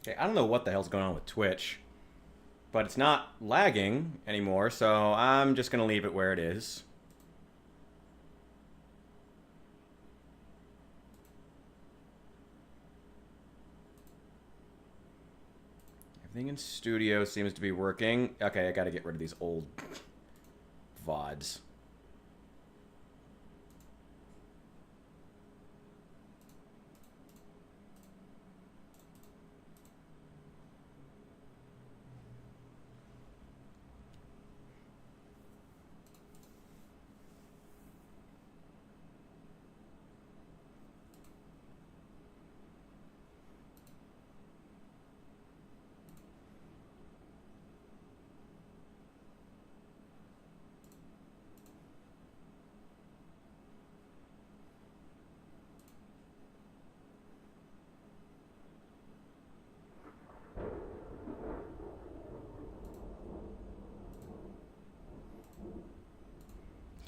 Okay, I don't know what the hell's going on with Twitch, but it's not lagging anymore, so I'm just going to leave it where it is. Everything in studio seems to be working. Okay, I got to get rid of these old VODs.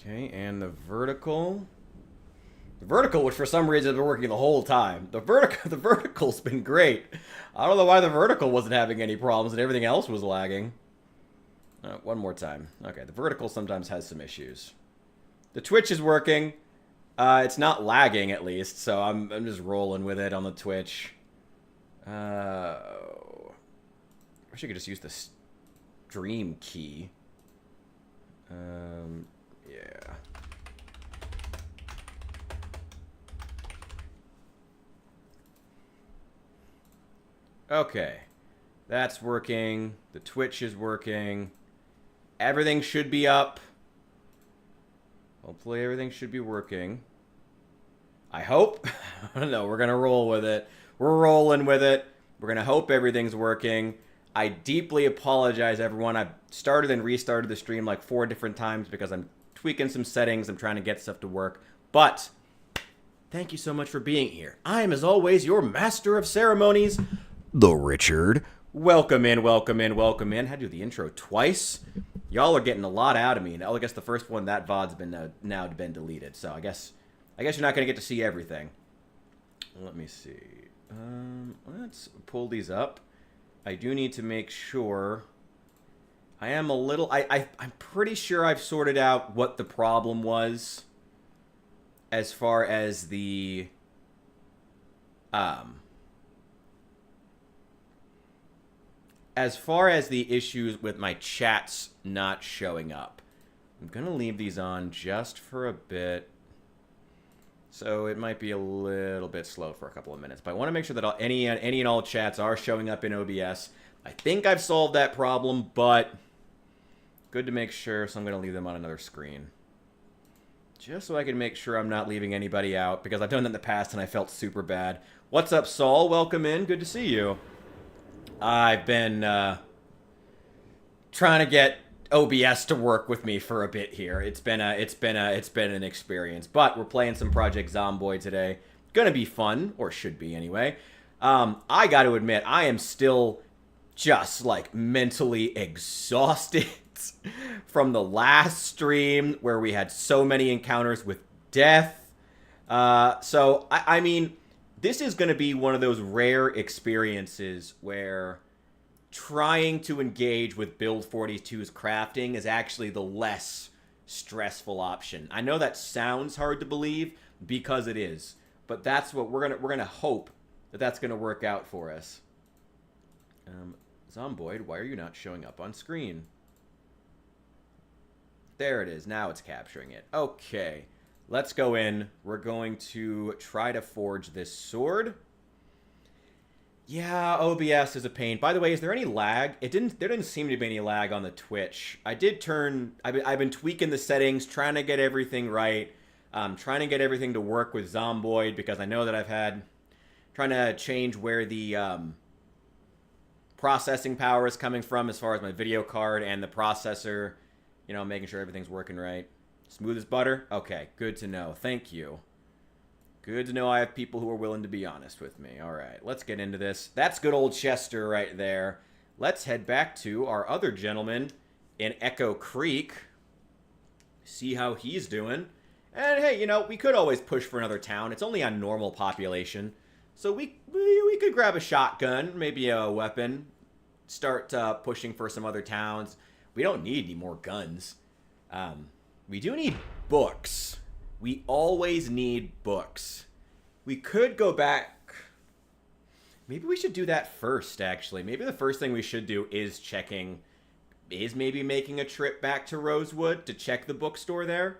Okay, and the vertical. The vertical, which for some reason has been working the whole time. The vertical's been great. I don't know why the vertical wasn't having any problems and everything else was lagging. One more time. Okay, the vertical sometimes has some issues. The Twitch is working. It's not lagging at least, so I'm just rolling with it on the Twitch. I wish I could just use the stream key. Yeah. Okay. That's working. The Twitch is working. Everything should be up. Hopefully everything should be working. I hope. I don't know. We're going to roll with it. We're rolling with it. We're going to hope everything's working. I deeply apologize, everyone. I've started and restarted the stream like 4 different times because I'm tweaking some settings. I'm trying to get stuff to work. But thank you so much for being here. I am, as always, your master of ceremonies, the Richard. Welcome in, welcome in, welcome in. Had to do the intro twice. Y'all are getting a lot out of me. And I guess the first one, that VOD's been now been deleted. So I guess you're not going to get to see everything. Let me see. Let's pull these up. I do need to make sure. I am a little... I'm pretty sure I've sorted out what the problem was as far as the... As far as the issues with my chats not showing up. I'm going to leave these on just for a bit. So it might be a little bit slow for a couple of minutes. But I want to make sure that any and all chats are showing up in OBS. I think I've solved that problem, but good to make sure, so I'm going to leave them on another screen. Just so I can make sure I'm not leaving anybody out, because I've done that in the past and I felt super bad. What's up, Saul? Welcome in. Good to see you. I've been trying to get OBS to work with me for a bit here. It's been an experience, but we're playing some Project Zomboid today. Gonna be fun, or should be anyway. I got to admit, I am still just like mentally exhausted from the last stream where we had so many encounters with death. So I mean, this is gonna be one of those rare experiences where trying to engage with Build 42's crafting is actually the less stressful option. I know that sounds hard to believe because it is, but that's what we're gonna hope that that's gonna work out for us. Zomboid, why are you not showing up on screen? There it is. Now it's capturing it. Okay, let's go in. We're going to try to forge this sword. Yeah, OBS is a pain. By the way, is there any lag? There didn't seem to be any lag on the Twitch. I've been tweaking the settings, trying to get everything right. Trying to get everything to work with Zomboid, because I know that trying to change where the processing power is coming from as far as my video card and the processor. You know, making sure everything's working right. Smooth as butter? Okay, good to know. Thank you. Good to know I have people who are willing to be honest with me. All right, let's get into this. That's good old Chester right there. Let's head back to our other gentleman in Echo Creek. See how he's doing. And hey, you know, we could always push for another town. It's only on normal population. So we could grab a shotgun, maybe a weapon, start pushing for some other towns. We don't need any more guns. We do need books. We always need books. We could go back. Maybe we should do that first, actually. Maybe the first thing we should do is maybe making a trip back to Rosewood to check the bookstore there.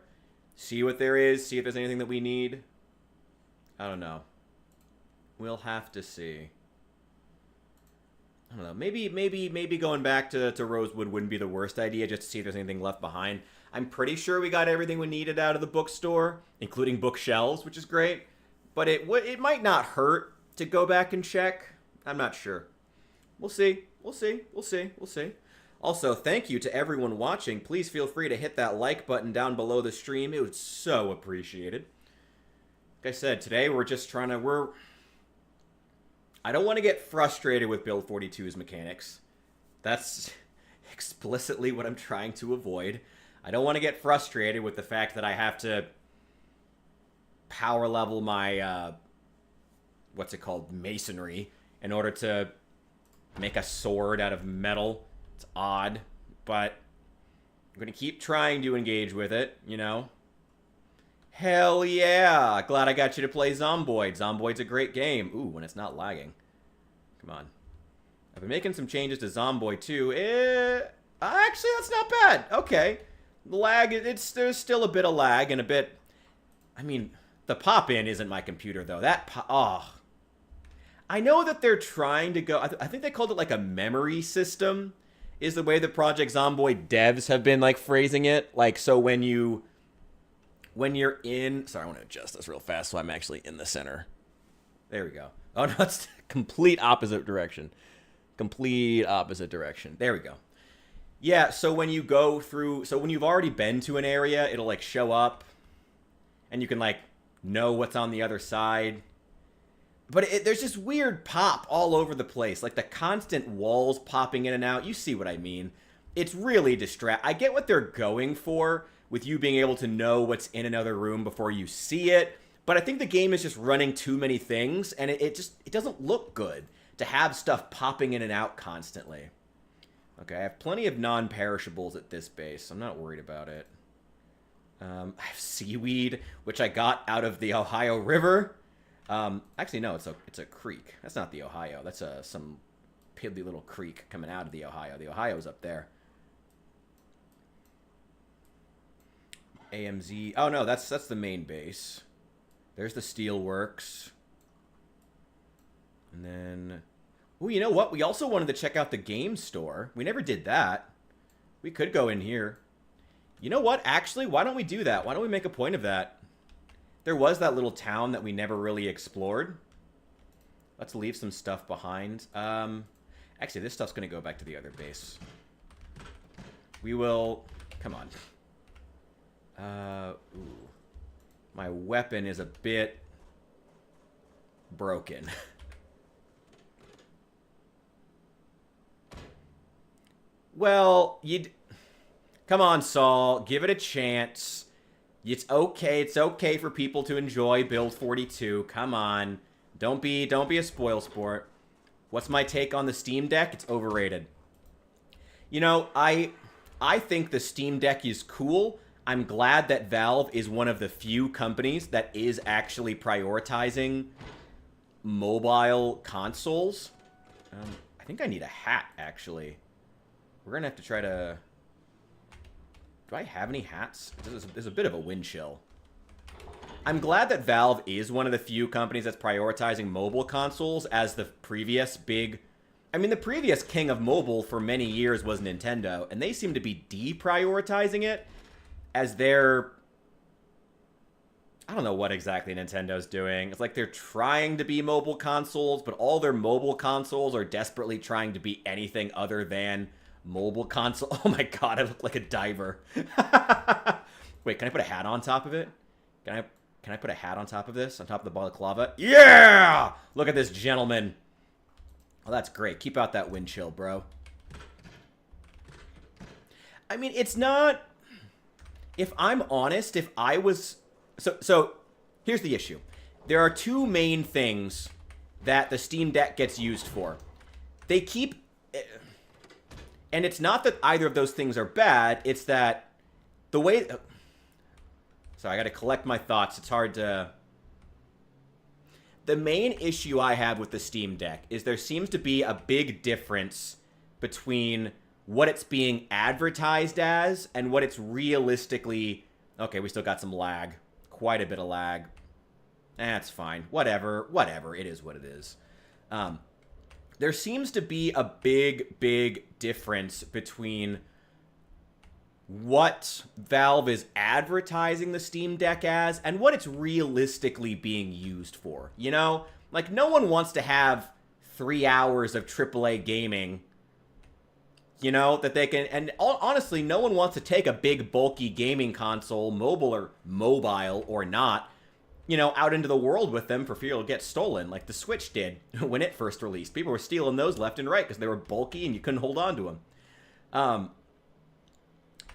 See what there is, see if there's anything that we need. I don't know. We'll have to see. I don't know. Maybe going back to Rosewood wouldn't be the worst idea, just to see if there's anything left behind. I'm pretty sure we got everything we needed out of the bookstore, including bookshelves, which is great. But it might not hurt to go back and check. I'm not sure. We'll see. We'll see. We'll see. We'll see. Also, thank you to everyone watching. Please feel free to hit that like button down below the stream. It was so appreciated. Like I said, today we're just trying to... I don't want to get frustrated with Build 42's mechanics. That's explicitly what I'm trying to avoid. I don't want to get frustrated with the fact that I have to power level my, what's it called, masonry, in order to make a sword out of metal. It's odd, but I'm going to keep trying to engage with it, you know? Hell yeah! Glad I got you to play Zomboid. Zomboid's a great game. Ooh, when it's not lagging. Come on. I've been making some changes to Zomboid too. Actually, that's not bad. Okay. The lag, there's still a bit of lag and a bit... I mean, the pop-in isn't my computer, though. I know that they're trying to go... I think they called it like a memory system, is the way the Project Zomboid devs have been, like, phrasing it. Like, so when you're in... Sorry, I want to adjust this real fast so I'm actually in the center. There we go. Oh, no, it's complete opposite direction. Complete opposite direction. There we go. Yeah, so when you go through... So when you've already been to an area, it'll, like, show up. And you can, like, know what's on the other side. But there's just weird pop all over the place. Like, the constant walls popping in and out. You see what I mean. It's really I get what they're going for with you being able to know what's in another room before you see it. But I think the game is just running too many things. And it doesn't look good to have stuff popping in and out constantly. Okay, I have plenty of non-perishables at this base. So I'm not worried about it. I have seaweed, which I got out of the Ohio River. Actually, no, it's a creek. That's not the Ohio. That's some piddly little creek coming out of the Ohio. The Ohio's up there. AMZ. Oh, no, that's the main base. There's the steelworks. And then... Oh, you know what? We also wanted to check out the game store. We never did that. We could go in here. You know what? Actually, why don't we do that? Why don't we make a point of that? There was that little town that we never really explored. Let's leave some stuff behind. Actually, this stuff's going to go back to the other base. We will... Come on. Ooh. My weapon is a bit broken. Well, come on, Saul. Give it a chance. It's okay. It's okay for people to enjoy Build 42. Come on. Don't be a spoil sport. What's my take on the Steam Deck? It's overrated. You know, I think the Steam Deck is cool. I'm glad that Valve is one of the few companies that is actually prioritizing mobile consoles. I think I need a hat, actually. We're going to have to try to... Do I have any hats? There's a bit of a wind chill. I'm glad that Valve is one of the few companies that's prioritizing mobile consoles as the previous big... I mean, the previous king of mobile for many years was Nintendo, and they seem to be deprioritizing it as their... I don't know what exactly Nintendo's doing. It's like they're trying to be mobile consoles, but all their mobile consoles are desperately trying to be anything other than mobile console. Oh my god, I look like a diver. Wait, can I put a hat on top of it? Can I put a hat on top of this? On top of the balaclava? Yeah! Look at this gentleman. Oh, that's great. Keep out that wind chill, bro. I mean, it's not... If I'm honest, if I was... So here's the issue. There are two main things that the Steam Deck gets used for. They keep... And it's not that either of those things are bad, it's that the way... Sorry, I gotta collect my thoughts. It's hard to... The main issue I have with the Steam Deck is there seems to be a big difference between what it's being advertised as and what it's realistically... Okay, we still got some lag. Quite a bit of lag. That's fine. Whatever. It is what it is. There seems to be a big difference between what Valve is advertising the Steam Deck as and what it's realistically being used for. You know? Like, no one wants to have 3 hours of AAA gaming, you know, that they can... And honestly, no one wants to take a big, bulky gaming console, mobile or not, you know, out into the world with them for fear it'll get stolen, like the Switch did when it first released. People were stealing those left and right because they were bulky and you couldn't hold on to them.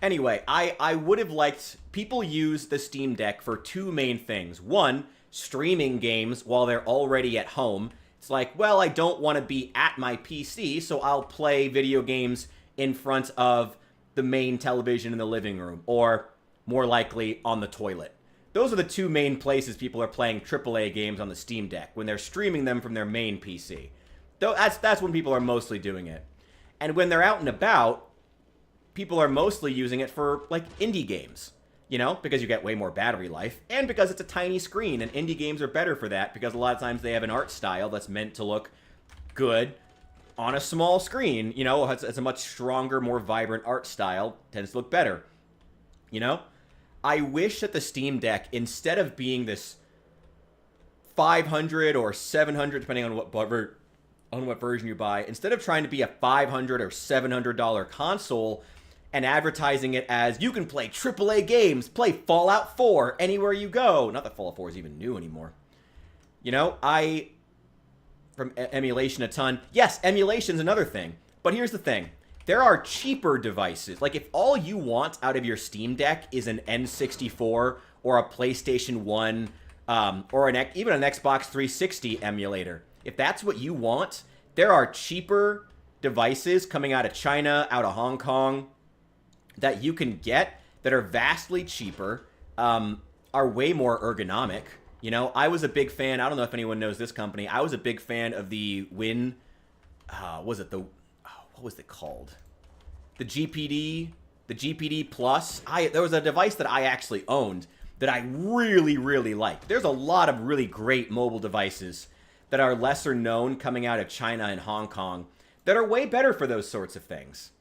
Anyway, I would have liked... People use the Steam Deck for two main things. One, streaming games while they're already at home. It's like, well, I don't want to be at my PC, so I'll play video games in front of the main television in the living room, or more likely on the toilet. Those are the two main places people are playing AAA games on the Steam Deck, when they're streaming them from their main PC. Though that's when people are mostly doing it. And when they're out and about, people are mostly using it for, like, indie games. You know, because you get way more battery life, and because it's a tiny screen, and indie games are better for that, because a lot of times they have an art style that's meant to look good on a small screen. You know, it's a much stronger, more vibrant art style, tends to look better. You know? I wish that the Steam Deck, instead of being this $500 or $700, depending on what version you buy, instead of trying to be a $500 or $700 console and advertising it as, you can play AAA games, play Fallout 4 anywhere you go. Not that Fallout 4 is even new anymore. You know, from emulation a ton. Yes, emulation's another thing. But here's the thing. There are cheaper devices. Like, if all you want out of your Steam Deck is an N64 or a PlayStation 1 or even an Xbox 360 emulator, if that's what you want, there are cheaper devices coming out of China, out of Hong Kong, that you can get that are vastly cheaper, are way more ergonomic. You know, I was a big fan, I don't know if anyone knows this company, I was a big fan of the what was it called? The GPD Plus. There was a device that I actually owned that I really liked. There's a lot of really great mobile devices that are lesser known coming out of China and Hong Kong that are way better for those sorts of things.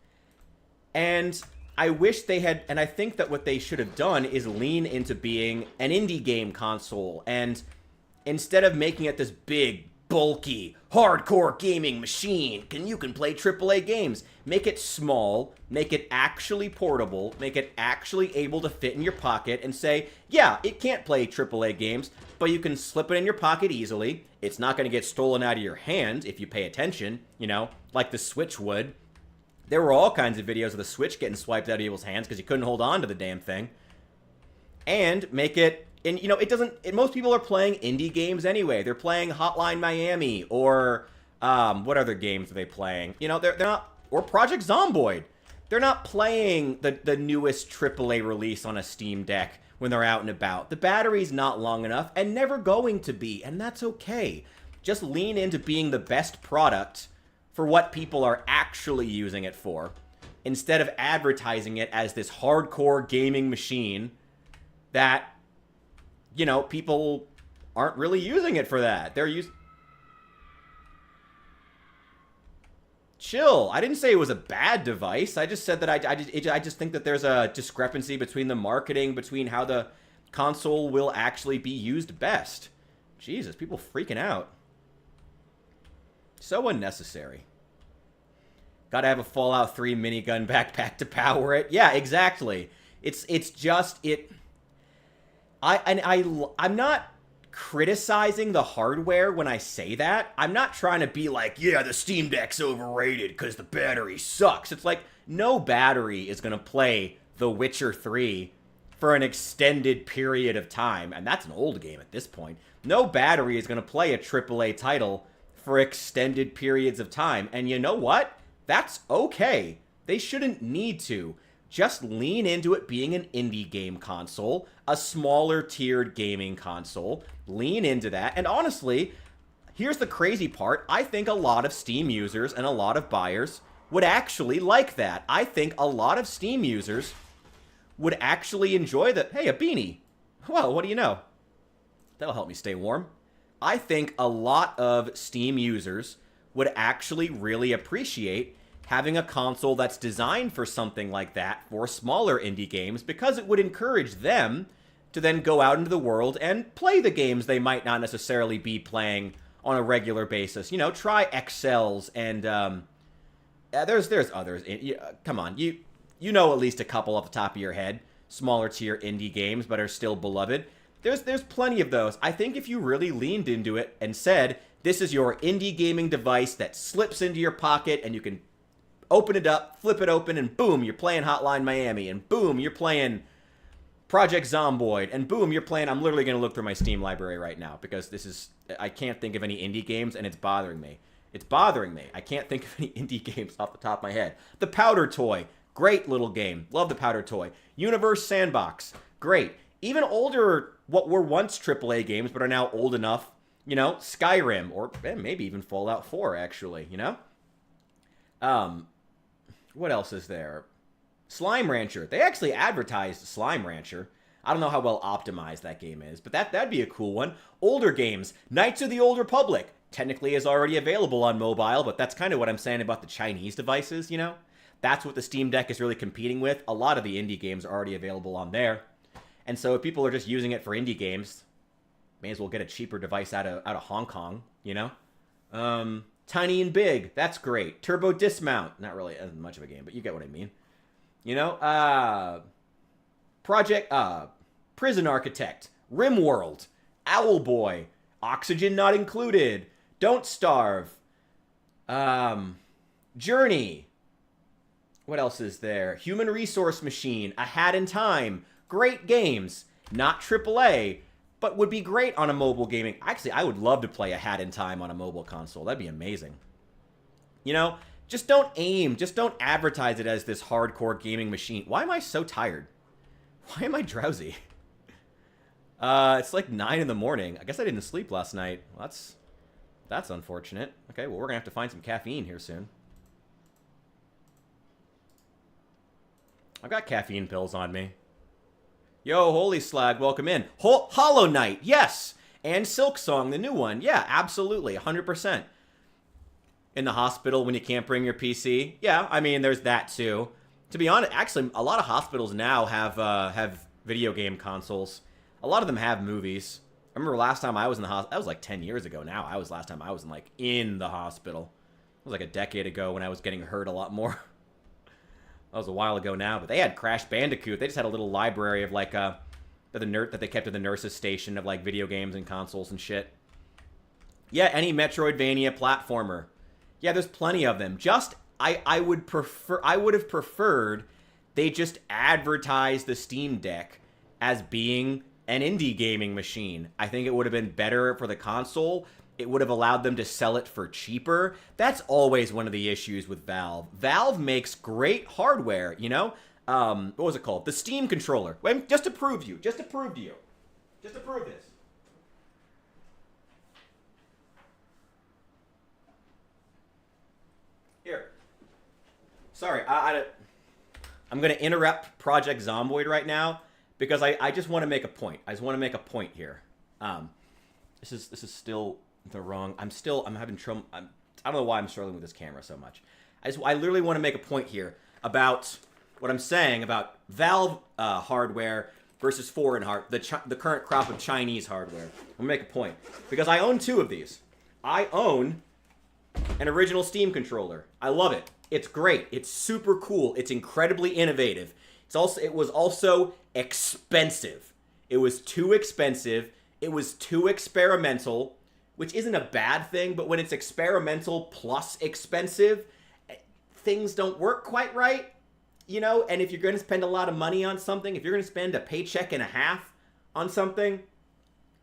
And I wish they had, and I think that what they should have done is lean into being an indie game console, and instead of making it this big, bulky, hardcore gaming machine, you can play AAA games, make it small, make it actually portable, make it actually able to fit in your pocket, and say, yeah, it can't play AAA games, but you can slip it in your pocket easily, it's not going to get stolen out of your hand if you pay attention, you know, like the Switch would. There were all kinds of videos of the Switch getting swiped out of people's hands because you couldn't hold on to the damn thing. And make it... And, you know, most people are playing indie games anyway. They're playing Hotline Miami or... what other games are they playing? You know, they're not... Or Project Zomboid. They're not playing the newest AAA release on a Steam Deck when they're out and about. The battery's not long enough and never going to be. And that's okay. Just lean into being the best product for what people are actually using it for, instead of advertising it as this hardcore gaming machine that, you know, people aren't really using it for that. They're Chill. I didn't say it was a bad device. I just said that I just think that there's a discrepancy between the marketing, between how the console will actually be used best. Jesus, people freaking out. So unnecessary. Gotta have a Fallout 3 minigun backpack to power it. Yeah, exactly. I'm not criticizing the hardware when I say that. I'm not trying to be like, yeah, the Steam Deck's overrated because the battery sucks. It's like, no battery is gonna play The Witcher 3 for an extended period of time. And that's an old game at this point. No battery is gonna play a AAA title for extended periods of time. And you know what? That's okay. They shouldn't need to. Just lean into it being an indie game console, a smaller tiered gaming console. Lean into that. And honestly, here's the crazy part. I think a lot of Steam users and a lot of buyers would actually like that. I think a lot of Steam users would actually enjoy that. Hey, a beanie. Well, what do you know? That'll help me stay warm. I think a lot of Steam users would actually really appreciate having a console that's designed for something like that for smaller indie games, because it would encourage them to then go out into the world and play the games they might not necessarily be playing on a regular basis. You know, try Excels and there's others. Come on, you know at least a couple off the top of your head, smaller tier indie games but are still beloved. There's plenty of those. I think if you really leaned into it and said, this is your indie gaming device that slips into your pocket and you can open it up, flip it open, and boom, you're playing Hotline Miami, and boom, you're playing Project Zomboid, and boom, you're playing... I'm literally going to look through my Steam library right now, because this is... I can't think of any indie games, and it's bothering me. It's bothering me. I can't think of any indie games off the top of my head. The Powder Toy. Great little game. Love the Powder Toy. Universe Sandbox. Great. Even older, what were once AAA games, but are now old enough. You know, Skyrim, or maybe even Fallout 4, actually, you know? What else is there? Slime Rancher. They actually advertised Slime Rancher. I don't know how well optimized that game is, but that'd be a cool one. Older games. Knights of the Old Republic. Technically is already available on mobile, but that's kind of what I'm saying about the Chinese devices, you know? That's what the Steam Deck is really competing with. A lot of the indie games are already available on there. And so if people are just using it for indie games, may as well get a cheaper device out of Hong Kong, you know? Tiny and Big, that's great. Turbo Dismount, not really as much of a game, but you get what I mean. You know, Prison Architect, RimWorld, Owlboy, Oxygen Not Included, Don't Starve, Journey. What else is there? Human Resource Machine, A Hat in Time. Great games. Not AAA, but would be great on a mobile gaming. Actually, I would love to play A Hat in Time on a mobile console. That'd be amazing. You know, just don't advertise it as this hardcore gaming machine. Why am I so tired? Why am I drowsy? It's like 9 in the morning. I guess I didn't sleep last night. Well, that's unfortunate. Okay, well, we're gonna have to find some caffeine here soon. I've got caffeine pills on me. Yo, Holy Slag, welcome in. Hollow Knight, yes! And Silksong, the new one. Yeah, absolutely, 100%. In the hospital when you can't bring your PC. Yeah, I mean, there's that too. To be honest, actually, a lot of hospitals now have video game consoles. A lot of them have movies. I remember last time I was in the hospital, that was like 10 years ago now. Last time I was in the hospital. It was like a decade ago when I was getting hurt a lot more. That was a while ago now, but they had Crash Bandicoot. They just had a little library of like that they kept at the nurse's station of like video games and consoles and shit. Yeah, any Metroidvania platformer. Yeah, there's plenty of them. Just I would have preferred they just advertised the Steam Deck as being an indie gaming machine. I think it would have been better for the console. It would have allowed them to sell it for cheaper. That's always one of the issues with Valve. Valve makes great hardware, you know? What was it called? The Steam controller. Wait, just to prove to you. Just to prove this. Here. Sorry, I'm going to interrupt Project Zomboid right now because I just want to make a point. I just want to make a point here. This is still the wrong... I'm having trouble... I don't know why I'm struggling with this camera so much. I literally want to make a point here about what I'm saying about Valve hardware versus foreign the current crop of Chinese hardware. I'm going to make a point. Because I own 2 of these. I own an original Steam controller. I love it. It's great. It's super cool. It's incredibly innovative. It was also expensive. It was too expensive. It was too experimental, which isn't a bad thing, but when it's experimental plus expensive, things don't work quite right, you know? And if you're going to spend a lot of money on something, if you're going to spend a paycheck and a half on something,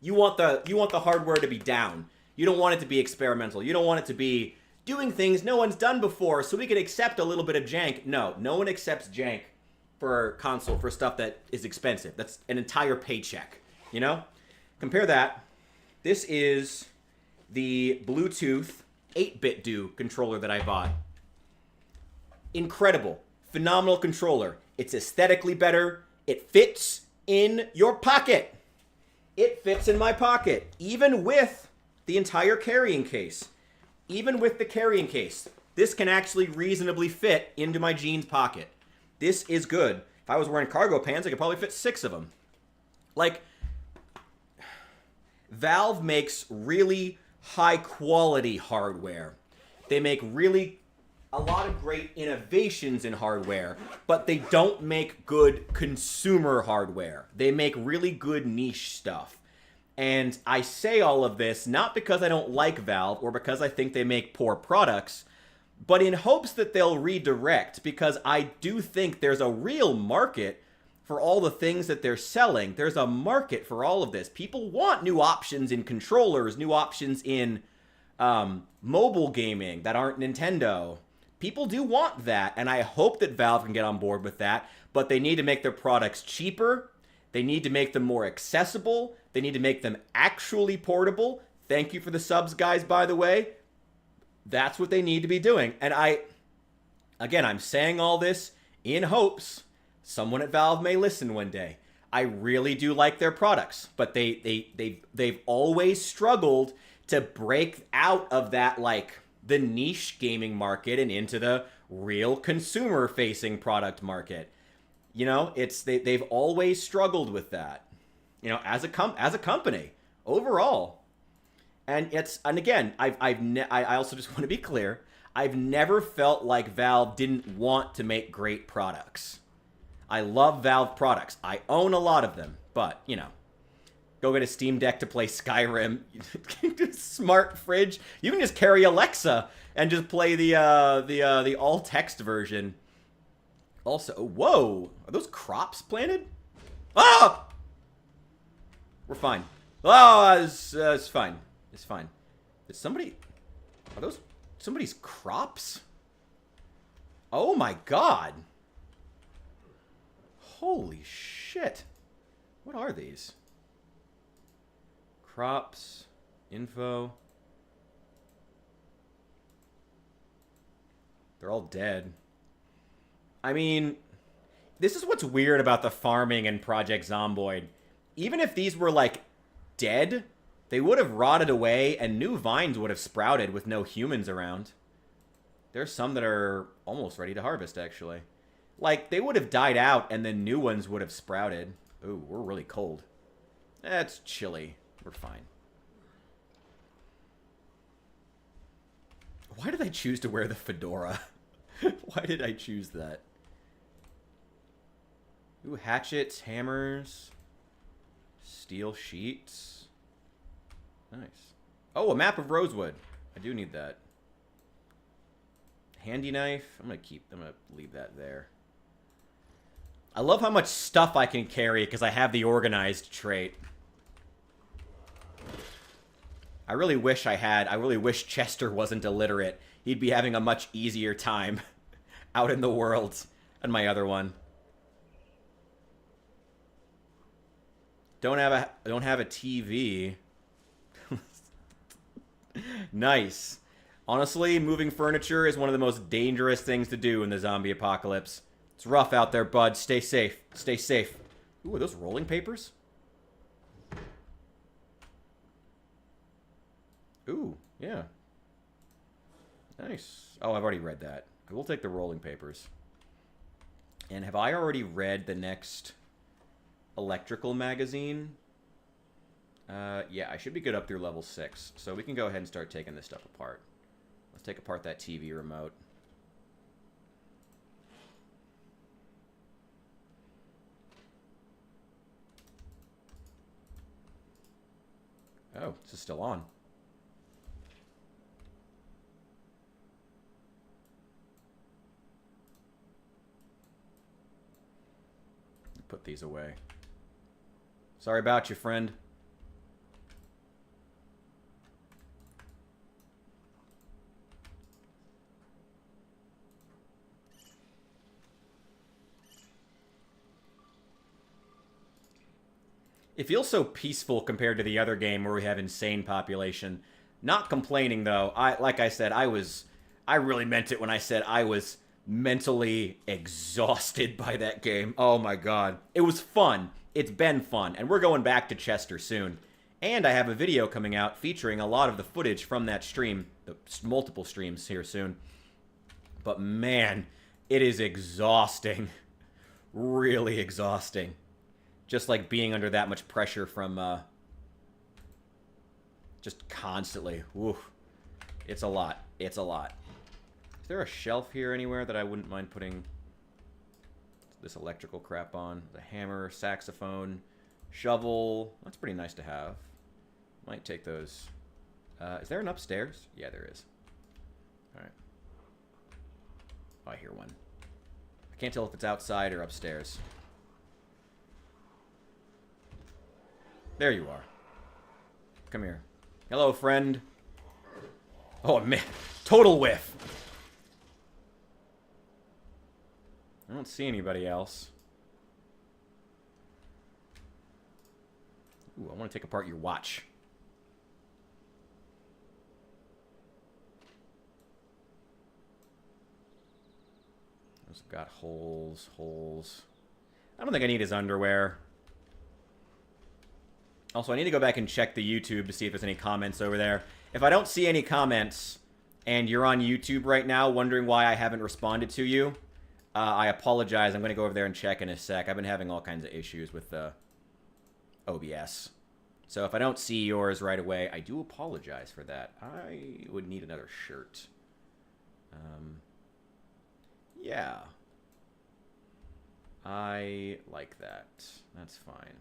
you want the hardware to be down. You don't want it to be experimental. You don't want it to be doing things no one's done before so we can accept a little bit of jank. No, no one accepts jank for console for stuff that is expensive. That's an entire paycheck, you know? Compare that. This is the Bluetooth 8-bit do controller that I bought. Incredible. Phenomenal controller. It's aesthetically better. It fits in your pocket. It fits in my pocket, even with the entire carrying case. Even with the carrying case, this can actually reasonably fit into my jeans pocket. This is good. If I was wearing cargo pants, I could probably fit 6 of them. Like, Valve makes really high quality hardware. They make a lot of great innovations in hardware, but they don't make good consumer hardware. They make really good niche stuff. And I say all of this not because I don't like Valve or because I think they make poor products, but in hopes that they'll redirect, because I do think there's a real market for all the things that they're selling. There's a market for all of this. People want new options in controllers, new options in mobile gaming that aren't Nintendo. People do want that, and I hope that Valve can get on board with that, but they need to make their products cheaper. They need to make them more accessible. They need to make them actually portable. Thank you for the subs, guys, by the way. That's what they need to be doing. And I'm saying all this in hopes someone at Valve may listen one day. I really do like their products, but they've always struggled to break out of that, like, the niche gaming market and into the real consumer-facing product market. You know, they've always struggled with that. You know, as a company overall. And again, I also just want to be clear. I've never felt like Valve didn't want to make great products. I love Valve products. I own a lot of them, but you know, go get a Steam Deck to play Skyrim. Smart fridge. You can just carry Alexa and just play the all text version. Also, whoa, are those crops planted? Ah! We're fine. Oh, it's fine. It's fine. Are those somebody's crops? Oh my god. Holy shit. What are these? Crops, info. They're all dead. I mean, this is what's weird about the farming in Project Zomboid. Even if these were, like, dead, they would have rotted away and new vines would have sprouted with no humans around. There's some that are almost ready to harvest, actually. Like, they would have died out and then new ones would have sprouted. Ooh, we're really cold. It's chilly. We're fine. Why did I choose to wear the fedora? Why did I choose that? Ooh, hatchets, hammers, steel sheets. Nice. Oh, a map of Rosewood. I do need that. Handy knife. I'm gonna leave that there. I love how much stuff I can carry because I have the organized trait. I really wish Chester wasn't illiterate. He'd be having a much easier time out in the world than my other one. Don't have a TV. Nice. Honestly, moving furniture is one of the most dangerous things to do in the zombie apocalypse. It's rough out there, bud. Stay safe. Stay safe. Ooh, are those rolling papers? Ooh, yeah. Nice. Oh, I've already read that. I will take the rolling papers. And have I already read the next electrical magazine? Yeah, I should be good up through level 6. So we can go ahead and start taking this stuff apart. Let's take apart that TV remote. Oh, this is still on. Put these away. Sorry about you, friend. It feels so peaceful compared to the other game where we have insane population. Not complaining though. Like I said, I really meant it when I said I was mentally exhausted by that game. Oh my god. It was fun. It's been fun. And we're going back to Chester soon. And I have a video coming out featuring a lot of the footage from that stream. The multiple streams here soon. But man, it is exhausting. Really exhausting. Just like being under that much pressure from just constantly. Woo. It's a lot. It's a lot. Is there a shelf here anywhere that I wouldn't mind putting this electrical crap on? The hammer, saxophone, shovel. That's pretty nice to have. Might take those. Is there an upstairs? Yeah, there is. Alright. Oh, I hear one. I can't tell if it's outside or upstairs. There you are. Come here. Hello, friend. Oh, man. Total whiff. I don't see anybody else. Ooh, I want to take apart your watch. It's got holes. I don't think I need his underwear. Also, I need to go back and check the YouTube to see if there's any comments over there. If I don't see any comments, and you're on YouTube right now wondering why I haven't responded to you, I apologize. I'm going to go over there and check in a sec. I've been having all kinds of issues with OBS. So if I don't see yours right away, I do apologize for that. I would need another shirt. Yeah. I like that. That's fine.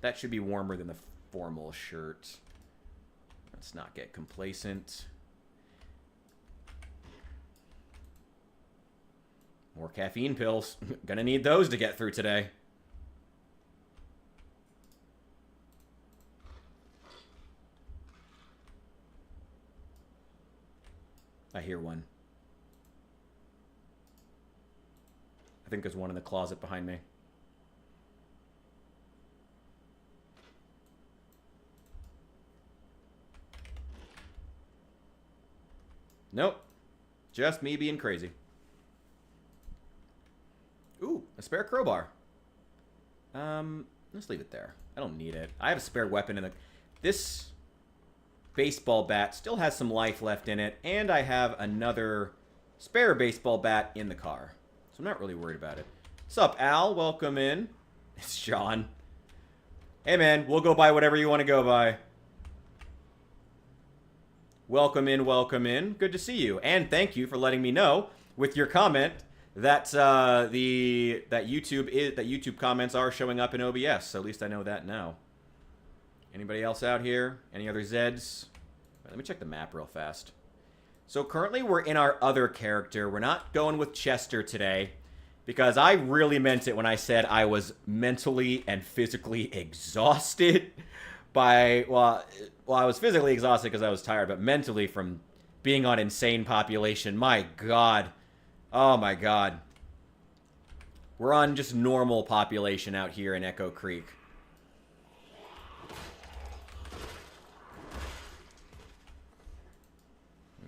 That should be warmer than the formal shirt. Let's not get complacent. More caffeine pills. Gonna need those to get through today. I hear one. I think there's one in the closet behind me. Nope. Just me being crazy. Ooh, a spare crowbar. Let's leave it there. I don't need it. I have a spare weapon in the... This baseball bat still has some life left in it, and I have another spare baseball bat in the car. So I'm not really worried about it. Sup, Al? Welcome in. It's John. Hey, man. We'll go by whatever you want to go by. Welcome in, welcome in. Good to see you. And thank you for letting me know with your comment that that YouTube comments are showing up in OBS. So at least I know that now. Anybody else out here? Any other Zeds? Let me check the map real fast. So currently we're in our other character. We're not going with Chester today because I really meant it when I said I was mentally and physically exhausted by, well, I was physically exhausted because I was tired, but mentally from being on insane population. My God. Oh my God. We're on just normal population out here in Echo Creek.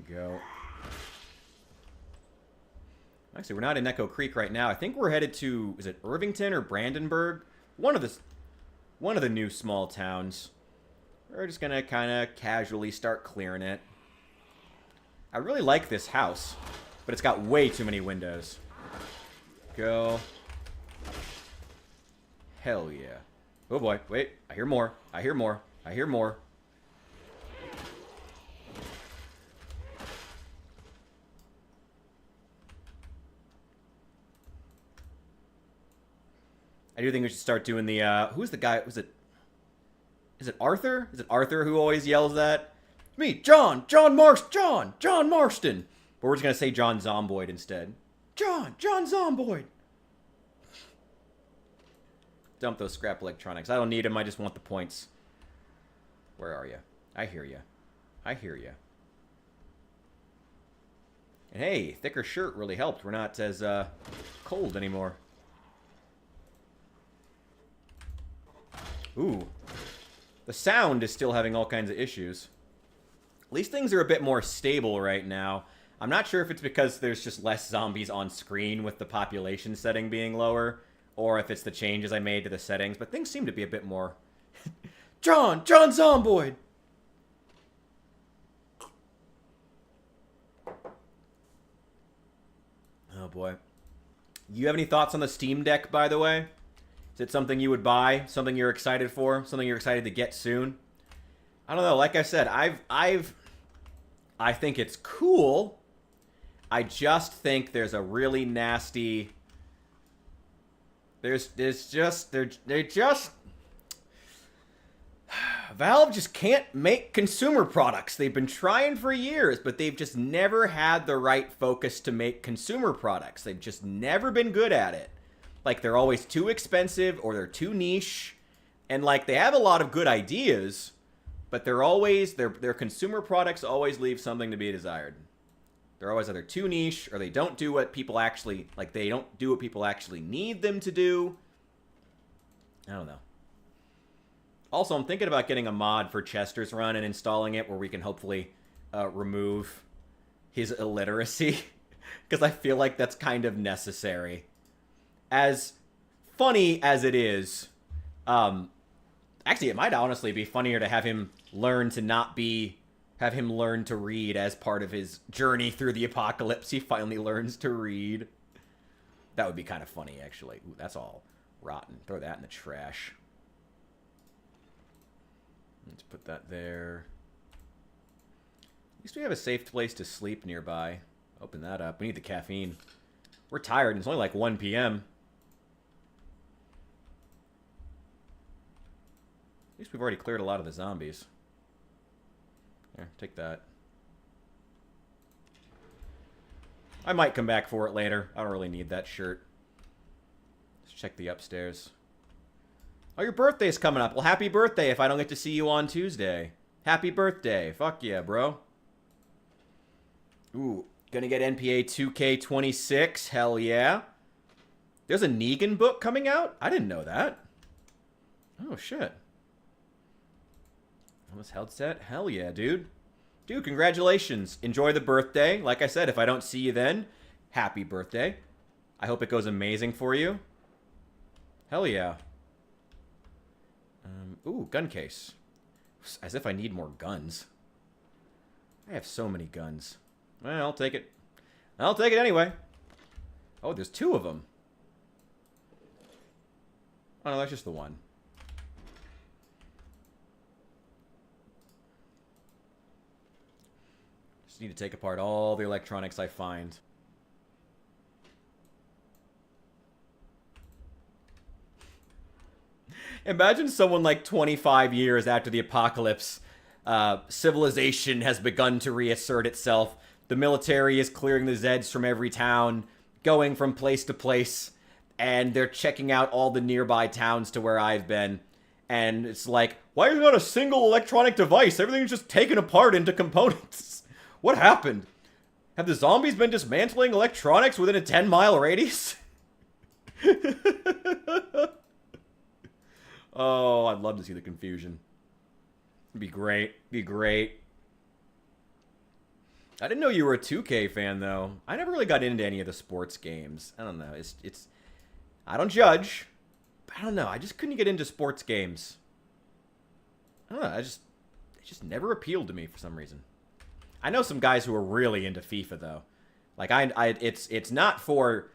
Go. Actually, we're not in Echo Creek right now. I think we're headed to, is it Irvington or Brandenburg? One of the new small towns. We're just gonna kind of casually start clearing it. I really like this house, but it's got way too many windows. Go. Hell yeah. Oh boy, wait, I hear more. I hear more. I hear more. I do think we should start doing the, who's the guy, is it Arthur? Is it Arthur who always yells that? Me, John Marston! But we're just gonna say John Zomboid instead. John Zomboid! Dump those scrap electronics. I don't need them, I just want the points. Where are you? I hear you. I hear you. And hey, thicker shirt really helped. We're not as, cold anymore. Ooh. The sound is still having all kinds of issues. At least things are a bit more stable right now. I'm not sure if it's because there's just less zombies on screen with the population setting being lower, or if it's the changes I made to the settings, but things seem to be a bit more... John Zomboid! Oh boy. You have any thoughts on the Steam Deck, by the way? Is it something you would buy? Something you're excited for? Something you're excited to get soon? I don't know. Like I said, I think it's cool. I just think there's a really nasty... They're just... Valve just can't make consumer products. They've been trying for years, but they've just never had the right focus to make consumer products. They've just never been good at it. Like, they're always too expensive or they're too niche. And, like, they have a lot of good ideas, but they're always... Their consumer products always leave something to be desired. They're always either too niche or they don't do what people actually... Like, they don't do what people actually need them to do. I don't know. Also, I'm thinking about getting a mod for Chester's run and installing it where we can hopefully remove his illiteracy. Because I feel like that's kind of necessary. As funny as it is, actually, it might honestly be funnier to have him learn to not be... Have him learn to read as part of his journey through the apocalypse. He finally learns to read. That would be kind of funny, actually. Ooh, that's all rotten. Throw that in the trash. Let's put that there. At least we have a safe place to sleep nearby. Open that up. We need the caffeine. We're tired, and it's only like 1 p.m. At least we've already cleared a lot of the zombies. There, take that. I might come back for it later. I don't really need that shirt. Let's check the upstairs. Oh, your birthday's coming up. Well, happy birthday if I don't get to see you on Tuesday. Happy birthday. Fuck yeah, bro. Ooh, gonna get NPA 2K26. Hell yeah. There's a Negan book coming out? I didn't know that. Oh, shit. Thomas Heldstedt? Hell yeah, dude. Dude, congratulations. Enjoy the birthday. Like I said, if I don't see you then, happy birthday. I hope it goes amazing for you. Hell yeah. Ooh, gun case. As if I need more guns. I have so many guns. Well, I'll take it. I'll take it anyway. Oh, there's 2 of them. Oh, no, that's just the one. Just need to take apart all the electronics I find. Imagine someone like 25 years after the apocalypse, civilization has begun to reassert itself. The military is clearing the Zeds from every town, going from place to place, and they're checking out all the nearby towns to where I've been. And it's like, why is there not a single electronic device? Everything's just taken apart into components. What happened? Have the zombies been dismantling electronics within a 10-mile radius? Oh, I'd love to see the confusion. It'd be great. Be great. I didn't know you were a 2K fan, though. I never really got into any of the sports games. I don't know. It's I don't judge. But I don't know. I just couldn't get into sports games. I don't know. It just never appealed to me for some reason. I know some guys who are really into FIFA, though. Like, it's not for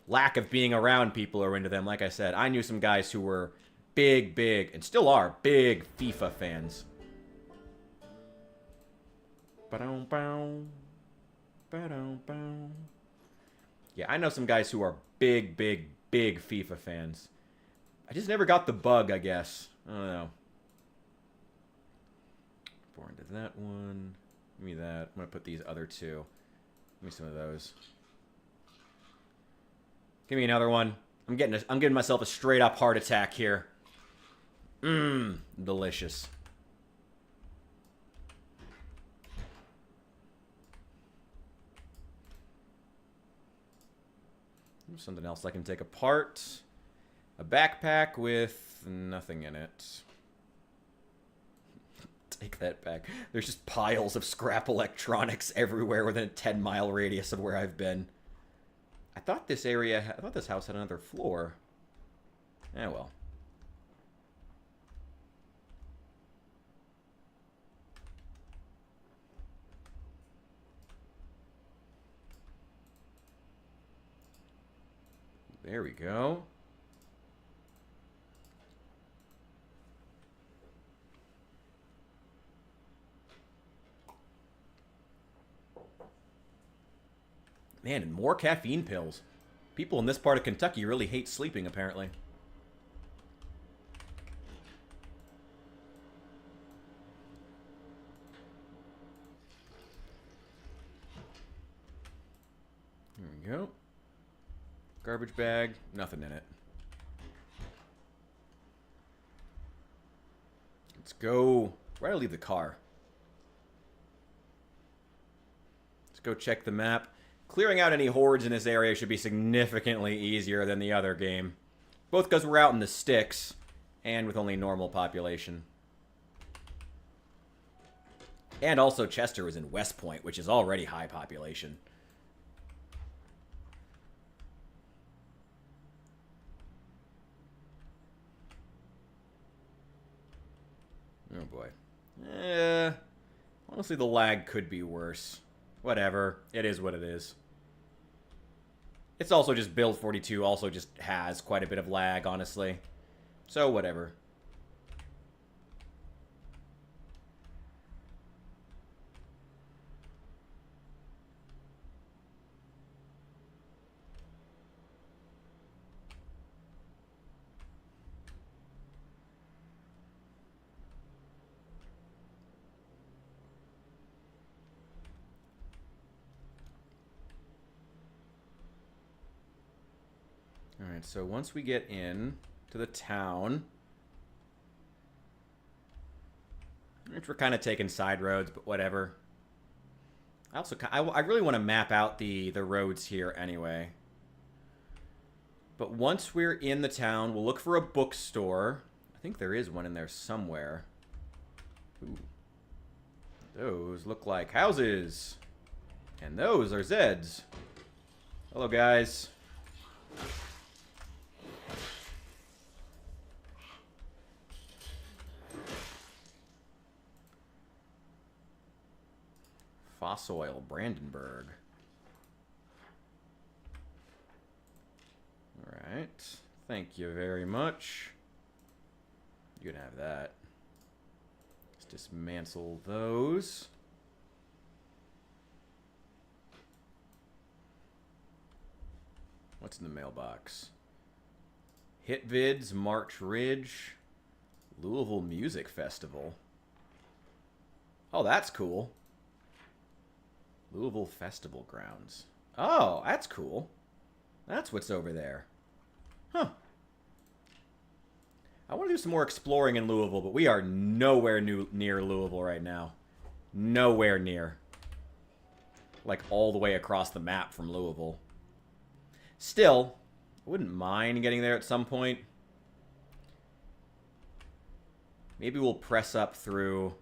lack of being around people who are into them. Like I said, I knew some guys who were big, and still are, big FIFA fans. Yeah, I know some guys who are big FIFA fans. I just never got the bug, I guess. I don't know. Born to that one. Give me that. I'm going to put these other 2. Give me some of those. Give me another one. I'm getting myself a straight up heart attack here. Delicious. Something else I can take apart. A backpack with with nothing in it. Take that back. There's just piles of scrap electronics everywhere within a 10-mile radius of where I've been. I thought this house had another floor. Eh, well. There we go. Man, and more caffeine pills. People in this part of Kentucky really hate sleeping, apparently. There we go. Garbage bag, nothing in it. Let's go. Where do I leave the car? Let's go check the map. Clearing out any hordes in this area should be significantly easier than the other game. Both because we're out in the sticks, and with only normal population. And also Chester was in West Point, which is already high population. Oh boy. Honestly, the lag could be worse. Whatever. It is what it is. It's also just Build 42 also just has quite a bit of lag, honestly. So, whatever. Alright, so once we get in to the town, which we're kind of taking side roads, but whatever. I really want to map out the roads here anyway. But once we're in the town, we'll look for a bookstore. I think there is one in there somewhere. Ooh. Those look like houses. And those are Zeds. Hello, guys. Fossoil, Brandenburg. Alright. Thank you very much. You can have that. Let's dismantle those. What's in the mailbox? Hitvids, March Ridge, Louisville Music Festival. Oh, that's cool. Louisville Festival Grounds. Oh, that's cool. That's what's over there. Huh. I want to do some more exploring in Louisville, but we are nowhere near Louisville right now. Nowhere near. Like, all the way across the map from Louisville. Still, I wouldn't mind getting there at some point. Maybe we'll press up through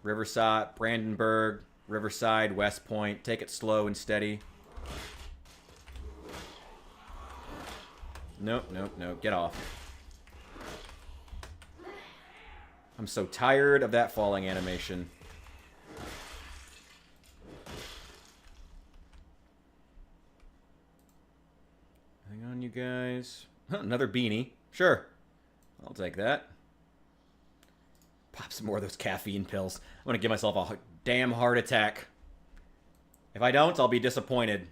Riverside, Brandenburg, Riverside, West Point. Take it slow and steady. Nope, nope, nope. Get off. I'm so tired of that falling animation. Hang on, you guys. Huh, another beanie. Sure. I'll take that. Pop some more of those caffeine pills. I'm going to give myself a damn heart attack. If I don't, I'll be disappointed.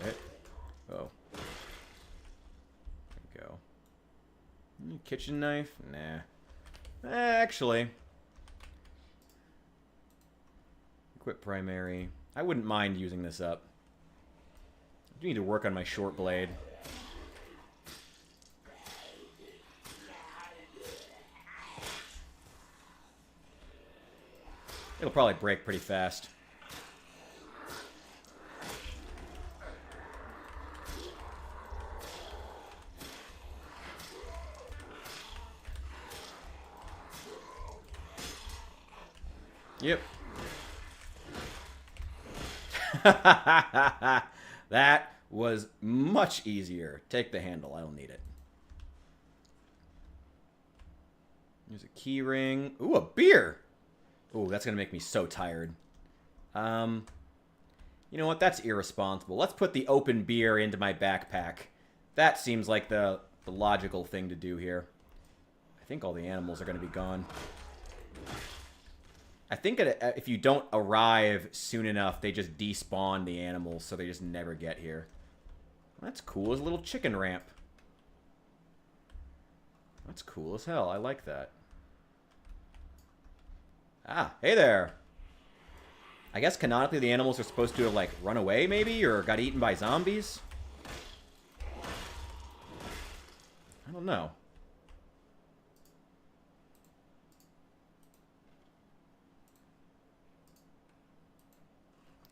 Okay. Oh. There we go. Kitchen knife? Nah. Actually. Equip primary. I wouldn't mind using this up. I do need to work on my short blade. It'll probably break pretty fast. Yep. That was much easier. Take the handle. I don't need it. There's a key ring. Ooh, a beer. Ooh, that's going to make me so tired. You know what? That's irresponsible. Let's put the open beer into my backpack. That seems like the logical thing to do here. I think all the animals are going to be gone. I think if you don't arrive soon enough, they just despawn the animals, so they just never get here. That's cool. There's a little chicken ramp. That's cool as hell. I like that. Ah, hey there. I guess canonically the animals are supposed to have, like, run away, maybe? Or got eaten by zombies? I don't know.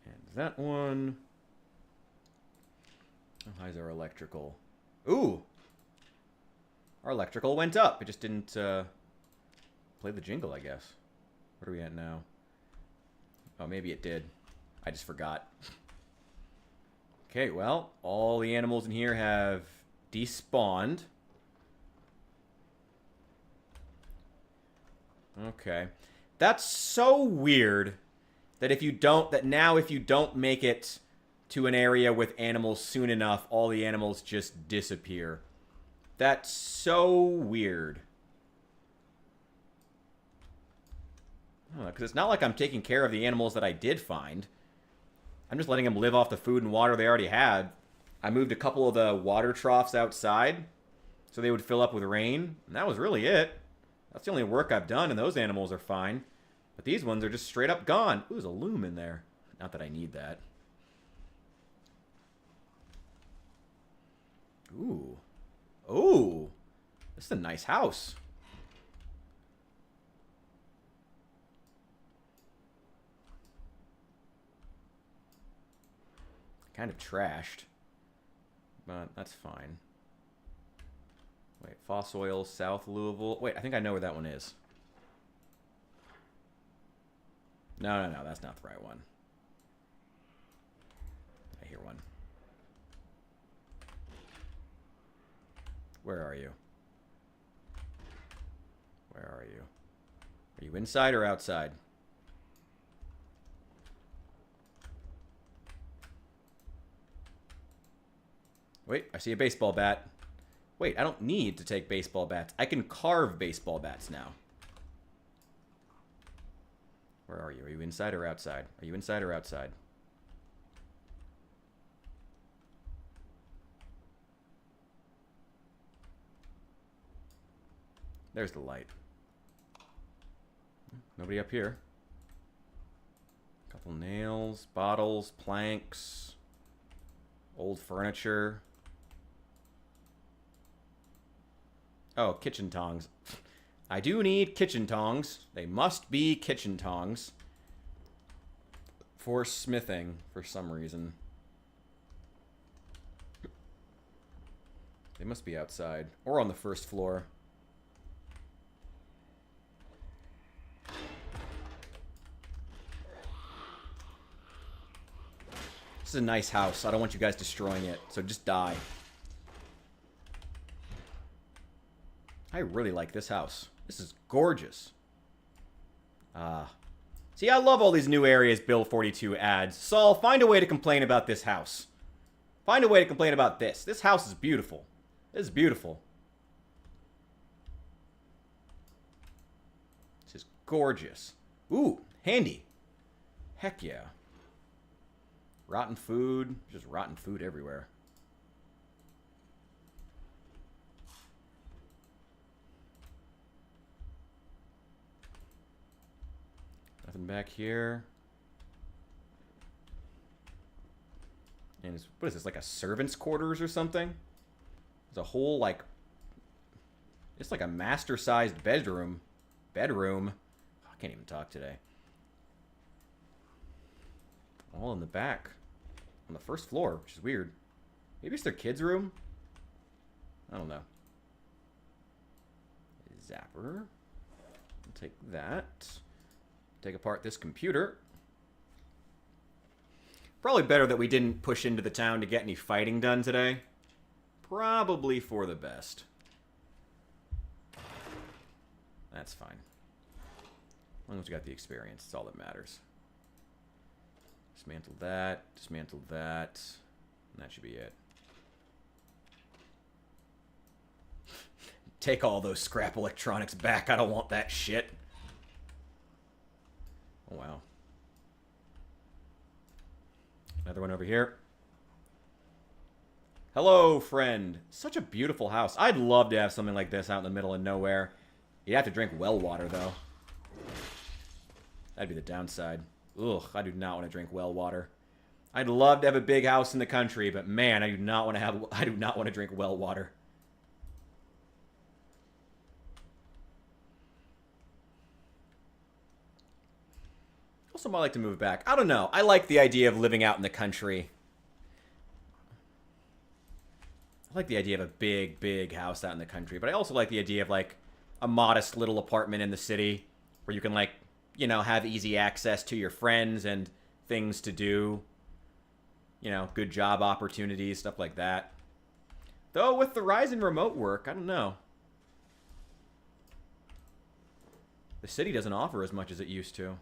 And that one... How high is our electrical? Ooh! Our electrical went up. It just didn't, play the jingle, I guess. What are we at now? Oh, maybe it did. I just forgot. Okay, well, all the animals in here have despawned. Okay. That's so weird that if you don't, if you don't make it to an area with animals soon enough, all the animals just disappear. That's so weird. Because it's not like I'm taking care of the animals that I did find. I'm just letting them live off the food and water they already had. I moved a couple of the water troughs outside so they would fill up with rain. And that was really it. That's the only work I've done, and those animals are fine. But these ones are just straight up gone. Ooh, there's a loom in there. Not that I need that. Ooh. Ooh. This is a nice house. Kind of trashed. But that's fine. Wait, Fossoil, South Louisville. Wait, I think I know where that one is. No, that's not the right one. I hear one. Where are you? Where are you? Are you inside or outside? Wait, I see a baseball bat. Wait, I don't need to take baseball bats. I can carve baseball bats now. Where are you? Are you inside or outside? Are you inside or outside? There's the light. Nobody up here. Couple nails, bottles, planks, old furniture. Oh, kitchen tongs. I do need kitchen tongs. They must be kitchen tongs. For smithing, for some reason. They must be outside. Or on the first floor. This is a nice house. I don't want you guys destroying it, so just die. I really like this house. This is gorgeous. See, I love all these new areas Build 42 adds. Saul, find a way to complain about this house. Find a way to complain about this. This house is beautiful. This is beautiful. This is gorgeous. Ooh, handy. Heck yeah. Rotten food. Just rotten food everywhere. Nothing back here. And what is this, like a servant's quarters or something? There's a whole, like... It's like a master-sized bedroom. Oh, I can't even talk today. All in the back. On the first floor, which is weird. Maybe it's their kids' room? I don't know. Zapper. I'll take that. take apart this computer. Probably better that we didn't push into the town to get any fighting done today. Probably for the best. That's fine. As long as we got the experience, that's all that matters. Dismantle that, and that should be it. Take all those scrap electronics back. I don't want that shit. Oh, wow. Another one over here. Hello, friend. Such a beautiful house. I'd love to have something like this out in the middle of nowhere. You'd have to drink well water, though. That'd be the downside. Ugh, I do not want to drink well water. I'd love to have a big house in the country, but man, I do not want to drink well water. Also might like to move back. I don't know. I like the idea of living out in the country. I like the idea of a big, big house out in the country, but I also like the idea of, like, a modest little apartment in the city where you can, like, you know, have easy access to your friends and things to do. You know, good job opportunities, stuff like that. Though with the rise in remote work, I don't know. The city doesn't offer as much as it used to.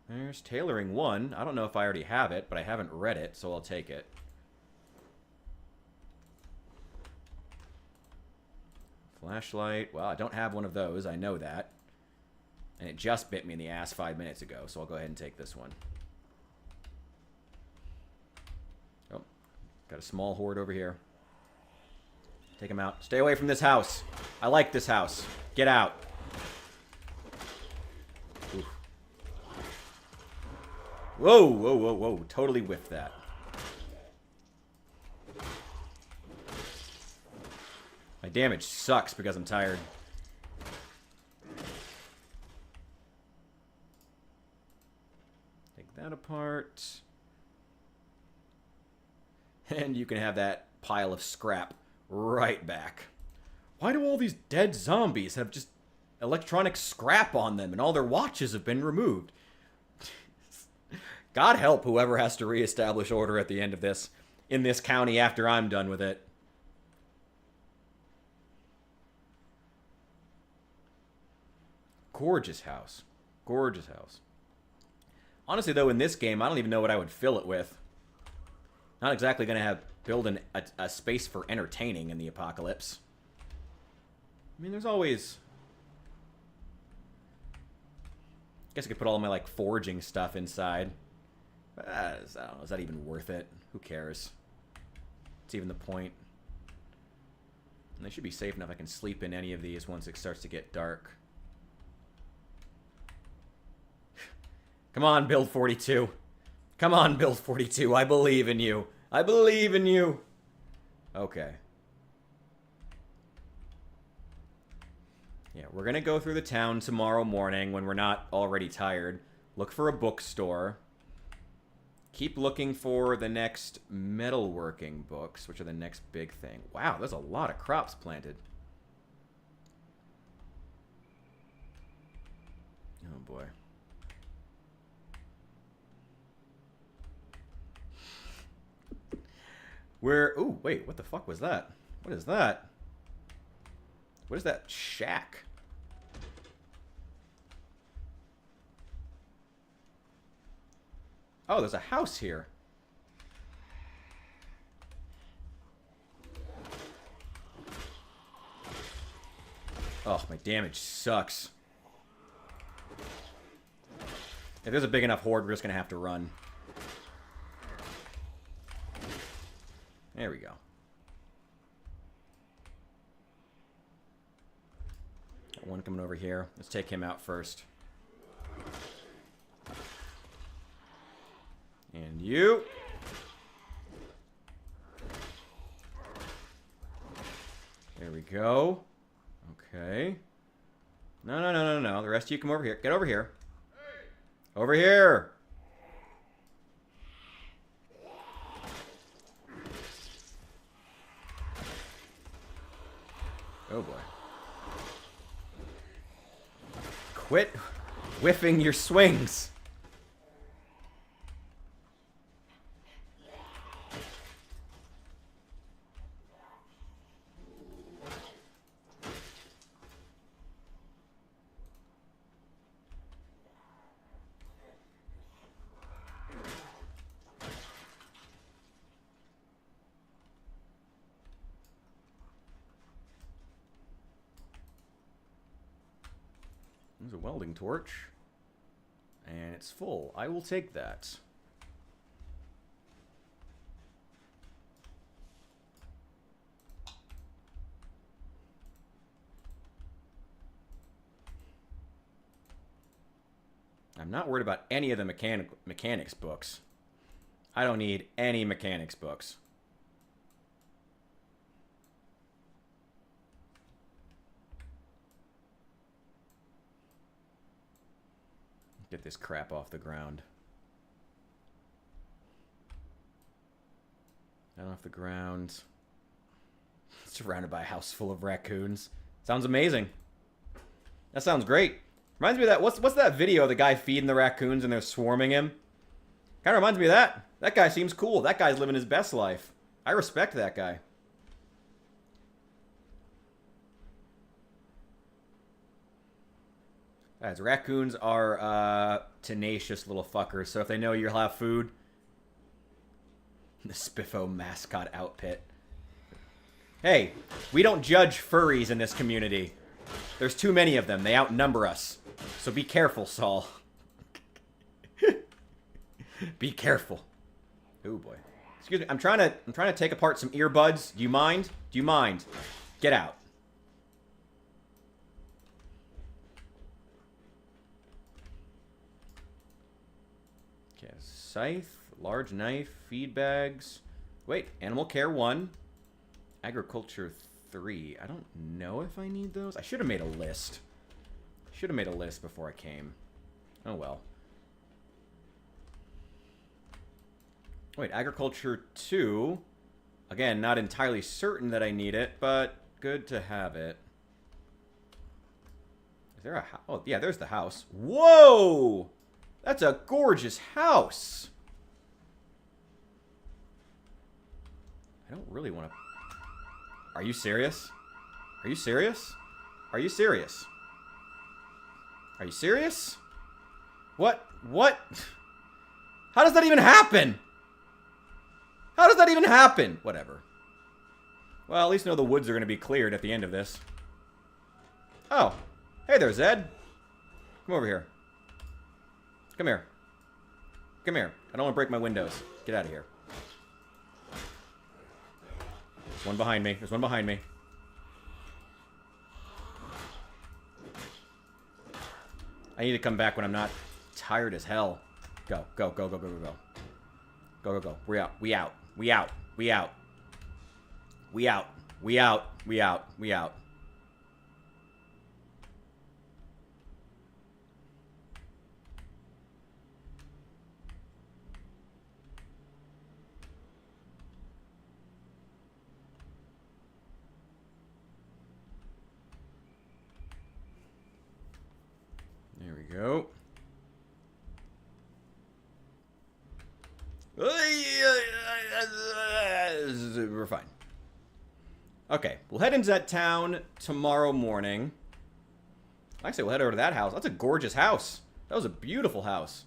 There's Tailoring 1. I don't know if I already have it, but I haven't read it, so I'll take it. Flashlight. Well, I don't have one of those. I know that. And it just bit me in the ass 5 minutes ago, so I'll go ahead and take this one. Oh, got a small horde over here. Take him out. Stay away from this house. I like this house. Get out. Oof. Whoa, whoa, whoa, whoa. Totally whiffed that. My damage sucks because I'm tired. Take that apart. And you can have that pile of scrap right back. Why do all these dead zombies have just electronic scrap on them and all their watches have been removed? God help whoever has to reestablish order at the end of this, in this county after I'm done with it. Gorgeous house. Gorgeous house. Honestly, though, in this game, I don't even know what I would fill it with. Not exactly going to build a space for entertaining in the apocalypse. I mean, there's always... I guess I could put all my, like, foraging stuff inside. But, I don't know, is that even worth it? Who cares? It's even the point. And they should be safe enough I can sleep in any of these once it starts to get dark. Come on, Build 42. Come on, Build 42. I believe in you. I believe in you. Okay. Yeah, we're going to go through the town tomorrow morning when we're not already tired. Look for a bookstore. Keep looking for the next metalworking books, which are the next big thing. Wow, there's a lot of crops planted. Oh, boy. Ooh, wait, what the fuck was that? What is that? What is that shack? Oh, there's a house here. Oh, my damage sucks. If there's a big enough horde, we're just gonna have to run. There we go. Got one coming over here. Let's take him out first. And you. There we go. Okay. No, no, no, no, no. The rest of you come over here. Get over here. Over here. Oh boy. Quit Whiffing your swings. There's a welding torch. And it's full. I will take that. I'm not worried about any of the mechanics books. I don't need any mechanics books. Get this crap off the ground. Down off the ground. Surrounded by a house full of raccoons. Sounds amazing. That sounds great. Reminds me of that. What's that video of the guy feeding the raccoons and they're swarming him? Kind of reminds me of that. That guy seems cool. That guy's living his best life. I respect that guy. Guys, raccoons are tenacious little fuckers, so if they know you'll have food... The Spiffo mascot outfit. Hey, we don't judge furries in this community. There's too many of them. They outnumber us. So be careful, Saul. Be careful. Oh boy. Excuse me. I'm trying to take apart some earbuds. Do you mind? Do you mind? Get out. Okay, scythe, large knife, feed bags. Wait, animal care 1. Agriculture 3. I don't know if I need those. I should have made a list. Should have made a list before I came. Oh well. Wait, agriculture 2. Again, not entirely certain that I need it, but good to have it. Is there a house? Oh, yeah, there's the house. Whoa! That's a gorgeous house. I don't really want to... Are you serious? Are you serious? Are you serious? Are you serious? What? What? How does that even happen? How does that even happen? Whatever. Well, at least know the woods are going to be cleared at the end of this. Oh. Hey there, Zed. Come over here. Come here. Come here. I don't want to break my windows. Get out of here. There's one behind me. There's one behind me. I need to come back when I'm not tired as hell. Go, go, go, go, go, go, go. Go, go, go. We out. We out. We out. We out. We out. We out. We out. We out. There we go. We're fine. Okay, we'll head into that town tomorrow morning. Actually, we'll head over to that house. That's a gorgeous house. That was a beautiful house.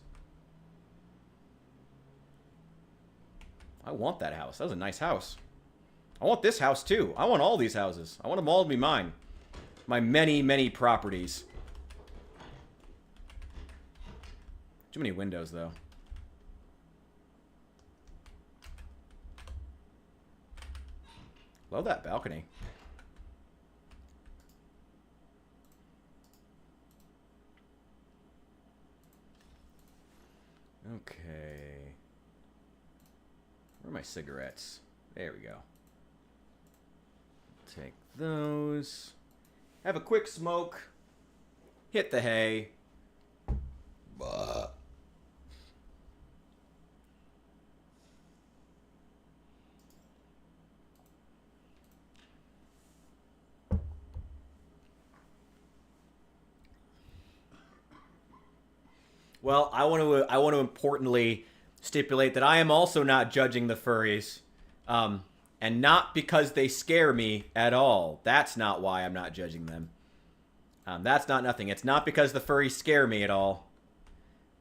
I want that house. That was a nice house. I want this house too. I want all these houses. I want them all to be mine. My many, many properties. Too many windows, though. Love that balcony. Okay. Where are my cigarettes? There we go. Take those. Have a quick smoke. Hit the hay. Bah. Well, I want to importantly stipulate that I am also not judging the furries, and not because they scare me at all. That's not why I'm not judging them. That's not nothing. It's not because the furries scare me at all.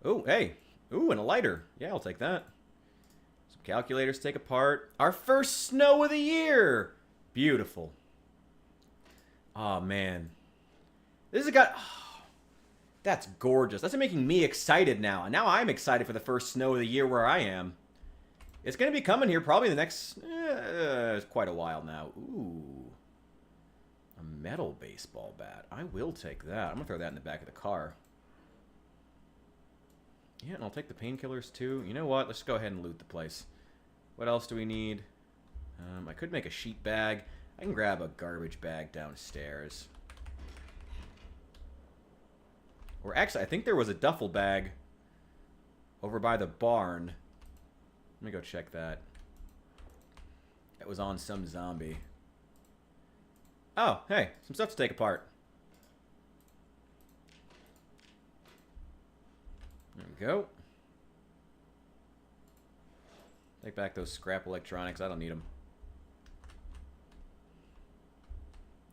Ooh, hey. Ooh, and a lighter. Yeah, I'll take that. Some calculators to take apart. Our first snow of the year. Beautiful. Oh, man. This has got... Oh, that's gorgeous. That's making me excited now. And now I'm excited for the first snow of the year where I am. It's going to be coming here probably the next... it's quite a while now. Ooh. A metal baseball bat. I will take that. I'm going to throw that in the back of the car. Yeah, and I'll take the painkillers too. You know what? Let's go ahead and loot the place. What else do we need? I could make a sheet bag. I can grab a garbage bag downstairs. Or actually, I think there was a duffel bag over by the barn. Let me go check that. It was on some zombie. Oh, hey, some stuff to take apart. There we go. Take back those scrap electronics. I don't need them.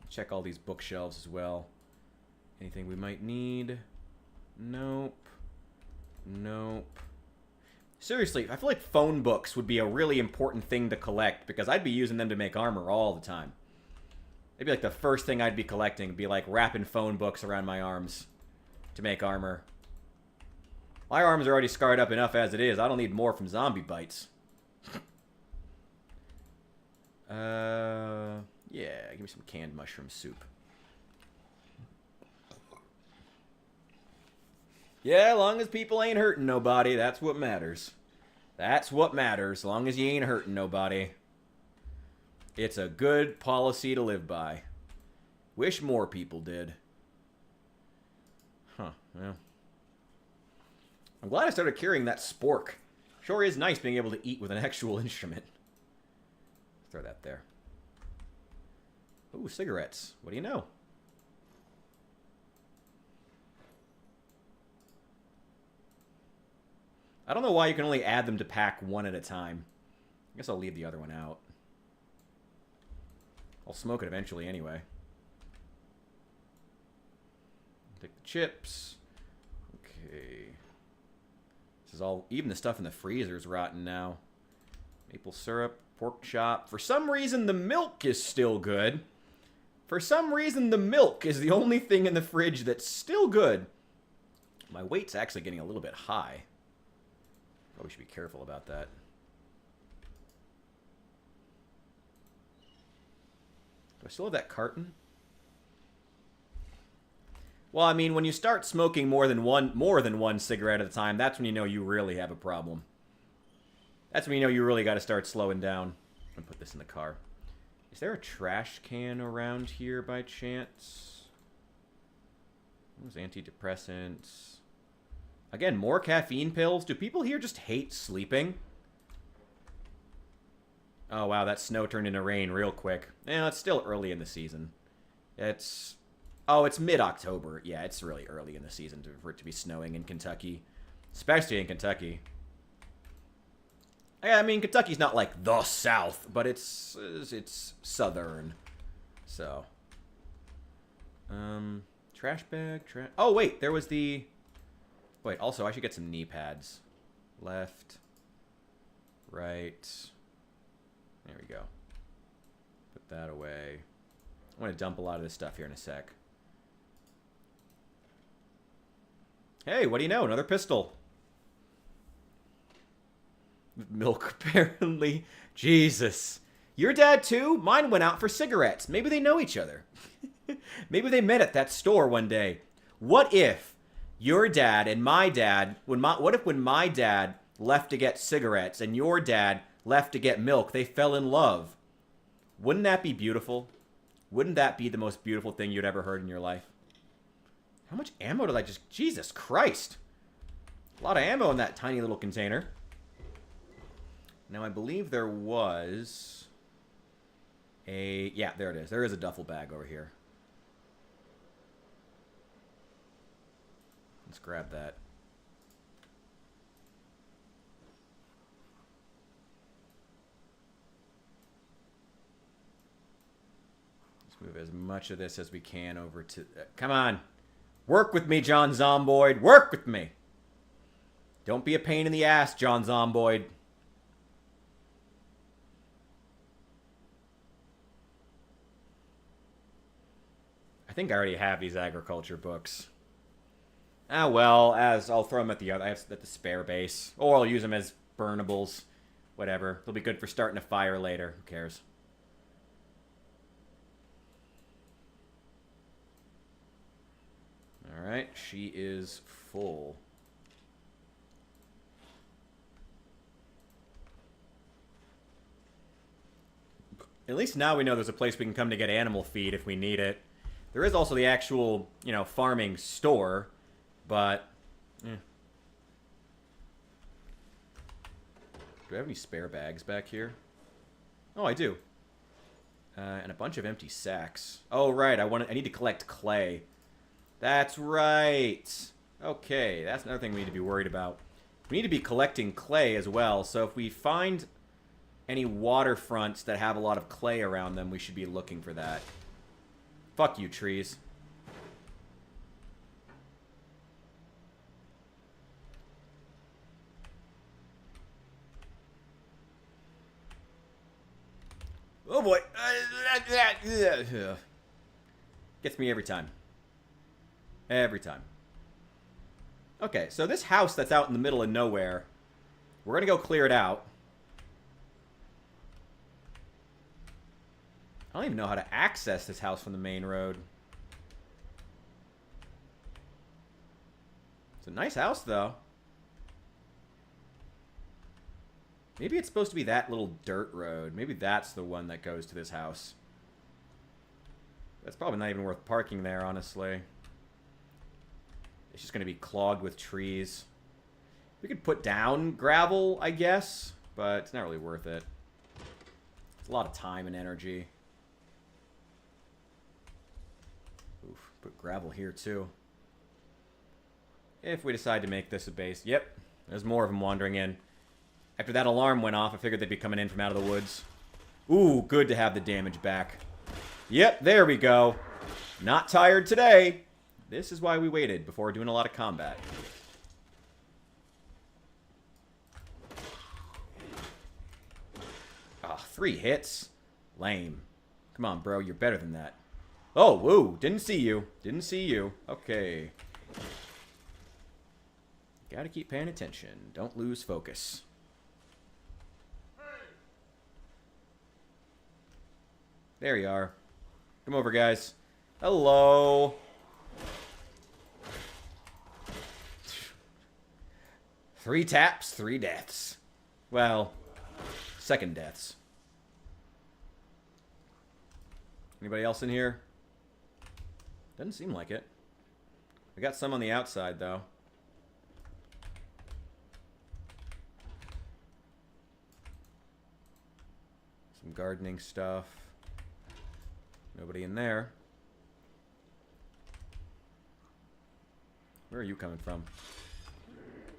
Check all these bookshelves as well. Anything we might need? Nope. Nope. Seriously, I feel like phone books would be a really important thing to collect because I'd be using them to make armor all the time. It'd be like the first thing I'd be collecting. Be like wrapping phone books around my arms to make armor. My arms are already scarred up enough as it is. I don't need more from zombie bites. Yeah, give me some canned mushroom soup. Yeah, as long as people ain't hurting nobody, that's what matters. That's what matters, as long as you ain't hurting nobody. It's a good policy to live by. Wish more people did. Huh, well. I'm glad I started carrying that spork. Sure is nice being able to eat with an actual instrument. Throw that there. Ooh, cigarettes. What do you know? I don't know why you can only add them to pack one at a time. I guess I'll leave the other one out. I'll smoke it eventually anyway. Take the chips. Okay. This is all... Even the stuff in the freezer is rotten now. Maple syrup, pork chop. For some reason, the milk is still good. For some reason, the milk is the only thing in the fridge that's still good. My weight's actually getting a little bit high. Probably should be careful about that. Do I still have that carton? Well, I mean, when you start smoking more than one cigarette at a time, that's when you know you really have a problem. That's when you know you really got to start slowing down. I'm gonna put this in the car. Is there a trash can around here by chance? Those antidepressants. Again, more caffeine pills. Do people here just hate sleeping? Oh, wow, that snow turned into rain real quick. Yeah, it's still early in the season. It's... Oh, it's mid-October. Yeah, it's really early in the season for it to be snowing in Kentucky. Especially in Kentucky. I mean, Kentucky's not like the South, but it's southern. So. Trash bag, oh, wait, there was the... Wait, also, I should get some knee pads. Left. Right. There we go. Put that away. I'm going to dump a lot of this stuff here in a sec. Hey, what do you know? Another pistol. Milk, apparently. Jesus. Your dad, too? Mine went out for cigarettes. Maybe they know each other. Maybe they met at that store one day. What if your dad and my dad... What if when my dad left to get cigarettes and your dad left to get milk, they fell in love? Wouldn't that be beautiful? Wouldn't that be the most beautiful thing you'd ever heard in your life? How much ammo did I just... Jesus Christ. A lot of ammo in that tiny little container. Now, I believe there was a... Yeah, there it is. There is a duffel bag over here. Let's grab that. Move as much of this as we can over to... come on. Work with me, John Zomboid. Work with me. Don't be a pain in the ass, John Zomboid. I think I already have these agriculture books. Ah, well, as I'll throw them at the other... at the spare base. Or I'll use them as burnables. Whatever. They'll be good for starting a fire later. Who cares? Alright, she is full. At least now we know there's a place we can come to get animal feed if we need it. There is also the actual, you know, farming store, but... do I have any spare bags back here? Oh, I do. And a bunch of empty sacks. Oh, right, I need to collect clay. That's right. Okay, that's another thing we need to be worried about. We need to be collecting clay as well, so if we find any waterfronts that have a lot of clay around them, we should be looking for that. Fuck you, trees. Oh boy. Gets me every time. Every time. Okay, so this house that's out in the middle of nowhere, we're going to go clear it out. I don't even know how to access this house from the main road. It's a nice house, though. Maybe it's supposed to be that little dirt road. Maybe that's the one that goes to this house. That's probably not even worth parking there, honestly. It's just going to be clogged with trees. We could put down gravel, I guess, but it's not really worth it. It's a lot of time and energy. Oof, put gravel here, too. If we decide to make this a base. Yep, there's more of them wandering in. After that alarm went off, I figured they'd be coming in from out of the woods. Ooh, good to have the damage back. Yep, there we go. Not tired today. This is why we waited before doing a lot of combat. Ah, 3 hits? Lame. Come on, bro, you're better than that. Oh, woo, didn't see you. Didn't see you. Okay. Gotta keep paying attention. Don't lose focus. There you are. Come over, guys. Hello. Three taps, 3 deaths. Well, second deaths. Anybody else in here? Doesn't seem like it. We got some on the outside, though. Some gardening stuff. Nobody in there. Where are you coming from?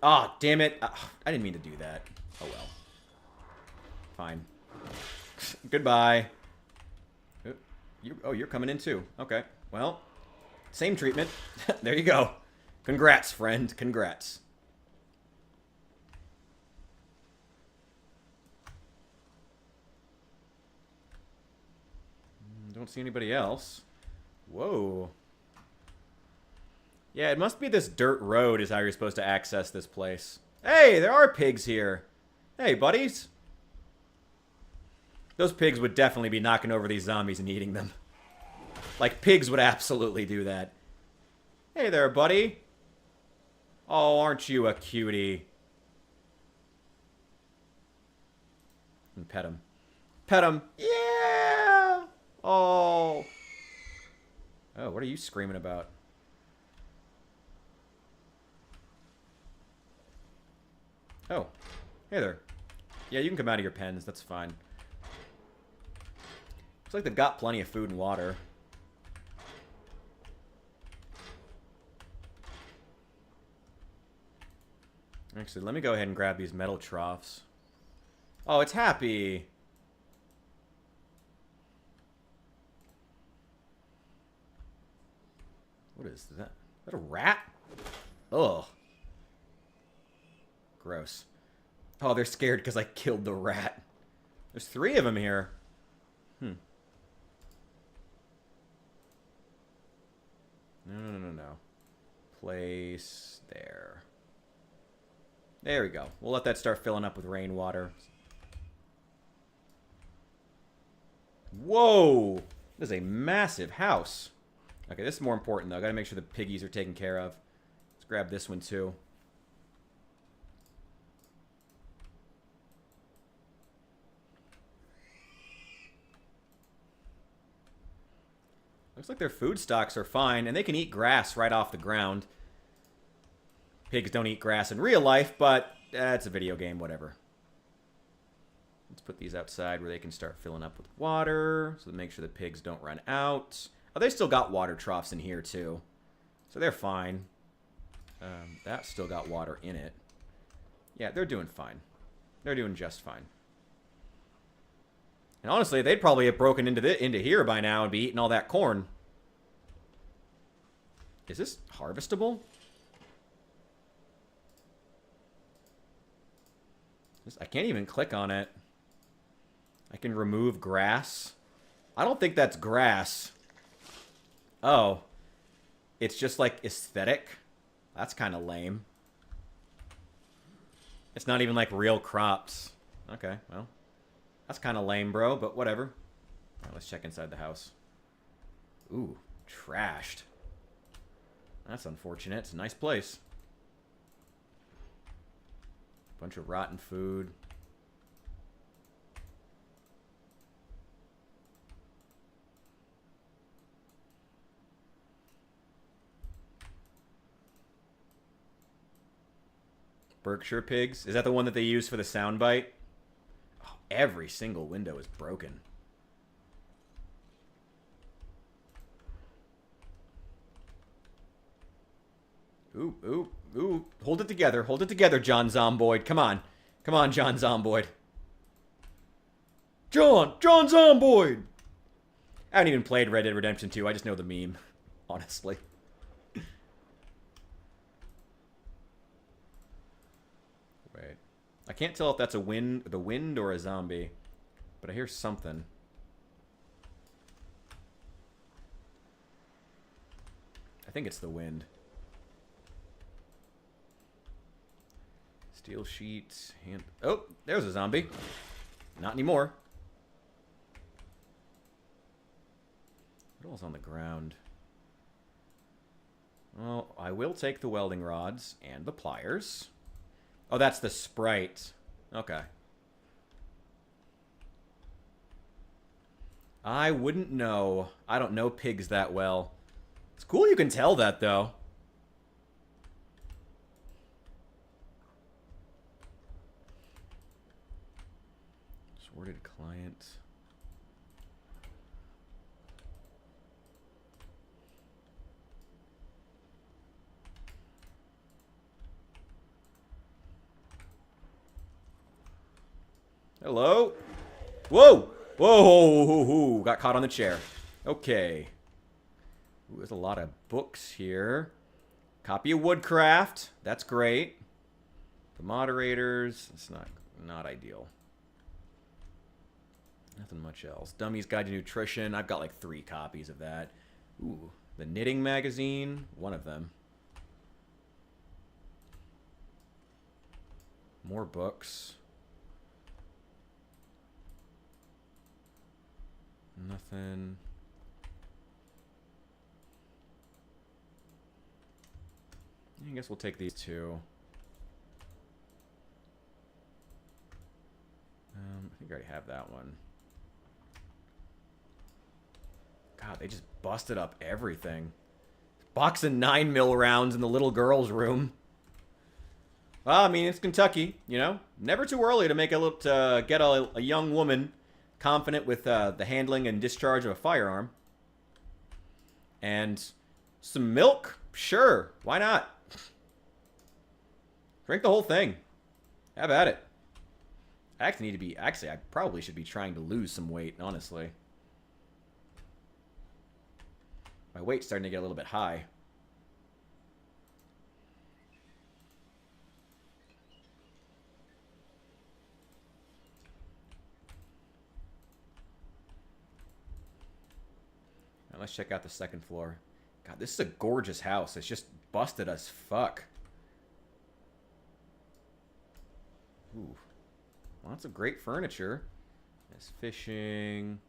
Ah, oh, damn it. I didn't mean to do that. Oh, well. Fine. Goodbye. You're coming in too. Okay. Well, same treatment. There you go. Congrats, friend. Congrats. Don't see anybody else. Whoa. Yeah, it must be this dirt road is how you're supposed to access this place. Hey, there are pigs here. Hey, buddies. Those pigs would definitely be knocking over these zombies and eating them. Like, pigs would absolutely do that. Hey there, buddy. Oh, aren't you a cutie? And pet him. Pet him. Yeah! Oh. Oh, what are you screaming about? Oh. Hey there. Yeah, you can come out of your pens. That's fine. Looks like they've got plenty of food and water. Actually, let me go ahead and grab these metal troughs. Oh, it's happy. What is that? Is that a rat? Ugh. Gross. Oh, they're scared because I killed the rat. There's 3 of them here. No. Place there. There we go. We'll let that start filling up with rainwater. Whoa! This is a massive house. Okay, this is more important, though. I gotta make sure the piggies are taken care of. Let's grab this one, too. Looks like their food stocks are fine, and they can eat grass right off the ground. Pigs don't eat grass in real life, but it's a video game, whatever. Let's put these outside where they can start filling up with water, so to make sure the pigs don't run out. Oh, they still got water troughs in here, too. So they're fine. That still got water in it. Yeah, they're doing fine. They're doing just fine. And honestly, they'd probably have broken into here by now and be eating all that corn. Is this harvestable? I can't even click on it. I can remove grass. I don't think that's grass. Oh. It's just like aesthetic. That's kind of lame. It's not even like real crops. Okay, well. That's kind of lame, bro, but whatever. All right, let's check inside the house. Ooh, trashed. That's unfortunate. It's a nice place. Bunch of rotten food. Berkshire pigs? Is that the one that they use for the soundbite? Oh, every single window is broken. Ooh, ooh, ooh. Hold it together. Hold it together, John Zomboid. Come on. Come on, John Zomboid. John Zomboid! I haven't even played Red Dead Redemption 2. I just know the meme, honestly. Wait. I can't tell if that's the wind or a zombie, but I hear something. I think it's the wind. Steel sheets. Oh, there's a zombie. Not anymore. What else on the ground? Well, I will take the welding rods and the pliers. Oh, that's the Sprite. Okay. I wouldn't know. I don't know pigs that well. It's cool you can tell that, though. Sorted client. Hello? Whoa! Whoa! Got caught on the chair. Okay. Ooh, there's a lot of books here. Copy of Woodcraft. That's great. The moderators. It's not ideal. Nothing much else. Dummy's Guide to Nutrition. I've got like 3 copies of that. Ooh. The Knitting Magazine. One of them. More books. Nothing. I guess we'll take these 2. I think I already have that one. God, they just busted up everything. Box of 9mm rounds in the little girl's room. Well, I mean, it's Kentucky, you know? Never too early to make get a young woman confident with the handling and discharge of a firearm. And some milk? Sure, why not? Drink the whole thing. Have at it. I actually need to be... Actually, I probably should be trying to lose some weight, honestly. My weight's starting to get a little bit high. let's check out the second floor. God, this is a gorgeous house. It's just busted as fuck. Ooh. Lots of great furniture. There's fishing.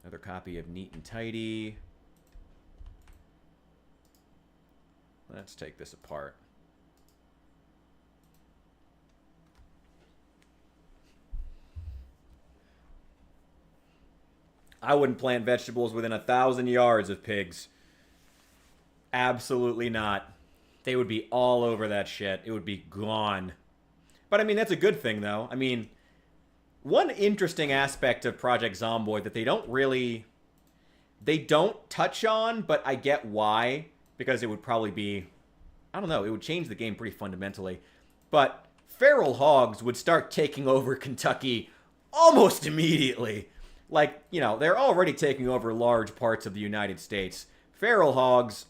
Another copy of Neat and Tidy. Let's take this apart. I wouldn't plant vegetables within 1,000 yards of pigs. Absolutely not. They would be all over that shit. It would be gone. But, I mean, that's a good thing, though. I mean, one interesting aspect of Project Zomboid that they don't touch on, but I get why, because it would probably be, I don't know, it would change the game pretty fundamentally. But feral hogs would start taking over Kentucky almost immediately. Like, you know, they're already taking over large parts of the United States. Feral hogs,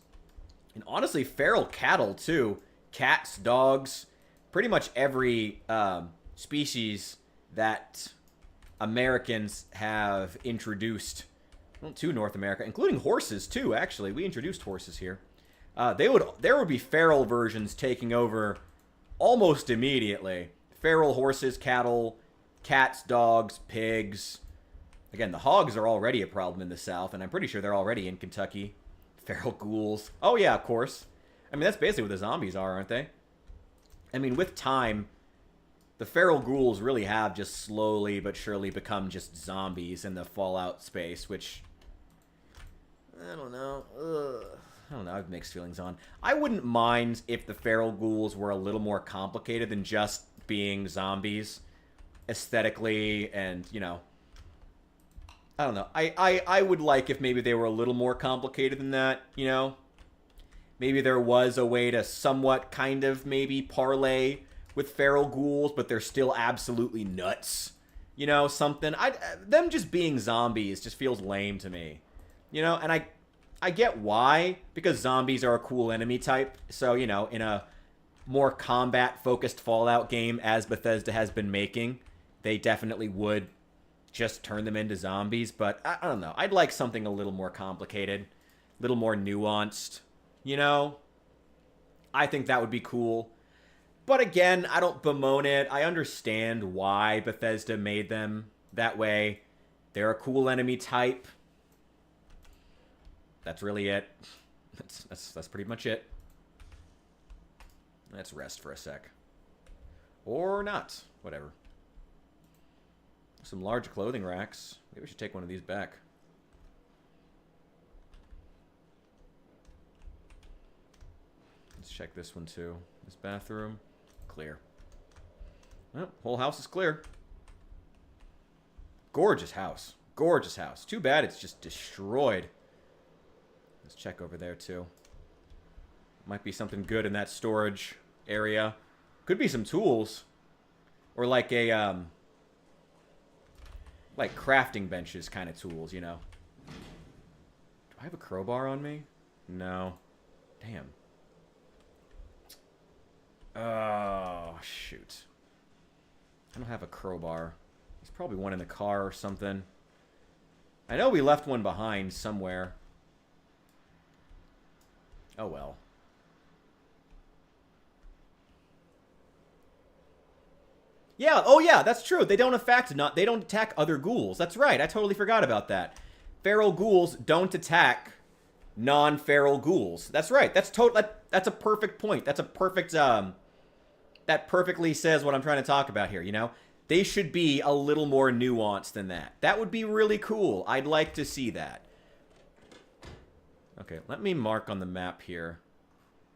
and honestly, feral cattle, too. Cats, dogs, pretty much every species that Americans have introduced to North America, including horses, too, actually. We introduced horses here. There would be feral versions taking over almost immediately. Feral horses, cattle, cats, dogs, pigs. Again, the hogs are already a problem in the South, and I'm pretty sure they're already in Kentucky. Feral ghouls. Oh, yeah, of course. I mean, that's basically what the zombies are, aren't they? I mean, with time, the feral ghouls really have just slowly but surely become just zombies in the Fallout space, which, I don't know. I don't know, I have mixed feelings on. I wouldn't mind if the feral ghouls were a little more complicated than just being zombies aesthetically and, you know, I don't know. I would like if maybe they were a little more complicated than that, you know? Maybe there was a way to somewhat kind of maybe parlay with feral ghouls, but they're still absolutely nuts. You know, something. Them just being zombies just feels lame to me. You know, and I get why, because zombies are a cool enemy type. So, you know, in a more combat-focused Fallout game, as Bethesda has been making, they definitely would just turn them into zombies, but I don't know. I'd like something a little more complicated, a little more nuanced, you know? I think that would be cool. But again, I don't bemoan it. I understand why Bethesda made them that way. They're a cool enemy type. That's really it. That's pretty much it. Let's rest for a sec. Or not. Whatever. Some large clothing racks. Maybe we should take one of these back. Let's check this one too. This bathroom. Clear. Well, whole house is clear. Gorgeous house. Gorgeous house. Too bad it's just destroyed. Let's check over there too. Might be something good in that storage area. Could be some tools. Or like a, like crafting benches kind of tools, you know. Do I have a crowbar on me? No. Damn. Oh, shoot. I don't have a crowbar. There's probably one in the car or something. I know we left one behind somewhere. Oh well. Yeah, oh yeah, that's true. They don't attack other ghouls. That's right. I totally forgot about that. Feral ghouls don't attack non-feral ghouls. That's right. That's a perfect point. That's a perfect that perfectly says what I'm trying to talk about here, you know? They should be a little more nuanced than that. That would be really cool. I'd like to see that. Okay, let me mark on the map here.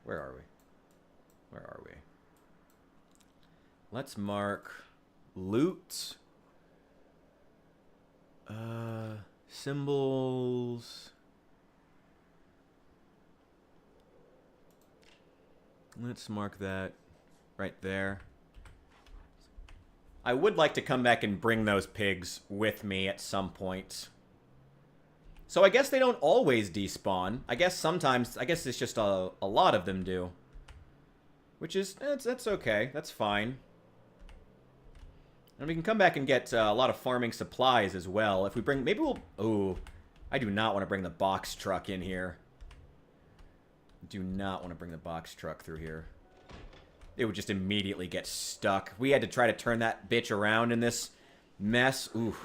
Where are we? Where are we? Let's mark loot. Symbols. Let's mark that right there. I would like to come back and bring those pigs with me at some point. So I guess they don't always despawn. I guess sometimes, I guess it's just a lot of them do. Which is, that's okay. That's fine. And we can come back and get a lot of farming supplies as well. If we bring, maybe we'll, ooh, I do not want to bring the box truck in here. Do not want to bring the box truck through here. It would just immediately get stuck. We had to try to turn that bitch around in this mess. Ooh.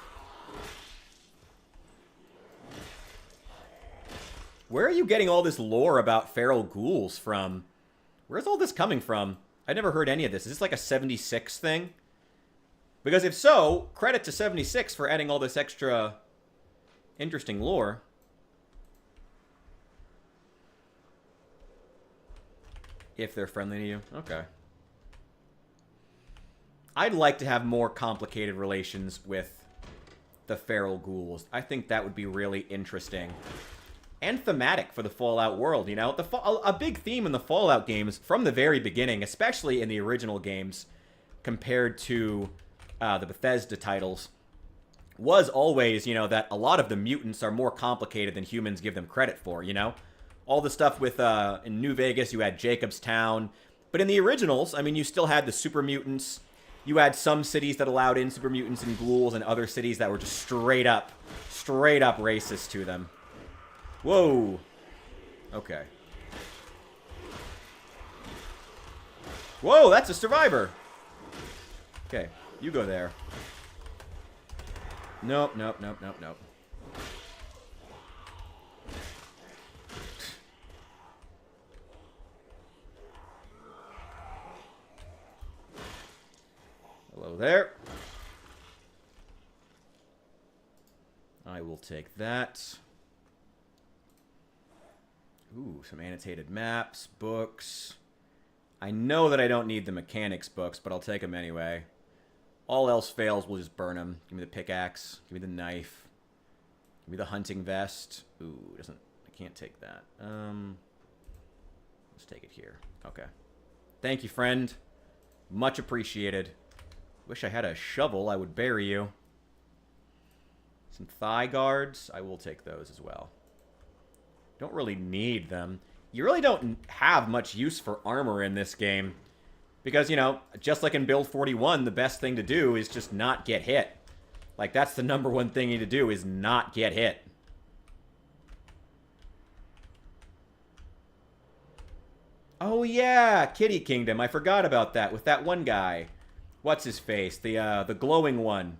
Where are you getting all this lore about feral ghouls from? Where's all this coming from? I never heard any of this. Is this like a 76 thing? Because if so, credit to 76 for adding all this extra interesting lore. If they're friendly to you. Okay. I'd like to have more complicated relations with the feral ghouls. I think that would be really interesting. And thematic for the Fallout world, you know? A big theme in the Fallout games from the very beginning, especially in the original games, compared to the Bethesda titles, was always, you know, that a lot of the mutants are more complicated than humans give them credit for, you know? All the stuff with, in New Vegas, you had Jacob's Town. But in the originals, I mean, you still had the super mutants. You had some cities that allowed in super mutants and ghouls, and other cities that were just straight up racist to them. Whoa. Okay. Whoa, that's a survivor. Okay, you go there. Nope, nope, nope, nope, nope. Hello there. I will take that. Ooh, some annotated maps, books. I know that I don't need the mechanics books, but I'll take them anyway. All else fails, we'll just burn them. Give me the pickaxe. Give me the knife. Give me the hunting vest. Ooh, I can't take that. Let's take it here. Okay. Thank you, friend. Much appreciated. Wish I had a shovel. I would bury you. Some thigh guards. I will take those as well. Don't really need them. You really don't have much use for armor in this game. Because, you know, just like in Build 41, the best thing to do is just not get hit. Like, that's the #1 thing you need to do, is not get hit. Oh, yeah! Kitty Kingdom. I forgot about that with that one guy. What's his face? The glowing one.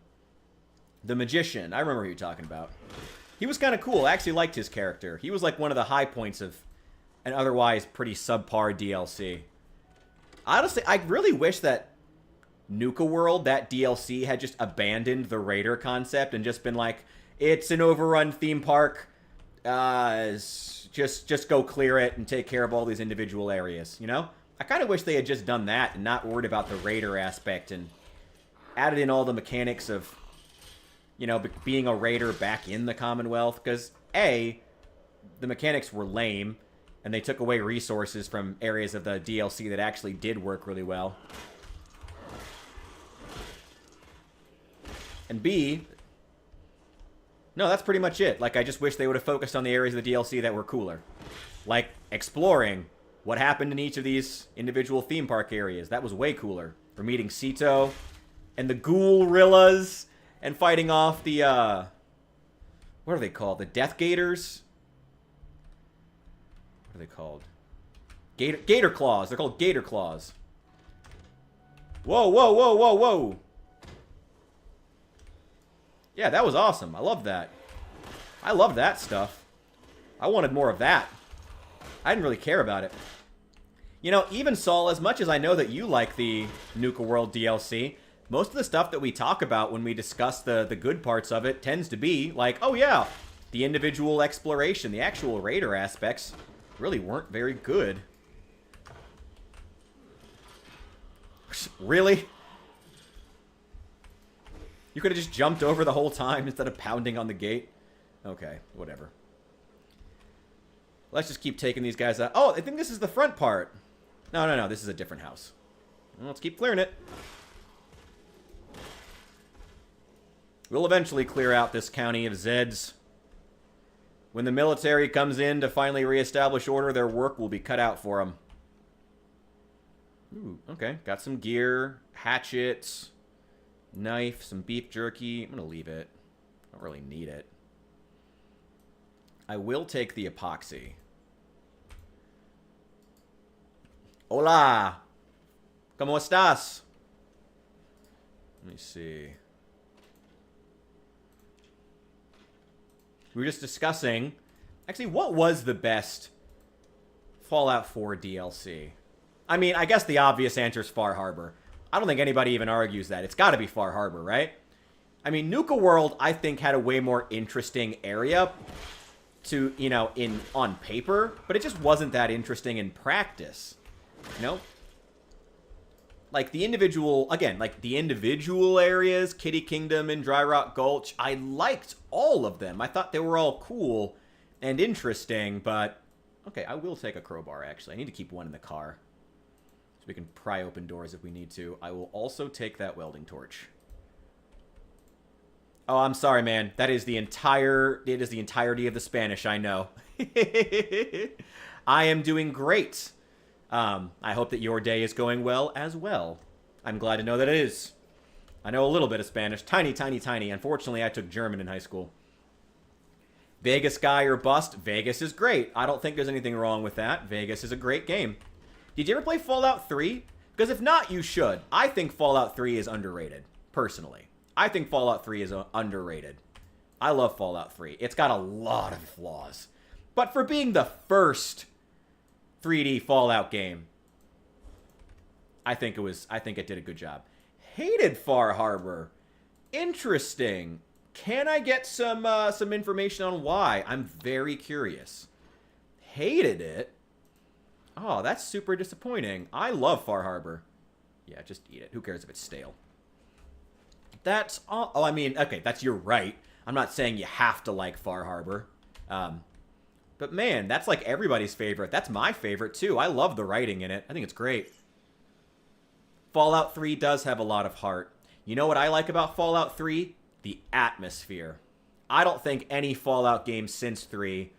The magician. I remember who you're talking about. He was kind of cool. I actually liked his character. He was like one of the high points of an otherwise pretty subpar DLC. Honestly, I really wish that Nuka World, that DLC, had just abandoned the raider concept and just been like, it's an overrun theme park. Just go clear it and take care of all these individual areas, you know? I kind of wish they had just done that and not worried about the raider aspect and added in all the mechanics of, you know, being a raider back in the Commonwealth. Because, A, the mechanics were lame, and they took away resources from areas of the DLC that actually did work really well. And B, no, that's pretty much it. Like, I just wish they would have focused on the areas of the DLC that were cooler. Like, exploring what happened in each of these individual theme park areas. That was way cooler. We're meeting Sito and the Ghoul-rillas and fighting off the, what are they called? The Death Gators? What are they called? Gator Claws. They're called Gator Claws. Whoa, whoa, whoa, whoa, whoa. Yeah, that was awesome. I love that. I love that stuff. I wanted more of that. I didn't really care about it. You know, even Saul, as much as I know that you like the Nuka World DLC, most of the stuff that we talk about when we discuss the good parts of it tends to be like, oh yeah, the individual exploration, the actual raider aspects really weren't very good. Really? You could have just jumped over the whole time instead of pounding on the gate? Okay, whatever. Let's just keep taking these guys out. Oh, I think this is the front part. No, no, no, this is a different house. Well, let's keep clearing it. We'll eventually clear out this county of Zeds. When the military comes in to finally reestablish order, their work will be cut out for them. Ooh, okay. Got some gear, hatchets, knife, some beef jerky. I'm going to leave it. I don't really need it. I will take the epoxy. Hola. ¿Cómo estás? Let me see. We were just discussing... Actually, what was the best Fallout 4 DLC? I mean, I guess the obvious answer is Far Harbor. I don't think anybody even argues that. It's got to be Far Harbor, right? I mean, Nuka World, I think, had a way more interesting area to, you know, on paper, but it just wasn't that interesting in practice. You know? Like, the individual, again, like, the individual areas, Kitty Kingdom and Dry Rock Gulch, I liked all of them. I thought they were all cool and interesting, but... Okay, I will take a crowbar, actually. I need to keep one in the car. So we can pry open doors if we need to. I will also take that welding torch. Oh, I'm sorry, man. It is the entirety of the Spanish, I know. I am doing great. I hope that your day is going well as well. I'm glad to know that it is. I know a little bit of Spanish. Tiny, tiny, tiny. Unfortunately, I took German in high school. Vegas guy or bust? Vegas is great. I don't think there's anything wrong with that. Vegas is a great game. Did you ever play Fallout 3? Because if not, you should. I think Fallout 3 is underrated, personally. I think Fallout 3 is underrated. I love Fallout 3. It's got a lot of flaws. But for being the first 3D Fallout game, I think it did a good job. Hated Far Harbor. Interesting. Can I get some information on why? I'm very curious. Hated it? Oh, that's super disappointing. I love Far Harbor. Yeah, just eat it. Who cares if it's stale? That's all. Oh, I mean, okay, you're right. I'm not saying you have to like Far Harbor. But man, that's like everybody's favorite. That's my favorite too. I love the writing in it. I think it's great. Fallout 3 does have a lot of heart. You know what I like about Fallout 3? The atmosphere. I don't think any Fallout game since 3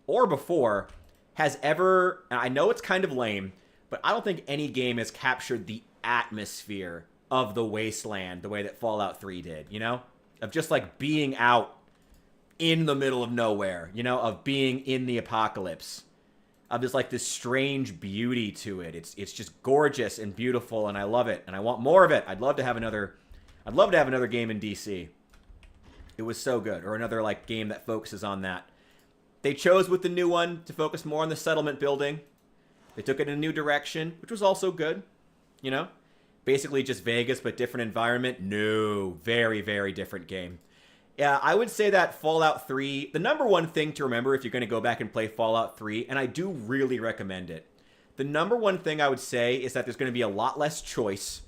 or before has ever, and I know it's kind of lame, but I don't think any game has captured the atmosphere of the wasteland the way that Fallout 3 did, you know? Of just like being out in the middle of nowhere, you know, of being in the apocalypse. Of just like this strange beauty to it. It's just gorgeous and beautiful, and I love it, and I want more of it. I'd love to have another game in DC. It was so good. Or another like game that focuses on that. They chose with the new one to focus more on the settlement building. They took it in a new direction, which was also good. You know? Basically just Vegas, but different environment. No. Very, very different game. Yeah, I would say that Fallout 3, the number one thing to remember if you're going to go back and play Fallout 3, and I do really recommend it, the number one thing I would say is that there's going to be a lot less choice.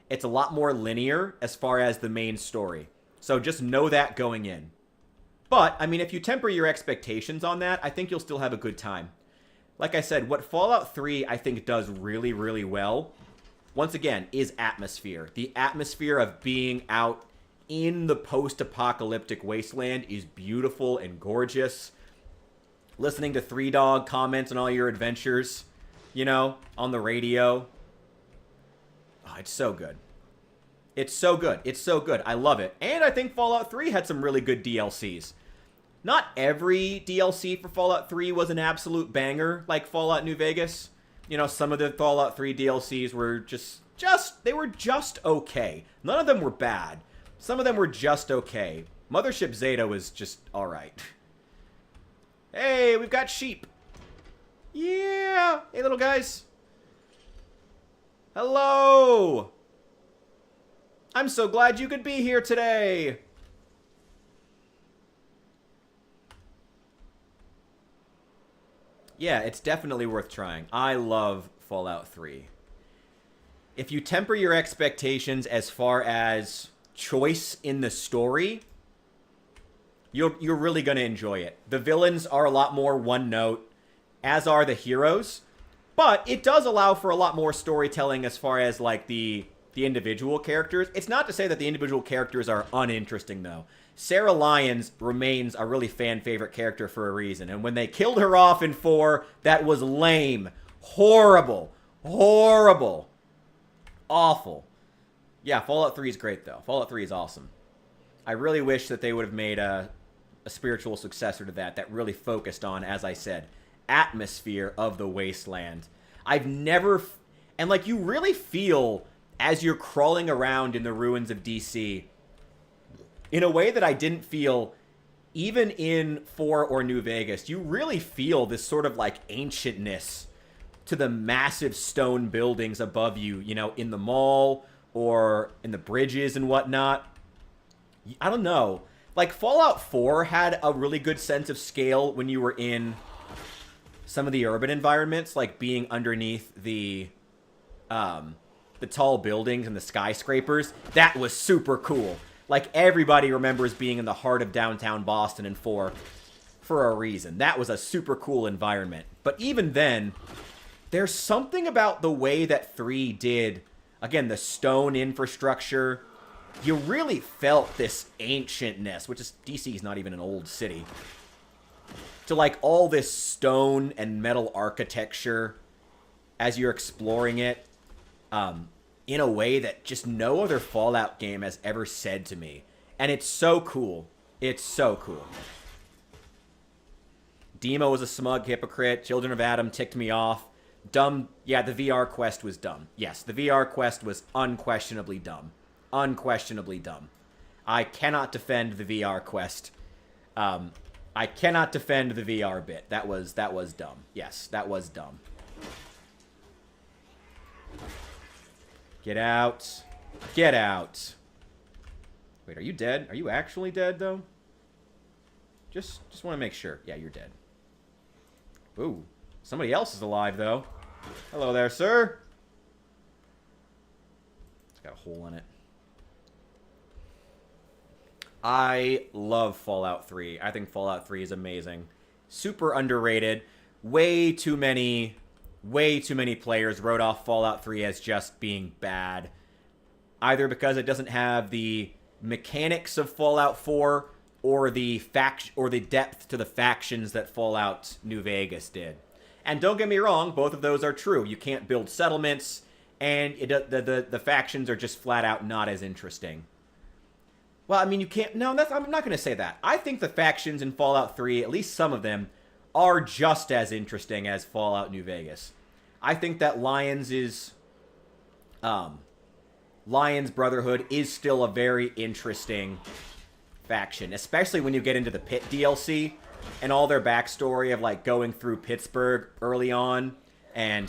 It's a lot more linear as far as the main story. So just know that going in. But, I mean, if you temper your expectations on that, I think you'll still have a good time. Like I said, what Fallout 3 I think does really, really well, once again, is atmosphere. The atmosphere of being out in the post-apocalyptic wasteland is beautiful and gorgeous. Listening to Three Dog comments on all your adventures, you know, on the radio. Oh, it's so good. It's so good. It's so good. I love it. And I think Fallout 3 had some really good DLCs. Not every DLC for Fallout 3 was an absolute banger like Fallout New Vegas. You know, some of the Fallout 3 DLCs were they were just okay. None of them were bad. Some of them were just okay. Mothership Zeta was just alright. Hey, we've got sheep. Yeah. Hey, little guys. Hello. I'm so glad you could be here today. Yeah, it's definitely worth trying. I love Fallout 3. If you temper your expectations as far as choice in the story, you're really going to enjoy it. The villains are a lot more one note, as are the heroes, but it does allow for a lot more storytelling as far as like the individual characters. It's not to say that the individual characters are uninteresting though. Sarah Lyons remains a really fan favorite character for a reason, and when they killed her off in 4, that was lame, horrible, horrible, awful. Yeah, Fallout 3 is great though. Fallout 3 is awesome. I really wish that they would have made a spiritual successor to that really focused on, as I said, atmosphere of the wasteland. I've never, and like you really feel as you're crawling around in the ruins of DC in a way that I didn't feel even in 4 or New Vegas. You really feel this sort of like ancientness to the massive stone buildings above you, you know, in the mall or in the bridges and whatnot. I don't know. Like, Fallout 4 had a really good sense of scale when you were in some of the urban environments, like being underneath the tall buildings and the skyscrapers. That was super cool. Like, everybody remembers being in the heart of downtown Boston in 4 for a reason. That was a super cool environment. But even then, there's something about the way that 3 did, again, the stone infrastructure. You really felt this ancientness, which is, DC is not even an old city, to like all this stone and metal architecture as you're exploring it, in a way that just no other Fallout game has ever said to me. And it's so cool. It's so cool. Demo was a smug hypocrite. Children of Adam ticked me off. Dumb. Yeah, the VR quest was dumb. Yes, the VR quest was unquestionably dumb. Unquestionably dumb. I cannot defend the VR quest. I cannot defend the VR bit. That was dumb. Yes, that was dumb. Get out. Get out. Wait, are you dead? Are you actually dead, though? Just want to make sure. Yeah, you're dead. Ooh. Somebody else is alive, though. Hello there, sir. It's got a hole in it. I love Fallout 3. I think Fallout 3 is amazing. Super underrated. Way too many players wrote off Fallout 3 as just being bad. Either because it doesn't have the mechanics of Fallout 4 or the depth to the factions that Fallout New Vegas did. And don't get me wrong, both of those are true. You can't build settlements, and the factions are just flat out not as interesting. Well, I mean, you can't... No, I'm not going to say that. I think the factions in Fallout 3, at least some of them, are just as interesting as Fallout New Vegas. I think that Lions Brotherhood is still a very interesting faction, especially when you get into the Pit DLC and all their backstory of, like, going through Pittsburgh early on and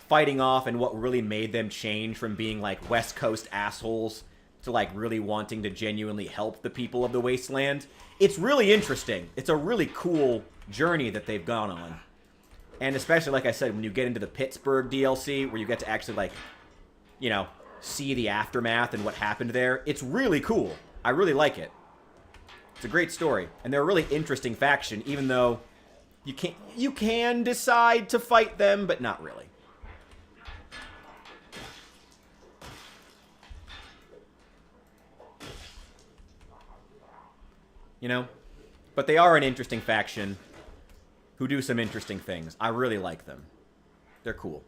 fighting off and what really made them change from being, like, West Coast assholes to, like, really wanting to genuinely help the people of the wasteland. It's really interesting. It's a really cool journey that they've gone on. And especially, like I said, when you get into the Pittsburgh DLC, where you get to actually, like, you know, see the aftermath and what happened there, it's really cool. I really like it. It's a great story. And they're a really interesting faction, even though you can decide to fight them, but not really. You know? But they are an interesting faction who do some interesting things. I really like them. They're cool.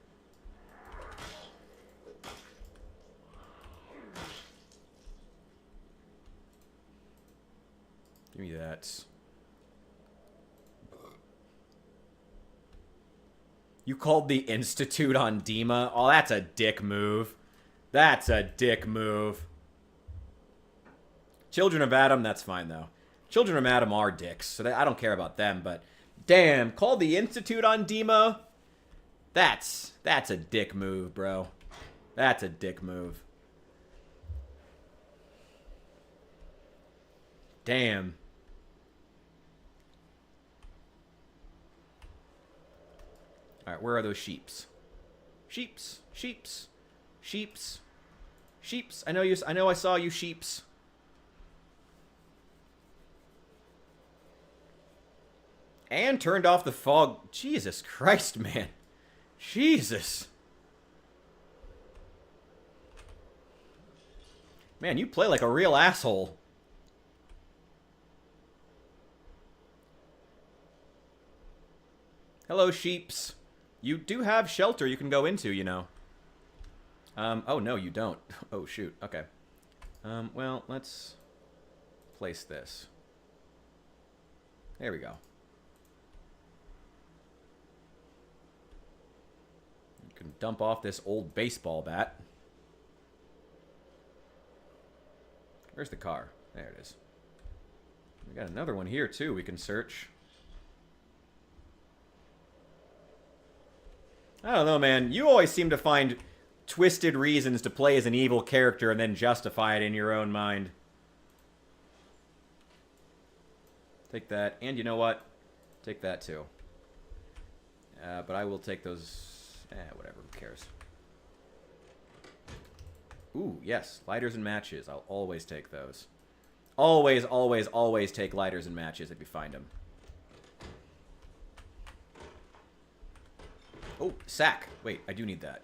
Give me that. You called the Institute on Dima? Oh, that's a dick move. That's a dick move. Children of Adam, that's fine, though. Children of Adam are dicks, so I don't care about them, but... Damn, call the Institute on Dima? That's a dick move, bro. That's a dick move. Damn. Alright, where are those sheeps? Sheeps. Sheeps. Sheeps. Sheeps. I know I saw you, sheeps. And turned off the fog. Jesus Christ, man. Jesus. Man, you play like a real asshole. Hello, sheeps. You do have shelter you can go into, you know. Oh, no, you don't. Oh, shoot. Okay. Well, let's place this. There we go. You can dump off this old baseball bat. Where's the car? There it is. We got another one here, too, we can search. I don't know, man. You always seem to find twisted reasons to play as an evil character and then justify it in your own mind. Take that. And you know what? Take that, too. But I will take those... whatever. Who cares? Ooh, yes. Lighters and matches. I'll always take those. Always, always, always take lighters and matches if you find them. Oh, sack. Wait, I do need that.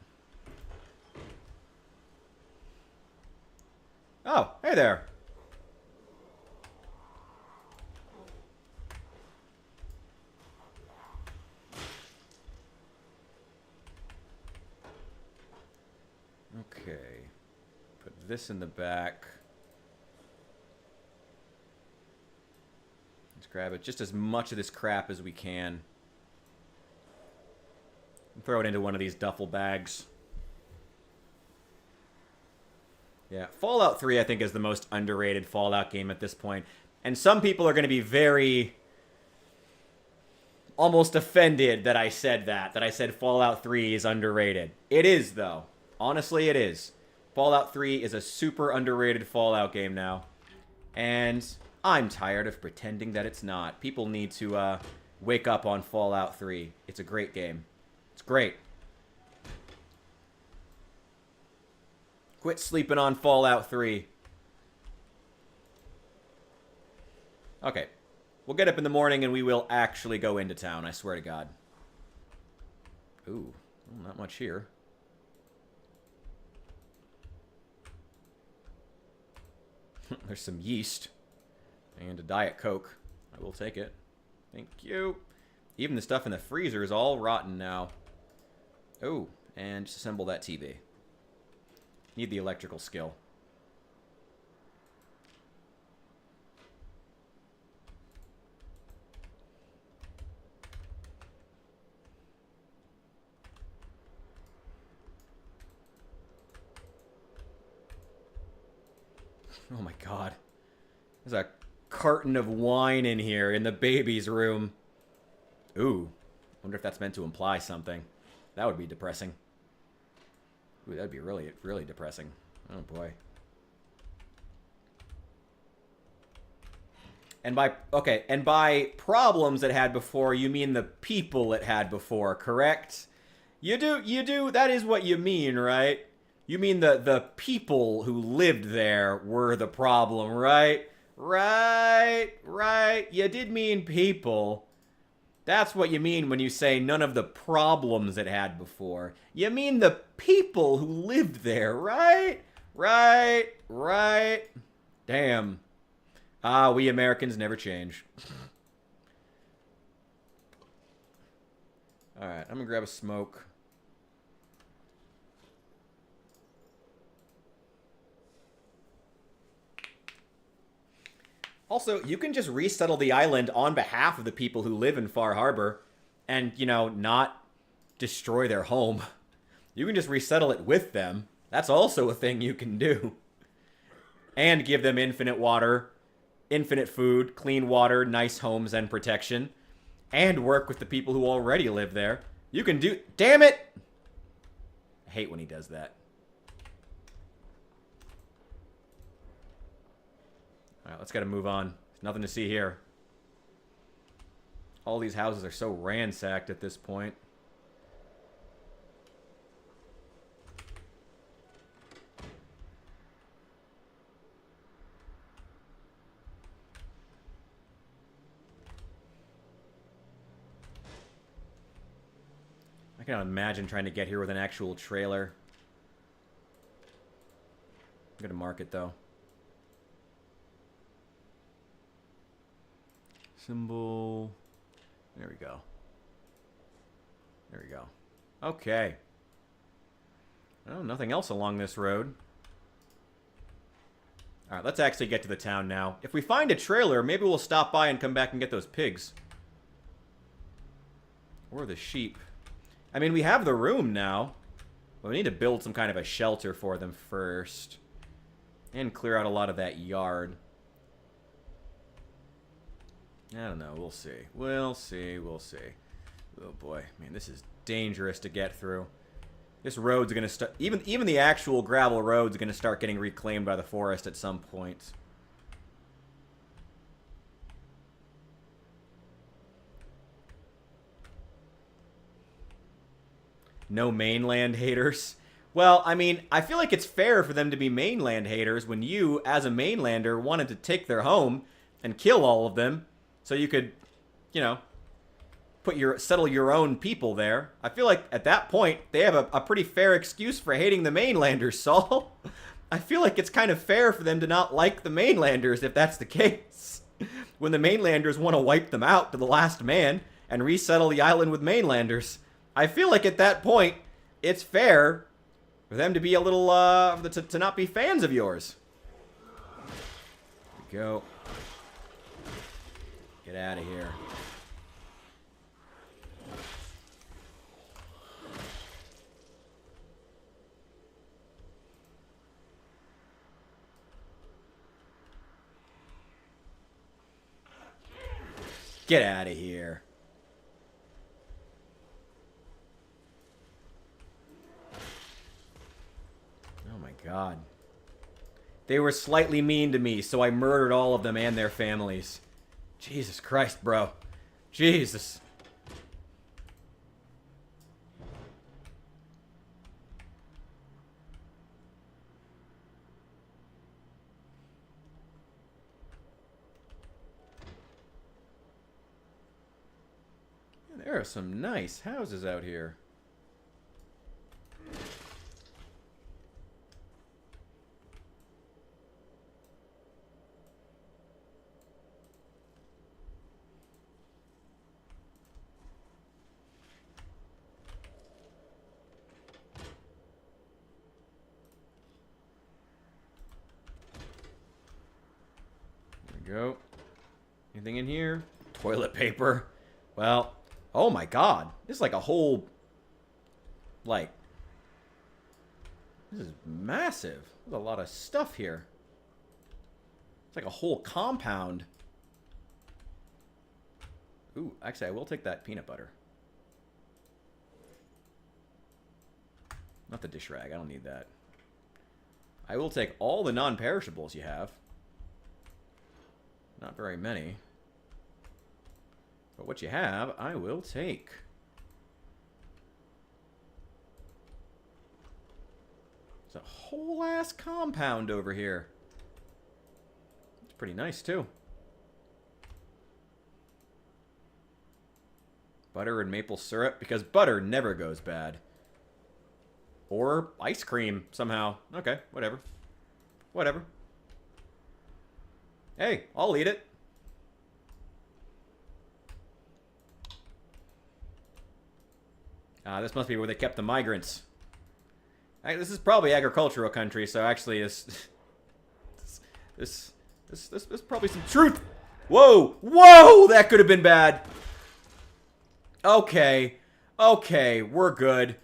Oh, hey there. Okay. Put this in the back. Let's grab it. Just as much of this crap as we can. Throw it into one of these duffel bags. Yeah, Fallout 3, I think, is the most underrated Fallout game at this point. And some people are going to be very... almost offended that I said that. That I said Fallout 3 is underrated. It is, though. Honestly, it is. Fallout 3 is a super underrated Fallout game now. And I'm tired of pretending that it's not. People need to wake up on Fallout 3. It's a great game. It's great. Quit sleeping on Fallout 3. Okay. We'll get up in the morning and we will actually go into town, I swear to God. Ooh, well, not much here. There's some yeast. And a Diet Coke. I will take it. Thank you. Even the stuff in the freezer is all rotten now. Oh, and just assemble that TV. Need the electrical skill. Oh my God. There's a carton of wine in here in the baby's room. Ooh. Wonder if that's meant to imply something. That would be depressing. Ooh, that'd be really, really depressing. Oh boy. And by problems it had before, you mean the people it had before, correct? You do, that is what you mean, right? You mean the people who lived there were the problem, right? Right. You did mean people. That's what you mean when you say none of the problems it had before. You mean the people who lived there, right? Right. Damn. Ah, we Americans never change. Alright, I'm gonna grab a smoke. Also, you can just resettle the island on behalf of the people who live in Far Harbor and, you know, not destroy their home. You can just resettle it with them. That's also a thing you can do. And give them infinite water, infinite food, clean water, nice homes, and protection. And work with the people who already live there. You can do... Damn it! I hate when he does that. Alright, let's gotta move on. There's nothing to see here. All these houses are so ransacked at this point. I cannot imagine trying to get here with an actual trailer. I'm gonna mark it, though. Symbol. There we go. There we go. Okay. Oh, nothing else along this road. Alright, let's actually get to the town now. If we find a trailer, maybe we'll stop by and come back and get those pigs. Or the sheep. I mean, we have the room now. But we need to build some kind of a shelter for them first. And clear out a lot of that yard. I don't know. We'll see. We'll see. We'll see. Oh boy. Man, this is dangerous to get through. This road's going to start... Even the actual gravel road's going to start getting reclaimed by the forest at some point. No mainland haters. Well, I mean, I feel like it's fair for them to be mainland haters when you, as a mainlander, wanted to take their home and kill all of them so you could, you know, settle your own people there. I feel like at that point, they have a pretty fair excuse for hating the mainlanders, Saul. I feel like it's kind of fair for them to not like the mainlanders if that's the case. When the mainlanders want to wipe them out to the last man and resettle the island with mainlanders. I feel like at that point, it's fair for them to be a little, to not be fans of yours. There we go. Get out of here. Get out of here. Oh my god. They were slightly mean to me, so I murdered all of them and their families. Jesus Christ, bro. Jesus. There are some nice houses out here. There we go. Anything in here? Toilet paper. Well... Oh my god. This is like a whole... Like... This is massive. There's a lot of stuff here. It's like a whole compound. Ooh, actually, I will take that peanut butter. Not the dish rag. I don't need that. I will take all the non-perishables you have. Not very many. But what you have, I will take. There's a whole ass compound over here. It's pretty nice too. Butter and maple syrup, because butter never goes bad. Or ice cream somehow. Okay, whatever. Whatever. Hey, I'll eat it. This must be where they kept the migrants. This is probably agricultural country, so actually this is probably some truth. Whoa! Whoa! That could have been bad. Okay. Okay, we're good.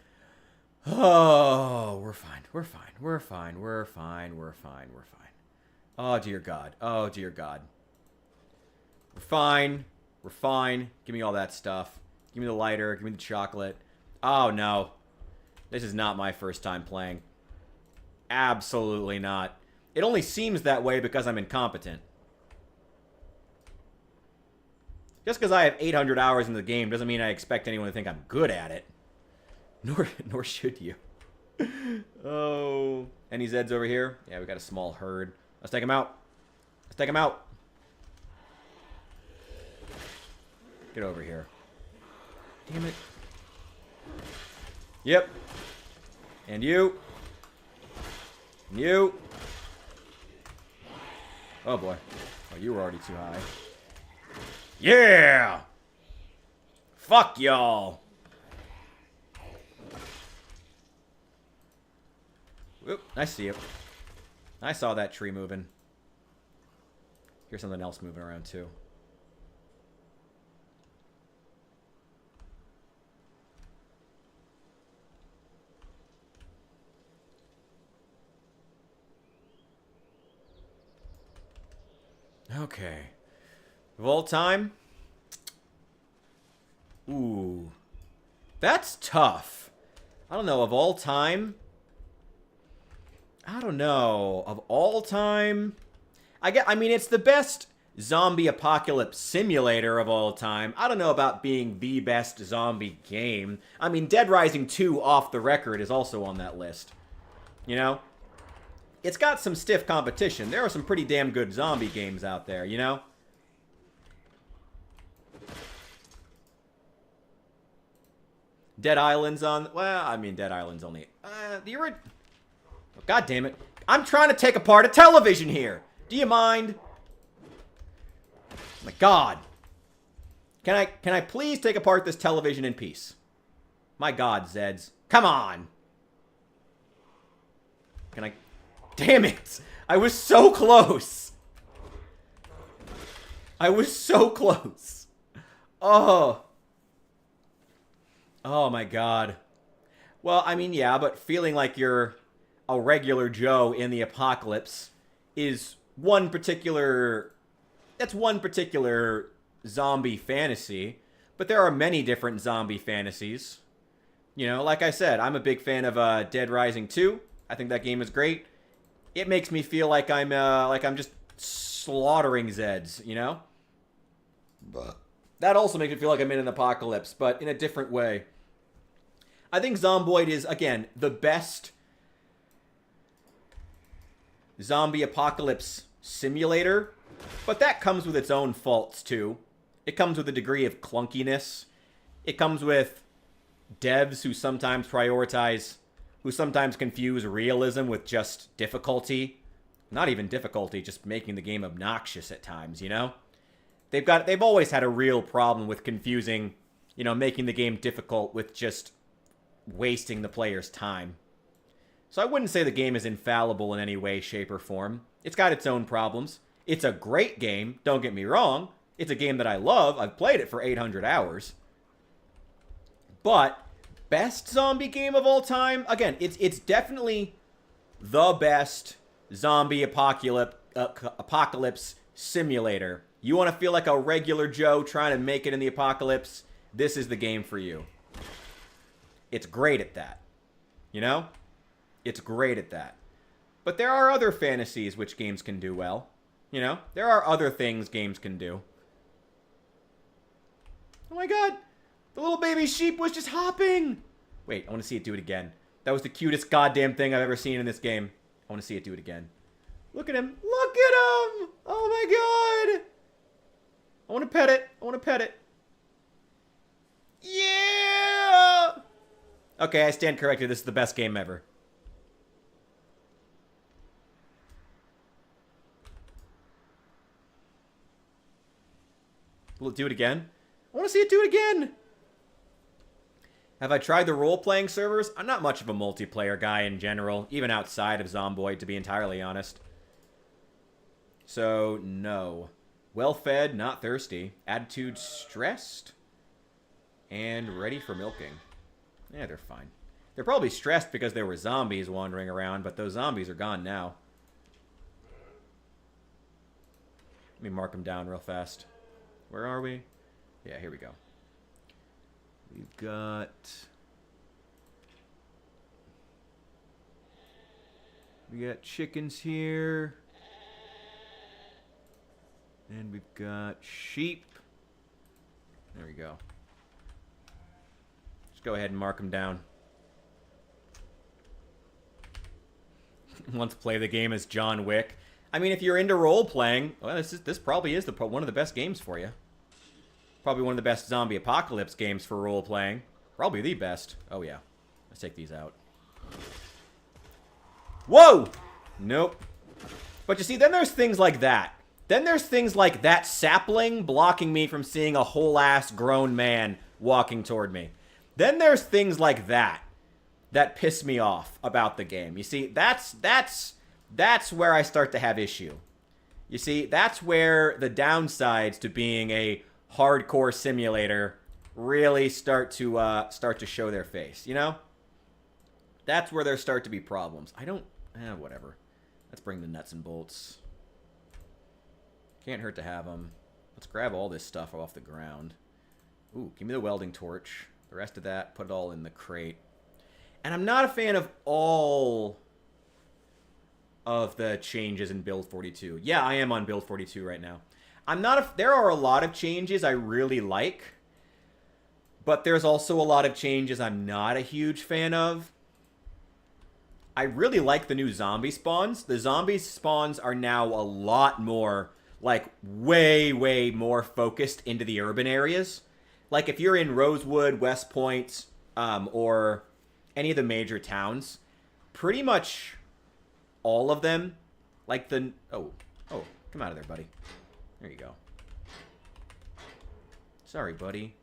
Oh, we're fine. We're fine. We're fine. We're fine. We're fine. We're fine. Oh, dear God. Oh, dear God. We're fine. We're fine. Give me all that stuff. Give me the lighter. Give me the chocolate. Oh, no. This is not my first time playing. Absolutely not. It only seems that way because I'm incompetent. Just because I have 800 hours in the game doesn't mean I expect anyone to think I'm good at it. Nor should you. Oh. Any Zeds over here? Yeah, we got a small herd. Let's take them out. Let's take them out. Get over here. Damn it. Yep. And you. And you. Oh, boy. Oh, you were already too high. Yeah! Fuck y'all. Oop, I see it. I saw that tree moving. Here's something else moving around too. Okay. Of all time? Ooh. That's tough. I don't know. Of all time? I don't know. Of all time? I mean, it's the best zombie apocalypse simulator of all time. I don't know about being the best zombie game. I mean, Dead Rising 2 off the record is also on that list. You know? It's got some stiff competition. There are some pretty damn good zombie games out there, you know? Dead Island's on... Well, I mean, Dead Island's only... Oh, God damn it. I'm trying to take apart a television here. Do you mind? Oh my God. Can I please take apart this television in peace? My God, Zeds. Come on. Can I... Damn it! I was so close! I was so close! Oh. Oh my God. Well, I mean, yeah, but feeling like you're a regular Joe in the apocalypse is one particular... That's one particular zombie fantasy. But there are many different zombie fantasies. You know, like I said, I'm a big fan of Dead Rising 2. I think that game is great. It makes me feel like I'm just slaughtering Zeds, you know? But that also makes me feel like I'm in an apocalypse, but in a different way. I think Zomboid is, again, the best zombie apocalypse simulator, but that comes with its own faults, too. It comes with a degree of clunkiness. It comes with devs who sometimes confuse realism with just difficulty. Not even difficulty, just making the game obnoxious at times, you know? They've always had a real problem with confusing, you know, making the game difficult with just wasting the player's time. So I wouldn't say the game is infallible in any way, shape, or form. It's got its own problems. It's a great game, don't get me wrong. It's a game that I love. I've played it for 800 hours. But best zombie game of all time? Again, it's definitely the best zombie apocalypse simulator. You want to feel like a regular Joe trying to make it in the apocalypse? This is the game for you. It's great at that. You know? It's great at that. But there are other fantasies which games can do well. You know? There are other things games can do. Oh my God! The little baby sheep was just hopping! Wait, I want to see it do it again. That was the cutest goddamn thing I've ever seen in this game. I want to see it do it again. Look at him! Look at him! Oh my God! I want to pet it. I want to pet it. Yeah! Okay, I stand corrected. This is the best game ever. Will it do it again? I want to see it do it again! Have I tried the role-playing servers? I'm not much of a multiplayer guy in general, even outside of Zomboid, to be entirely honest. So, no. Well-fed, not thirsty. Attitude stressed. And ready for milking. Yeah, they're fine. They're probably stressed because there were zombies wandering around, but those zombies are gone now. Let me mark them down real fast. Where are we? Yeah, here we go. We've got... We got chickens here. And we've got sheep. There we go. Just go ahead and mark them down. Want to play the game as John Wick. I mean, if you're into role-playing, well, this probably is one of the best games for you. Probably one of the best zombie apocalypse games for role-playing. Probably the best. Oh, yeah. Let's take these out. Whoa! Nope. But you see, then there's things like that. Then there's things like that sapling blocking me from seeing a whole-ass grown man walking toward me. Then there's things like that that piss me off about the game. You see, that's where I start to have issue. You see, that's where the downsides to being a hardcore simulator really start to show their face, you know? That's where there start to be problems. Whatever. Let's bring the nuts and bolts. Can't hurt to have them. Let's grab all this stuff off the ground. Ooh, give me the welding torch. The rest of that, put it all in the crate. And I'm not a fan of all of the changes in Build 42. Yeah, I am on Build 42 right now. There are a lot of changes I really like, but there's also a lot of changes I'm not a huge fan of. I really like the new zombie spawns. The zombie spawns are now a lot more, like, way, way more focused into the urban areas. Like, if you're in Rosewood, West Point, or any of the major towns, pretty much all of them, like the... Oh, come out of there, buddy. There you go. Sorry, buddy.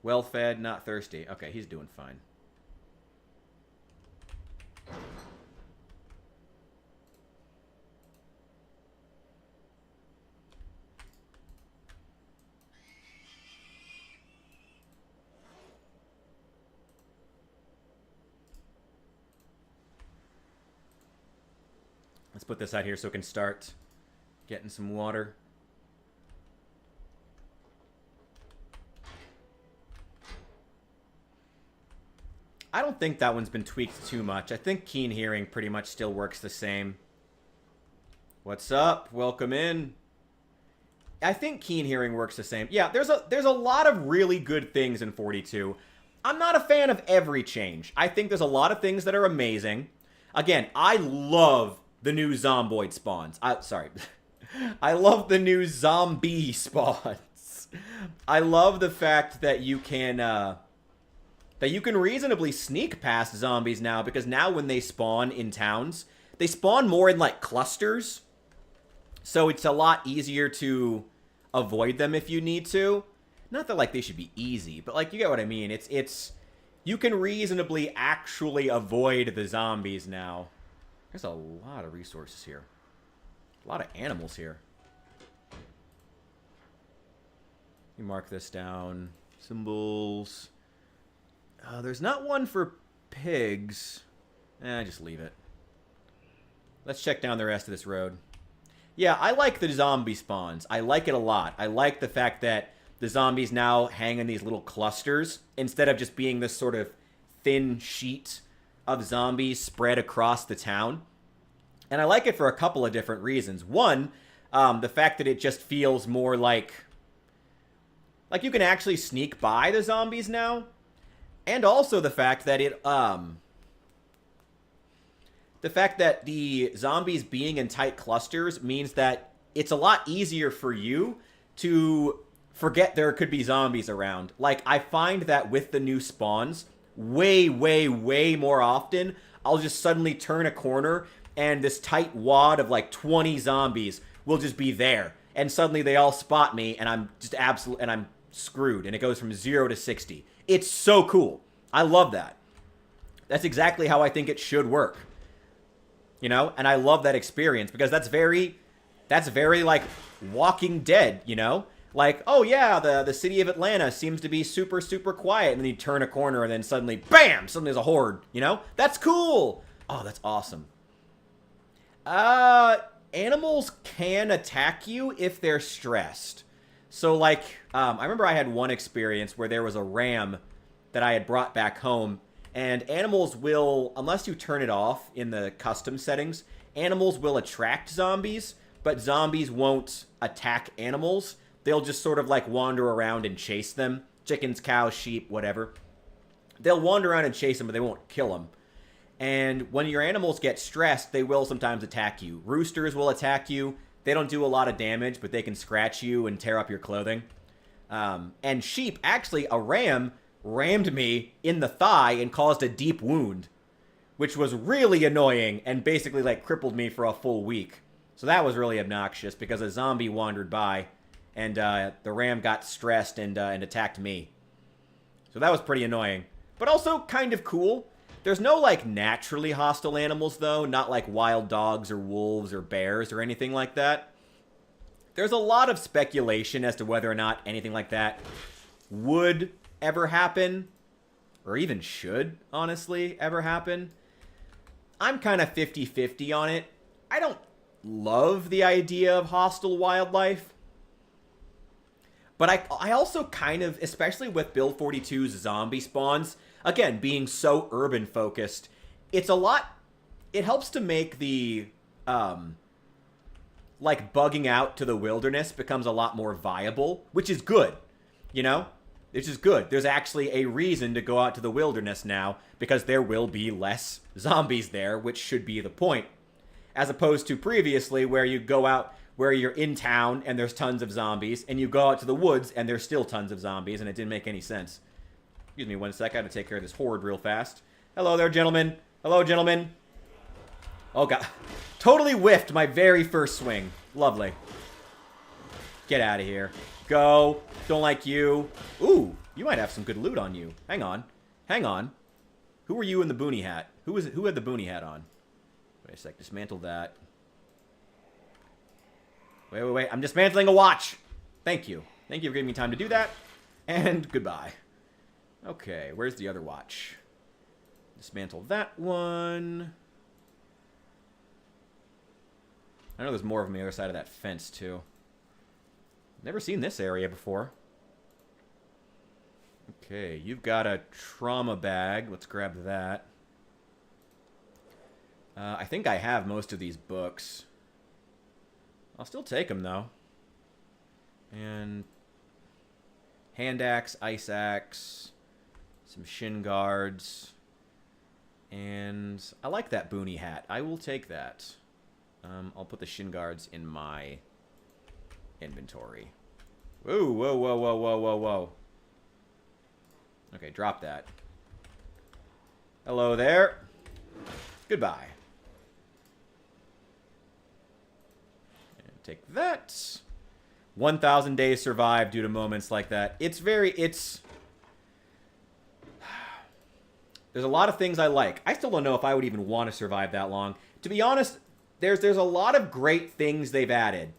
Well-fed, not thirsty. Okay, he's doing fine. Let's put this out here so it can start getting some water. I don't think that one's been tweaked too much. I think Keen Hearing pretty much still works the same. What's up? Welcome in. I think Keen Hearing works the same. Yeah, there's a lot of really good things in 42. I'm not a fan of every change. I think there's a lot of things that are amazing. Again, I love the new zomboid spawns. I love the new zombie spawns. I love the fact that you can reasonably sneak past zombies now, because now when they spawn in towns, they spawn more in like clusters. So it's a lot easier to avoid them if you need to. Not that like they should be easy, but like you get what I mean. It's you can reasonably actually avoid the zombies now. There's a lot of resources here. A lot of animals here. Let me mark this down. Symbols. There's not one for pigs. Just leave it. Let's check down the rest of this road. Yeah, I like the zombie spawns. I like it a lot. I like the fact that the zombies now hang in these little clusters instead of just being this sort of thin sheet of zombies spread across the town. And I like it for a couple of different reasons. One, the fact that it just feels more like you can actually sneak by the zombies now. And also the fact that the zombies being in tight clusters means that it's a lot easier for you to forget there could be zombies around. Like, I find that with the new spawns, way, way, way more often, I'll just suddenly turn a corner and this tight wad of like 20 zombies will just be there. And suddenly they all spot me and I'm just and I'm screwed. And it goes from 0 to 60. It's so cool. I love that. That's exactly how I think it should work. You know? And I love that experience because that's very like Walking Dead, you know? Like, oh yeah, the city of Atlanta seems to be super, super quiet. And then you turn a corner and then suddenly, bam! Suddenly there's a horde, you know? That's cool! Oh, that's awesome. Animals can attack you if they're stressed. So, like, I remember I had one experience where there was a ram that I had brought back home. And animals will, unless you turn it off in the custom settings, animals will attract zombies, but zombies won't attack animals. They'll just sort of like wander around and chase them. Chickens, cows, sheep, whatever. They'll wander around and chase them, but they won't kill them. And when your animals get stressed, they will sometimes attack you. Roosters will attack you. They don't do a lot of damage, but they can scratch you and tear up your clothing. And sheep, actually, a ram rammed me in the thigh and caused a deep wound, which was really annoying and basically like crippled me for a full week. So that was really obnoxious because a zombie wandered by and the ram got stressed and attacked me. So that was pretty annoying, but also kind of cool There's no, like, naturally hostile animals, though. Not like wild dogs or wolves or bears or anything like that. There's a lot of speculation as to whether or not anything like that would ever happen. Or even should, honestly, ever happen. I'm kind of 50-50 on it. I don't love the idea of hostile wildlife. But I also kind of, especially with Build 42's zombie spawns, again, being so urban focused, it's a lot, it helps to make the, like, bugging out to the wilderness becomes a lot more viable, which is good, you know? Which is good. There's actually a reason to go out to the wilderness now, because there will be less zombies there, which should be the point. As opposed to previously, where you go out, where you're in town and there's tons of zombies, and you go out to the woods and there's still tons of zombies, and it didn't make any sense. Excuse me 1 sec, I gotta take care of this horde real fast. Hello there, gentlemen. Hello, gentlemen. Oh, God. Totally whiffed my very first swing. Lovely. Get out of here. Go. Don't like you. Ooh, you might have some good loot on you. Hang on. Hang on. Who were you in the boonie hat? Who had the boonie hat on? Wait a sec. Dismantle that. Wait. I'm dismantling a watch. Thank you. Thank you for giving me time to do that. And goodbye. Okay, where's the other watch? Dismantle that one. I know there's more of them on the other side of that fence, too. Never seen this area before. Okay, you've got a trauma bag. Let's grab that. I think I have most of these books. I'll still take them, though. And hand axe, ice axe, some shin guards, and I like that boonie hat. I will take that. I'll put the shin guards in my inventory. Whoa. Okay, drop that. Hello there. Goodbye. And take that. 1,000 days survived due to moments like that. There's a lot of things I like. I still don't know if I would even want to survive that long. To be honest, there's a lot of great things they've added.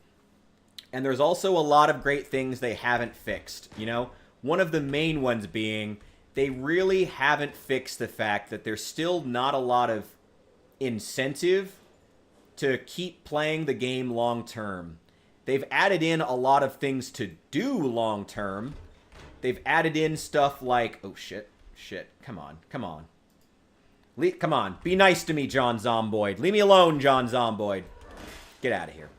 And there's also a lot of great things they haven't fixed, you know? One of the main ones being they really haven't fixed the fact that there's still not a lot of incentive to keep playing the game long term. They've added in a lot of things to do long term. They've added in stuff like, oh shit, come on. Come on, be nice to me, John Zomboid. Leave me alone, John Zomboid. Get out of here.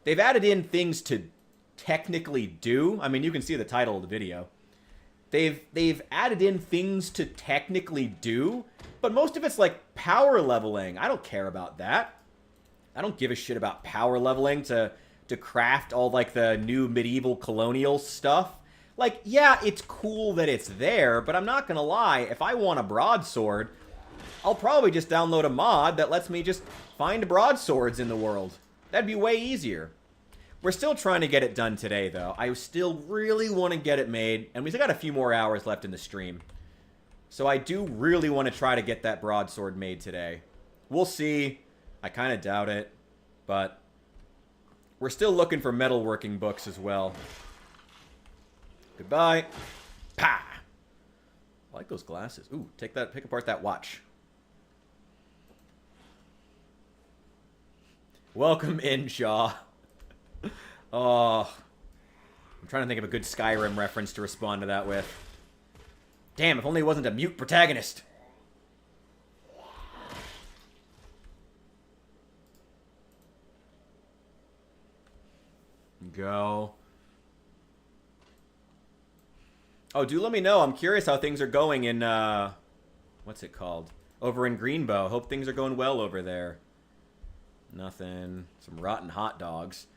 They've added in things to technically do. I mean, you can see the title of the video. They've added in things to technically do, but most of it's like power leveling. I don't care about that. I don't give a shit about power leveling to craft all like the new medieval colonial stuff. Like, yeah, it's cool that it's there, but I'm not gonna lie, if I want a broadsword, I'll probably just download a mod that lets me just find broadswords in the world. That'd be way easier. We're still trying to get it done today, though. I still really want to get it made, and we still got a few more hours left in the stream. So I do really want to try to get that broadsword made today. We'll see. I kind of doubt it, but we're still looking for metalworking books as well. Goodbye. Pah! I like those glasses. Ooh, pick apart that watch. Welcome in, Shaw. Oh. I'm trying to think of a good Skyrim reference to respond to that with. Damn, if only it wasn't a mute protagonist. Go. Oh, do let me know. I'm curious how things are going in, what's it called? Over in Greenbow. Hope things are going well over there. Nothing. Some rotten hot dogs.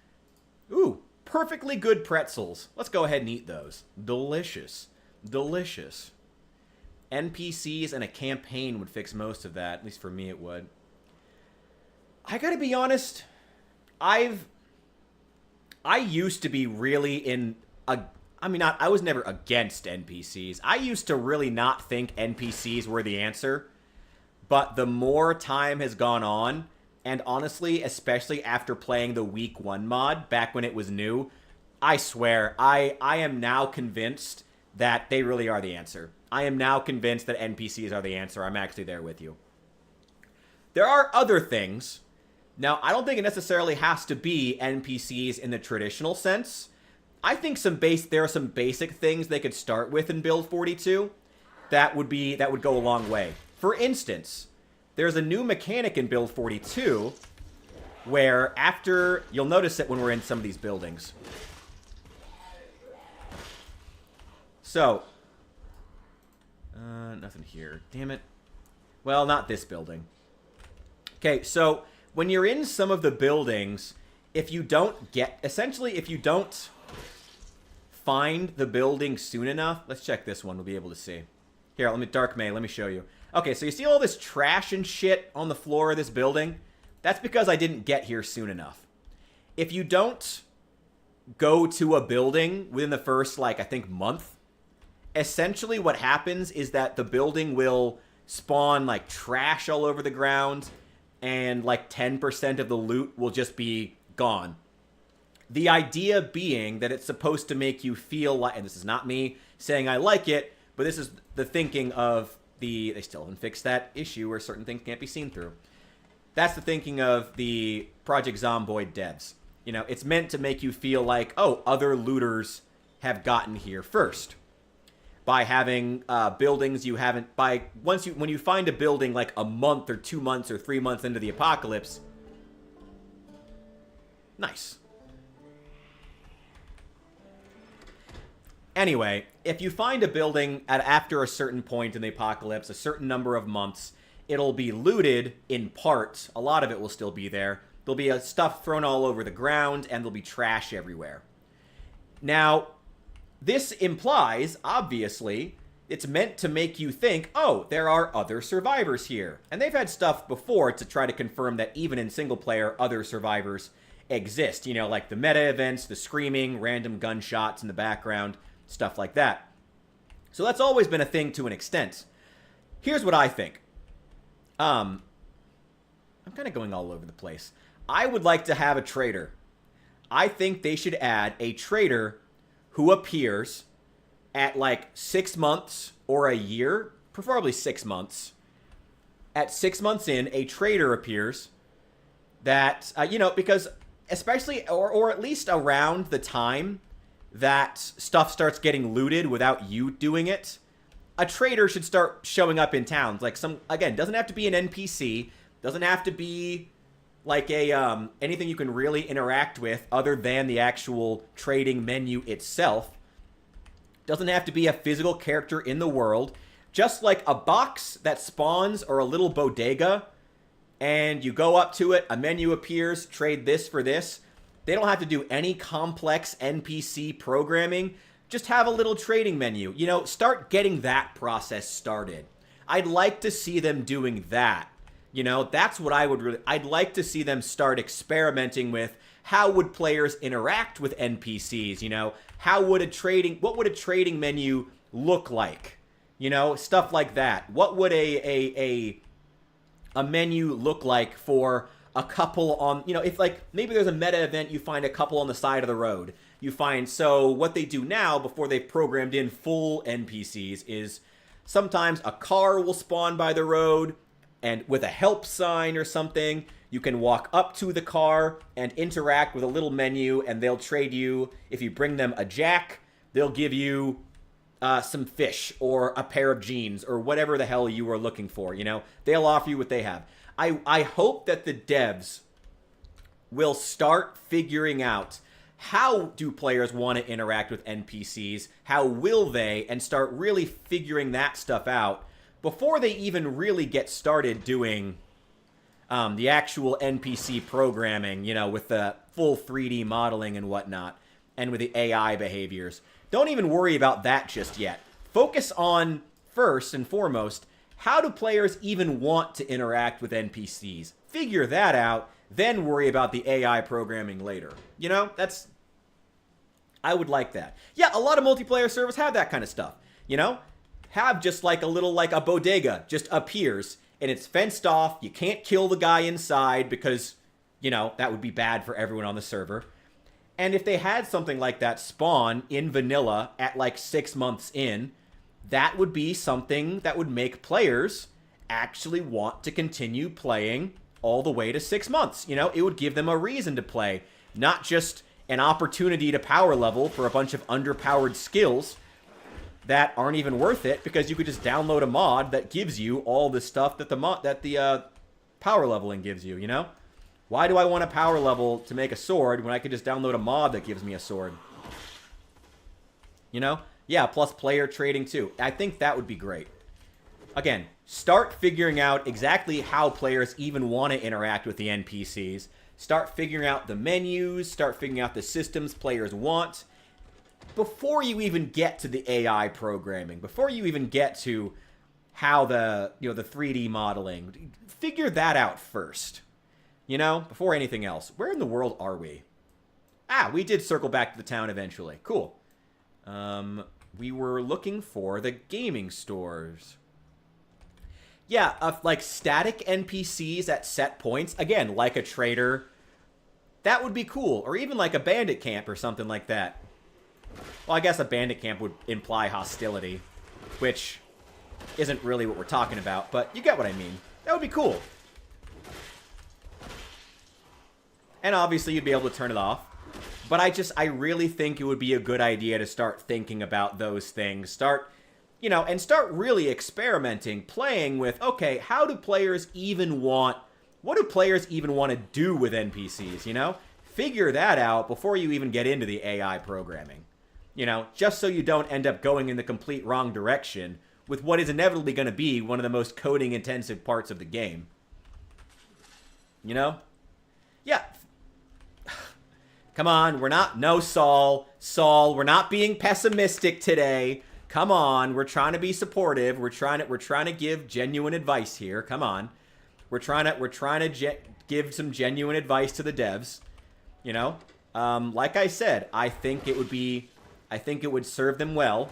Ooh, perfectly good pretzels. Let's go ahead and eat those. Delicious. Delicious. NPCs and a campaign would fix most of that. At least for me it would. I gotta be honest. I used to be really in a... I mean, I was never against NPCs. I used to really not think NPCs were the answer. But the more time has gone on, and honestly, especially after playing the week 1 mod back when it was new, I swear, I am now convinced that they really are the answer. I am now convinced that NPCs are the answer. I'm actually there with you. There are other things. Now, I don't think it necessarily has to be NPCs in the traditional sense. I think there are some basic things they could start with in Build 42 that would go a long way. For instance, there's a new mechanic in Build 42 where you'll notice it when we're in some of these buildings. So, nothing here. Damn it. Well, not this building. Okay, so when you're in some of the buildings, if you don't find the building soon enough, let's check this one, we'll be able to see. Here, Dark May, let me show you. Okay, so you see all this trash and shit on the floor of this building? That's because I didn't get here soon enough. If you don't go to a building within the first, I think, month, essentially what happens is that the building will spawn, trash all over the ground, and, 10% of the loot will just be gone. The idea being that it's supposed to make you feel like, and this is not me saying I like it, but this is the thinking of they still haven't fixed that issue where certain things can't be seen through. That's the thinking of the Project Zomboid devs. It's meant to make you feel like, oh, other looters have gotten here first. By having buildings you haven't, when you find a building a month or 2 months or 3 months into the apocalypse. Nice. Anyway, if you find a building after a certain point in the apocalypse, a certain number of months, it'll be looted in part. A lot of it will still be there. There'll be stuff thrown all over the ground, and there'll be trash everywhere. Now, this implies, obviously, it's meant to make you think, oh, there are other survivors here. And they've had stuff before to try to confirm that even in single player, other survivors exist. Like the meta events, the screaming, random gunshots in the background, stuff like that. So that's always been a thing to an extent. Here's what I think. I'm kind of going all over the place. I would like to have a traitor. I think they should add a traitor who appears at 6 months or a year, preferably 6 months. At 6 months in, a traitor appears that, because especially, or at least around the time that stuff starts getting looted without you doing it, a traitor should start showing up in towns. Again, doesn't have to be an NPC, doesn't have to be anything you can really interact with other than the actual trading menu itself. Doesn't have to be a physical character in the world. Just like a box that spawns or a little bodega, and you go up to it, a menu appears, trade this for this. They don't have to do any complex NPC programming. Just have a little trading menu. Start getting that process started. I'd like to see them doing that. That's what I'd like to see them start experimenting with. How would players interact with NPCs? What would a trading menu look like? Stuff like that. What would a menu look like for a couple on, if maybe there's a meta event, you find a couple on the side of the road. So what they do now, before they've programmed in full NPCs, is sometimes a car will spawn by the road, and with a help sign or something, you can walk up to the car and interact with a little menu, and they'll trade you. If you bring them a jack, they'll give you some fish or a pair of jeans or whatever the hell you are looking for. They'll offer you what they have. I hope that the devs will start figuring out, how do players want to interact with NPCs? How will they? And start really figuring that stuff out before they even really get started doing the actual NPC programming, with the full 3D modeling and whatnot, and with the AI behaviors. Don't even worry about that just yet. Focus on, first and foremost, how do players even want to interact with NPCs? Figure that out, then worry about the AI programming later. I would like that. Yeah, a lot of multiplayer servers have that kind of stuff. Have just a little, a bodega just appears, and it's fenced off. You can't kill the guy inside because, you know, that would be bad for everyone on the server. And if they had something like that spawn in vanilla at like 6 months in, that would be something that would make players actually want to continue playing all the way to 6 months. You know, it would give them a reason to play, not just an opportunity to power level for a bunch of underpowered skills that aren't even worth it, because you could just download a mod that gives you all the stuff that the power leveling gives you, you know? Why do I want a power level to make a sword when I could just download a mod that gives me a sword? You know? Yeah, plus player trading too. I think that would be great. Again, start figuring out exactly how players even want to interact with the NPCs. Start figuring out the menus, start figuring out the systems players want. Before you even get to the AI programming, before you even get to how the 3D modeling, figure that out first. You know, before anything else. Where in the world are we? Ah, we did circle back to the town eventually. Cool. We were looking for the gaming stores. Yeah, like static NPCs at set points. Again, like a trader. That would be cool. Or even like a bandit camp or something like that. Well, I guess a bandit camp would imply hostility, which isn't really what we're talking about, but you get what I mean. That would be cool. And obviously you'd be able to turn it off. But I really think it would be a good idea to start thinking about those things. Start really experimenting, playing with, okay, how do players even want, what do players even want to do with NPCs, you know? Figure that out before you even get into the AI programming. You know, just so you don't end up going in the complete wrong direction with what is inevitably going to be one of the most coding-intensive parts of the game. You know? Yeah. Come on, Saul, we're not being pessimistic today. Come on, we're trying to be supportive. We're trying to give genuine advice here. Come on. We're trying to give some genuine advice to the devs. You know? Like I said, I think it would serve them well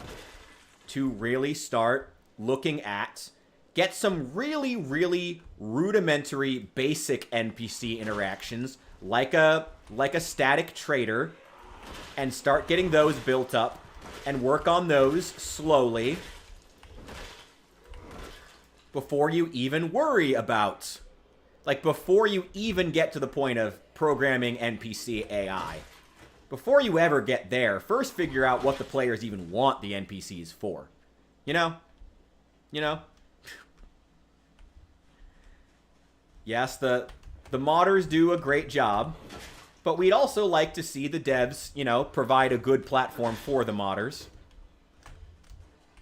to really start looking at, get some really, really rudimentary basic NPC interactions like a static trader, and start getting those built up and work on those slowly before you even worry about, like, before you even get to the point of programming NPC AI. Before you ever get there, first figure out what the players even want the NPCs for. You know? You know? Yes, the modders do a great job, but we'd also like to see the devs, you know, provide a good platform for the modders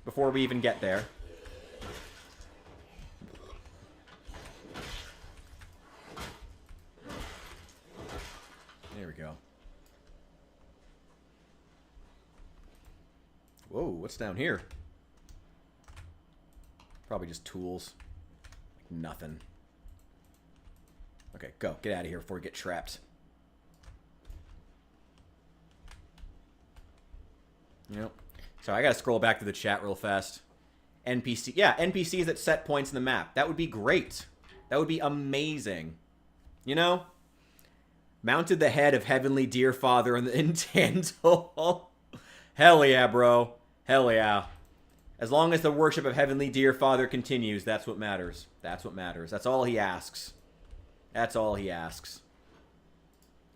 before we even get there. There we go. Whoa, what's down here? Probably just tools. Nothing. Okay, go. Get out of here before we get trapped. Yep. So I gotta scroll back to the chat real fast. NPC. Yeah, NPCs at set points in the map. That would be great. That would be amazing. You know? Mounted the head of Heavenly Dear Father in Tandle. Hell yeah, bro. Hell yeah. As long as the worship of Heavenly Dear Father continues, that's what matters. That's what matters. That's all he asks. That's all he asks.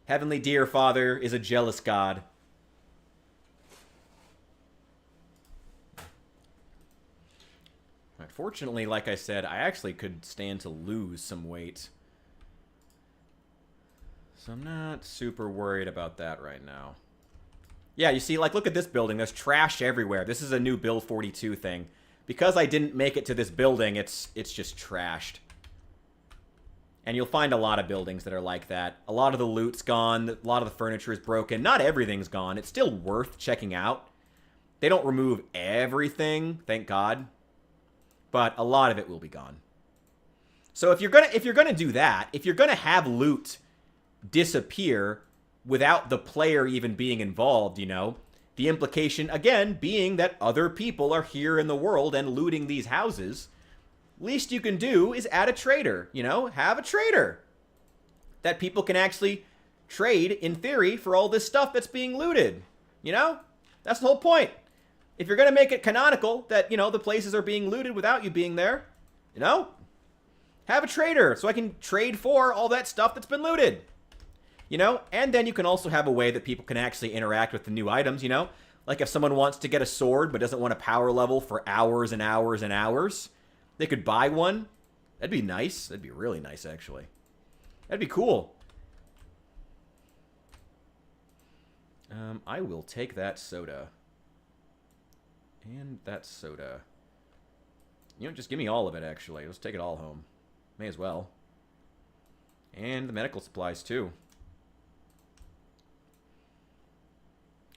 Heavenly Dear Father is a jealous God. Fortunately, like I said, I actually could stand to lose some weight. So I'm not super worried about that right now. Yeah, you see, like, look at this building. There's trash everywhere. This is a new Build 42 thing. Because I didn't make it to this building, it's just trashed. And you'll find a lot of buildings that are like that. A lot of the loot's gone. A lot of the furniture is broken. Not everything's gone. It's still worth checking out. They don't remove everything, thank God. But a lot of it will be gone. So if you're gonna do that, if you're gonna have loot disappear without the player even being involved, you know, the implication again being that other people are here in the world and looting these houses, least you can do is add a trader, you know? Have a trader that people can actually trade, in theory, for all this stuff that's being looted. You know? That's the whole point. If you're going to make it canonical that, you know, the places are being looted without you being there, you know? Have a trader so I can trade for all that stuff that's been looted. You know? And then you can also have a way that people can actually interact with the new items, you know? Like if someone wants to get a sword but doesn't want a power level for hours and hours and hours, they could buy one. That'd be nice. That'd be really nice, actually. That'd be cool. I will take that soda. And that soda. You know, just give me all of it, actually. Let's take it all home. May as well. And the medical supplies, too.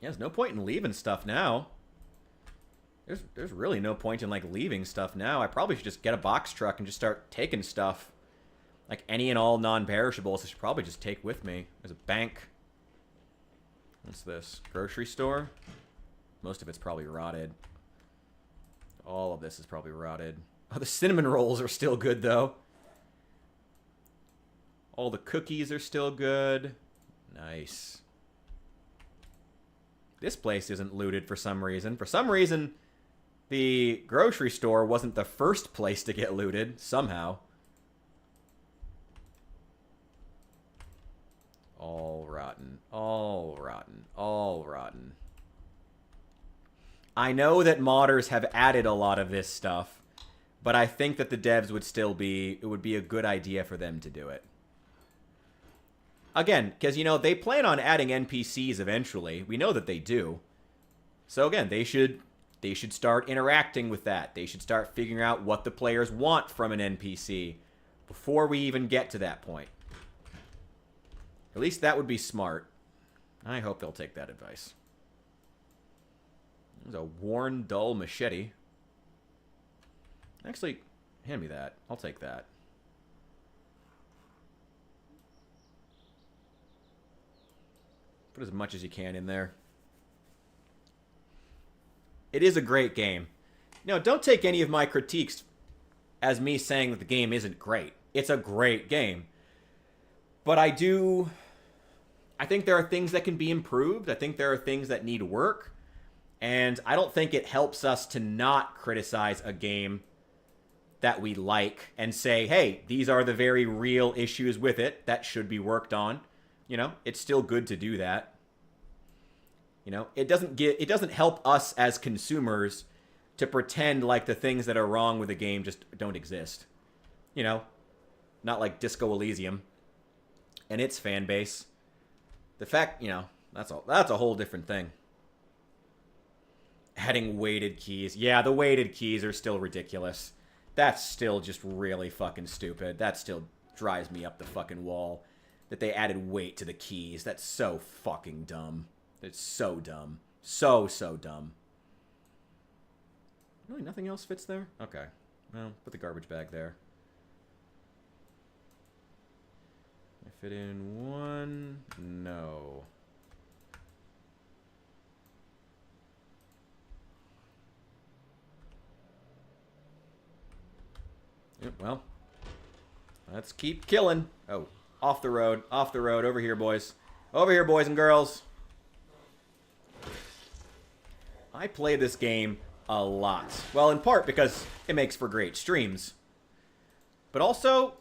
Yeah, there's no point in leaving stuff now. There's really no point in, like, leaving stuff now. I probably should just get a box truck and just start taking stuff. Like, any and all non-perishables I should probably just take with me. There's a bank. What's this? Grocery store? Most of it's probably rotted. All of this is probably rotted. Oh, the cinnamon rolls are still good, though. All the cookies are still good. Nice. This place isn't looted for some reason. For some reason, the grocery store wasn't the first place to get looted, somehow. All rotten. All rotten. All rotten. I know that modders have added a lot of this stuff, but I think that the devs would still be... It would be a good idea for them to do it. Again, because, you know, they plan on adding NPCs eventually. We know that they do. So, again, they should start interacting with that. They should start figuring out what the players want from an NPC before we even get to that point. At least that would be smart. I hope they'll take that advice. There's a worn, dull machete. Actually, hand me that. I'll take that. Put as much as you can in there. It is a great game. No, don't take any of my critiques as me saying that the game isn't great. It's a great game. But I think there are things that can be improved. I think there are things that need work. And I don't think it helps us to not criticize a game that we like and say, hey, these are the very real issues with it that should be worked on. You know, it's still good to do that. You know, it doesn't help us as consumers to pretend like the things that are wrong with the game just don't exist. You know, not like Disco Elysium and its fan base. The fact, you know, that's a whole different thing. Adding weighted keys. Yeah, the weighted keys are still ridiculous. That's still just really fucking stupid. That still drives me up the fucking wall. That they added weight to the keys. That's so fucking dumb. It's so dumb. So dumb. Really, nothing else fits there? Okay. Well, put the garbage bag there. I fit in one? No. Yep, well. Let's keep killing. Oh. Off the road, over here, boys. Over here, boys and girls. I play this game a lot. Well, in part because it makes for great streams. But also,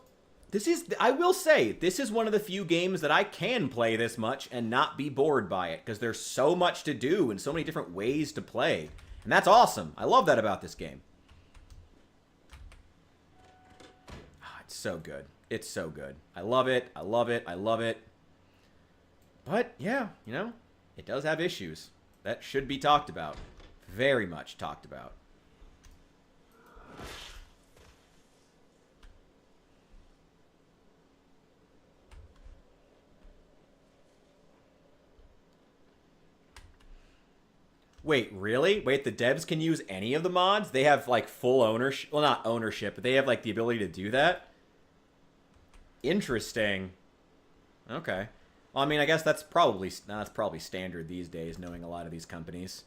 I will say, this is one of the few games that I can play this much and not be bored by it. Because there's so much to do and so many different ways to play. And that's awesome. I love that about this game. It's so good. It's so good. I love it. I love it. I love it. But, yeah, you know, it does have issues that should be talked about. Very much talked about. Wait, really? Wait, the devs can use any of the mods? They have, like, full ownership. Well, not ownership, but they have, like, the ability to do that? Interesting. Okay. Well, I mean, I guess that's probably standard these days, knowing a lot of these companies.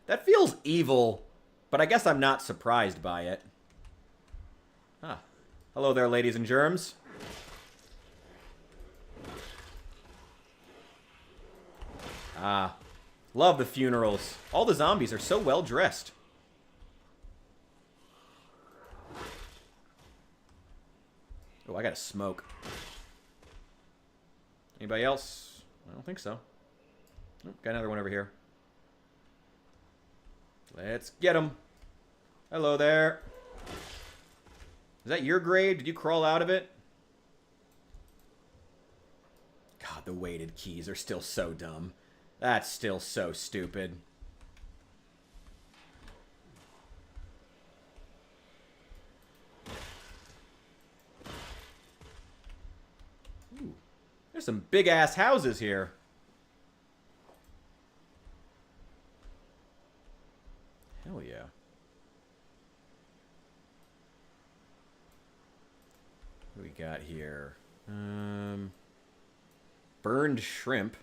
That feels evil, but I guess I'm not surprised by it. Huh. Hello there, ladies and germs. Ah. Love the funerals. All the zombies are so well dressed. Oh, I gotta smoke. Anybody else? I don't think so. Oh, got another one over here. Let's get him. Hello there. Is that your grave? Did you crawl out of it? God, the weighted keys are still so dumb. That's still so stupid. Ooh, there's some big-ass houses here. Hell yeah. What do we got here? Burned shrimp.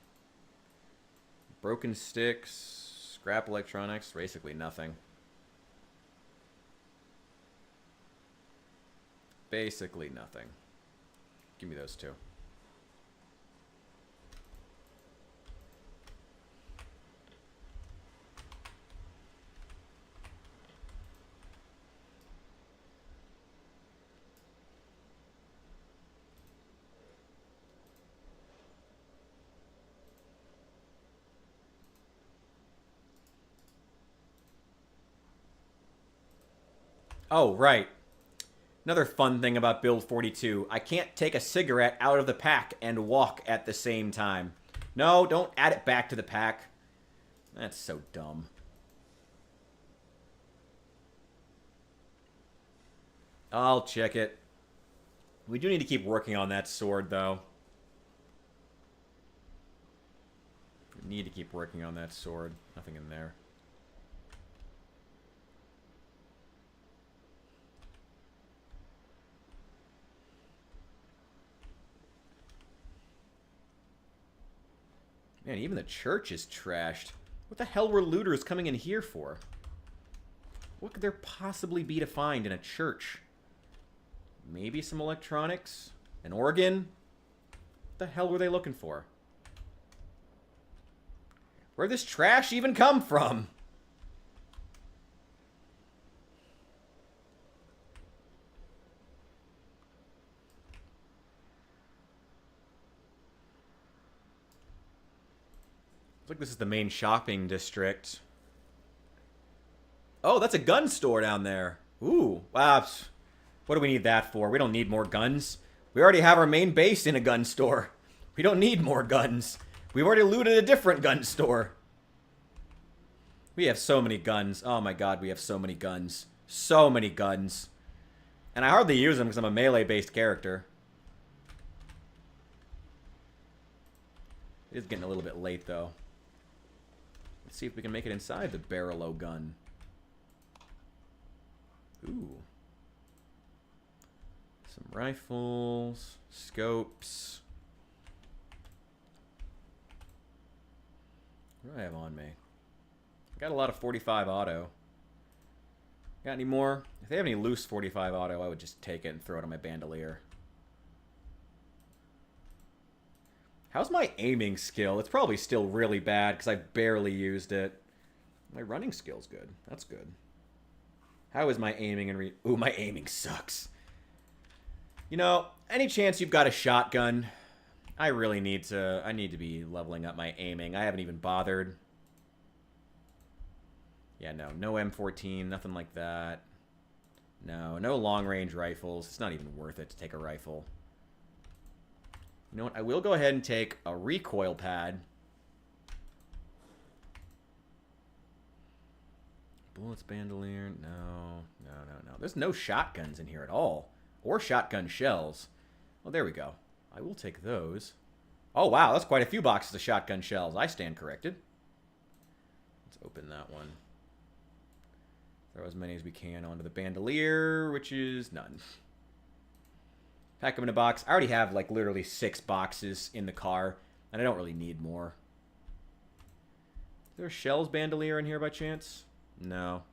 Broken sticks. Scrap electronics. Basically nothing. Basically nothing. Give me those two. Oh, right. Another fun thing about Build 42. I can't take a cigarette out of the pack and walk at the same time. No, don't add it back to the pack. That's so dumb. I'll check it. We do need to keep working on that sword, though. We need to keep working on that sword. Nothing in there. Man, even the church is trashed. What the hell were looters coming in here for? What could there possibly be to find in a church? Maybe some electronics? An organ? What the hell were they looking for? Where'd this trash even come from? Looks like this is the main shopping district. Oh, that's a gun store down there. Ooh, wow. What do we need that for? We don't need more guns. We already have our main base in a gun store. We don't need more guns. We've already looted a different gun store. We have so many guns. Oh my god, we have so many guns. So many guns. And I hardly use them because I'm a melee-based character. It is getting a little bit late, though. Let's see if we can make it inside the Barrel-O gun. Ooh. Some rifles, scopes. What do I have on me? Got a lot of 45 auto. Got any more? If they have any loose 45 auto, I would just take it and throw it on my bandolier. How's my aiming skill? It's probably still really bad because I barely used it. My running skill's good. That's good. How is my aiming and Ooh, my aiming sucks. You know, any chance you've got a shotgun? I really need to... I need to be leveling up my aiming. I haven't even bothered. Yeah, no M14, nothing like that. No long-range rifles. It's not even worth it to take a rifle. You know what? I will go ahead and take a recoil pad. Bullets bandolier. No. There's no shotguns in here at all. Or shotgun shells. Oh, there we go. I will take those. Oh, wow. That's quite a few boxes of shotgun shells. I stand corrected. Let's open that one. Throw as many as we can onto the bandolier, which is none. Pack them in a box. I already have, like, literally 6 boxes in the car, and I don't really need more. Is there a shells bandolier in here by chance? No.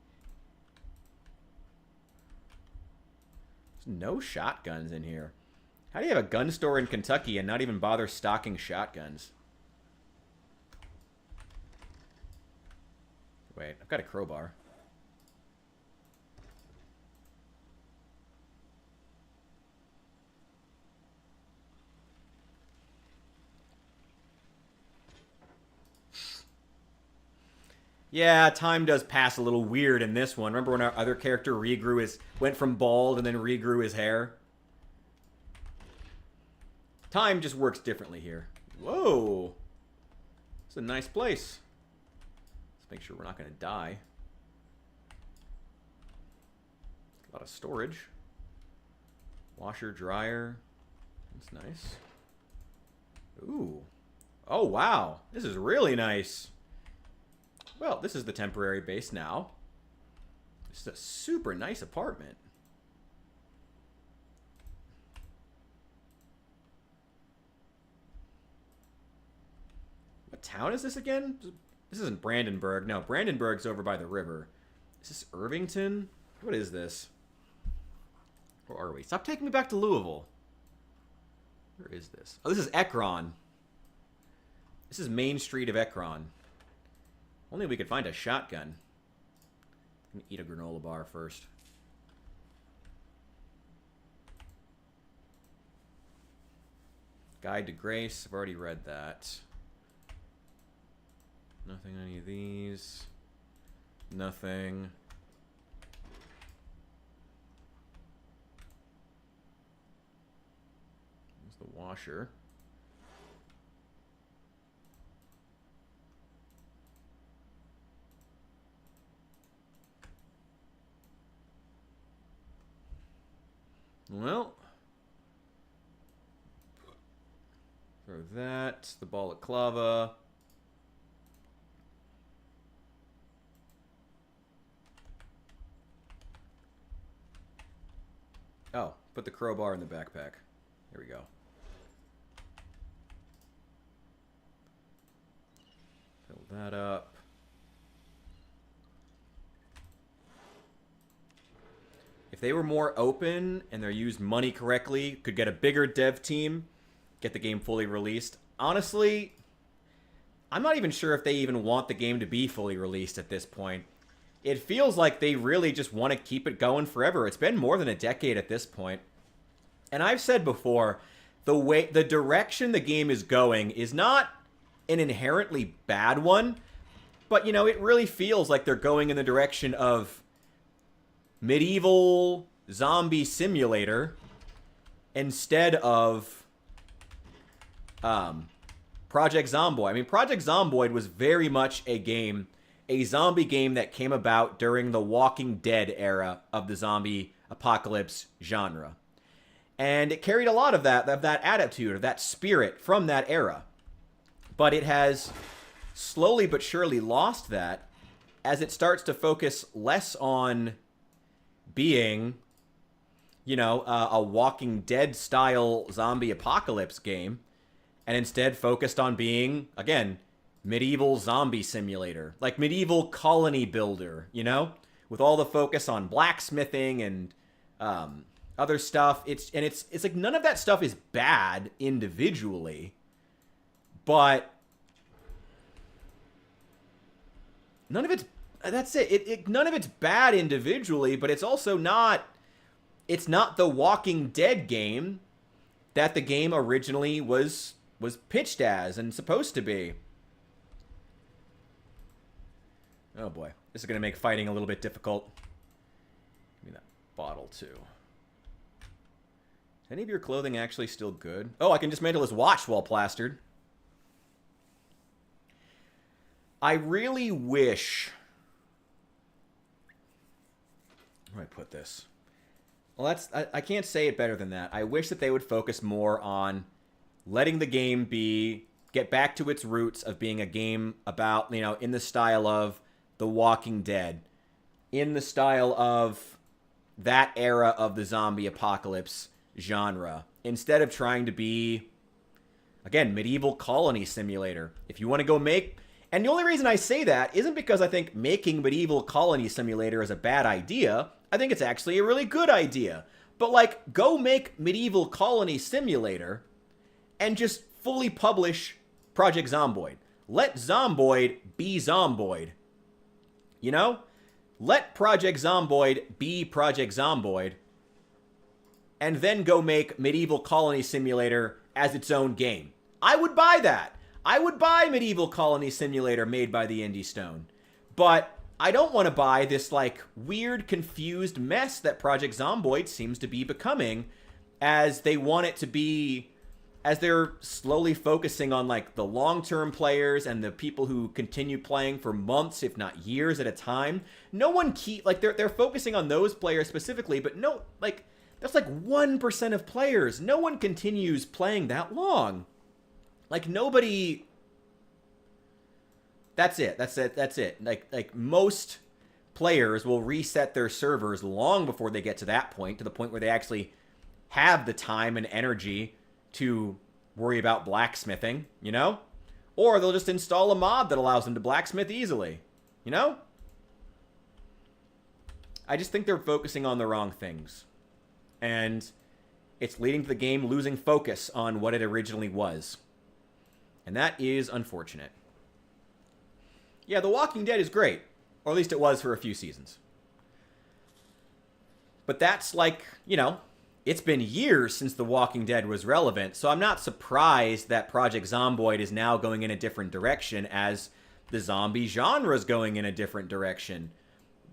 There's no shotguns in here. How do you have a gun store in Kentucky and not even bother stocking shotguns? Wait, I've got a crowbar. Yeah, time does pass a little weird in this one. Remember when our other character went from bald and then regrew his hair? Time just works differently here. Whoa. It's a nice place. Let's make sure we're not going to die. A lot of storage. Washer, dryer. That's nice. Ooh. Oh, wow. This is really nice. Well, this is the temporary base now. This is a super nice apartment. What town is this again? This isn't Brandenburg. No, Brandenburg's over by the river. Is this Irvington? What is this? Where are we? Stop taking me back to Louisville. Where is this? Oh, this is Ekron. This is Main Street of Ekron. Only we could find a shotgun. I'm gonna eat a granola bar first. Guide to Grace. I've already read that. Nothing on any of these. Nothing. There's the washer. Well, throw that, the balaclava. Oh, put the crowbar in the backpack. Here we go. Fill that up. If they were more open and they're used money correctly, could get a bigger dev team, get the game fully released. Honestly, I'm not even sure if they even want the game to be fully released at this point. It feels like they really just want to keep it going forever. It's been more than a decade at this point. And I've said before, the direction the game is going is not an inherently bad one, but you know, it really feels like they're going in the direction of medieval zombie simulator instead of Project Zomboid. I mean, Project Zomboid was very much a zombie game that came about during the Walking Dead era of the zombie apocalypse genre. And it carried a lot of that attitude, of that spirit from that era. But it has slowly but surely lost that as it starts to focus less on being, you know, a Walking Dead style zombie apocalypse game, and instead focused on being, again, medieval zombie simulator, like medieval colony builder, you know, with all the focus on blacksmithing and other stuff. It's like none of that stuff is bad individually, but none of it's that's it. None of it's bad individually, but it's also not. It's not the Walking Dead game that the game originally was pitched as and supposed to be. Oh boy, this is gonna make fighting a little bit difficult. Give me that bottle too. Is any of your clothing actually still good? Oh, I can dismantle his watch while plastered. I really wish. Where do I put this? Well, I can't say it better than that. I wish that they would focus more on letting the game get back to its roots of being a game about, you know, in the style of The Walking Dead, in the style of that era of the zombie apocalypse genre, instead of trying to be, again, medieval colony simulator. If you want to go make... And the only reason I say that isn't because I think making medieval colony simulator is a bad idea. I think it's actually a really good idea. But, like, go make Medieval Colony Simulator and just fully publish Project Zomboid. Let Zomboid be Zomboid. You know? Let Project Zomboid be Project Zomboid. And then go make Medieval Colony Simulator as its own game. I would buy that. I would buy Medieval Colony Simulator made by the Indie Stone. But I don't want to buy this, like, weird, confused mess that Project Zomboid seems to be becoming as they want it to be, as they're slowly focusing on, like, the long-term players and the people who continue playing for months, if not years at a time. No one they're focusing on those players specifically, but no, like, that's like 1% of players. No one continues playing that long. Like, nobody... That's it. Like most players will reset their servers long before they get to that point, to the point where they actually have the time and energy to worry about blacksmithing, you know? Or they'll just install a mod that allows them to blacksmith easily, you know? I just think they're focusing on the wrong things. And it's leading to the game losing focus on what it originally was. And that is unfortunate. Yeah, The Walking Dead is great. Or at least it was for a few seasons. But that's like, you know, it's been years since The Walking Dead was relevant, so I'm not surprised that Project Zomboid is now going in a different direction as the zombie genre is going in a different direction.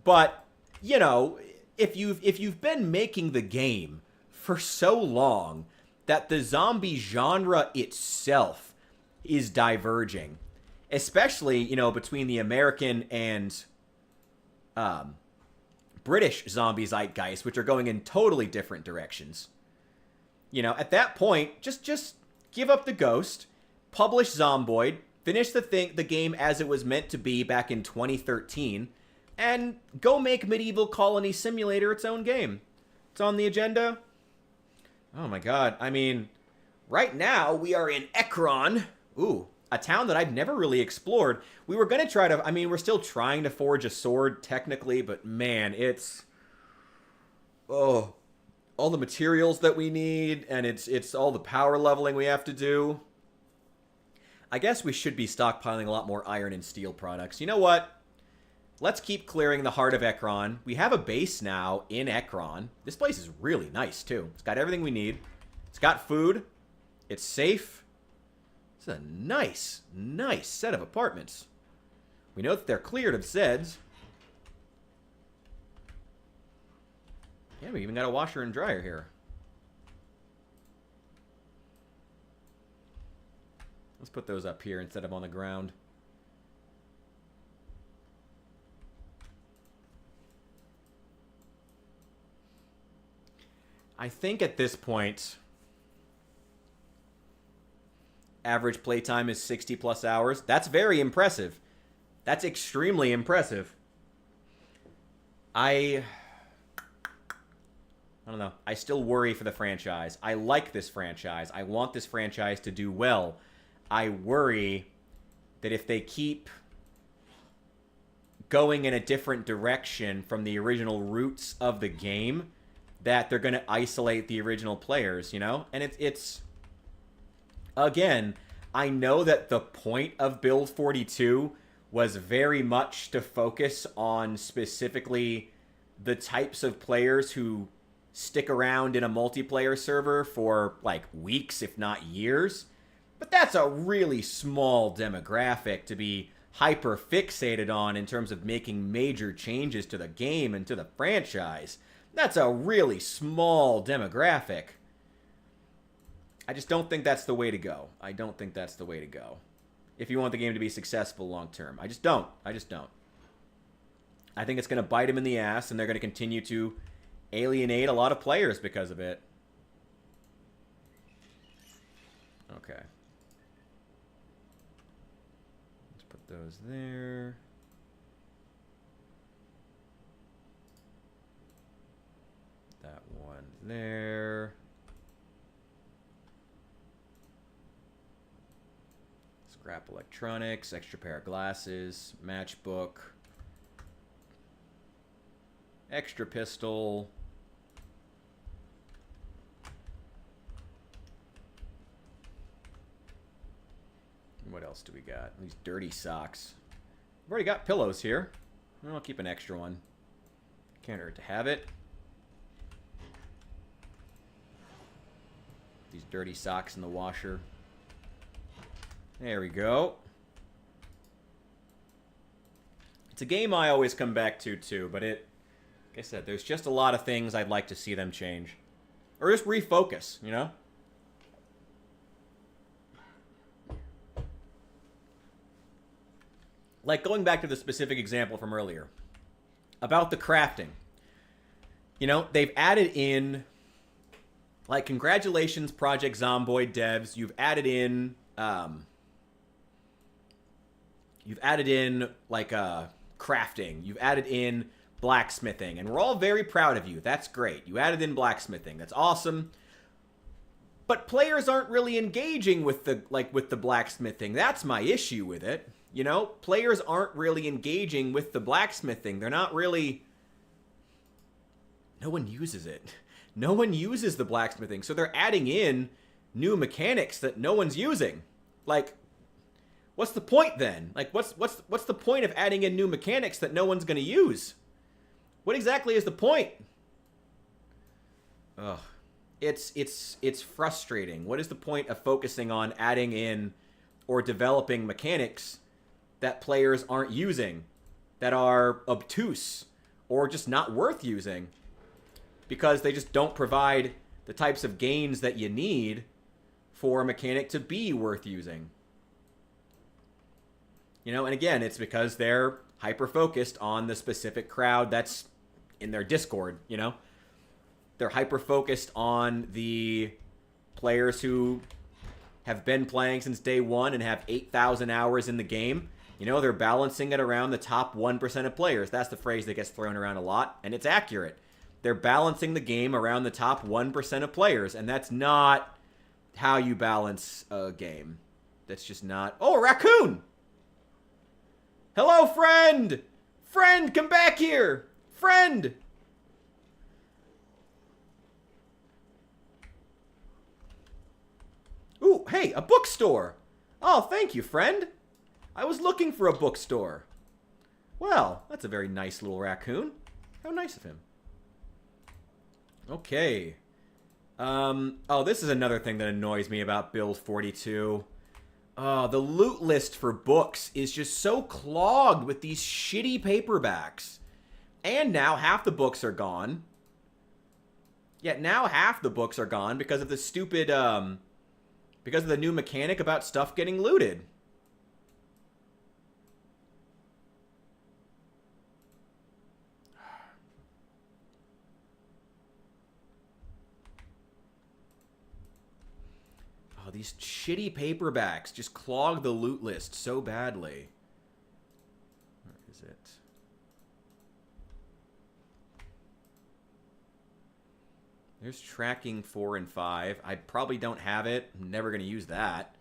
But, you know, if you've been making the game for so long that the zombie genre itself is diverging, especially, you know, between the American and British zombie zeitgeist, which are going in totally different directions. You know, at that point, just give up the ghost, publish Zomboid, finish the game as it was meant to be back in 2013, and go make Medieval Colony Simulator its own game. It's on the agenda. Oh my god, I mean, right now we are in Ekron. Ooh, a town that I've never really explored. We were going to try to... I mean, we're still trying to forge a sword, technically, but man, it's... Oh, all the materials that we need, and it's all the power leveling we have to do. I guess we should be stockpiling a lot more iron and steel products. You know what? Let's keep clearing the heart of Ekron. We have a base now in Ekron. This place is really nice, too. It's got everything we need. It's got food. It's safe. It's a nice, nice set of apartments. We know that they're cleared of Zeds. Yeah, we even got a washer and dryer here. Let's put those up here instead of on the ground. I think at this point, average playtime is 60 plus hours. That's very impressive. That's extremely impressive. I don't know. I still worry for the franchise. I like this franchise. I want this franchise to do well. I worry that if they keep going in a different direction from the original roots of the game, that they're going to isolate the original players, you know? And it's again, I know that the point of Build 42 was very much to focus on specifically the types of players who stick around in a multiplayer server for like weeks, if not years. But that's a really small demographic to be hyper fixated on in terms of making major changes to the game and to the franchise. That's a really small demographic. I just don't think that's the way to go. I don't think that's the way to go. If you want the game to be successful long term. I just don't. I think it's going to bite them in the ass, and they're going to continue to alienate a lot of players because of it. Okay. Let's put those there. That one there. Scrap electronics, extra pair of glasses, matchbook, extra pistol, What else do we got? These dirty socks. I've already got pillows here. I'll keep an extra one. Can't hurt to have it. These dirty socks in the washer. There we go. It's a game I always come back to, too, but like I said, there's just a lot of things I'd like to see them change. Or just refocus, you know? Like, going back to the specific example from earlier. About the crafting. You know, they've added in... Like, congratulations, Project Zomboid devs. You've added in... like, crafting. You've added in blacksmithing. And we're all very proud of you. That's great. You added in blacksmithing. That's awesome. But players aren't really engaging with the blacksmithing. That's my issue with it. You know, players aren't really engaging with the blacksmithing. They're not really... No one uses it. No one uses the blacksmithing. So they're adding in new mechanics that no one's using. Like, what's the point then? Like, what's the point of adding in new mechanics that no one's going to use? What exactly is the point? Ugh. It's frustrating. What is the point of focusing on adding in or developing mechanics that players aren't using, that are obtuse, or just not worth using, because they just don't provide the types of gains that you need for a mechanic to be worth using? You know, and again, it's because they're hyper-focused on the specific crowd that's in their Discord, you know? They're hyper-focused on the players who have been playing since day one and have 8,000 hours in the game. You know, they're balancing it around the top 1% of players. That's the phrase that gets thrown around a lot, and it's accurate. They're balancing the game around the top 1% of players, and that's not how you balance a game. That's just not... Oh, a raccoon! Hello, friend! Friend, come back here! Friend! Ooh, hey, a bookstore! Oh, thank you, friend! I was looking for a bookstore. Well, that's a very nice little raccoon. How nice of him. Okay. Oh, this is another thing that annoys me about Build 42. Oh, the loot list for books is just so clogged with these shitty paperbacks. And now half the books are gone. Yet now half the books are gone because of the stupid, because of the new mechanic about stuff getting looted. Oh, these shitty paperbacks just clog the loot list so badly. Where is it? There's tracking 4 and 5. I probably don't have it. I'm never going to use that.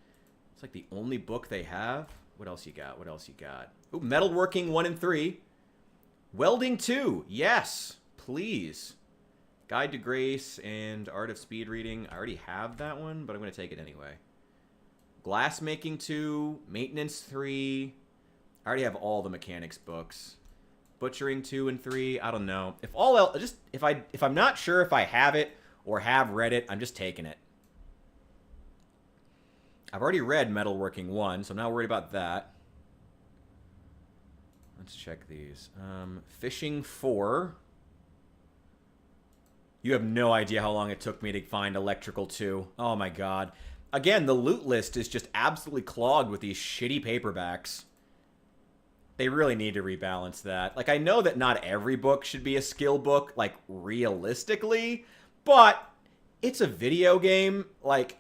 It's like the only book they have. What else you got? What else you got? Ooh, metalworking 1 and 3. Welding 2. Yes, please. Guide to Grace and Art of Speed Reading. I already have that one, but I'm going to take it anyway. Glassmaking 2. Maintenance 3. I already have all the mechanics books. Butchering 2 and 3. I don't know. If all else, just if I'm not sure if I have it or have read it, I'm just taking it. I've already read Metalworking 1, so I'm not worried about that. Let's check these. Fishing 4. You have no idea how long it took me to find Electrical 2. Oh my god. Again, the loot list is just absolutely clogged with these shitty paperbacks. They really need to rebalance that. Like, I know that not every book should be a skill book, like, realistically, but it's a video game. Like,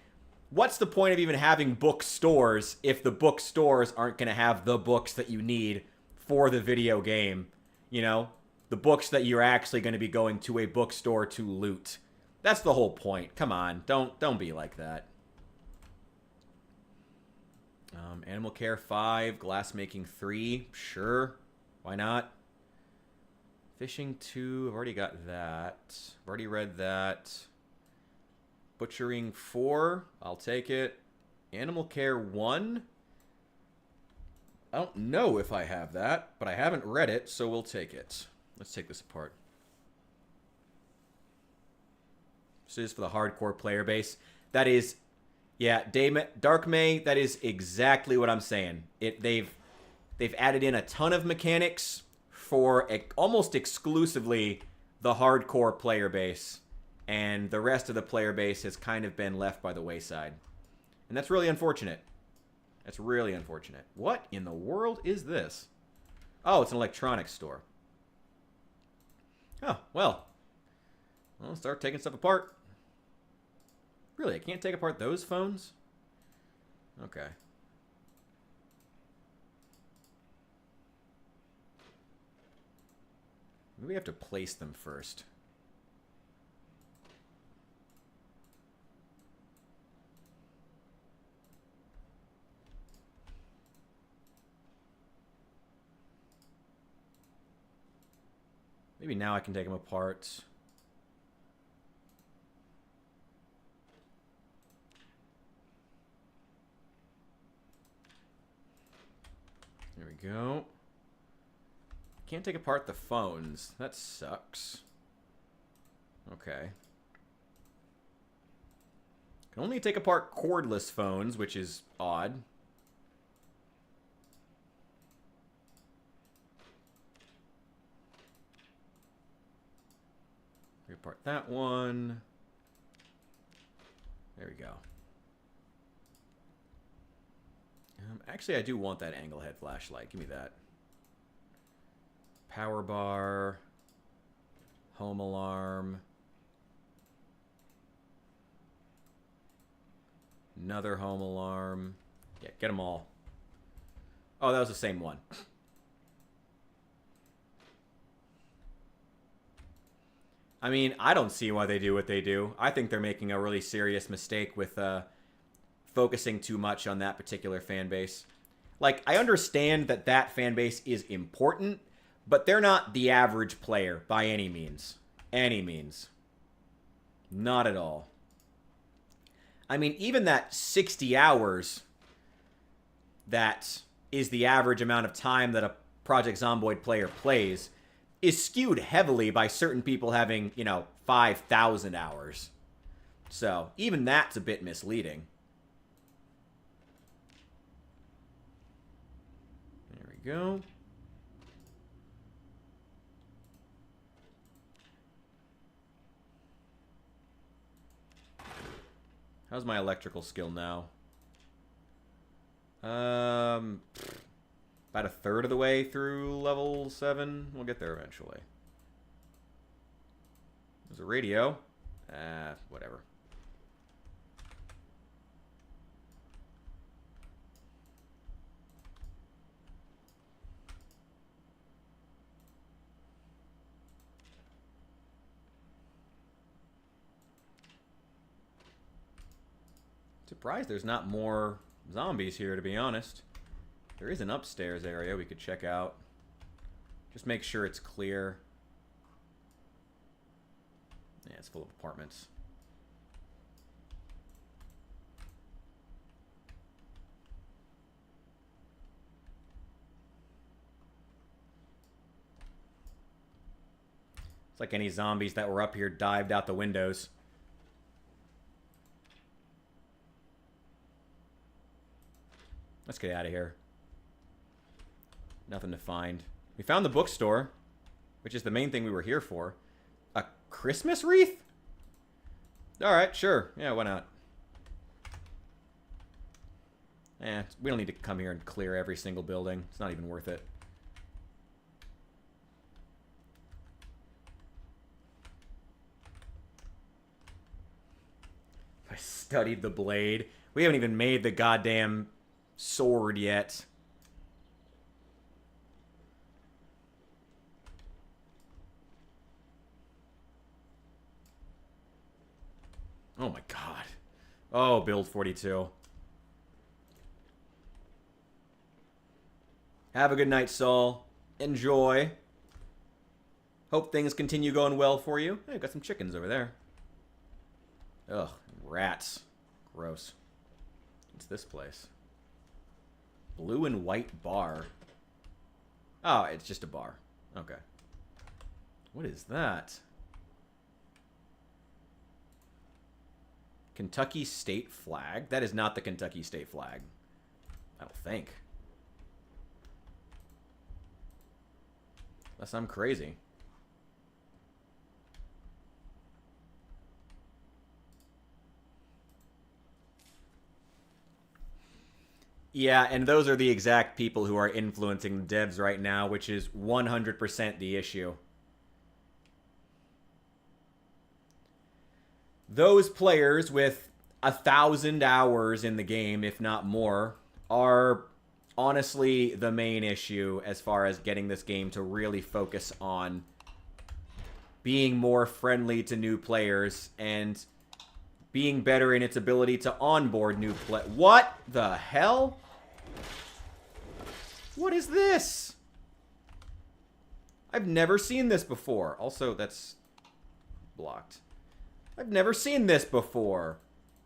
what's the point of even having bookstores if the bookstores aren't going to have the books that you need for the video game? You know? The books that you're actually going to be going to a bookstore to loot. That's the whole point. Come on, don't be like that. Animal Care 5, Glassmaking 3, sure, why not? Fishing 2, I've already got that. I've already read that. Butchering 4, I'll take it. Animal Care 1, I don't know if I have that, but I haven't read it, so we'll take it. Let's take this apart. This is for the hardcore player base. That is, yeah, Dark May, that is exactly what I'm saying. They've added in a ton of mechanics for almost exclusively the hardcore player base, and the rest of the player base has kind of been left by the wayside. And that's really unfortunate. That's really unfortunate. What in the world is this? Oh, it's an electronics store. Oh, well. I'll start taking stuff apart. Really, I can't take apart those phones? Okay. Maybe we have to place them first. Maybe now I can take them apart. There we go. Can't take apart the phones. That sucks. Okay. Can only take apart cordless phones, which is odd. Take apart that one. There we go. Actually, I do want that angle head flashlight. Give me that. Power bar. Home alarm. Another home alarm. Yeah, get them all. Oh, that was the same one. I mean, I don't see why they do what they do. I think they're making a really serious mistake with focusing too much on that particular fan base. Like, I understand that that fan base is important, but they're not the average player by any means. Any means. Not at all. I mean, even that 60 hours that is the average amount of time that a Project Zomboid player plays is skewed heavily by certain people having, 5,000 hours. So, even that's a bit misleading. There we go. How's my electrical skill now? About a third of the way through level 7. We'll get there eventually. There's a radio. Whatever. Surprised there's not more zombies here, to be honest. There is an upstairs area we could check out. Just make sure it's clear. Yeah, it's full of apartments. It's like any zombies that were up here dived out the windows. Let's get out of here. Nothing to find. We found the bookstore, which is the main thing we were here for. A Christmas wreath? Alright, sure. Yeah, why not? We don't need to come here and clear every single building. It's not even worth it. I studied the blade. We haven't even made the goddamn sword yet. Oh my god. Oh, build 42. Have a good night, Saul. Enjoy. Hope things continue going well for you. Hey, I've got some chickens over there. Ugh, rats. Gross. What's this place? Blue and white bar. Oh, it's just a bar. Okay. What is that? Kentucky state flag? That is not the Kentucky state flag. I don't think. Unless I'm crazy. Yeah, and those are the exact people who are influencing the devs right now, which is 100% the issue. Those players with 1,000 hours in the game, if not more, are honestly the main issue as far as getting this game to really focus on being more friendly to new players and being better in its ability to onboard new players. What the hell? What is this? I've never seen this before. Also, that's blocked. I've never seen this before.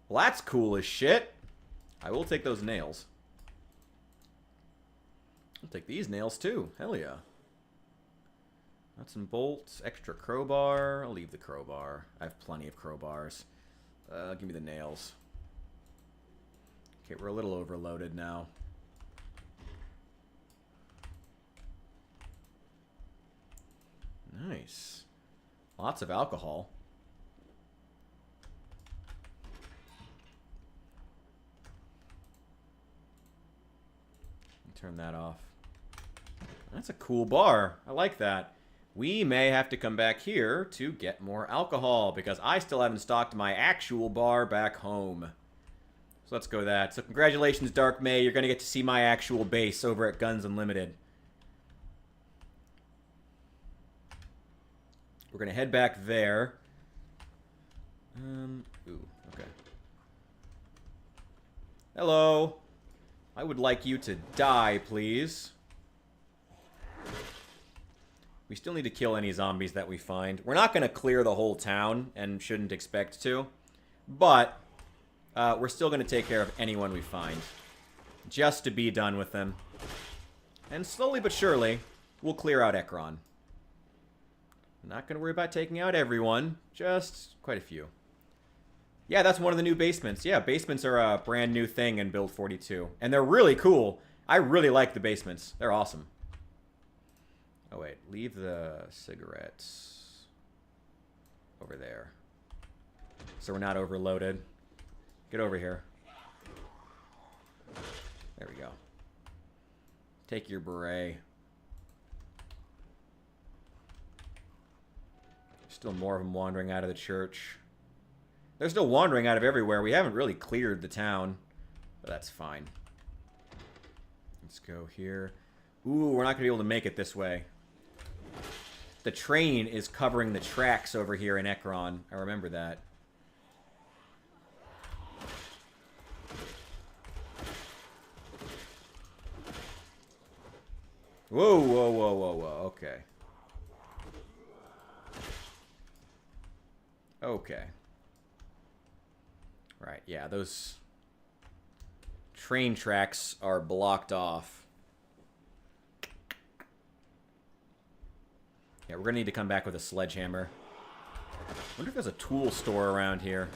Well, that's cool as shit. I will take those nails. I'll take these nails too. Hell yeah. Nuts and bolts, extra crowbar. I'll leave the crowbar. I have plenty of crowbars. Give me the nails. Okay, we're a little overloaded now. Nice. Lots of alcohol. Turn that off. That's a cool bar. I like that. We may have to come back here to get more alcohol because I still haven't stocked my actual bar back home. So let's go that. So congratulations, Dark May. You're going to get to see my actual base over at Guns Unlimited. We're going to head back there. Ooh, okay. Hello. I would like you to die, please. We still need to kill any zombies that we find. We're not going to clear the whole town and shouldn't expect to. But we're still going to take care of anyone we find. Just to be done with them. And slowly but surely, we'll clear out Ekron. Not going to worry about taking out everyone. Just quite a few. Yeah, that's one of the new basements. Yeah, basements are a brand new thing in Build 42. And they're really cool. I really like the basements. They're awesome. Oh, wait. Leave the cigarettes over there. So we're not overloaded. Get over here. There we go. Take your beret. Still more of them wandering out of the church. They're still wandering out of everywhere. We haven't really cleared the town. But that's fine. Let's go here. Ooh, we're not going to be able to make it this way. The train is covering the tracks over here in Ekron. I remember that. Whoa, whoa, whoa, whoa, whoa. Okay. Okay. Right, yeah, those train tracks are blocked off. Yeah, we're gonna need to come back with a sledgehammer. I wonder if there's a tool store around here.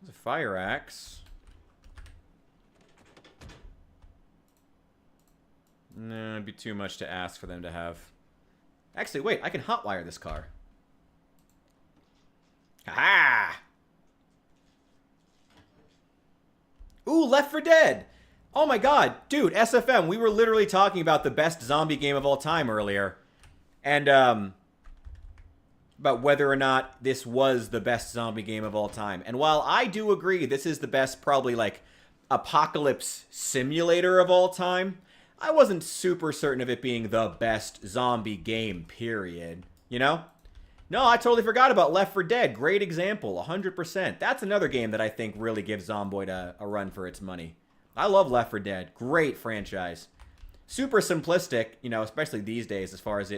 There's a fire axe. No, it'd be too much to ask for them to have. Actually, wait, I can hotwire this car. Ha! Ooh, Left 4 Dead! Oh my god, dude, SFM, we were literally talking about the best zombie game of all time earlier. And, about whether or not this was the best zombie game of all time. And while I do agree this is the best, probably, like, apocalypse simulator of all time, I wasn't super certain of it being the best zombie game, period. You know? No, I totally forgot about Left 4 Dead. Great example, 100%. That's another game that I think really gives Zomboid a run for its money. I love Left 4 Dead. Great franchise. Super simplistic, you know, especially these days as far as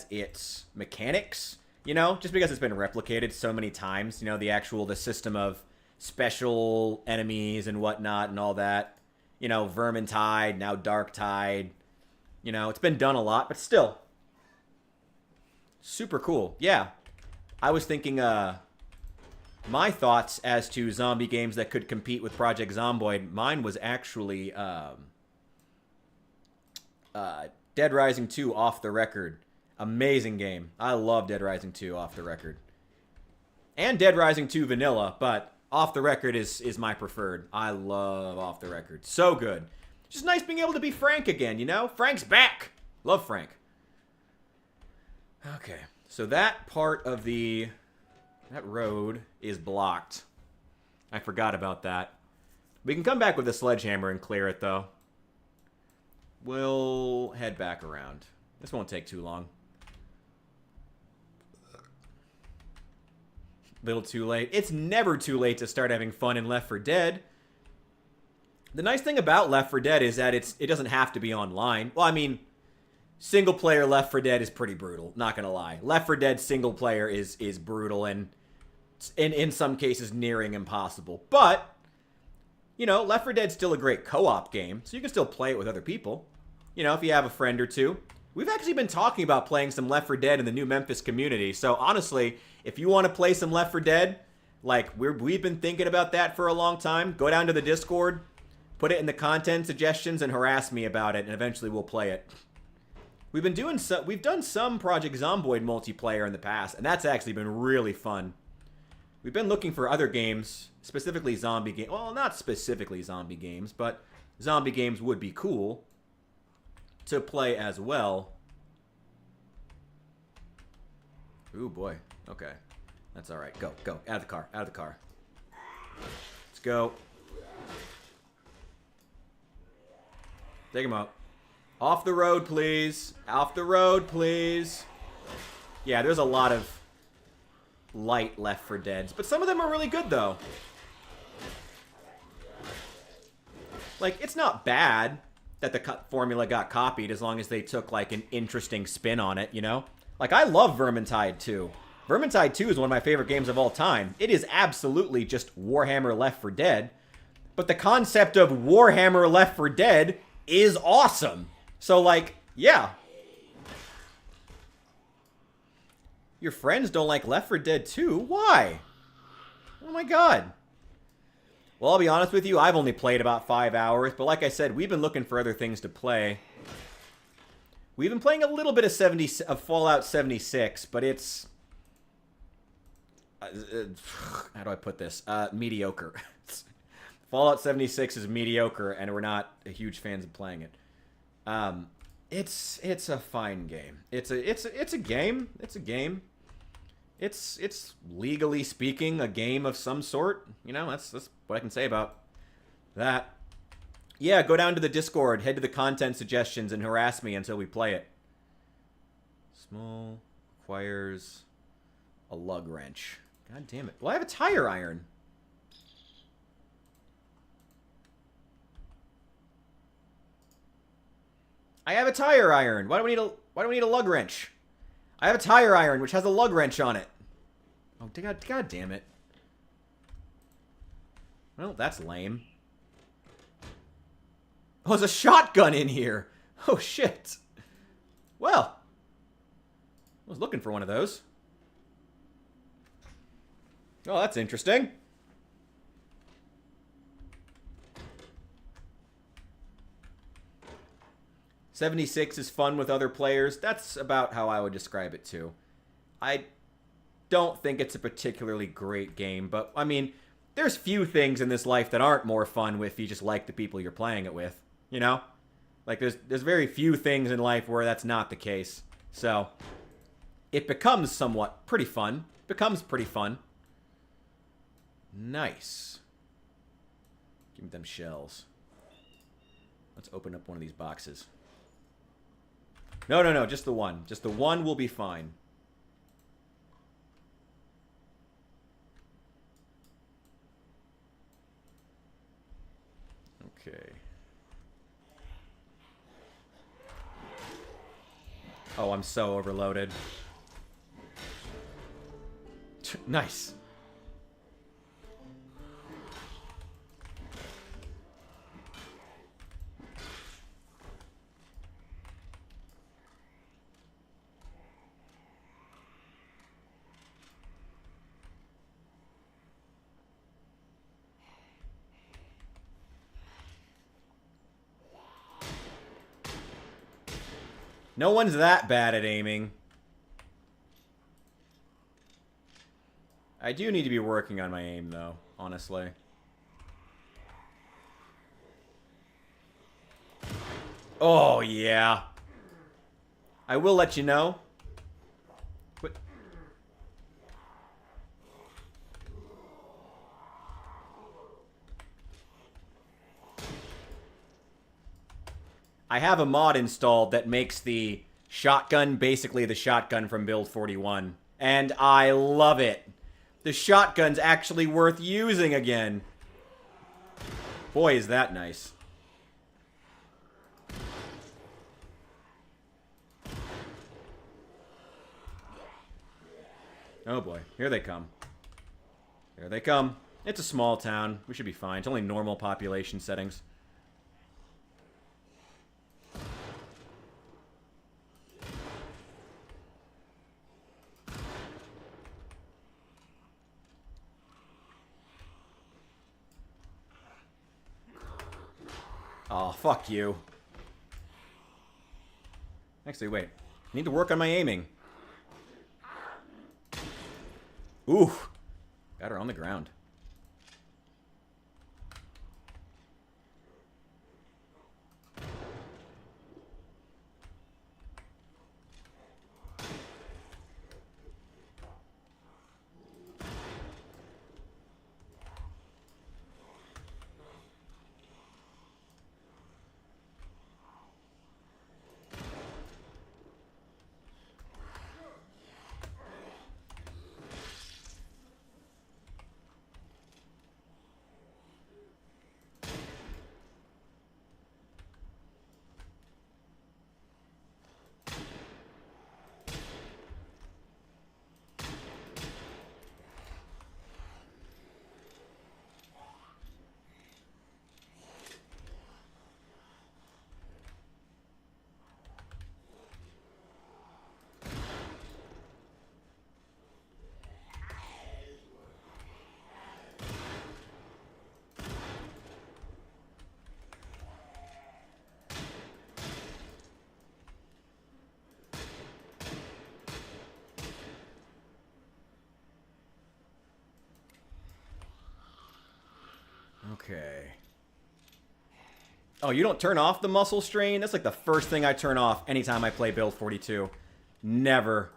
its mechanics. You know, just because it's been replicated so many times. You know, the system of special enemies and whatnot and all that. You know, Vermintide, now Darktide. You know, it's been done a lot, but still. Super cool. Yeah. I was thinking, my thoughts as to zombie games that could compete with Project Zomboid, mine was actually, Dead Rising 2 Off the Record. Amazing game. I love Dead Rising 2 Off the Record. And Dead Rising 2 Vanilla, but Off the Record is my preferred. I love Off the Record. So good. It's just nice being able to be Frank again, you know? Frank's back! Love Frank. Okay, so that part of that road is blocked. I forgot about that. We can come back with a sledgehammer and clear it, though. We'll head back around. This won't take too long. Little too late. It's never too late to start having fun in Left 4 Dead. The nice thing about Left 4 Dead is that it doesn't have to be online. Well, I mean, single player Left 4 Dead is pretty brutal, not gonna lie. Left 4 Dead single player is brutal and in some cases nearing impossible. But, you know, Left 4 Dead's still a great co-op game, so you can still play it with other people. You know, if you have a friend or two. We've actually been talking about playing some Left 4 Dead in the New Memphis community. So honestly, if you want to play some Left 4 Dead, like we've been thinking about that for a long time, go down to the Discord, put it in the content suggestions, and harass me about it, and eventually we'll play it. We've done some Project Zomboid multiplayer in the past, and that's actually been really fun. We've been looking for other games, specifically zombie games. Well, not specifically zombie games, but zombie games would be cool to play as well. Ooh, boy. Okay. That's all right. Go, go. Out of the car. Out of the car. Let's go. Take him out. Off the road, please. Off the road, please. Yeah, there's a lot of light Left 4 Deads, but some of them are really good, though. Like, it's not bad that the formula got copied as long as they took, like, an interesting spin on it, you know? Like, I love Vermintide 2. Vermintide 2 is one of my favorite games of all time. It is absolutely just Warhammer Left 4 Dead, but the concept of Warhammer Left 4 Dead is awesome. So, like, yeah. Your friends don't like Left 4 Dead 2? Why? Oh my god. Well, I'll be honest with you, I've only played about 5 hours, but like I said, we've been looking for other things to play. We've been playing a little bit of Fallout 76, but it's... how do I put this? Mediocre. Fallout 76 is mediocre, and we're not huge fans of playing it. It's a fine game. It's a game. It's a game. It's legally speaking a game of some sort. You know, that's what I can say about that. Yeah, go down to the Discord, head to the content suggestions, and harass me until we play it. Small requires a lug wrench. God damn it. Well, I have a tire iron. I have a tire iron. Why do we need a lug wrench? I have a tire iron which has a lug wrench on it. Oh, God damn it. Well, that's lame. Oh, there's a shotgun in here. Oh, shit. Well, I was looking for one of those. Oh, that's interesting. '76 is fun with other players. That's about how I would describe it, too. I don't think it's a particularly great game, but, I mean, there's few things in this life that aren't more fun if you just like the people you're playing it with, you know? Like, there's very few things in life where that's not the case. So, it becomes somewhat pretty fun. Becomes pretty fun. Nice. Give me them shells. Let's open up one of these boxes. No, just the one. Just the one will be fine. Okay. Oh, I'm so overloaded. Nice. No one's that bad at aiming. I do need to be working on my aim, though, honestly. Oh, yeah. I will let you know. What? I have a mod installed that makes the shotgun basically the shotgun from Build 41. And I love it. The shotgun's actually worth using again. Boy, is that nice. Oh boy, here they come. Here they come. It's a small town. We should be fine. It's only normal population settings. Oh, fuck you. Actually, wait. I need to work on my aiming. Ooh. Got her on the ground. Okay. Oh, you don't turn off the muscle strain? That's like the first thing I turn off anytime I play Build 42. Never.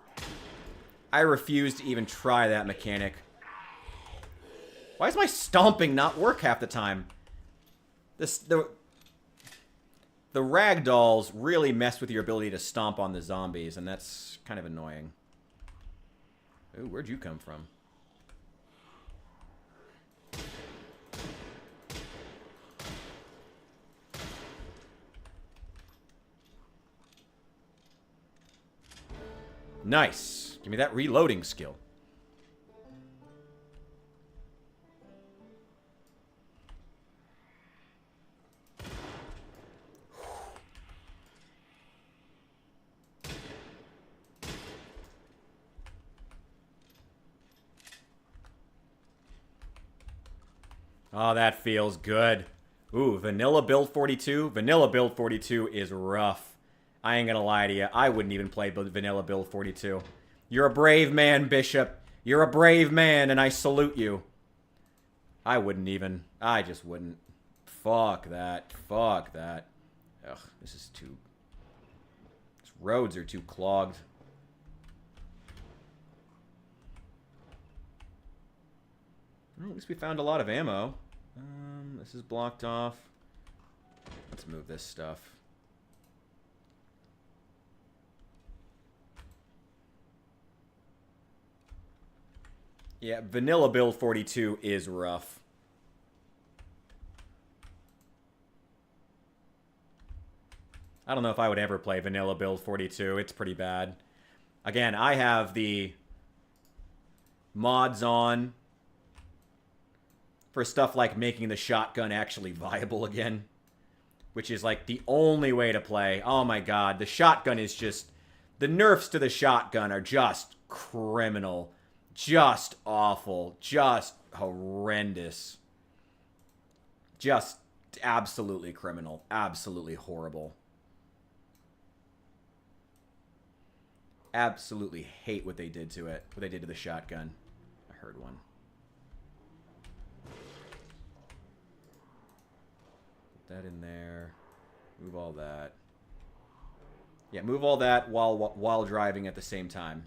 I refuse to even try that mechanic. Why does my stomping not work half the time? The ragdolls really mess with your ability to stomp on the zombies, and that's kind of annoying. Ooh, where'd you come from? Nice. Give me that reloading skill. Oh, that feels good. Ooh, vanilla build 42. Vanilla build 42 is rough. I ain't gonna lie to you. I wouldn't even play vanilla build 42. You're a brave man, Bishop. You're a brave man, and I salute you. I wouldn't even. I just wouldn't. Fuck that. Fuck that. Ugh, this is too... These roads are too clogged. Well, at least we found a lot of ammo. This is blocked off. Let's move this stuff. Yeah, vanilla build 42 is rough. I don't know if I would ever play vanilla build 42. It's pretty bad. Again, I have the mods on for stuff like making the shotgun actually viable again, which is like the only way to play. Oh my god, the shotgun is just... The nerfs to the shotgun are just criminal. Just awful. Just horrendous. Just absolutely criminal. Absolutely horrible. Absolutely hate what they did to it. What they did to the shotgun. I heard one. Put that in there. Move all that. Yeah, move all that while driving at the same time.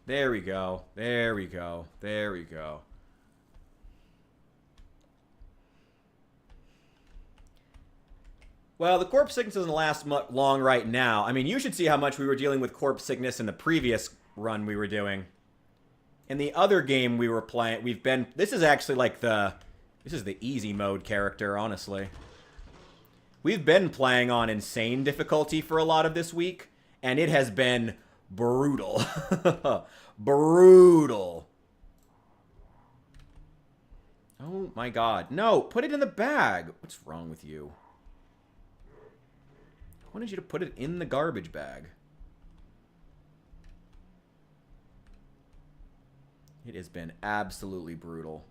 There we go. There we go. There we go. Well, the corpse sickness doesn't last long right now. I mean, you should see how much we were dealing with corpse sickness in the previous run we were doing. In the other game we were playing, this is actually like this is the easy mode character, honestly. We've been playing on insane difficulty for a lot of this week, and it has been brutal. Brutal. Oh my god. No, put it in the bag. What's wrong with you? I wanted you to put it in the garbage bag. It has been absolutely brutal.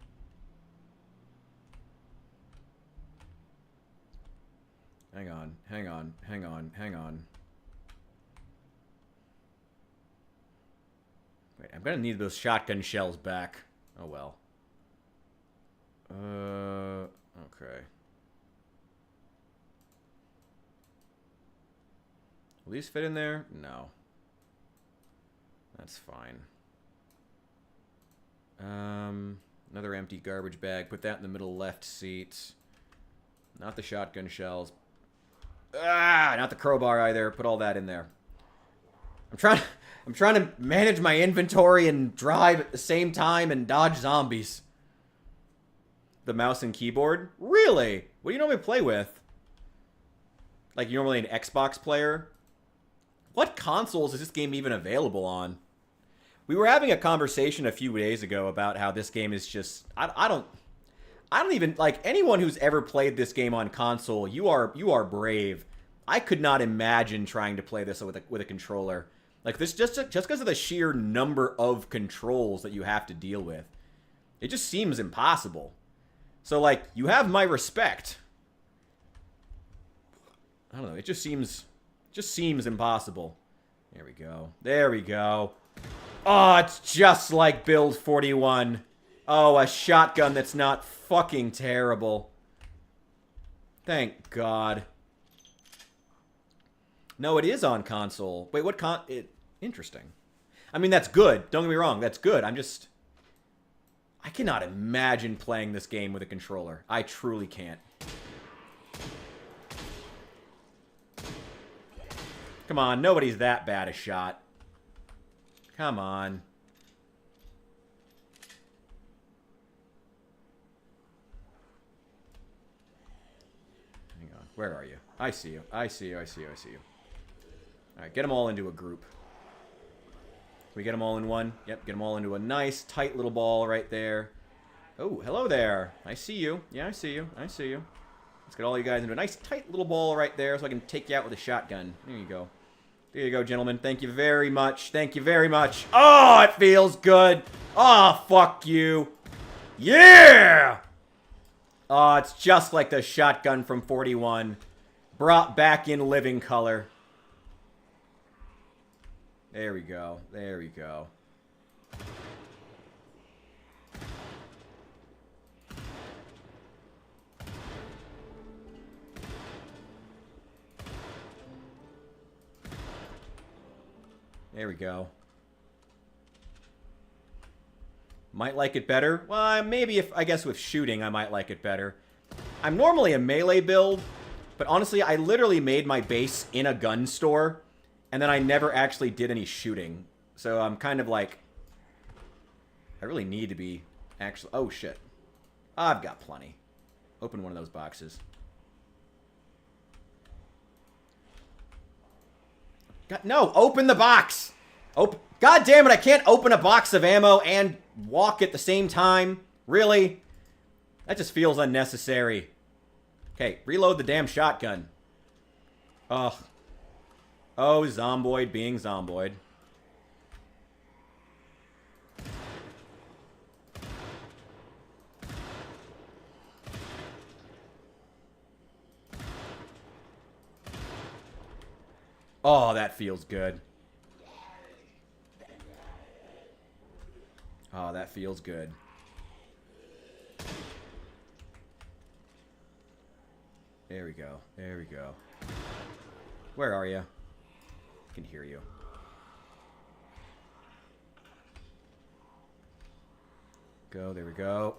Hang on, hang on, hang on, hang on. Wait, I'm gonna need those shotgun shells back. Oh well. Okay. Will these fit in there? No. That's fine. Another empty garbage bag. Put that in the middle left seat. Not the shotgun shells. Ah, not the crowbar either. Put all that in there. I'm trying to manage my inventory and drive at the same time and dodge zombies. The mouse and keyboard? Really? What do you normally play with? Like, you're normally an Xbox player? What consoles is this game even available on? We were having a conversation a few days ago about how this game is just... I don't even... Like, anyone who's ever played this game on console, you are brave. I could not imagine trying to play this with a controller. Like, this just because of the sheer number of controls that you have to deal with. It just seems impossible. So, like, you have my respect. I don't know. It just seems impossible. There we go. There we go. Oh, it's just like Build 41. Oh, a shotgun that's not fucking terrible. Thank God. No, it is on console. Wait, what interesting. I mean, that's good. Don't get me wrong. That's good. I cannot imagine playing this game with a controller. I truly can't. Come on, nobody's that bad a shot. Come on. Hang on. Where are you? I see you. I see you. I see you. I see you. Alright, get them all into a group. Can we get them all in one? Yep, get them all into a nice, tight little ball right there. Oh, hello there. I see you. Yeah, I see you. I see you. Let's get all you guys into a nice, tight little ball right there so I can take you out with a shotgun. There you go. There you go, gentlemen. Thank you very much. Thank you very much. Oh, it feels good. Oh, fuck you. Yeah! Oh, it's just like the shotgun from 41. Brought back in living color. There we go. There we go. There we go. Might like it better. Well, maybe I guess with shooting, I might like it better. I'm normally a melee build, but honestly, I literally made my base in a gun store, and then I never actually did any shooting. So I'm kind of like, I really need to be actually... Oh, shit. I've got plenty. Open one of those boxes. God, no, open the box. God damn it, I can't open a box of ammo and walk at the same time. Really? That just feels unnecessary. Okay, reload the damn shotgun. Ugh. Oh, Zomboid being Zomboid. Oh, that feels good. Oh, that feels good. There we go. There we go. Where are you? I can hear you. Go, there we go.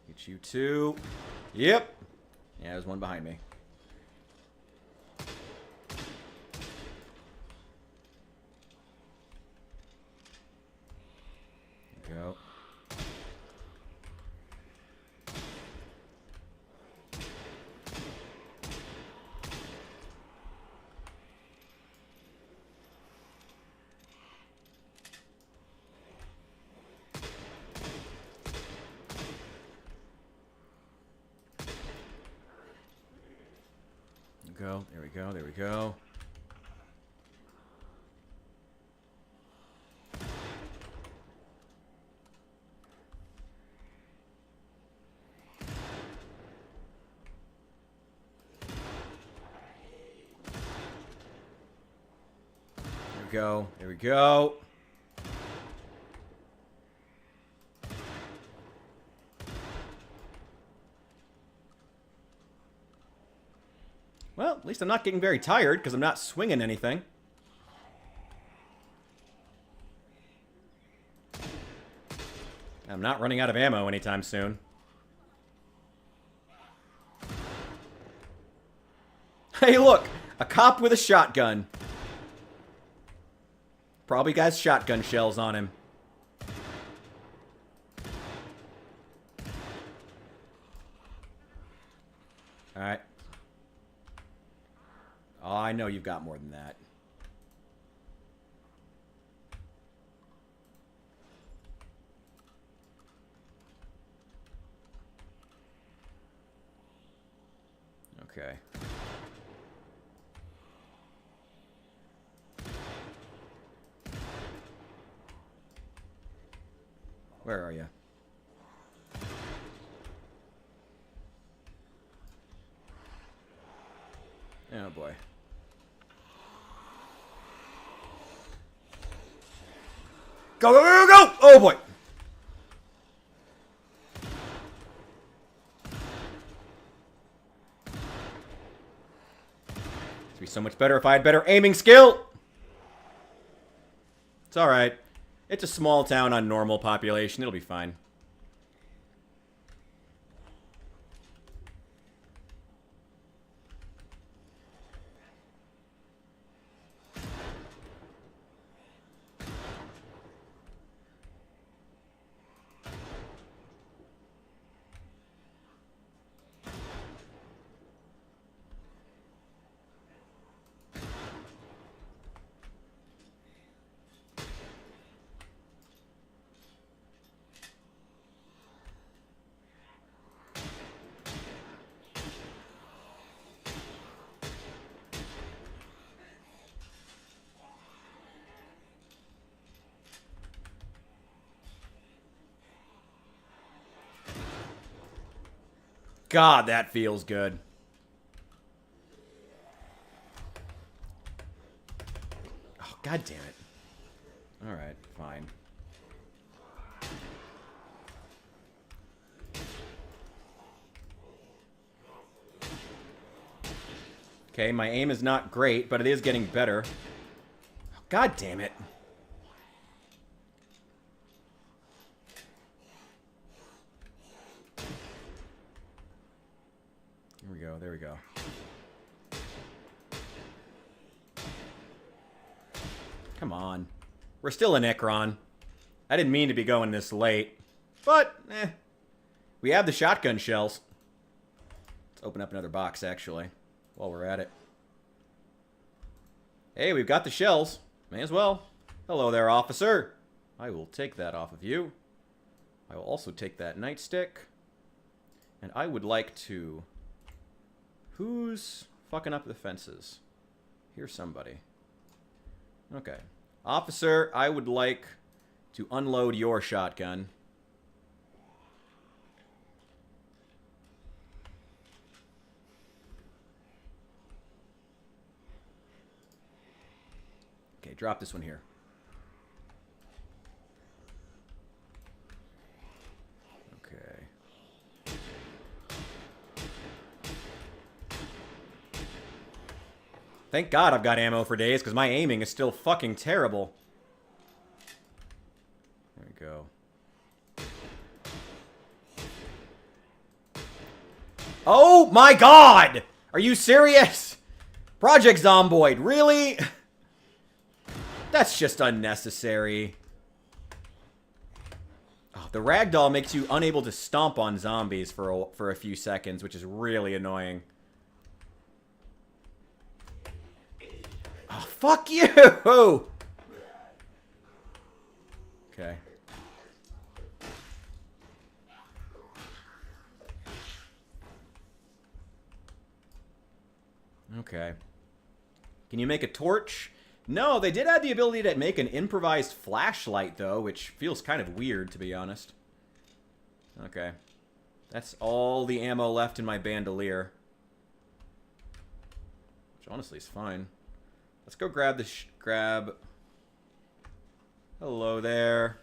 Get you too. Yep. Yeah, there's one behind me. There we go. Go. There we go. There we go. There we go. There we go. Well, at least I'm not getting very tired because I'm not swinging anything. I'm not running out of ammo anytime soon. Hey, look! A cop with a shotgun. Probably got shotgun shells on him. Alright. Oh, I know you've got more than that. Okay. Where are you? Oh boy. Go, go, go, go! Oh boy! It'd be so much better if I had better aiming skill! It's alright. It's a small town on normal population. It'll be fine. God, that feels good. Oh, God damn it. Alright, fine. Okay, my aim is not great, but it is getting better. Oh, God damn it. There we go, there we go. Come on. We're still in Ekron. I didn't mean to be going this late. But, we have the shotgun shells. Let's open up another box, actually, while we're at it. Hey, we've got the shells. May as well. Hello there, officer. I will take that off of you. I will also take that nightstick. And I would like to... Who's fucking up the fences? Here's somebody. Okay. Officer, I would like to unload your shotgun. Okay, drop this one here. Okay. Thank God I've got ammo for days, because my aiming is still fucking terrible. There we go. Oh my God! Are you serious? Project Zomboid, really? That's just unnecessary. Oh, the ragdoll makes you unable to stomp on zombies for a few seconds, which is really annoying. Oh, fuck you! Okay. Okay. Can you make a torch? No, they did add the ability to make an improvised flashlight, though, which feels kind of weird, to be honest. Okay. That's all the ammo left in my bandolier. Which honestly is fine. Let's go grab the grab. Hello there.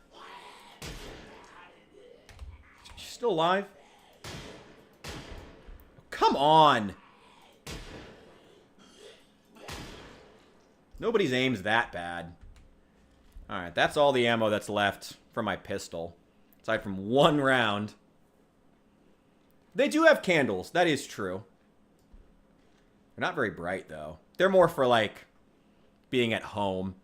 She's still alive? Oh, come on! Nobody's aim's that bad. Alright, that's all the ammo that's left for my pistol. Aside from one round. They do have candles, that is true. They're not very bright, though. They're more for, like, being at home.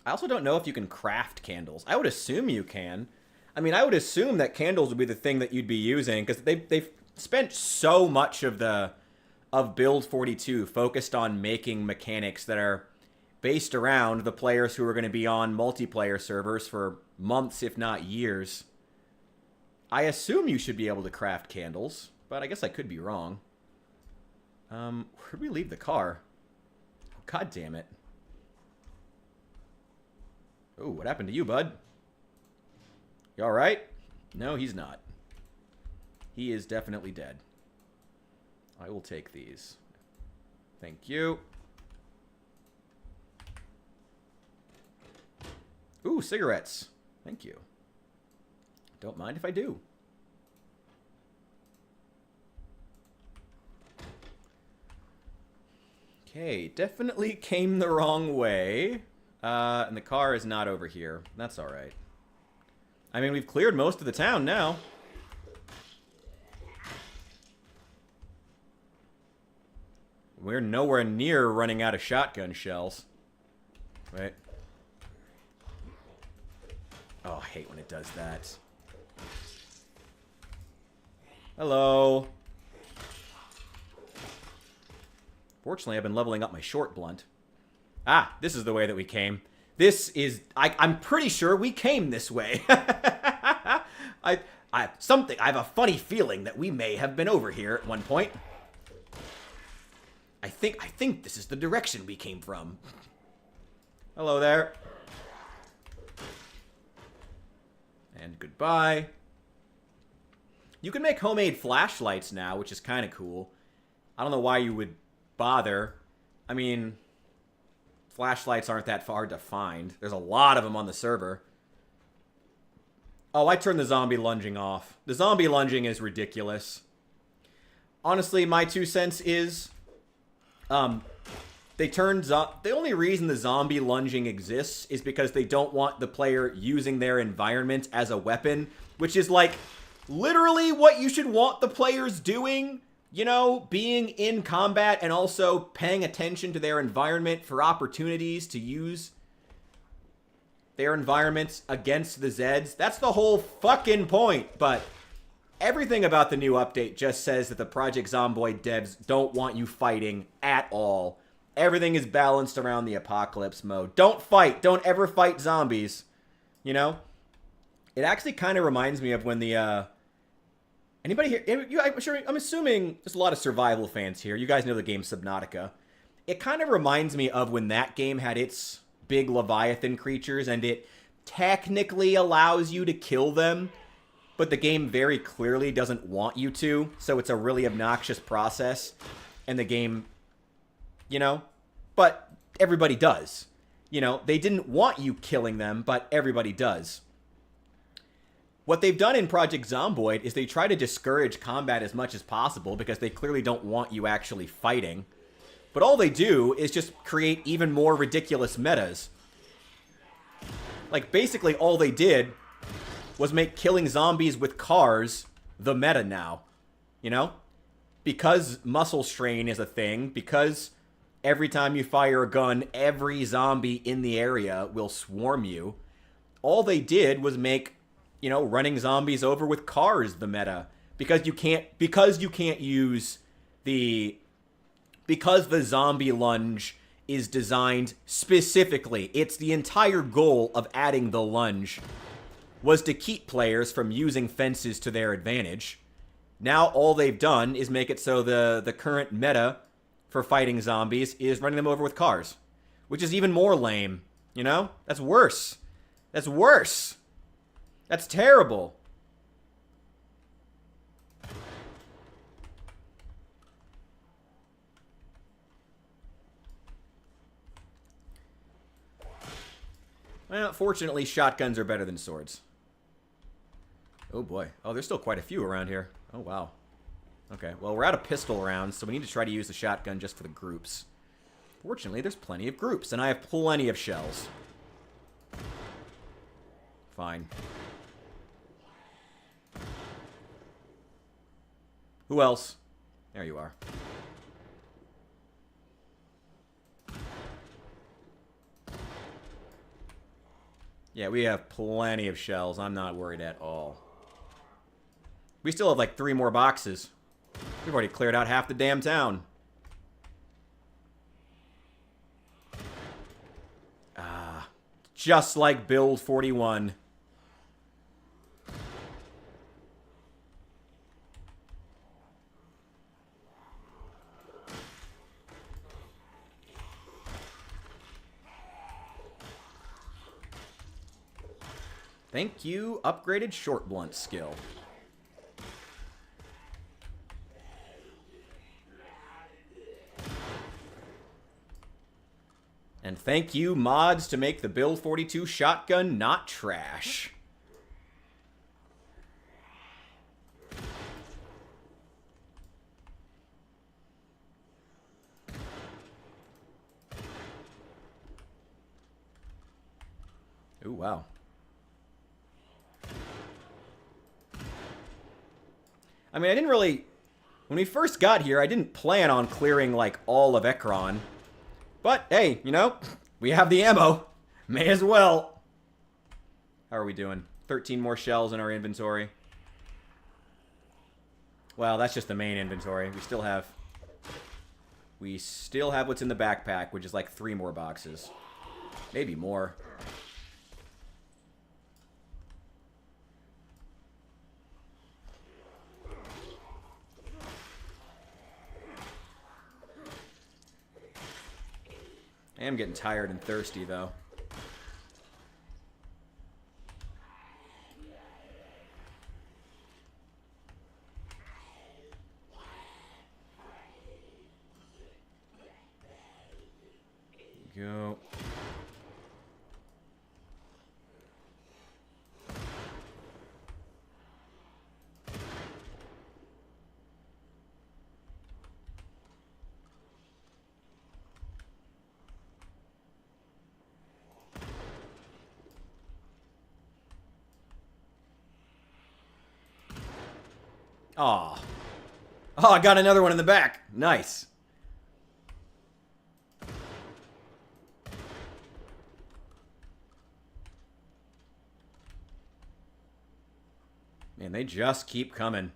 I also don't know if you can craft candles. I would assume you can. I mean, I would assume that candles would be the thing that you'd be using, because they've spent so much of Build 42 focused on making mechanics that are based around the players who are going to be on multiplayer servers for months, if not years. I assume you should be able to craft candles, but I guess I could be wrong. Where'd we leave the car? Oh, God damn it. Oh, what happened to you, bud? You alright? No, he's not. He is definitely dead. I will take these. Thank you. Ooh, cigarettes. Thank you. Don't mind if I do. Okay, definitely came the wrong way. And the car is not over here. That's alright. I mean, we've cleared most of the town now. We're nowhere near running out of shotgun shells. Wait. Oh, I hate when it does that. Hello. Fortunately, I've been leveling up my short blunt. Ah, this is the way that we came. This is... I'm pretty sure we came this way. I have a funny feeling that we may have been over here at one point. I think this is the direction we came from. Hello there. And goodbye. You can make homemade flashlights now, which is kind of cool. I don't know why you would bother. I mean, flashlights aren't that hard to find. There's a lot of them on the server. Oh, I turned the zombie lunging off. The zombie lunging is ridiculous. Honestly, my 2 cents is... the only reason the zombie lunging exists is because they don't want the player using their environment as a weapon, which is like literally what you should want the players doing, you know, being in combat and also paying attention to their environment for opportunities to use their environments against the Zeds. That's the whole fucking point, but everything about the new update just says that the Project Zomboid devs don't want you fighting at all. Everything is balanced around the apocalypse mode. Don't fight. Don't ever fight zombies. You know? It actually kind of reminds me of when the, anybody here, I'm assuming there's a lot of survival fans here. You guys know the game Subnautica. It kind of reminds me of when that game had its big Leviathan creatures, and it technically allows you to kill them, but the game very clearly doesn't want you to, so it's a really obnoxious process, and the game, you know, but everybody does. You know, they didn't want you killing them, but everybody does. What they've done in Project Zomboid is they try to discourage combat as much as possible because they clearly don't want you actually fighting. But all they do is just create even more ridiculous metas. Like, basically all they did was make killing zombies with cars the meta now. You know? Because muscle strain is a thing, because every time you fire a gun, every zombie in the area will swarm you. All they did was make, you know, running zombies over with cars the meta. Because you can't use the... Because the zombie lunge is designed specifically, it's the entire goal of adding the lunge, was to keep players from using fences to their advantage. Now all they've done is make it so the current meta for fighting zombies is running them over with cars. Which is even more lame, you know? That's worse. That's worse. That's terrible. Well, fortunately, shotguns are better than swords. Oh boy. Oh, there's still quite a few around here. Oh, wow. Okay, well, we're out of pistol rounds, so we need to try to use the shotgun just for the groups. Fortunately, there's plenty of groups, and I have plenty of shells. Fine. Who else? There you are. Yeah, we have plenty of shells. I'm not worried at all. We still have like 3 more boxes. We've already cleared out half the damn town. Ah, just like Build 41. Thank you, upgraded short blunt skill. And thank you, mods, to make the Build 42 shotgun not trash. Ooh, wow. I mean, I didn't really... When we first got here, I didn't plan on clearing, like, all of Ekron. But, hey, you know, we have the ammo. May as well. How are we doing? 13 more shells in our inventory. Well, that's just the main inventory. We still have what's in the backpack, which is like 3 more boxes. Maybe more. I am getting tired and thirsty, though. Go. Aw. Oh, I got another one in the back. Nice. Man, they just keep coming.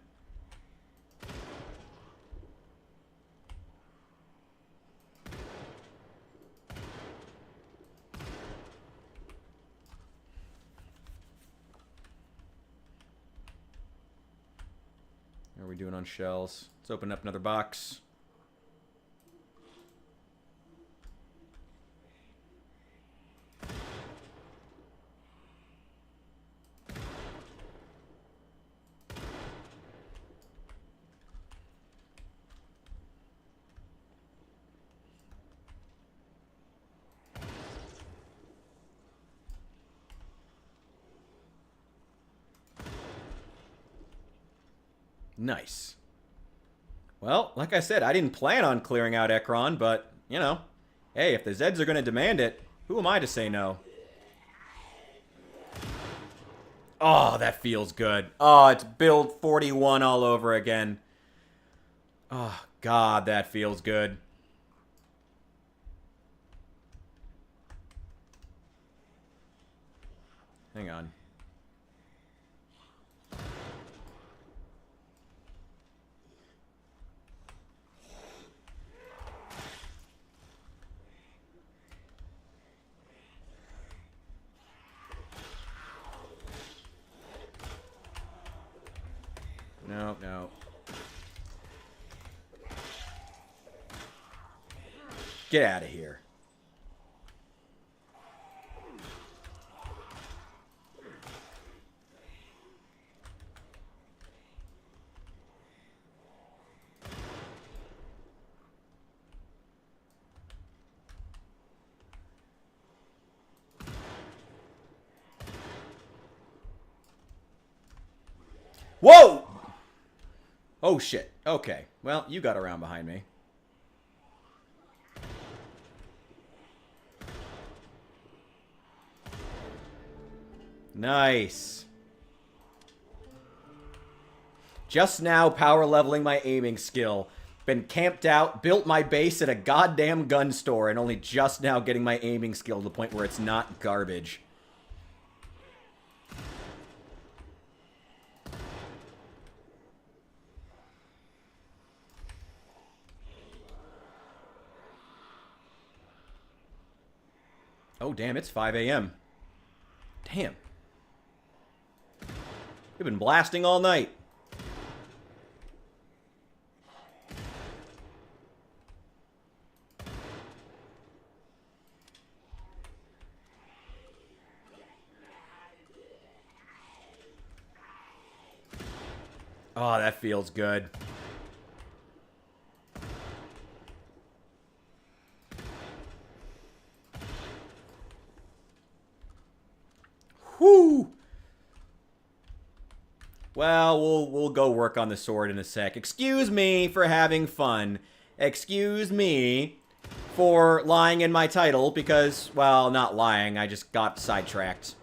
doing on shells? Let's open up another box. Nice. Well, like I said, I didn't plan on clearing out Ekron, but, you know, hey, if the Zeds are going to demand it, who am I to say no? Oh, that feels good. Oh, it's build 41 all over again. Oh, God, that feels good. Hang on. No, no. Get out of here. Whoa! Oh, shit. Okay. Well, you got around behind me. Nice. Just now power leveling my aiming skill. Been camped out, built my base at a goddamn gun store, and only just now getting my aiming skill to the point where it's not garbage. Oh, damn, it's 5 a.m. Damn. We've been blasting all night. Oh, that feels good. Whoo! Well, we'll go work on the sword in a sec. Excuse me for having fun. Excuse me for lying in my title because, well, not lying. I just got sidetracked.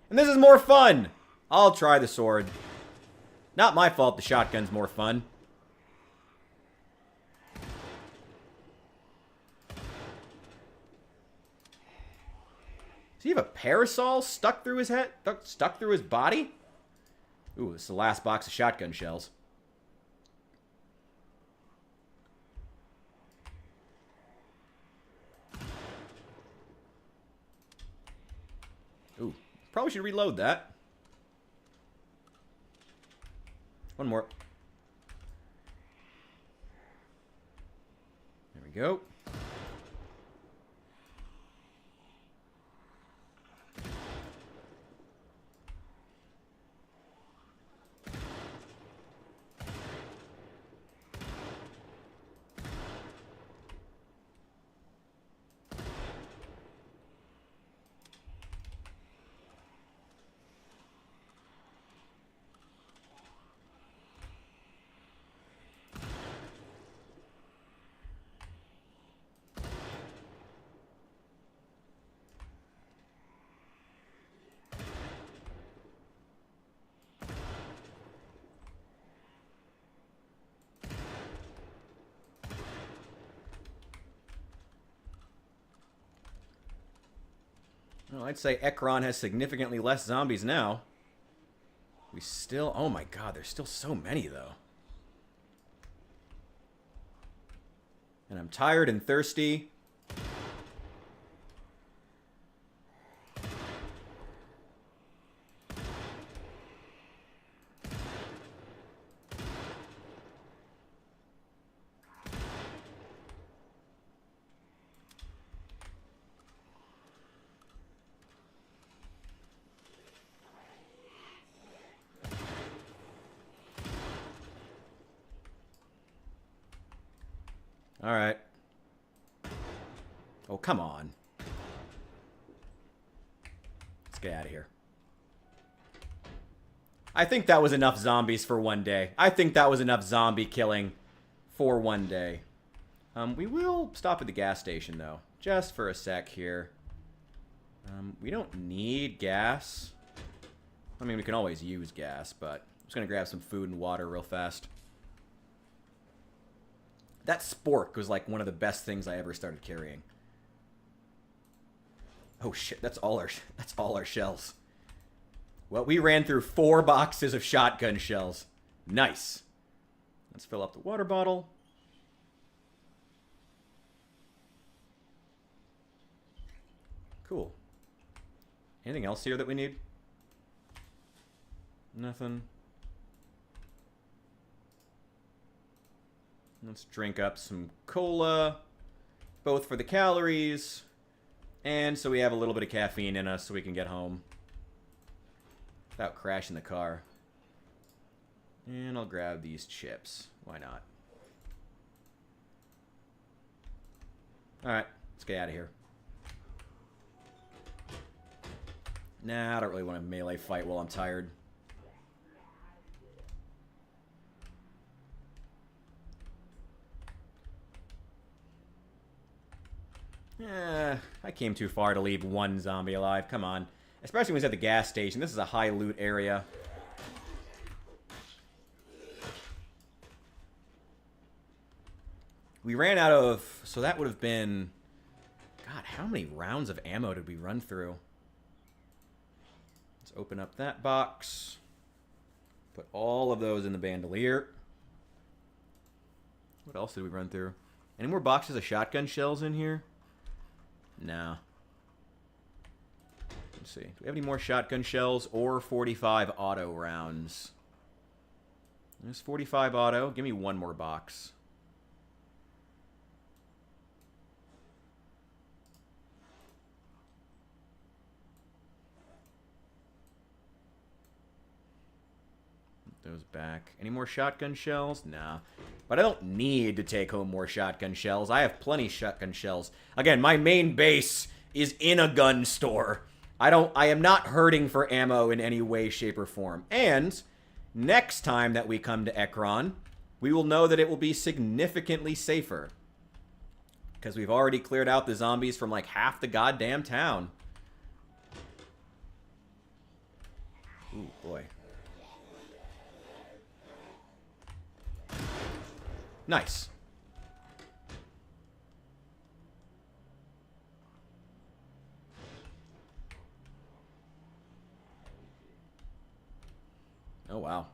And this is more fun. I'll try the sword. Not my fault the shotgun's more fun. Does he have a parasol stuck through his head? Stuck through his body? Ooh, this is the last box of shotgun shells. Ooh, probably should reload that. One more. There we go. Well, I'd say Ekron has significantly less zombies now. We still... Oh my god, there's still so many, though. And I'm tired and thirsty. Alright. Oh, come on. Let's get out of here. I think that was enough zombies for one day. I think that was enough zombie killing for one day. We will stop at the gas station, though. Just for a sec here. We don't need gas. I mean, we can always use gas, but I'm just going to grab some food and water real fast. That spork was like one of the best things I ever started carrying. Oh shit, that's all our shells. Well, we ran through 4 boxes of shotgun shells. Nice. Let's fill up the water bottle. Cool. Anything else here that we need? Nothing. Let's drink up some cola, both for the calories, and so we have a little bit of caffeine in us so we can get home without crashing the car. And I'll grab these chips. Why not? Alright, let's get out of here. Nah, I don't really want to melee fight while I'm tired. I came too far to leave one zombie alive. Come on. Especially when he's at the gas station. This is a high loot area. We ran out of... So that would have been... God, how many rounds of ammo did we run through? Let's open up that box. Put all of those in the bandolier. What else did we run through? Any more boxes of shotgun shells in here? No. Let's see. Do we have any more shotgun shells or 45 auto rounds? There's 45 auto. Give me one more box. Those back. Any more shotgun shells? Nah. But I don't need to take home more shotgun shells. I have plenty of shotgun shells. Again, my main base is in a gun store. I am not hurting for ammo in any way, shape, or form. And next time that we come to Ekron, we will know that it will be significantly safer. Because we've already cleared out the zombies from like half the goddamn town. Ooh, boy. Nice. Oh, wow.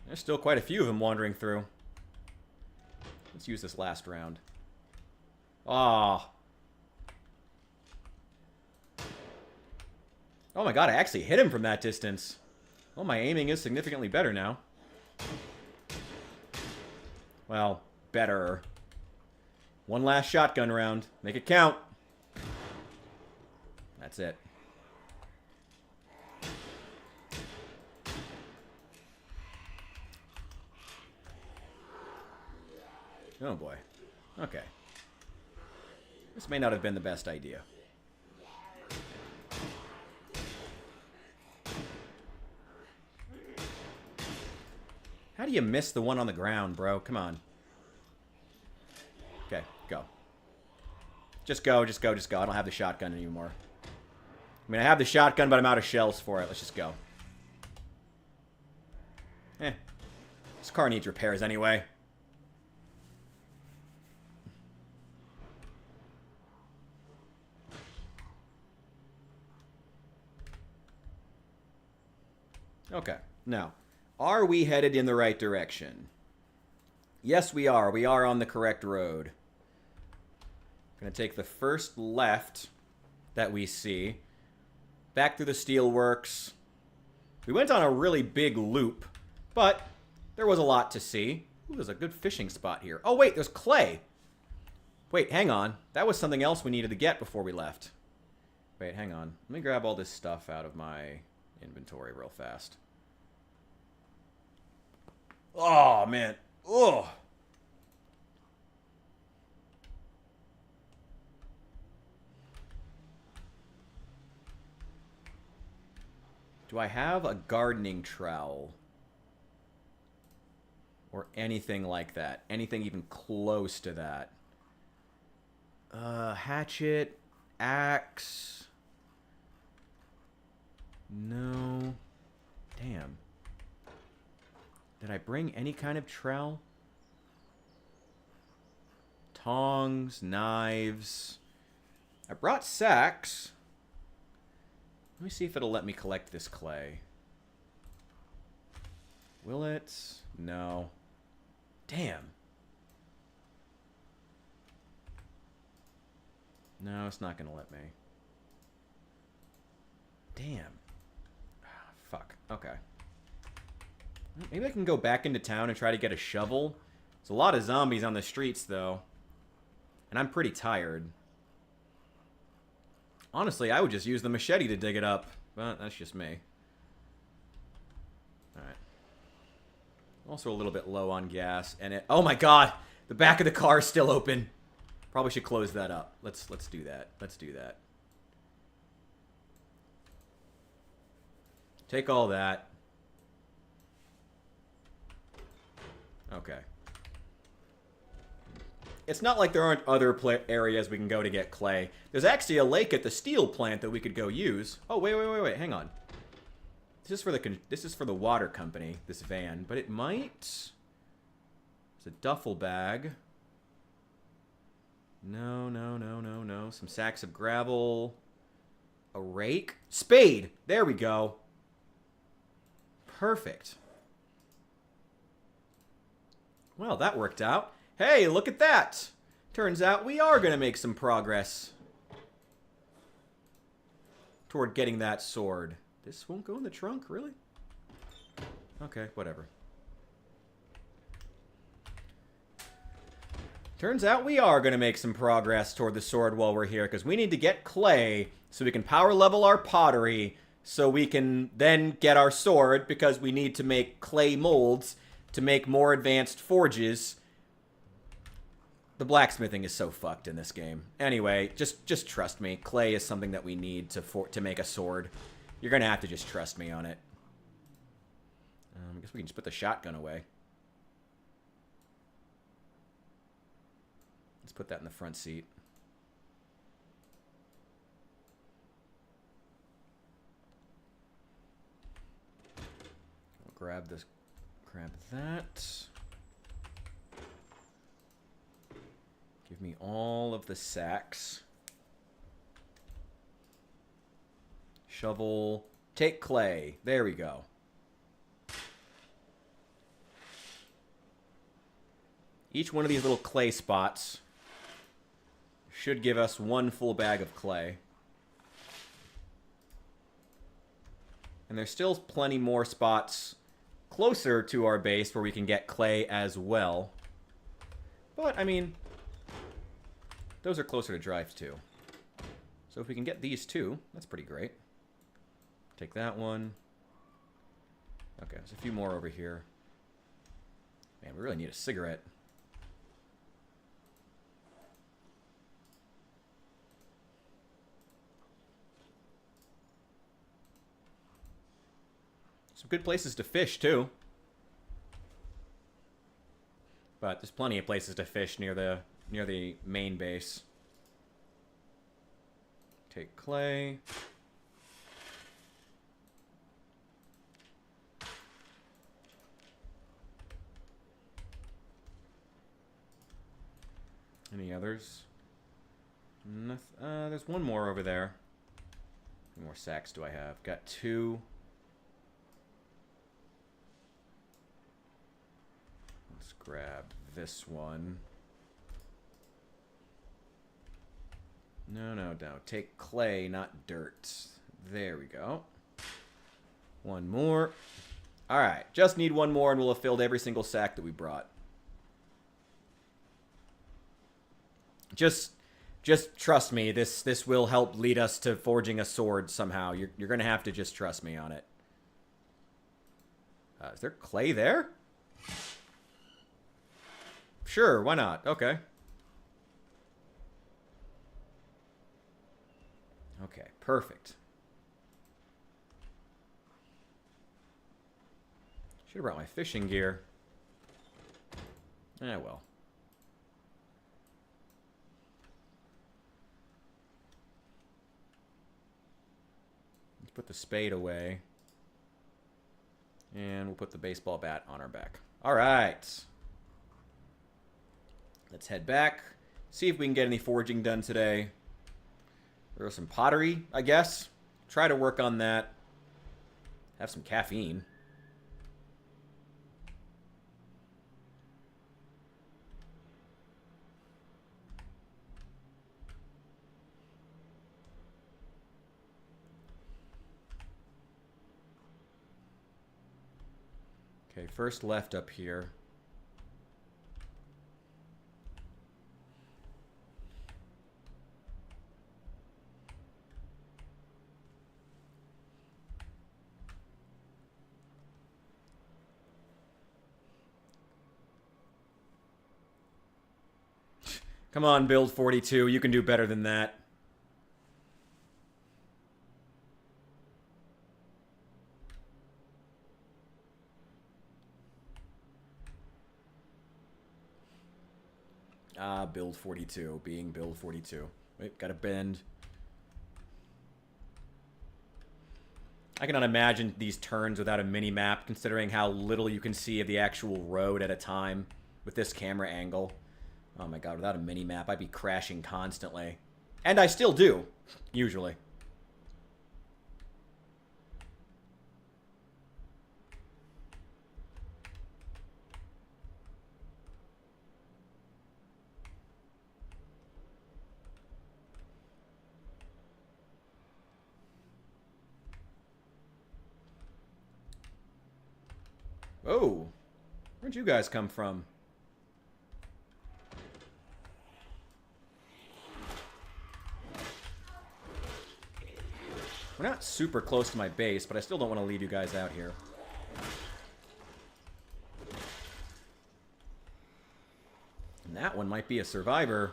There's still quite a few of them wandering through. Let's use this last round. Ah. Oh my god, I actually hit him from that distance. Well, my aiming is significantly better now. Well, better. One last shotgun round. Make it count. That's it. Oh boy. Okay. This may not have been the best idea. How do you miss the one on the ground, bro? Come on. Okay, go. Just go, just go, just go. I don't have the shotgun anymore. I mean, I have the shotgun, but I'm out of shells for it. Let's just go. This car needs repairs anyway. Okay, now, are we headed in the right direction? Yes, we are. We are on the correct road. Gonna take the first left that we see. Back through the steelworks. We went on a really big loop, but there was a lot to see. Ooh, there's a good fishing spot here. Oh, wait, there's clay. Wait, hang on. That was something else we needed to get before we left. Wait, hang on. Let me grab all this stuff out of my inventory real fast. Oh, man. Oh. Do I have a gardening trowel? Or anything like that? Anything even close to that? Hatchet, axe. No. Damn. Did I bring any kind of trowel? Tongs, knives. I brought sacks. Let me see if it'll let me collect this clay. Will it? No. Damn. No, it's not going to let me. Damn. Fuck. Okay. Maybe I can go back into town and try to get a shovel. There's a lot of zombies on the streets, though. And I'm pretty tired. Honestly, I would just use the machete to dig it up. But that's just me. Alright. Also a little bit low on gas. And it... Oh my god! The back of the car is still open. Probably should close that up. Let's do that. Let's do that. Take all that. Okay. It's not like there aren't other areas we can go to get clay. There's actually a lake at the steel plant that we could go use. Oh, wait. Hang on. This is for the water company, this van. But it might... It's a duffel bag. No. Some sacks of gravel. A rake. Spade! There we go. Perfect. Well, that worked out. Hey, look at that! Turns out we are going to make some progress toward getting that sword. This won't go in the trunk, really? Okay, whatever. Turns out we are going to make some progress toward the sword while we're here, because we need to get clay so we can power level our pottery, so we can then get our sword, because we need to make clay molds to make more advanced forges. The blacksmithing is so fucked in this game. Anyway, just trust me. Clay is something that we need to make a sword. You're going to have to just trust me on it. I guess we can just put the shotgun away. Let's put that in the front seat. We'll grab this. Grab that. Give me all of the sacks. Shovel. Take clay. There we go. Each one of these little clay spots should give us one full bag of clay. And there's still plenty more spots closer to our base where we can get clay as well. But, I mean, those are closer to drive to. So if we can get these two, that's pretty great. Take that one. Okay, there's a few more over here. Man, we really need a cigarette. Some good places to fish, too. But there's plenty of places to fish near the main base. Take clay. Any others? There's one more over there. How many more sacks do I have? Got 2. Let's grab this one. No. Take clay, not dirt. There we go. One more. Alright, just need one more and we'll have filled every single sack that we brought. Just trust me. This will help lead us to forging a sword somehow. You're going to have to just trust me on it. Is there clay there? Sure, why not? Okay. Okay, perfect. Should have brought my fishing gear. Eh, well. Let's put the spade away. And we'll put the baseball bat on our back. All right. Let's head back. See if we can get any forging done today. There's some pottery, I guess. Try to work on that. Have some caffeine. Okay, first left up here. Come on, Build 42. You can do better than that. Ah, Build 42. Being Build 42. Wait, gotta bend. I cannot imagine these turns without a mini-map, considering how little you can see of the actual road at a time with this camera angle. Oh my god, without a mini-map, I'd be crashing constantly. And I still do, usually. Oh, where'd you guys come from? We're not super close to my base, but I still don't want to leave you guys out here. And that one might be a survivor.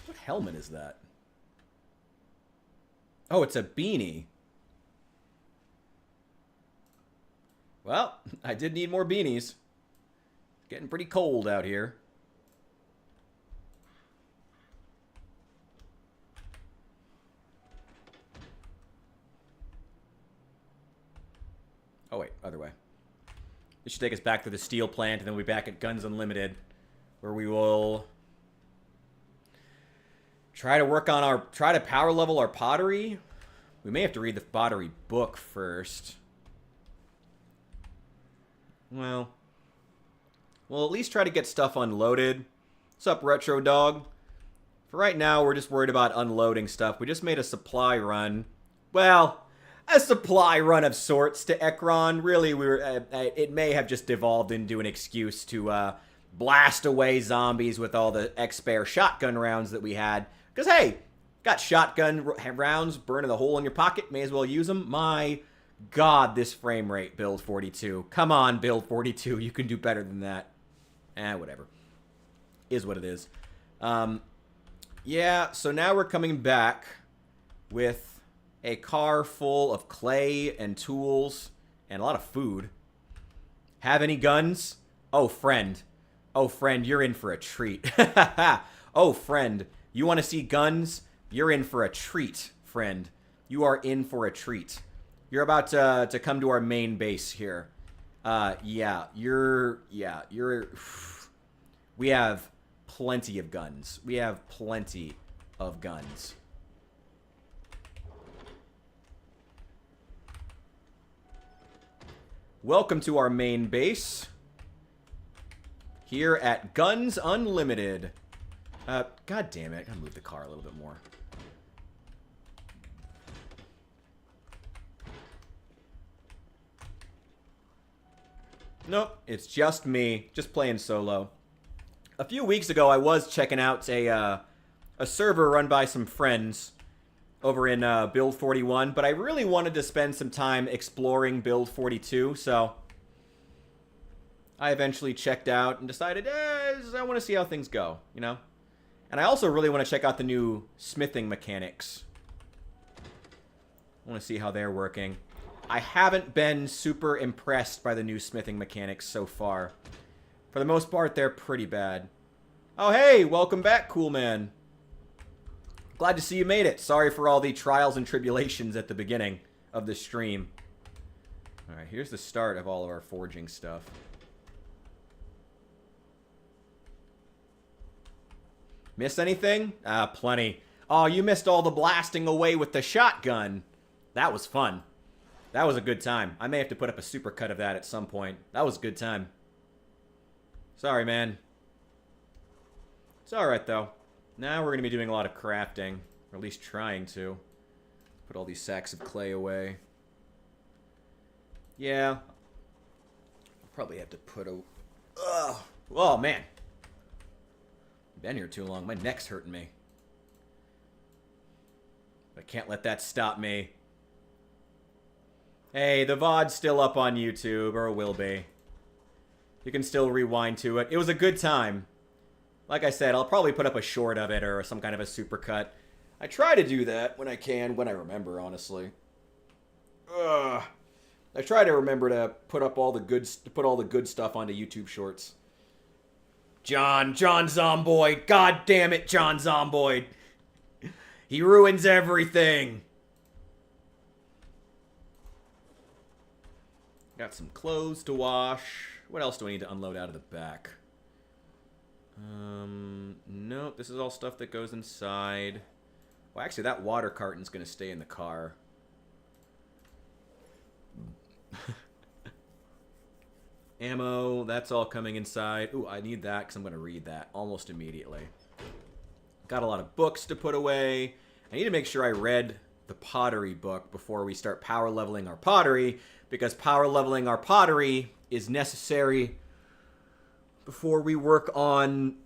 What helmet is that? Oh, it's a beanie. Well, I did need more beanies. It's getting pretty cold out here. Oh, wait, other way. This should take us back to the steel plant, and then we'll be back at Guns Unlimited, where we will try to power level our pottery. We may have to read the pottery book first. Well, we'll at least try to get stuff unloaded. What's up, Retro Dog? For right now, we're just worried about unloading stuff. We just made a supply run. Well, a supply run of sorts to Ekron. Really, it may have just devolved into an excuse to blast away zombies with all the X-Spare shotgun rounds that we had. Because, hey, got shotgun rounds burning the hole in your pocket. May as well use them. My god, this frame rate, Build 42. Come on, Build 42. You can do better than that. Whatever. Is what it is. Yeah, so now we're coming back with a car full of clay and tools and a lot of food. Have any guns? Oh, friend. Oh, friend, you're in for a treat. Oh, friend. You want to see guns? You're in for a treat, friend. You are in for a treat. You're about to come to our main base here. You're... We have plenty of guns. We have plenty of guns. Welcome to our main base. Here at Guns Unlimited. God damn it. I gotta move the car a little bit more. Nope, it's just me. Just playing solo. A few weeks ago, I was checking out a server run by some friends over in Build 41, but I really wanted to spend some time exploring Build 42, so I eventually checked out and decided, I want to see how things go, you know? And I also really want to check out the new smithing mechanics. I want to see how they're working. I haven't been super impressed by the new smithing mechanics so far. For the most part, they're pretty bad. Oh, hey, welcome back, cool man. Glad to see you made it. Sorry for all the trials and tribulations at the beginning of the stream. Alright, here's the start of all of our forging stuff. Miss anything? Plenty. Oh, you missed all the blasting away with the shotgun. That was fun. That was a good time. I may have to put up a supercut of that at some point. That was a good time. Sorry, man. It's alright, though. Now we're going to be doing a lot of crafting. Or at least trying to. Put all these sacks of clay away. Yeah. I'll probably have to put a... Ugh. Oh, man. Been here too long. My neck's hurting me. I can't let that stop me. Hey, the VOD's still up on YouTube, or will be. You can still rewind to it. It was a good time. Like I said, I'll probably put up a short of it or some kind of a supercut. I try to do that when I can, when I remember, honestly. Ugh. I try to remember to put up all the good stuff onto YouTube Shorts. John Zomboid. God damn it, John Zomboid. He ruins everything. Got some clothes to wash. What else do I need to unload out of the back? Nope, this is all stuff that goes inside. Well, actually, that water carton's gonna stay in the car. Ammo, that's all coming inside. Ooh, I need that because I'm gonna read that almost immediately. Got a lot of books to put away. I need to make sure I read the pottery book before we start power leveling our pottery, because power leveling our pottery is necessary before we work on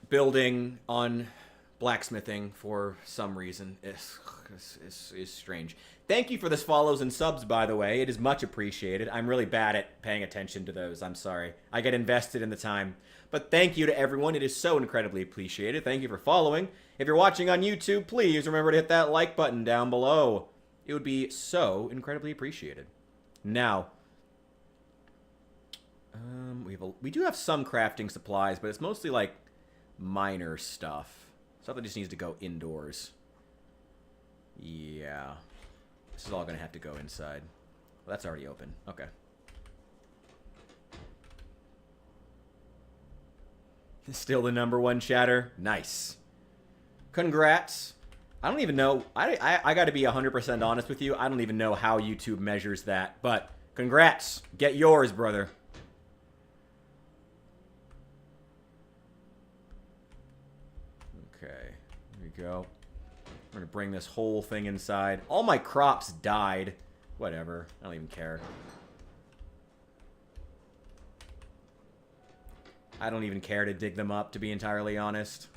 building, on blacksmithing for some reason. It's strange. Thank you for this follows and subs, by the way. It is much appreciated. I'm really bad at paying attention to those. I'm sorry. I get invested in the time. But thank you to everyone. It is so incredibly appreciated. Thank you for following. If you're watching on YouTube, please remember to hit that like button down below. It would be so incredibly appreciated. Now, we do have some crafting supplies, but it's mostly like minor stuff. Stuff that just needs to go indoors. Yeah. This is all going to have to go inside. Well, that's already open. Okay. Still the #1 chatter. Nice. Congrats. I don't even know. I got to be 100% honest with you. I don't even know how YouTube measures that. But congrats. Get yours, brother. Okay. Here we go. We're going to bring this whole thing inside. All my crops died. Whatever. I don't even care. I don't even care to dig them up, to be entirely honest.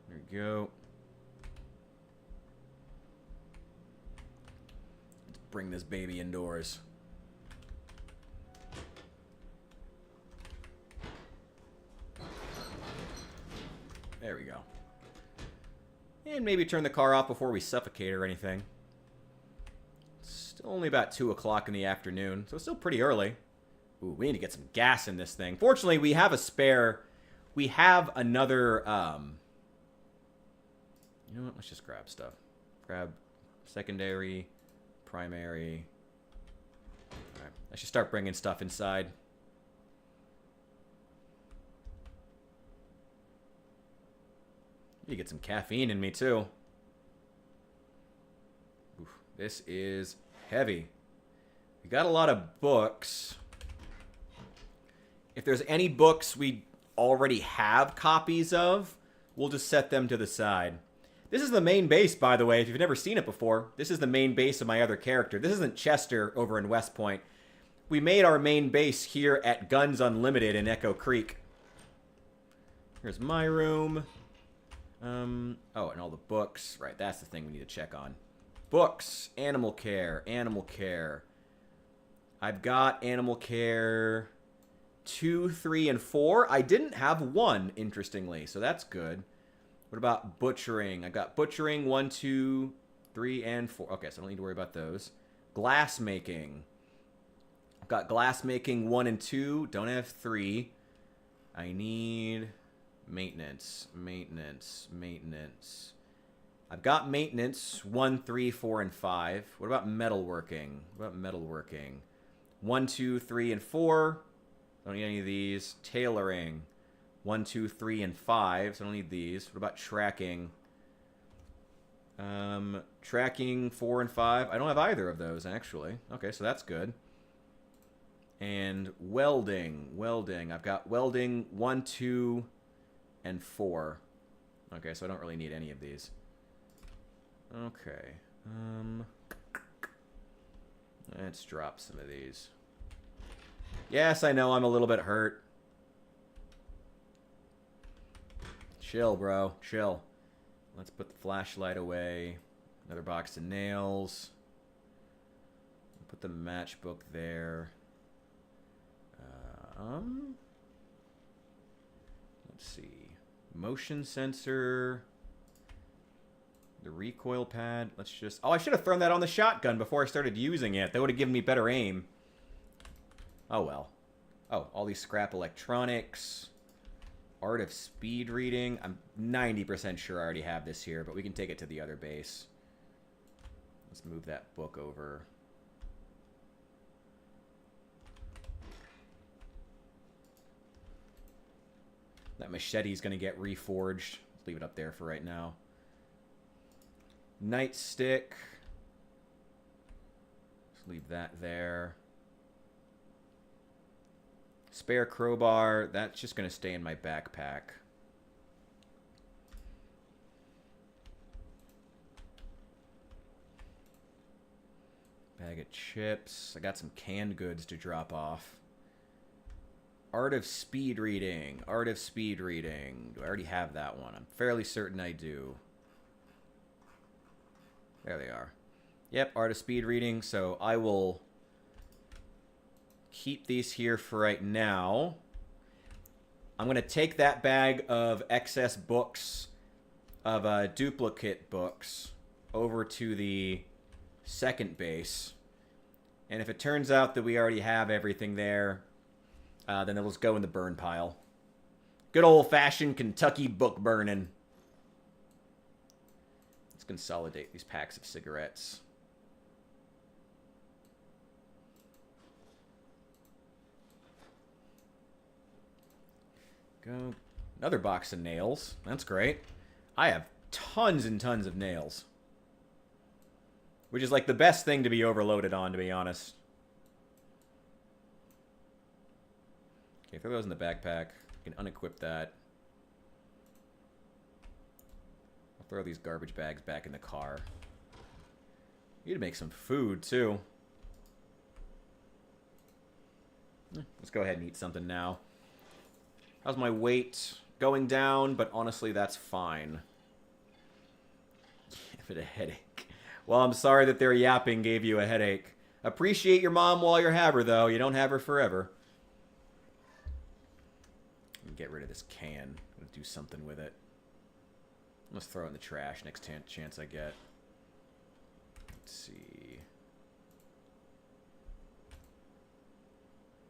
There we go. Let's bring this baby indoors. There we go. And maybe turn the car off before we suffocate or anything. It's still only about 2 o'clock in the afternoon, so it's still pretty early. Ooh, we need to get some gas in this thing. Fortunately, we have a spare. We have another, you know what? Let's just grab stuff. Grab secondary, primary. All right. I should start bringing stuff inside. You get some caffeine in me, too. Oof, this is heavy. We got a lot of books. If there's any books we already have copies of, we'll just set them to the side. This is the main base, by the way, if you've never seen it before. This is the main base of my other character. This isn't Chester over in West Point. We made our main base here at Guns Unlimited in Echo Creek. Here's my room. Oh, and all the books. Right, that's the thing we need to check on. Books. Animal care. Animal care. I've got animal care 2, 3, and 4. I didn't have 1, interestingly, so that's good. What about butchering? I got butchering 1, 2, 3, and 4. Okay, so I don't need to worry about those. Glass making. I've got glass making 1 and 2. Don't have 3. I need maintenance. Maintenance. I've got maintenance 1, 3, 4, and 5. What about metalworking? 1, 2, 3, and 4. Don't need any of these. Tailoring. 1, 2, 3, and 5. So I don't need these. What about tracking? Tracking 4 and 5. I don't have either of those, actually. Okay, so that's good. And welding. I've got welding 1, 2, and 4. Okay, so I don't really need any of these. Okay. Let's drop some of these. Yes, I know I'm a little bit hurt. Chill, bro. Chill. Let's put the flashlight away. Another box of nails. Put the matchbook there. Let's see. Motion sensor. The recoil pad. Let's just... Oh, I should have thrown that on the shotgun before I started using it. That would have given me better aim. Oh, well. Oh, all these scrap electronics. Art of speed reading. I'm 90% sure I already have this here, but we can take it to the other base. Let's move that book over. That machete's going to get reforged. Let's leave it up there for right now. Nightstick. Let's leave that there. Spare crowbar. That's just going to stay in my backpack. Bag of chips. I got some canned goods to drop off. Art of speed reading. Art of speed reading. Do I already have that one? I'm fairly certain I do. There they are. Yep, art of speed reading. So I will keep these here for right now. I'm going to take that bag of excess books, of duplicate books, over to the second base. And if it turns out that we already have everything there, then it'll just go in the burn pile. Good old-fashioned Kentucky book burning. Let's consolidate these packs of cigarettes. Go. Another box of nails. That's great. I have tons and tons of nails. Which is like the best thing to be overloaded on, to be honest. Okay, throw those in the backpack. You can unequip that. I'll throw these garbage bags back in the car. Need to make some food, too. Let's go ahead and eat something now. How's my weight? Going down, but honestly, that's fine. Give it a headache. Well, I'm sorry that their yapping gave you a headache. Appreciate your mom while you have her, though. You don't have her forever. Get rid of this can. I'm gonna do something with it. Let's throw it in the trash next chance I get. Let's see.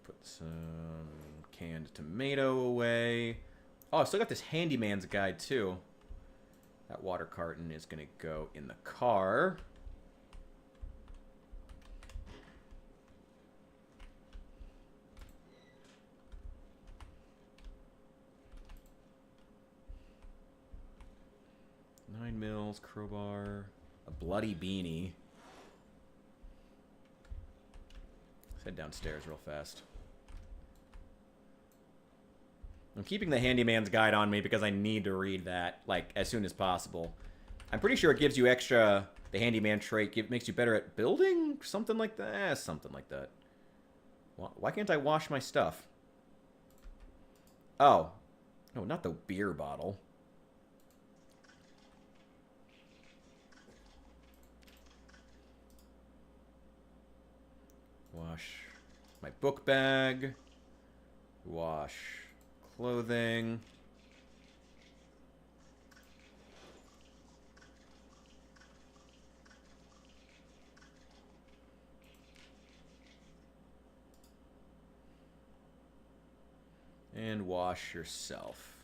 Put some canned tomato away. Oh, I still got this handyman's guide, too. That water carton is going to go in the car. Nine mils, crowbar, a bloody beanie. Let's head downstairs real fast. I'm keeping the handyman's guide on me because I need to read that, like, as soon as possible. I'm pretty sure it gives you extra, the handyman trait makes you better at building? Something like that? Something like that. Why can't I wash my stuff? Oh. No, not the beer bottle. Wash my book bag. Wash clothing. And wash yourself.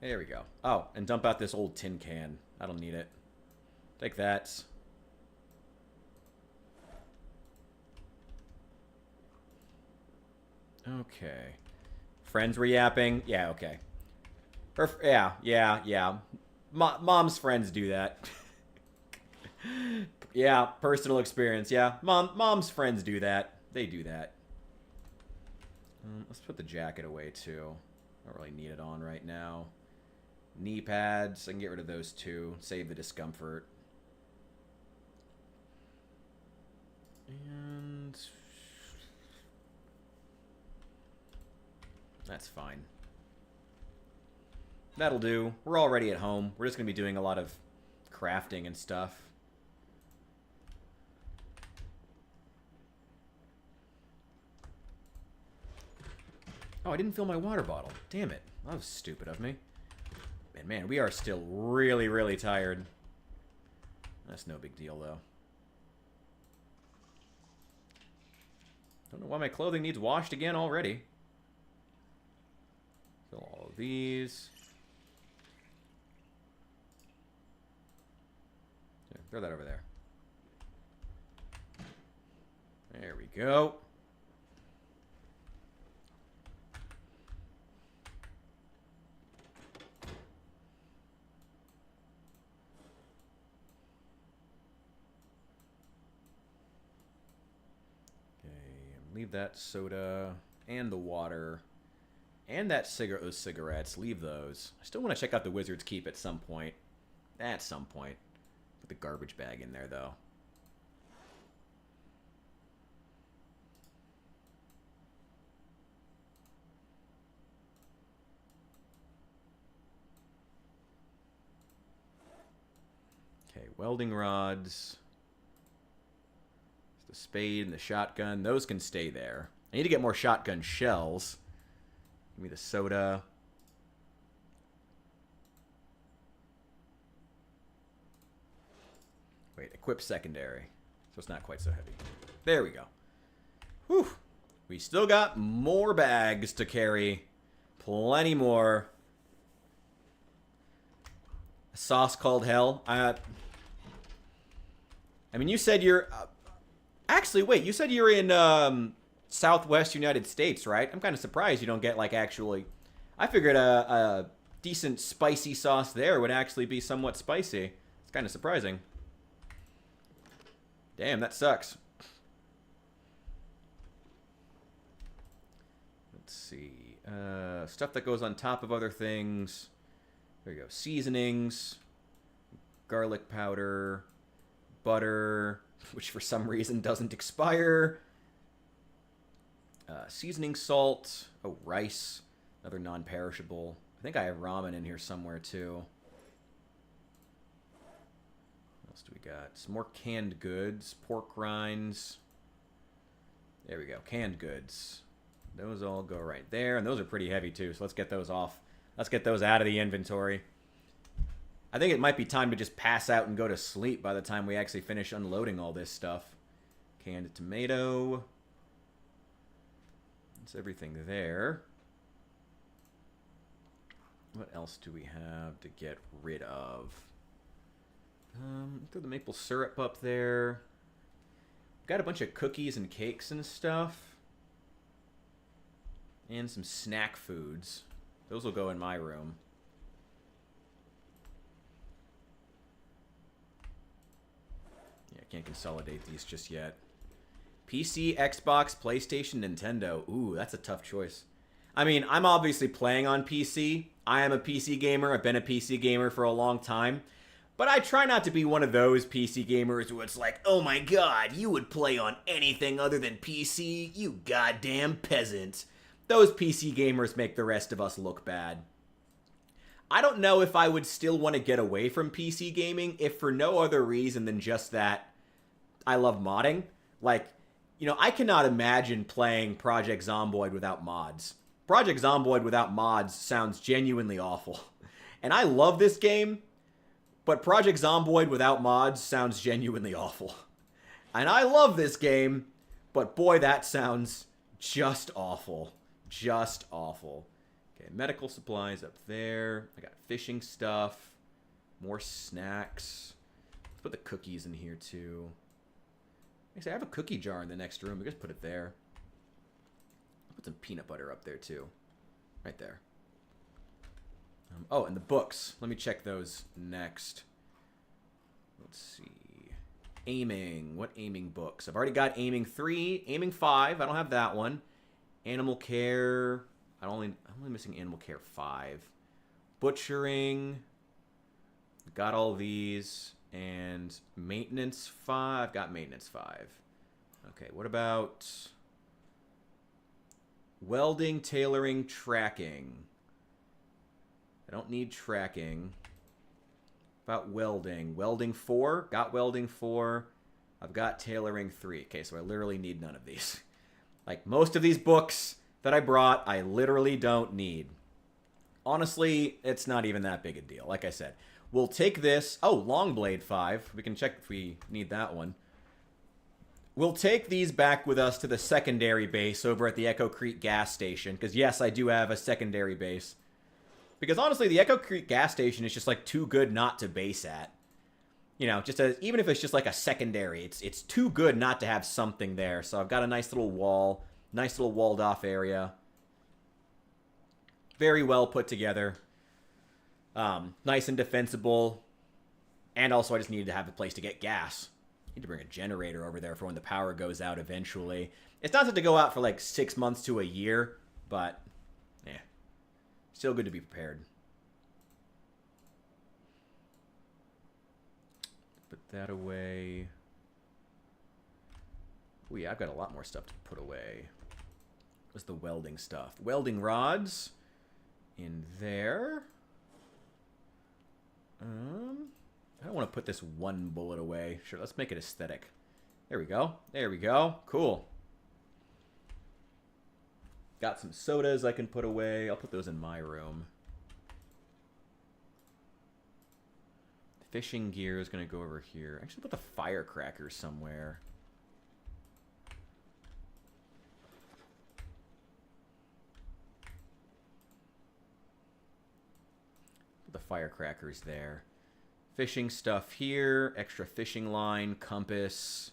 There we go. Oh, and dump out this old tin can. I don't need it. Take that. Okay. Friends were yapping? Yeah, okay. Yeah. Mom's friends do that. Yeah, personal experience. Yeah, mom's friends do that. They do that. Let's put the jacket away, too. I don't really need it on right now. Knee pads. I can get rid of those, too. Save the discomfort. And... that's fine. That'll do. We're already at home. We're just going to be doing a lot of crafting and stuff. Oh, I didn't fill my water bottle. Damn it. That was stupid of me. And man, we are still really, really tired. That's no big deal, though. Don't know why my clothing needs washed again already. Fill all of these. Yeah, throw that over there. There we go. Leave that soda and the water and that those cigarettes. Leave those. I still want to check out the Wizard's Keep at some point. At some point. Put the garbage bag in there, though. Okay, welding rods. The spade and the shotgun, those can stay there. I need to get more shotgun shells. Give me the soda. Wait, equip secondary. So it's not quite so heavy. There we go. Whew. We still got more bags to carry. Plenty more. A sauce called hell. I mean, you said you're... actually, wait, you said you're in Southwest United States, right? I'm kind of surprised you don't get, like, actually... I figured a decent spicy sauce there would actually be somewhat spicy. It's kind of surprising. Damn, that sucks. Let's see. Stuff that goes on top of other things. There you go. Seasonings. Garlic powder. Butter, which for some reason doesn't expire. Seasoning salt. Oh, rice. Another non-perishable. I think I have ramen in here somewhere, too. What else do we got? Some more canned goods. Pork rinds. There we go. Canned goods. Those all go right there. And those are pretty heavy, too, so let's get those off. Let's get those out of the inventory. I think it might be time to just pass out and go to sleep by the time we actually finish unloading all this stuff. Canned tomato. That's everything there. What else do we have to get rid of? Throw the maple syrup up there. Got a bunch of cookies and cakes and stuff. And some snack foods. Those will go in my room. Yeah, I can't consolidate these just yet. PC, Xbox, PlayStation, Nintendo. Ooh, that's a tough choice. I mean, I'm obviously playing on PC. I am a PC gamer. I've been a PC gamer for a long time. But I try not to be one of those PC gamers where it's like, oh my god, you would play on anything other than PC? You goddamn peasant. Those PC gamers make the rest of us look bad. I don't know if I would still want to get away from PC gaming if for no other reason than just that I love modding. Like, you know, I cannot imagine playing Project Zomboid without mods. Project Zomboid without mods sounds genuinely awful. And I love this game, but Project Zomboid without mods sounds genuinely awful. And I love this game, But boy, that sounds just awful. Just awful. Okay, medical supplies up there. I got fishing stuff. More snacks. Let's put the cookies in here too. Actually, I have a cookie jar in the next room. We just put it there. Put some peanut butter up there too. Right there. Oh, and the books. Let me check those next. Let's see. Aiming. What aiming books? I've already got aiming 3, aiming 5. I don't have that one. Animal care. I'm only missing animal care 5. Butchering. Got all these. And maintenance 5. I've got maintenance 5. Okay, what about welding, tailoring, tracking? I don't need tracking. About welding. Welding 4. Got welding 4. I've got tailoring 3. Okay, so I literally need none of these. Like, most of these books that I brought, I literally don't need. Honestly, it's not even that big a deal. Like I said, we'll take this. Oh, Longblade 5. We can check if we need that one. We'll take these back with us to the secondary base over at the Echo Creek gas station. Because, yes, I do have a secondary base. Because, honestly, the Echo Creek gas station is just, like, too good not to base at. You know, just as, even if it's just, like, a secondary, it's too good not to have something there. So I've got a nice little wall. Nice little walled-off area. Very well put together. Nice and defensible. And also, I just needed to have a place to get gas. Need to bring a generator over there for when the power goes out eventually. It's not set to go out for like 6 months to a year, but yeah, still good to be prepared. Put that away. Oh yeah, I've got a lot more stuff to put away. What's the welding stuff? Welding rods in there. I don't want to put this one bullet away. Sure, let's make it aesthetic. There we go. There we go. Cool. Got some sodas I can put away. I'll put those in my room. Fishing gear is going to go over here. Actually, put the firecracker somewhere. Put the firecrackers there. Fishing stuff here, extra fishing line, compass,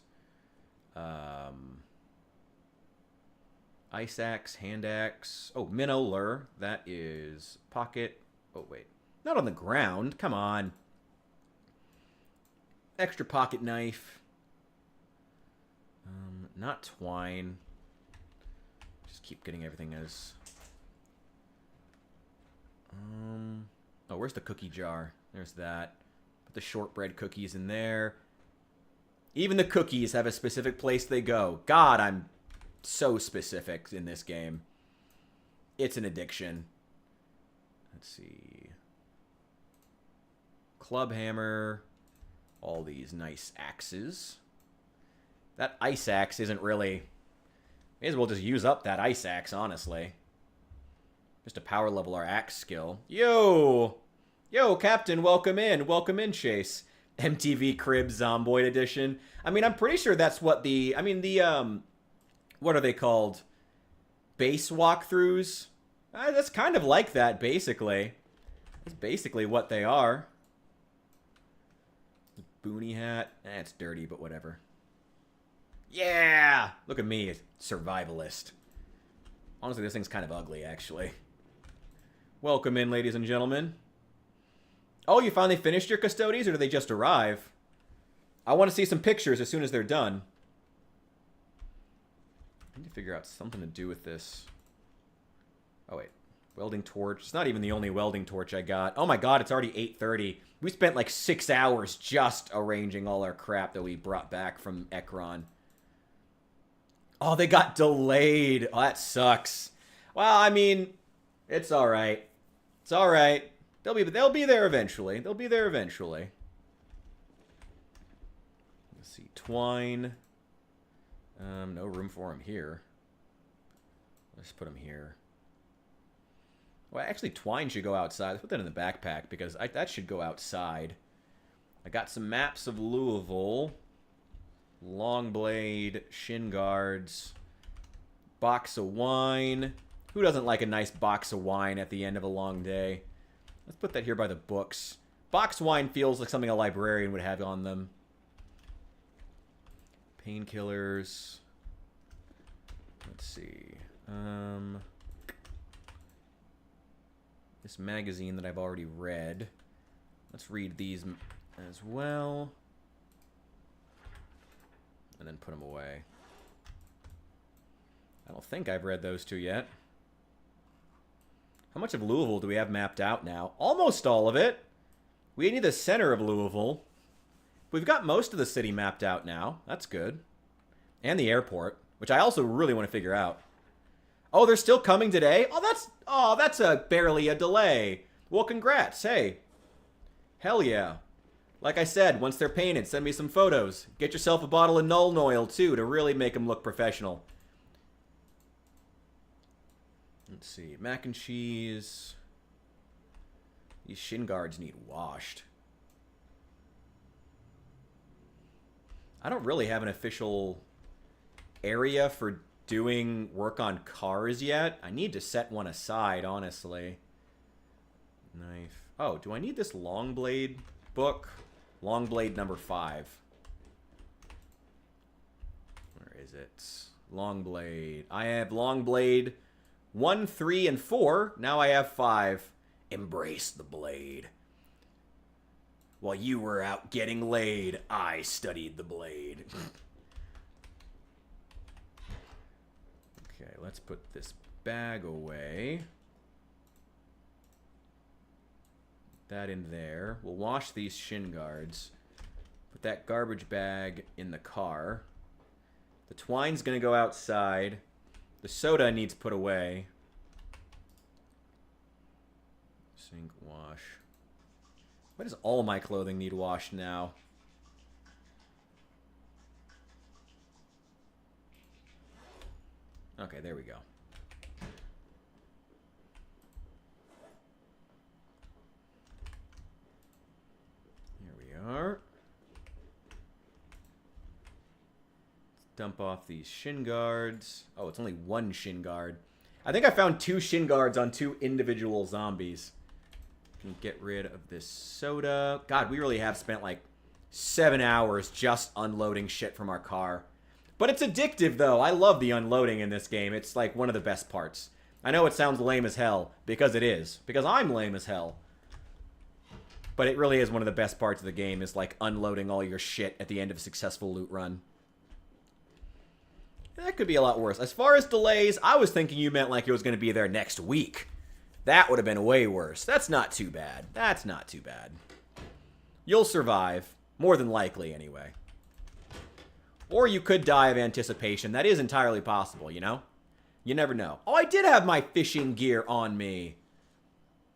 ice axe, hand axe. Oh, minnow lure. That is pocket. Oh, wait. Not on the ground. Come on. Extra pocket knife. Not twine. Just keep getting everything as... Oh, where's the cookie jar? There's that. The shortbread cookies in there. Even the cookies have a specific place they go. God, I'm so specific in this game. It's an addiction. Let's see. Club hammer. All these nice axes. That ice axe isn't really... May as well just use up that ice axe, honestly. Just to power level our axe skill. Yo! Yo, Captain, welcome in. Welcome in, Chase. MTV Cribs Zomboid Edition. I mean, I'm pretty sure that's what the... I mean, the, what are they called? Base walkthroughs? That's kind of like that, basically. That's basically what they are. Boonie hat. It's dirty, but whatever. Yeah! Look at me, survivalist. Honestly, this thing's kind of ugly, actually. Welcome in, ladies and gentlemen. Oh, you finally finished your custodies, or did they just arrive? I want to see some pictures as soon as they're done. I need to figure out something to do with this. Oh, wait. Welding torch. It's not even the only welding torch I got. Oh my god, it's already 8:30. We spent like 6 hours just arranging all our crap that we brought back from Ekron. Oh, they got delayed. Oh, that sucks. Well, I mean, it's alright. It's alright. They'll be there eventually. They'll be there eventually. Let's see. Twine. No room for them here. Let's put them here. Well, actually, twine should go outside. Let's put that in the backpack because that should go outside. I got some maps of Louisville. Long blade, shin guards, box of wine. Who doesn't like a nice box of wine at the end of a long day? Let's put that here by the books. Box wine feels like something a librarian would have on them. Painkillers. Let's see. This magazine that I've already read. Let's read these as well. And then put them away. I don't think I've read those two yet. How much of Louisville do we have mapped out now? Almost all of it. We need the center of Louisville. We've got most of the city mapped out now. That's good. And the airport, which I also really want to figure out. Oh, they're still coming today? Oh, that's barely a delay. Well, congrats. Hey. Hell yeah. Like I said, once they're painted, send me some photos. Get yourself a bottle of Nuln Oil, too, to really make them look professional. Let's see. Mac and cheese. These shin guards need washed. I don't really have an official area for doing work on cars yet. I need to set one aside, honestly. Knife. Oh, do I need this long blade book? Long blade number 5. Where is it? Long blade. I have long blade 1, 3, and 4. Now I have 5. Embrace the blade. While you were out getting laid, I studied the blade. Okay, let's put this bag away. That in there. We'll wash these shin guards. Put that garbage bag in the car. The twine's gonna go outside. The soda needs put away. Sink, wash. Why does all my clothing need washed now? Okay, there we go. Here we are. Let's dump off these shin guards. Oh, it's only one shin guard. I think I found 2 shin guards on 2 individual zombies. Can get rid of this soda. God, we really have spent like 7 hours just unloading shit from our car. But it's addictive, though. I love the unloading in this game. It's like one of the best parts. I know it sounds lame as hell, because it is. Because I'm lame as hell. But it really is one of the best parts of the game, is like unloading all your shit at the end of a successful loot run. That could be a lot worse. As far as delays, I was thinking you meant like it was going to be there next week. That would have been way worse. That's not too bad. That's not too bad. You'll survive. More than likely, anyway. Or you could die of anticipation. That is entirely possible, you know? You never know. Oh, I did have my fishing gear on me.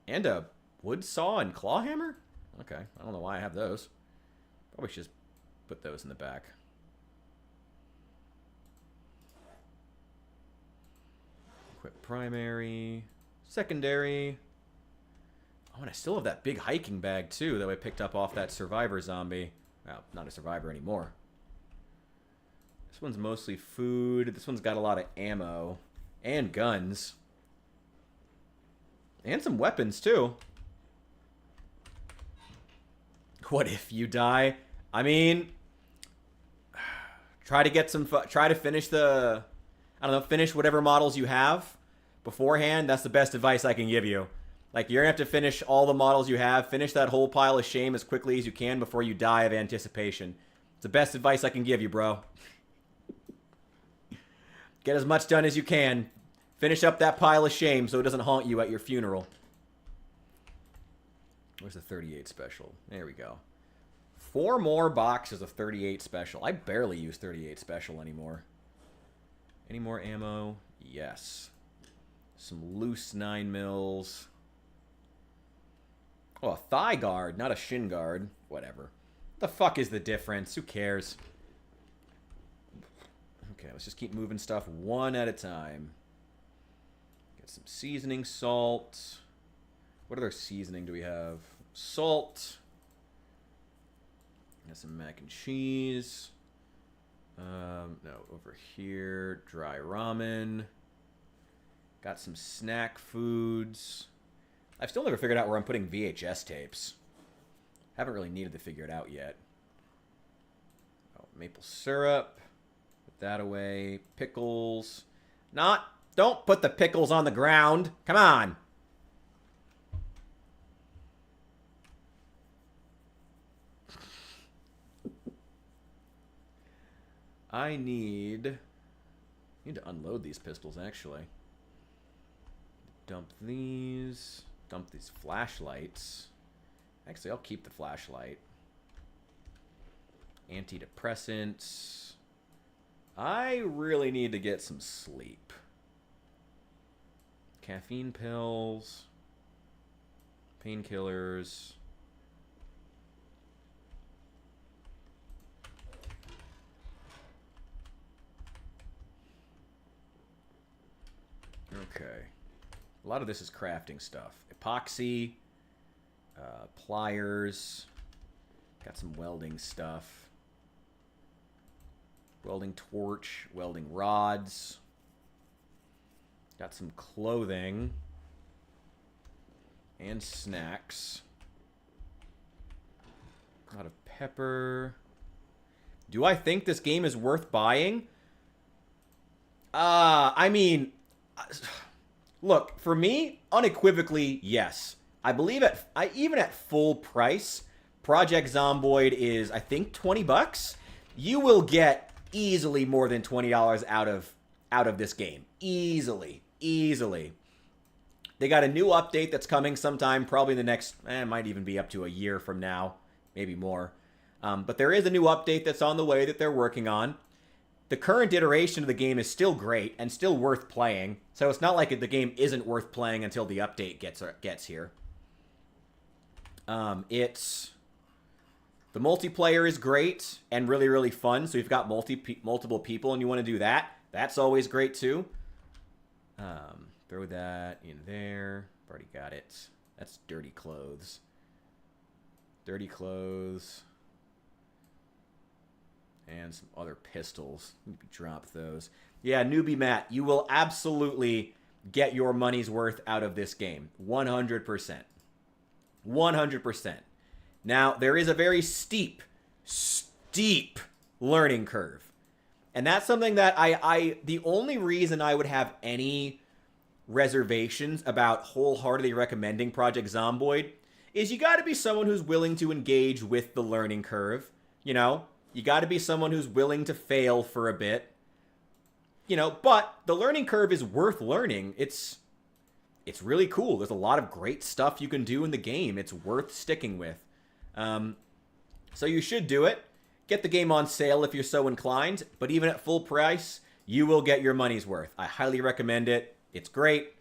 And a wood saw and claw hammer? Okay, I don't know why I have those. Probably should just put those in the back. Equip primary. Secondary. Oh, and I still have that big hiking bag, too, that I picked up off that survivor zombie. Well, not a survivor anymore. This one's mostly food. This one's got a lot of ammo. And guns. And some weapons, too. What if you die? I mean... Try to get some... Try to finish the... I don't know, finish whatever models you have beforehand. That's the best advice I can give you. Like, you're going to have to finish all the models you have. Finish that whole pile of shame as quickly as you can before you die of anticipation. It's the best advice I can give you, bro. Get as much done as you can. Finish up that pile of shame so it doesn't haunt you at your funeral. Where's the 38 special? There we go. 4 more boxes of 38 special. I barely use 38 special anymore. Any more ammo? Yes. Some loose 9mm. Oh, a thigh guard, not a shin guard. Whatever. What the fuck is the difference? Who cares? Okay, let's just keep moving stuff one at a time. Get some seasoning salt. What other seasoning do we have? Salt. Got some mac and cheese. No, over here, dry ramen. Got some snack foods. I've still never figured out where I'm putting VHS tapes. Haven't really needed to figure it out yet. Oh, maple syrup. Put that away. Pickles. Don't put the pickles on the ground. Come on. I need to unload these pistols, actually. Dump these. Dump these flashlights. Actually, I'll keep the flashlight. Antidepressants. I really need to get some sleep. Caffeine pills. Painkillers. Okay. A lot of this is crafting stuff. Epoxy. Pliers. Got some welding stuff. Welding torch. Welding rods. Got some clothing. And snacks. A lot of pepper. Do I think this game is worth buying? I mean... Look, for me, unequivocally, yes. I believe even at full price, Project Zomboid is, I think, $20. You will get easily more than $20 out of this game. Easily. They got a new update that's coming sometime, probably in the next, it might even be up to a year from now, maybe more. But there is a new update that's on the way that they're working on. The current iteration of the game is still great and still worth playing, so it's not like the game isn't worth playing until the update gets here. The multiplayer is great and really, really fun, so you've got multiple people and you want to do that. That's always great, too. Throw that in there. I've already got it. That's dirty clothes. Dirty clothes. And some other pistols. Maybe drop those. Yeah, Newbie Matt, you will absolutely get your money's worth out of this game. 100%. 100%. Now, there is a very steep learning curve. And that's something that the only reason I would have any reservations about wholeheartedly recommending Project Zomboid is you got to be someone who's willing to engage with the learning curve, you know? You got to be someone who's willing to fail for a bit. You know, but the learning curve is worth learning. It's really cool. There's a lot of great stuff you can do in the game. It's worth sticking with. So you should do it. Get the game on sale if you're so inclined. But even at full price, you will get your money's worth. I highly recommend it. It's great.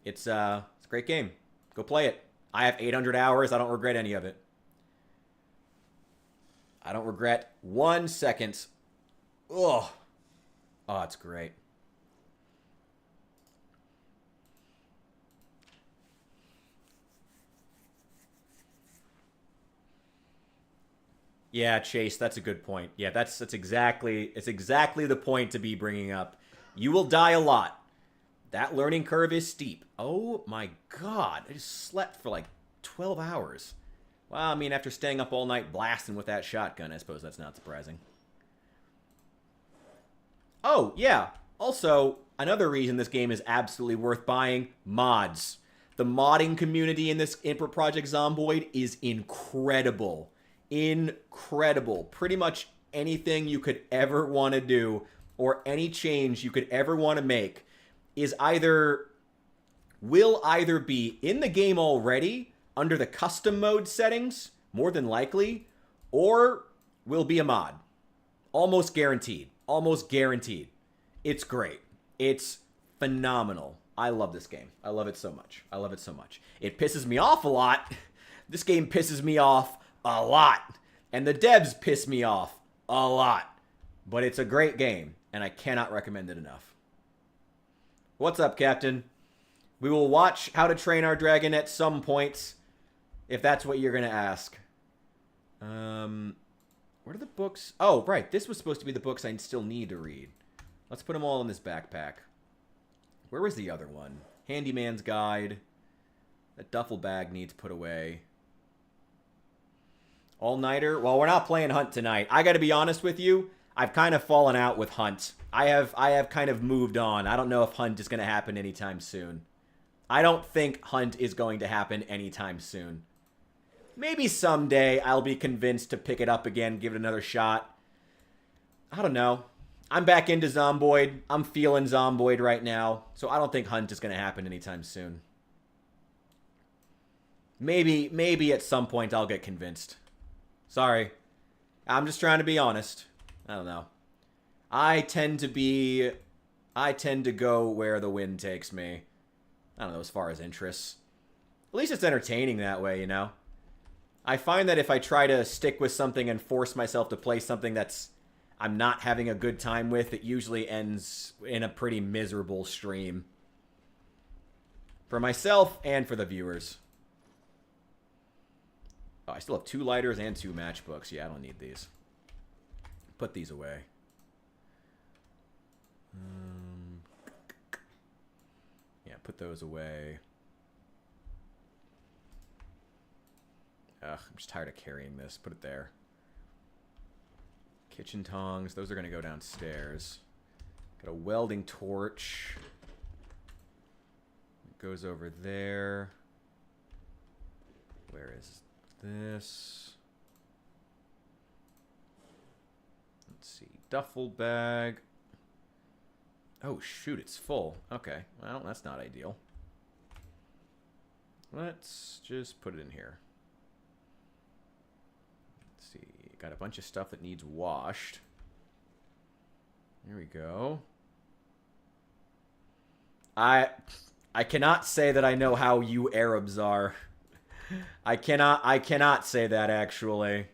It's a great game. Go play it. I have 800 hours. I don't regret any of it. I don't regret 1 second. Ugh. Oh, it's great. Yeah, Chase, that's a good point. Yeah, it's exactly the point to be bringing up. You will die a lot. That learning curve is steep. Oh my god, I just slept for like 12 hours. Well, I mean, after staying up all night blasting with that shotgun, I suppose that's not surprising. Oh, yeah. Also, another reason this game is absolutely worth buying, mods. The modding community in Project Zomboid is incredible. Incredible. Pretty much anything you could ever want to do or any change you could ever want to make will either be in the game already under the custom mode settings, more than likely, or will be a mod. Almost guaranteed. Almost guaranteed. It's great. It's phenomenal. I love this game. I love it so much. I love it so much. It pisses me off a lot. This game pisses me off a lot. And the devs piss me off a lot. But it's a great game, and I cannot recommend it enough. What's up, Captain? We will watch How to Train Our Dragon at some point, if that's what you're going to ask. What are the books? Oh, right. This was supposed to be the books I still need to read. Let's put them all in this backpack. Where was the other one? Handyman's Guide. That duffel bag needs put away. All-nighter? Well, we're not playing Hunt tonight. I gotta be honest with you. I've kind of fallen out with Hunt. I have kind of moved on. I don't know if Hunt is going to happen anytime soon. I don't think Hunt is going to happen anytime soon. Maybe someday I'll be convinced to pick it up again, give it another shot. I don't know. I'm back into Zomboid. I'm feeling Zomboid right now. So I don't think Hunt is going to happen anytime soon. Maybe at some point I'll get convinced. Sorry. I'm just trying to be honest. I don't know. I tend to go where the wind takes me. I don't know, as far as interests. At least it's entertaining that way, you know? I find that if I try to stick with something and force myself to play something that's I'm not having a good time with, it usually ends in a pretty miserable stream. For myself and for the viewers. Oh, I still have 2 lighters and 2 matchbooks. Yeah, I don't need these. Put these away. Yeah, put those away. Ugh, I'm just tired of carrying this. Put it there. Kitchen tongs. Those are going to go downstairs. Got a welding torch. It goes over there. Where is this? Let's see. Duffel bag. Oh, shoot. It's full. Okay. Well, that's not ideal. Let's just put it in here. Let's see. Got a bunch of stuff that needs washed. There we go. I cannot say that I know how you Arabs are. I cannot say that, actually.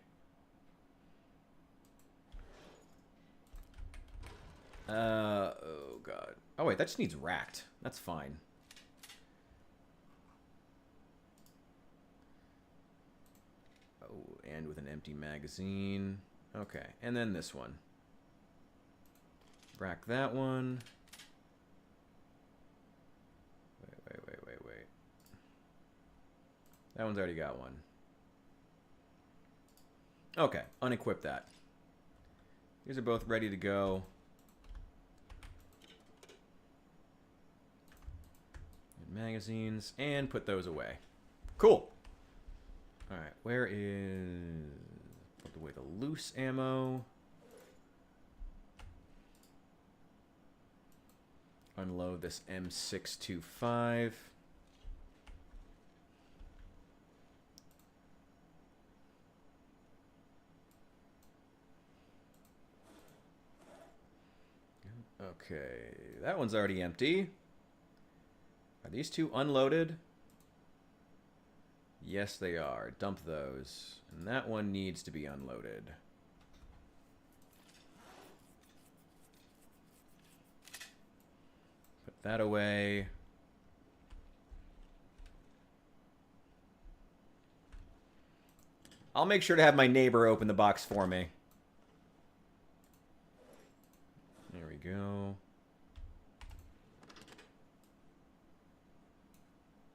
Oh, God. Oh, wait, that just needs racked. That's fine. Oh, and with an empty magazine. Okay, and then this one. Rack that one. Wait. That one's already got one. Okay, unequip that. These are both ready to go. Magazines, and put those away. Cool. Alright, where is... Put away the loose ammo. Unload this M625. Okay, that one's already empty. Are these 2 unloaded? Yes, they are. Dump those. And that one needs to be unloaded. Put that away. I'll make sure to have my neighbor open the box for me. There we go.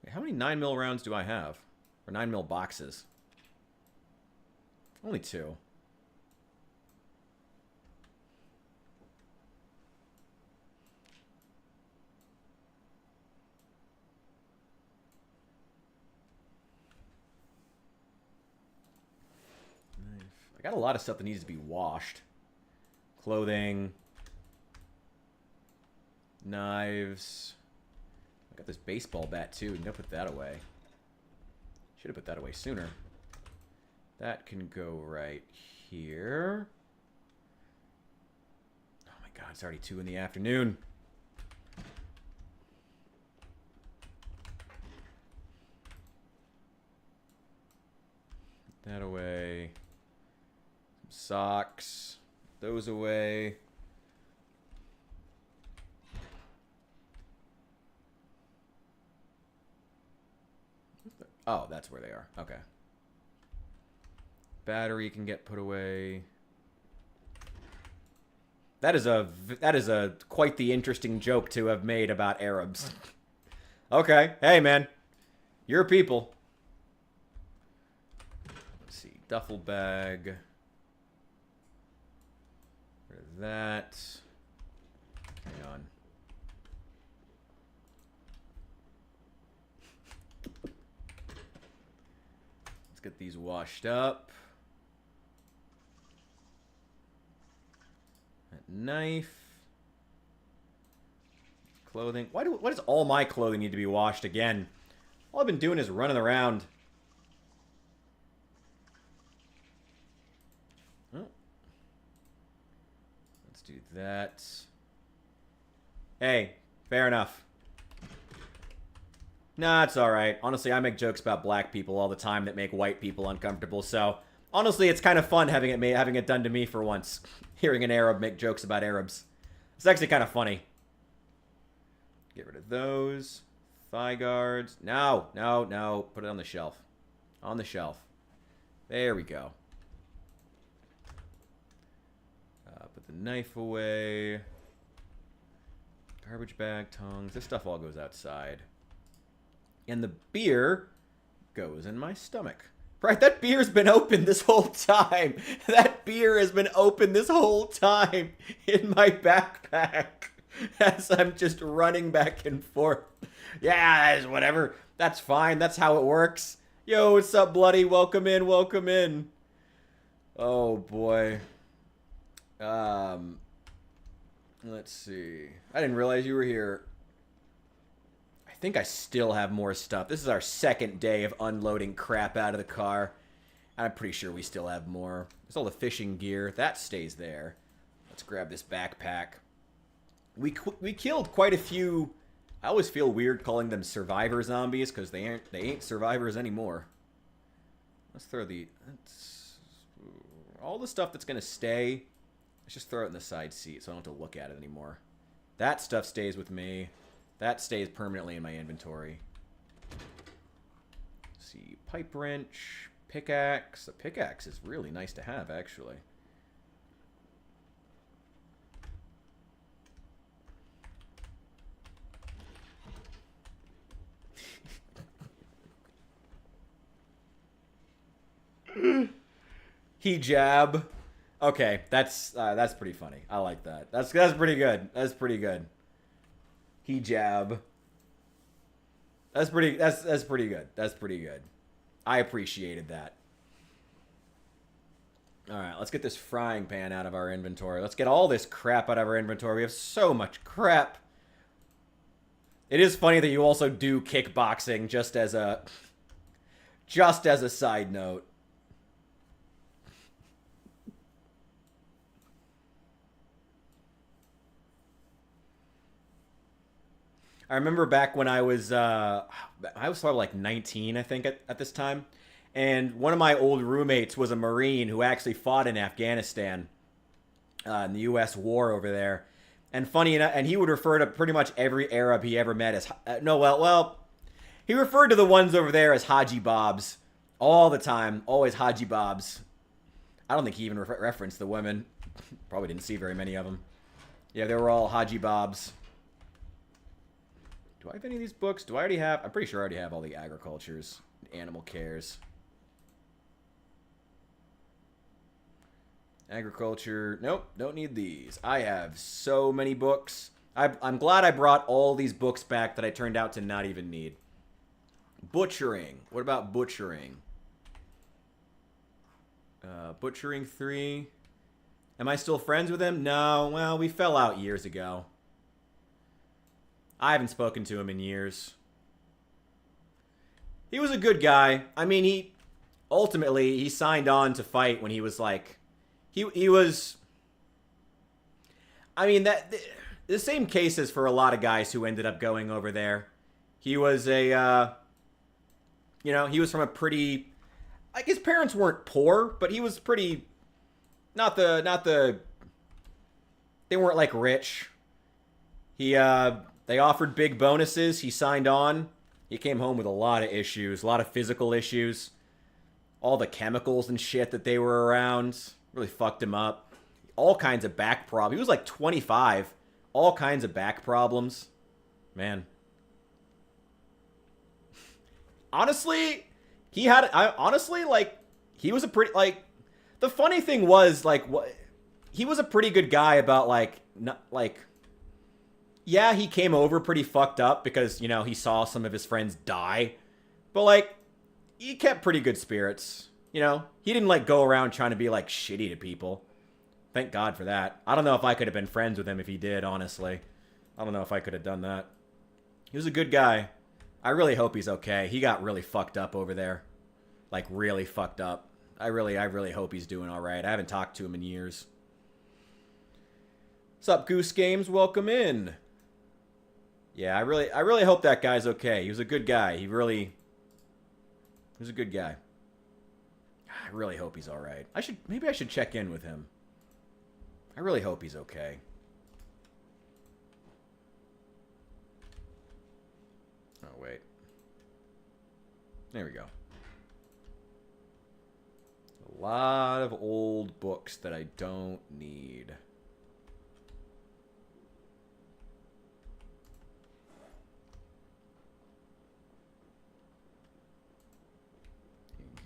How many 9mm rounds do I have? Or 9mm boxes? Only 2. I got a lot of stuff that needs to be washed. Clothing. Knives. I got this baseball bat too. I'm gonna put that away. Should have put that away sooner. That can go right here. Oh my god, it's already 2 in the afternoon. Put that away. Some socks. Those away. Oh, that's where they are. Okay. Battery can get put away. that is a quite the interesting joke to have made about Arabs. Okay, hey man, you're people. Let's see, duffel bag. Rid of that. Hang on. Let's get these washed up. That knife. Clothing. Why does all my clothing need to be washed again? All I've been doing is running around. Oh. Let's do that. Hey, fair enough. Nah, it's alright. Honestly, I make jokes about black people all the time that make white people uncomfortable, so honestly, it's kind of fun having it done to me for once. Hearing an Arab make jokes about Arabs. It's actually kind of funny. Get rid of those. Thigh guards. No, no, no. Put it on the shelf. On the shelf. There we go. Put the knife away. Garbage bag, tongs. This stuff all goes outside. And the beer goes in my stomach. Right, that beer's been open this whole time. That beer has been open this whole time in my backpack as I'm just running back and forth. Yeah, whatever. That's fine. That's how it works. Yo, what's up, Bloody? Welcome in. Welcome in. Oh, boy. Let's see. I didn't realize you were here. I think I still have more stuff. This is our second day of unloading crap out of the car. I'm pretty sure we still have more. There's all the fishing gear. That stays there. Let's grab this backpack. We killed quite a few. I always feel weird calling them survivor zombies because they ain't survivors anymore. Let's throw all the stuff that's gonna stay. Let's just throw it in the side seat so I don't have to look at it anymore. That stuff stays with me. That stays permanently in my inventory. Let's see, pipe wrench, pickaxe. The pickaxe is really nice to have, actually. Hijab. Okay, that's pretty funny. I like that. That's pretty good. That's pretty good. Hijab. That's pretty good. That's pretty good. I appreciated that. Alright, let's get this frying pan out of our inventory. Let's get all this crap out of our inventory. We have so much crap. It is funny that you also do kickboxing just as a side note. I remember back when I was probably like 19, I think, at this time. And one of my old roommates was a Marine who actually fought in Afghanistan in the U.S. war over there. And funny enough, and he would refer to pretty much every Arab he ever met as, he referred to the ones over there as Haji Bobs all the time. Always Haji Bobs. I don't think he even referenced the women. Probably didn't see very many of them. Yeah, they were all Haji Bobs. Do I have any of these books? Do I already have? I'm pretty sure I already have all the agricultures, animal cares. Agriculture. Nope, don't need these. I have so many books. I'm glad I brought all these books back that I turned out to not even need. Butchering. What about butchering? Butchering 3. Am I still friends with him? No. Well, we fell out years ago. I haven't spoken to him in years. He was a good guy. I mean, he signed on to fight when he was like, he was. I mean, the same case as for a lot of guys who ended up going over there. He was he was from a pretty, like, his parents weren't poor, but he was pretty, they weren't like rich. They offered big bonuses. He signed on. He came home with a lot of issues, a lot of physical issues. All the chemicals and shit that they were around really fucked him up. all kinds of back problems. He was like 25. All kinds of back problems. Man. Honestly, he was a pretty, like, the funny thing was, like, he was a pretty good guy about, like, not, like, yeah, he came over pretty fucked up because, you know, he saw some of his friends die. But, like, he kept pretty good spirits, you know? He didn't, like, go around trying to be, like, shitty to people. Thank God for that. I don't know if I could have been friends with him if he did, honestly. I don't know if I could have done that. He was a good guy. I really hope he's okay. He got really fucked up over there. Like, really fucked up. I really hope he's doing all right. I haven't talked to him in years. What's up, Goose Games? Welcome in. Yeah, I really hope that guy's okay. He was a good guy. He was a good guy. I really hope he's all right. Maybe I should check in with him. I really hope he's okay. Oh, wait. There we go. A lot of old books that I don't need.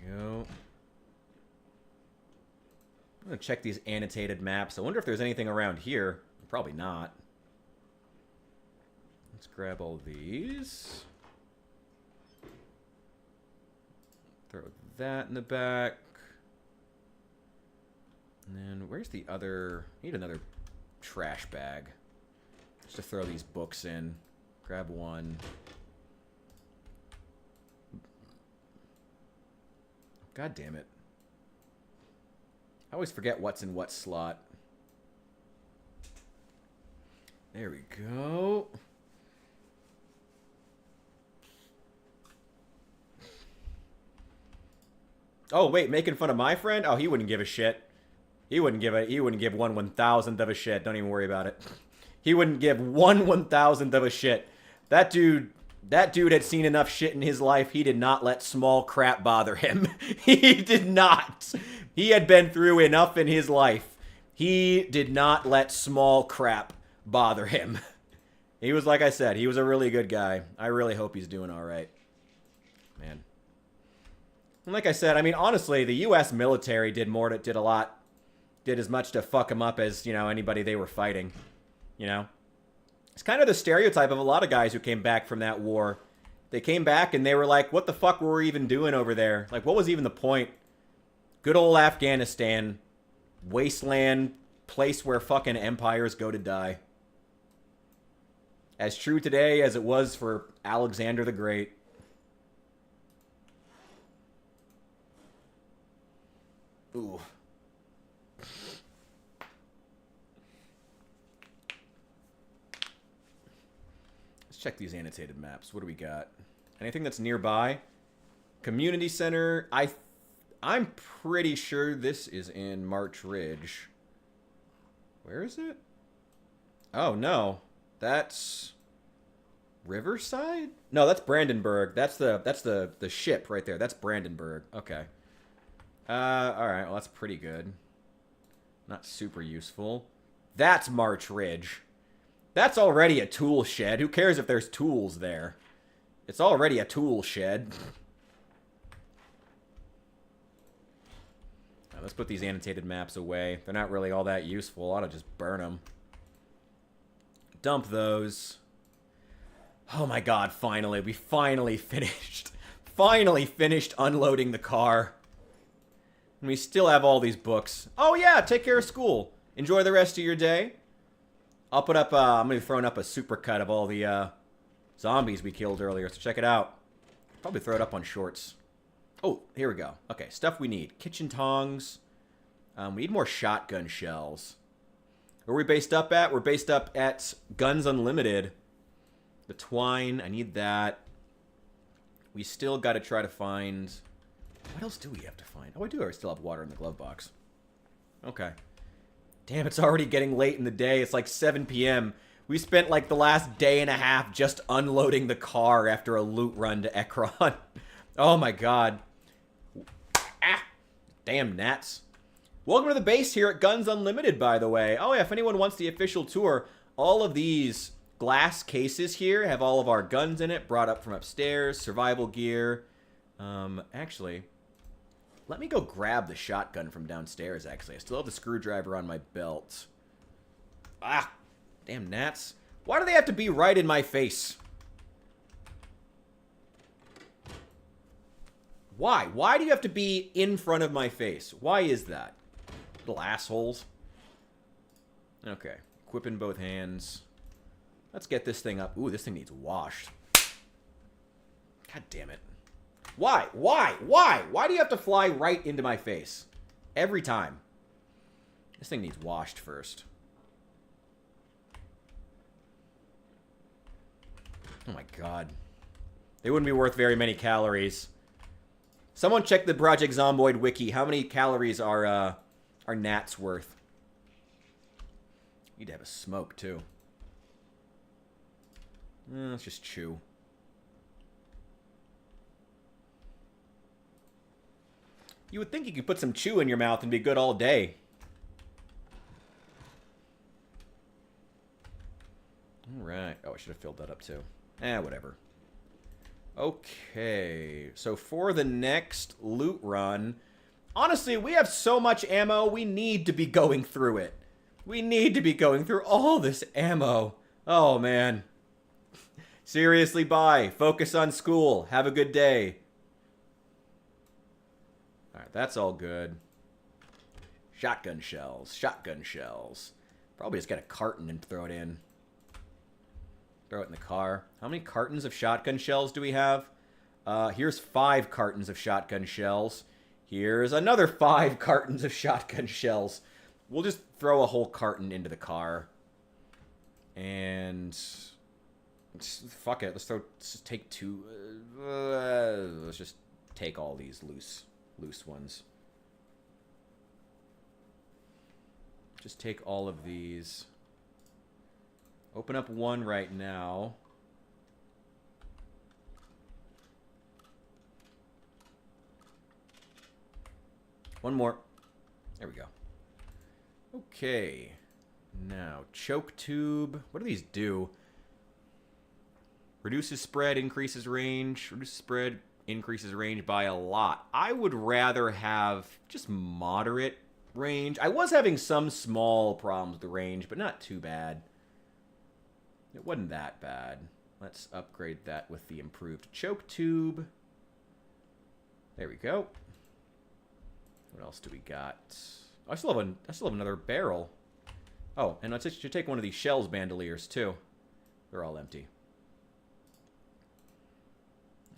There you go. I'm going to check these annotated maps. I wonder if there's anything around here. Probably not. Let's grab all these. Throw that in the back. And then where's the other... I need another trash bag. Just to throw these books in. Grab one. God damn it. I always forget what's in what slot. There we go. Oh, wait, making fun of my friend? Oh, he wouldn't give a shit. He wouldn't give 1/1000th of a shit. Don't even worry about it. He wouldn't give 1/1000th of a shit. That dude had seen enough shit in his life. He did not let small crap bother him. He did not. He had been through enough in his life. He did not let small crap bother him. He was, like I said, he was a really good guy. I really hope he's doing all right. Man. And like I said, I mean, honestly, the U.S. military did as much to fuck him up as, you know, anybody they were fighting. You know? It's kind of the stereotype of a lot of guys who came back from that war. They came back and they were like, what the fuck were we even doing over there? Like, what was even the point? Good old Afghanistan. Wasteland. Place where fucking empires go to die. As true today as it was for Alexander the Great. Ooh. Let's check these annotated maps. What do we got? Anything that's nearby? Community center. I'm pretty sure this is in March Ridge. Where is it? Oh, no. That's Riverside? No, that's Brandenburg. That's the ship right there. That's Brandenburg. Okay. Alright, well, that's pretty good. Not super useful. That's March Ridge. That's already a tool shed. Who cares if there's tools there? It's already a tool shed. Now, let's put these annotated maps away. They're not really all that useful. I ought to just burn them. Dump those. Oh my god, finally. We finally finished. Finally finished unloading the car. And we still have all these books. Oh yeah, take care of school. Enjoy the rest of your day. I'll put up, I'm going to be throwing up a supercut of all the zombies we killed earlier, so check it out. Probably throw it up on shorts. Oh, here we go. Okay, stuff we need. Kitchen tongs. We need more shotgun shells. Where are we based up at? We're based up at Guns Unlimited. The twine, I need that. We still got to try to find... What else do we have to find? Oh, I do. I still have water in the glove box. Okay. Damn, it's already getting late in the day. It's like 7 p.m. We spent like the last day and a half just unloading the car after a loot run to Ekron. Oh my god. Ah! Damn gnats. Welcome to the base here at Guns Unlimited, by the way. Oh, yeah, if anyone wants the official tour, all of these glass cases here have all of our guns in it, brought up from upstairs, survival gear. Actually, let me go grab the shotgun from downstairs, actually. I still have the screwdriver on my belt. Ah, damn gnats. Why do they have to be right in my face? Why? Why do you have to be in front of my face? Why is that? Little assholes. Okay. Equip in both hands. Let's get this thing up. Ooh, this thing needs washed. God damn it. Why? Why? Why? Why do you have to fly right into my face? Every time. This thing needs washed first. Oh my god. They wouldn't be worth very many calories. Someone check the Project Zomboid wiki. How many calories are gnats worth? Need to have a smoke, too. Let's just chew. You would think you could put some chew in your mouth and be good all day. Alright. Oh, I should have filled that up, too. Whatever. Okay. So for the next loot run... Honestly, we have so much ammo, we need to be going through it. We need to be going through all this ammo. Oh, man. Seriously, bye. Focus on school. Have a good day. Alright, that's all good. Shotgun shells. Shotgun shells. Probably just get a carton and throw it in. Throw it in the car. How many cartons of shotgun shells do we have? Here's 5 cartons of shotgun shells. Here's another 5 cartons of shotgun shells. We'll just throw a whole carton into the car. And... fuck it. Let's just take 2... let's just take all these loose ones. Just take all of these. Open up one right now. One more. There we go. Okay. Now, choke tube. What do these do? Reduces spread, increases range. Reduces spread, increases range by a lot. I would rather have just moderate range. I was having some small problems with the range, but not too bad. It wasn't that bad. Let's upgrade that with the improved choke tube. There we go. What else do we got? I still have another barrel. Oh, and let's just take one of these shells bandoliers too. They're all empty.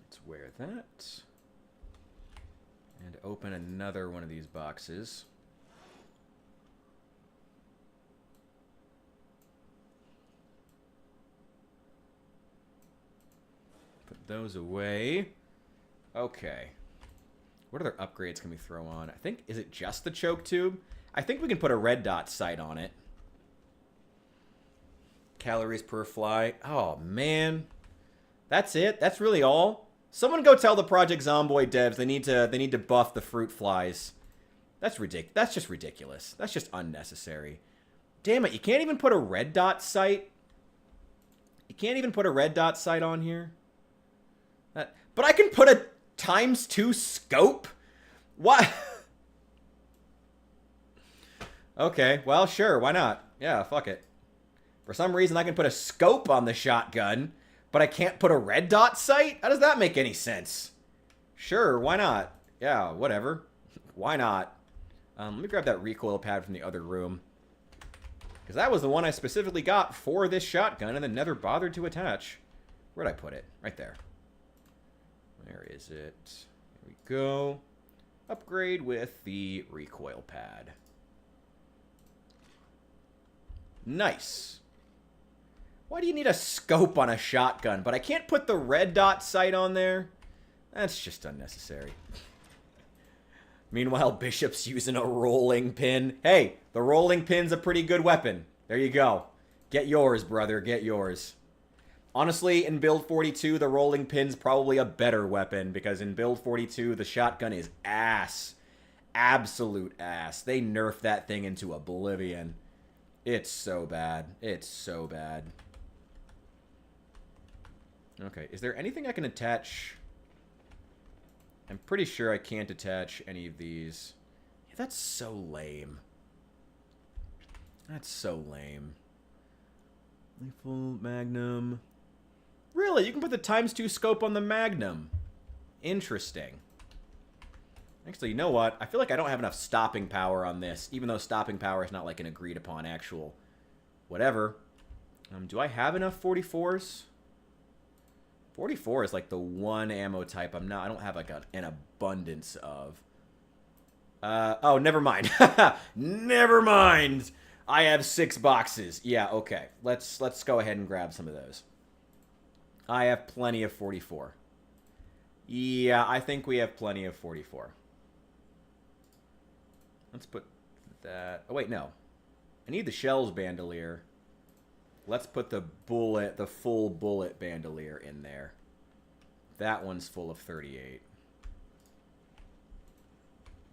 Let's wear that. And open another one of these boxes. Put those away. Okay. What other upgrades can we throw on? I think, is it just the choke tube? I think we can put a red dot sight on it. Calories per fly. Oh, man. That's it? That's really all? Someone go tell the Project Zomboid devs they need to buff the fruit flies. That's ridiculous. That's just ridiculous. That's just unnecessary. Damn it, you can't even put a red dot sight? You can't even put a red dot sight on here? But I can put a ×2 scope? What? Okay, well, sure, why not? Yeah, fuck it. For some reason, I can put a scope on the shotgun, but I can't put a red dot sight? How does that make any sense? Sure, why not? Yeah, whatever. Why not? Let me grab that recoil pad from the other room. Because that was the one I specifically got for this shotgun and then never bothered to attach. Where'd I put it? Right there. Where is it? Here we go. Upgrade with the recoil pad. Nice. Why do you need a scope on a shotgun? But I can't put the red dot sight on there? That's just unnecessary. Meanwhile, Bishop's using a rolling pin. Hey, the rolling pin's a pretty good weapon. There you go. Get yours, brother. Get yours. Honestly, in Build 42, the rolling pin's probably a better weapon, because in Build 42, the shotgun is ass. absolute ass. They nerfed that thing into oblivion. It's so bad. It's so bad. Okay, is there anything I can attach? I'm pretty sure I can't attach any of these. Yeah, that's so lame. That's so lame. Lethal Magnum. Really? You can put the ×2 scope on the Magnum. Interesting. Actually, you know what? I feel like I don't have enough stopping power on this, even though stopping power is not like an agreed upon actual whatever. Do I have enough 44s? 44 is like the one ammo type I don't have like an abundance of. Oh, never mind. Never mind. I have 6 boxes. Yeah, okay. Let's go ahead and grab some of those. I have plenty of 44. Yeah, I think we have plenty of 44. Let's put that... Oh, wait, no. I need the shells bandolier. Let's put the full bullet bandolier in there. That one's full of 38.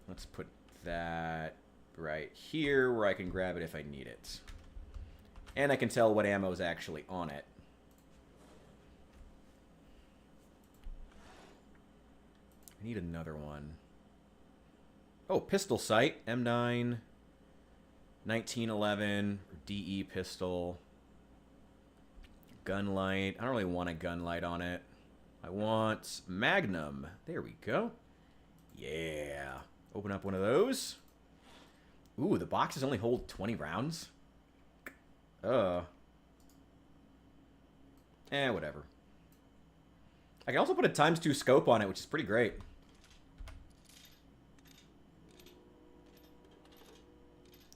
Let's put that right here where I can grab it if I need it. And I can tell what ammo is actually on it. I need another one. Oh, pistol sight. M9. 1911. DE pistol. Gun light. I don't really want a gun light on it. I want Magnum. There we go. Yeah. Open up one of those. Ooh, the boxes only hold 20 rounds. Whatever. I can also put a ×2 scope on it, which is pretty great.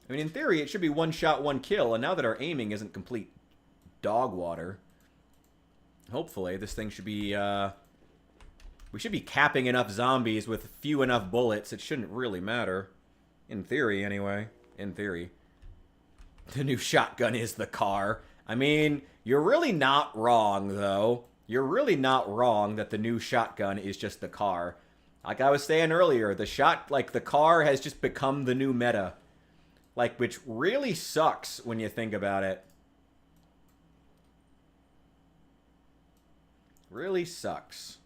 I mean, in theory, it should be one shot, one kill, and now that our aiming isn't complete dog water, hopefully this thing should be, we should be capping enough zombies with few enough bullets. It shouldn't really matter. In theory, anyway. In theory. The new shotgun is the car. I mean, you're really not wrong, though. You're really not wrong that the new shotgun is just the car. Like I was saying earlier, the car has just become the new meta. Like, which really sucks when you think about it. Really sucks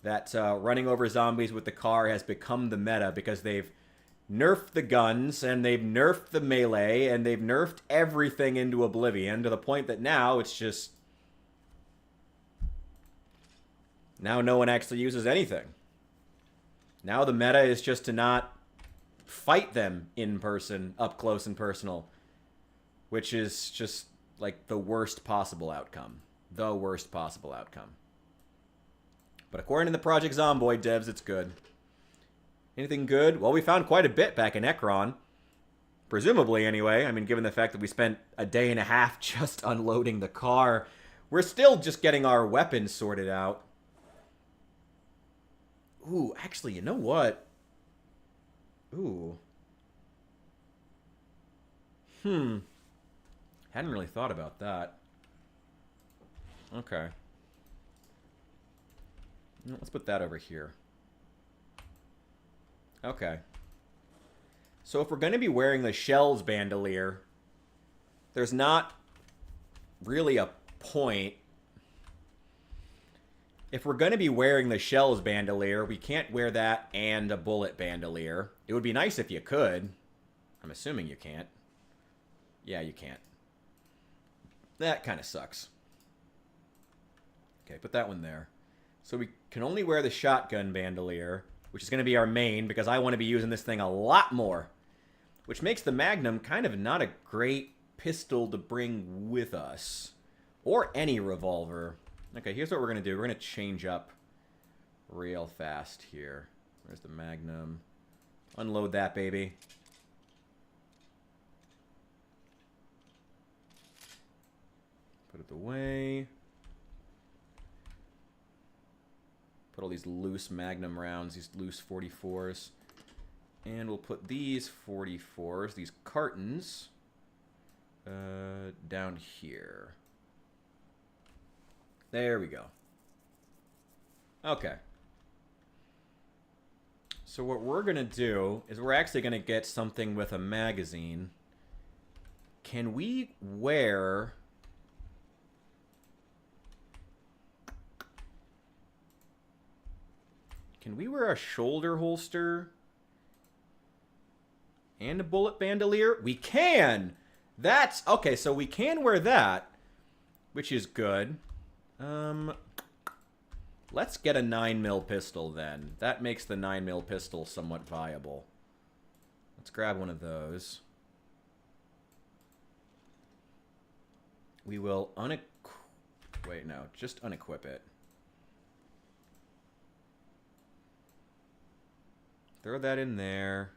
that running over zombies with the car has become the meta because they've nerfed the guns and they've nerfed the melee and they've nerfed everything into oblivion to the point that now it's just... Now no one actually uses anything. Now the meta is just to not fight them in person, up close and personal. Which is just, like, the worst possible outcome. The worst possible outcome. But according to the Project Zomboid devs, it's good. Anything good? Well, we found quite a bit back in Ekron. Presumably, anyway. I mean, given the fact that we spent a day and a half just unloading the car. We're still just getting our weapons sorted out. Ooh, actually, you know what? Ooh. Hadn't really thought about that. Okay. Let's put that over here. Okay. So if we're going to be wearing the shells bandolier, there's not really a point. If we're going to be wearing the shells bandolier, we can't wear that and a bullet bandolier. It would be nice if you could. I'm assuming you can't. Yeah, you can't. That kind of sucks. Okay, put that one there. So we can only wear the shotgun bandolier, which is going to be our main, because I want to be using this thing a lot more. Which makes the Magnum kind of not a great pistol to bring with us. Or any revolver. Okay, here's what we're going to do. We're going to change up real fast here. Where's the Magnum? Unload that, baby. Put it away. Put all these loose Magnum rounds, these loose 44s. And we'll put these 44s, these cartons, down here. There we go. Okay. So what we're going to do is we're actually going to get something with a magazine. Can we wear... Can we wear a shoulder holster and a bullet bandolier? We can! That's... Okay, so we can wear that, which is good. Let's get a 9mm pistol then. That makes the 9mm pistol somewhat viable. Let's grab one of those. We will Wait, no. Just unequip it. Throw that in there.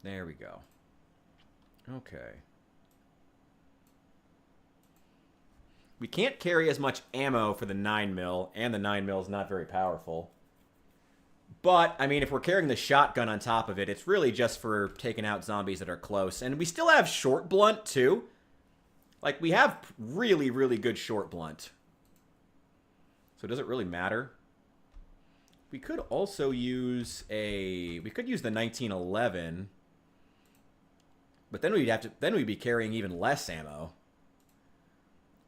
There we go. Okay. We can't carry as much ammo for the 9mm, and the 9mm is not very powerful. But, I mean, if we're carrying the shotgun on top of it, it's really just for taking out zombies that are close. And we still have short blunt, too. Like, we have really, really good short blunt. So does it really matter? We could also use a... We could use the 1911. But then we'd be carrying even less ammo.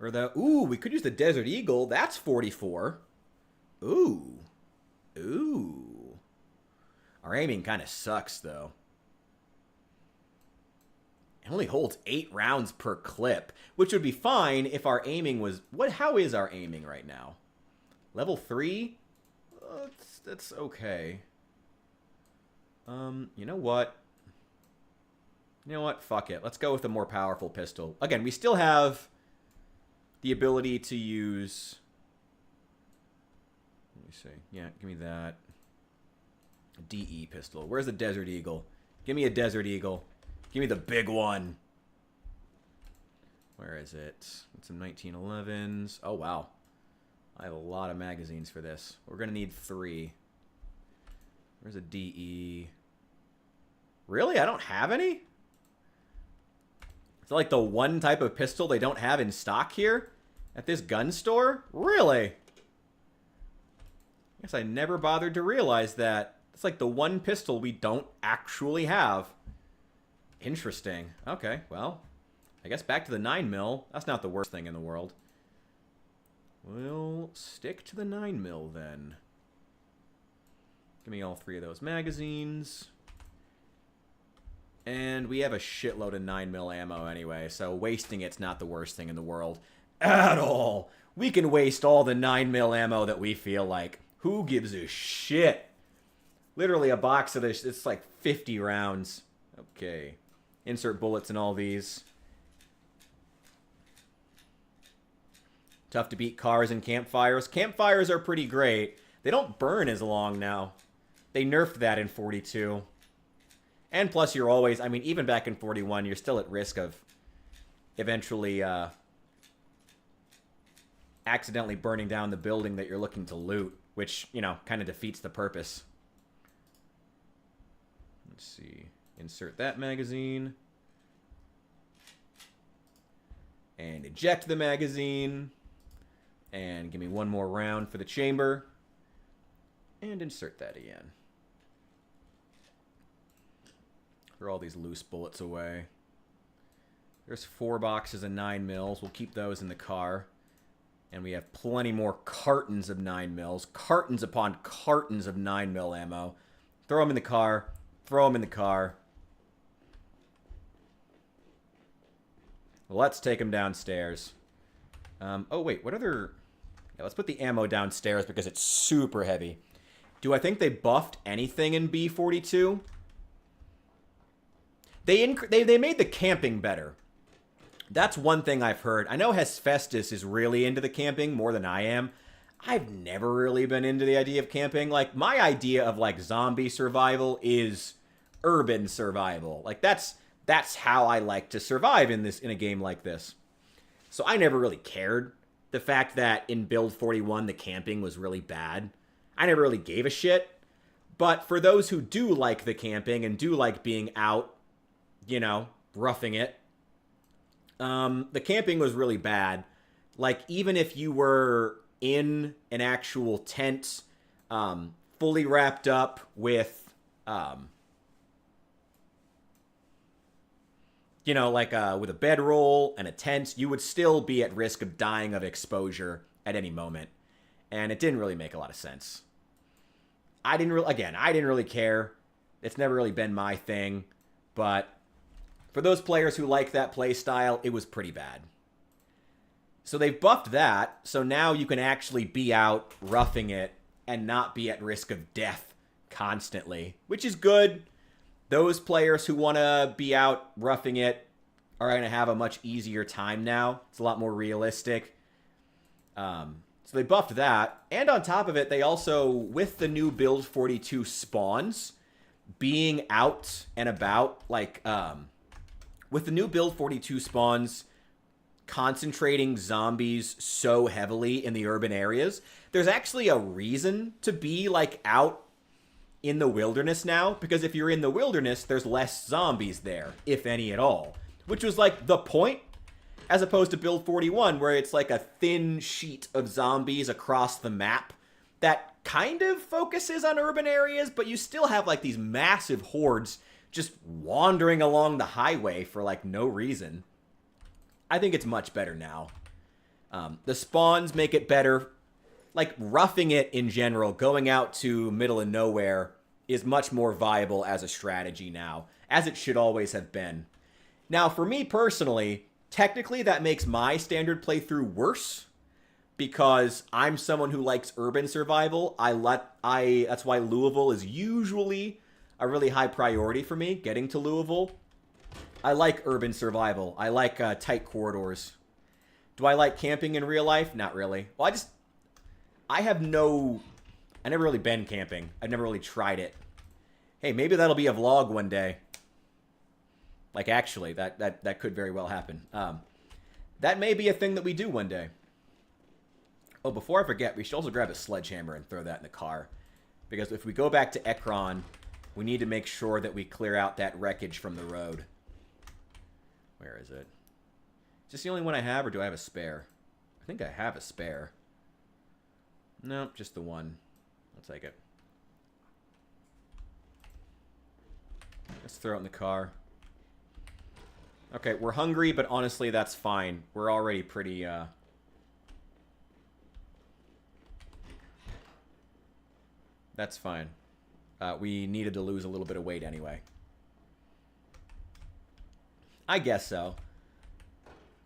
Or the... Ooh, we could use the Desert Eagle. That's 44. Ooh. Ooh. Our aiming kind of sucks, though. It only holds 8 rounds per clip, which would be fine if our aiming was... How is our aiming right now? Level 3? That's okay. You know what? You know what? Fuck it. Let's go with a more powerful pistol. Again, we still have the ability to use... Let me see. Yeah, give me that. DE pistol. Where's the Desert Eagle? Give me a Desert Eagle. Give me the big one. Where is it? It's some 1911s. Oh, wow. I have a lot of magazines for this. We're going to need 3. Where's a DE? Really? I don't have any? It's like the one type of pistol they don't have in stock here? At this gun store? Really? I guess I never bothered to realize that. It's like the one pistol we don't actually have. Interesting. Okay, well, I guess back to the 9mm. That's not the worst thing in the world. We'll stick to the 9mm then. Give me all 3 of those magazines. And we have a shitload of 9mm ammo anyway, so wasting it's not the worst thing in the world. At all! We can waste all the 9mm ammo that we feel like. Who gives a shit? Literally a box of this, it's like 50 rounds. Okay. Insert bullets in all these. Tough to beat cars and campfires. Campfires are pretty great. They don't burn as long now. They nerfed that in 42. And plus you're always, I mean, even back in 41, you're still at risk of eventually accidentally burning down the building that you're looking to loot, which, you know, kind of defeats the purpose. Let's see. Insert that magazine. And eject the magazine. And give me one more round for the chamber. And insert that again. Throw all these loose bullets away. There's 4 boxes of 9mm. We'll keep those in the car. And we have plenty more cartons of 9mm. Cartons upon cartons of 9mm ammo. Throw them in the car. Throw them in the car. Let's take them downstairs. Oh, wait. What other... Yeah, let's put the ammo downstairs because it's super heavy. Do I think they buffed anything in B42? They made the camping better. That's one thing I've heard. I know Hesphestus is really into the camping more than I am. I've never really been into the idea of camping. Like, my idea of, like, zombie survival is urban survival. Like, that's how I like to survive in a game like this. So I never really cared. The fact that in Build 41 the camping was really bad, I never really gave a shit. But for those who do like the camping and do like being out, you know, roughing it, the camping was really bad. Like, even if you were in an actual tent, fully wrapped up with, with a bedroll and a tent, you would still be at risk of dying of exposure at any moment. And it didn't really make a lot of sense. I didn't really care. It's never really been my thing. But for those players who like that play style, it was pretty bad. So they've buffed that, so now you can actually be out roughing it and not be at risk of death constantly, which is good. Those players who want to be out roughing it are going to have a much easier time now. It's a lot more realistic. So they buffed that. And on top of it, they also, with the new Build 42 spawns, being out and about, with the new Build 42 spawns concentrating zombies so heavily in the urban areas, there's actually a reason to be, out in the wilderness now, because if you're in the wilderness, there's less zombies there, if any at all. Which was, the point, as opposed to Build 41, where it's, a thin sheet of zombies across the map that kind of focuses on urban areas, but you still have, these massive hordes just wandering along the highway for, no reason. I think it's much better now. The spawns make it better. Roughing it in general, going out to middle of nowhere, is much more viable as a strategy now, as it should always have been. Now, for me personally, technically that makes my standard playthrough worse, because I'm someone who likes urban survival. That's why Louisville is usually a really high priority for me, getting to Louisville. I like urban survival. I like tight corridors. Do I like camping in real life? Not really. Well, I never really been camping. I've never really tried it. Hey, maybe that'll be a vlog one day. Actually, that could very well happen. That may be a thing that we do one day. Oh, before I forget, we should also grab a sledgehammer and throw that in the car. Because if we go back to Ekron, we need to make sure that we clear out that wreckage from the road. Where is it? Is this the only one I have, or do I have a spare? I think I have a spare. No, just the one. I'll take it. Let's throw it in the car. Okay, we're hungry, but honestly, that's fine. We're already pretty, That's fine. We needed to lose a little bit of weight anyway. I guess so.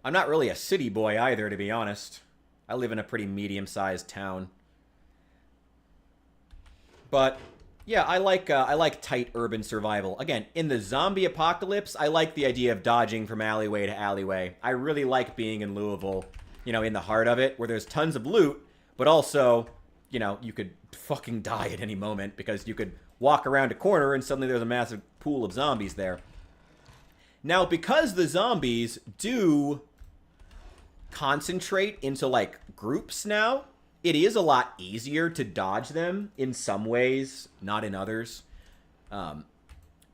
I'm not really a city boy either, to be honest. I live in a pretty medium-sized town. But yeah, I like tight urban survival. Again, in the zombie apocalypse, I like the idea of dodging from alleyway to alleyway. I really like being in Louisville, in the heart of it, where there's tons of loot, but also, you could fucking die at any moment because you could walk around a corner and suddenly there's a massive pool of zombies there. Now, because the zombies do concentrate into, groups now, it is a lot easier to dodge them in some ways, not in others.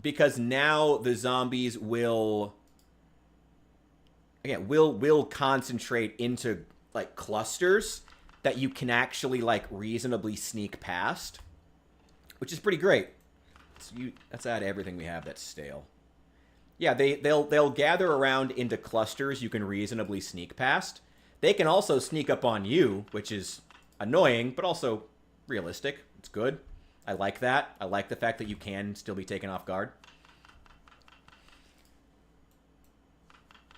Because now the zombies will concentrate into, clusters that you can actually, reasonably sneak past. Which is pretty great. Let's add everything we have that's stale. Yeah, they'll gather around into clusters you can reasonably sneak past. They can also sneak up on you, which is annoying, but also realistic. It's good. I like that. I like the fact that you can still be taken off guard.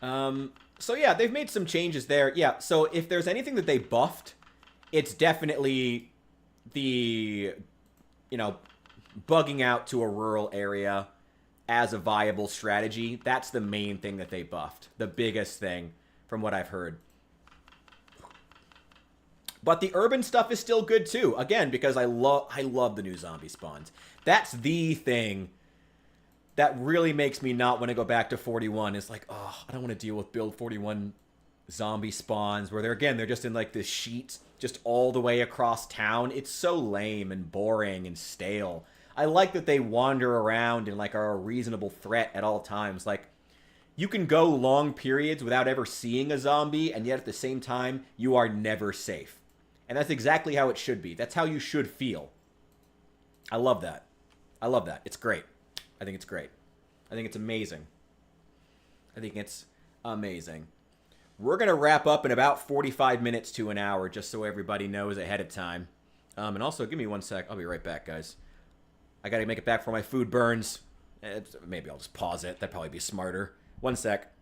So yeah, they've made some changes there. Yeah, so if there's anything that they buffed, it's definitely the, bugging out to a rural area as a viable strategy. That's the main thing that they buffed. The biggest thing from what I've heard. But the urban stuff is still good too. Again, because I love the new zombie spawns. That's the thing that really makes me not want to go back to 41. It's I don't want to deal with Build 41 zombie spawns where they're just in this sheet just all the way across town. It's so lame and boring and stale. I like that they wander around and are a reasonable threat at all times. You can go long periods without ever seeing a zombie, and yet at the same time, you are never safe. And that's exactly how it should be. That's how you should feel. I love that. I love that. It's great. I think it's great. I think it's amazing. I think it's amazing. We're going to wrap up in about 45 minutes to an hour, just so everybody knows ahead of time. And also, give me one sec. I'll be right back, guys. I got to make it back before my food burns. Maybe I'll just pause it. That'd probably be smarter. One sec.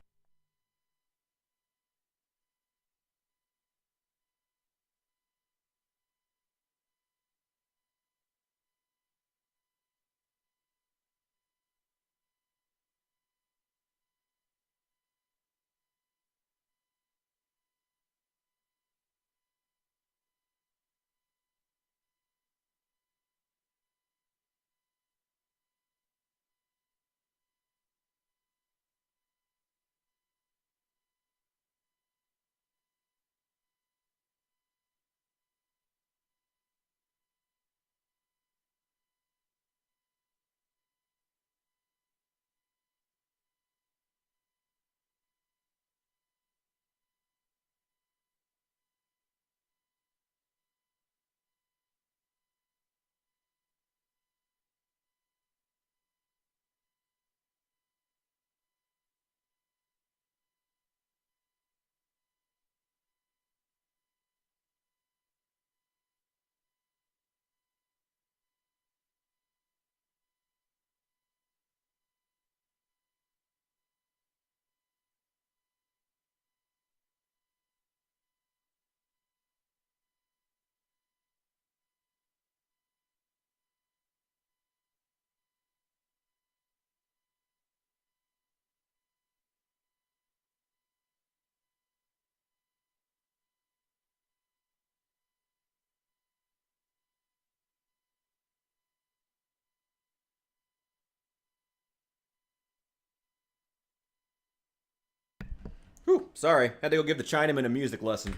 Whew, sorry. Had to go give the Chinaman a music lesson.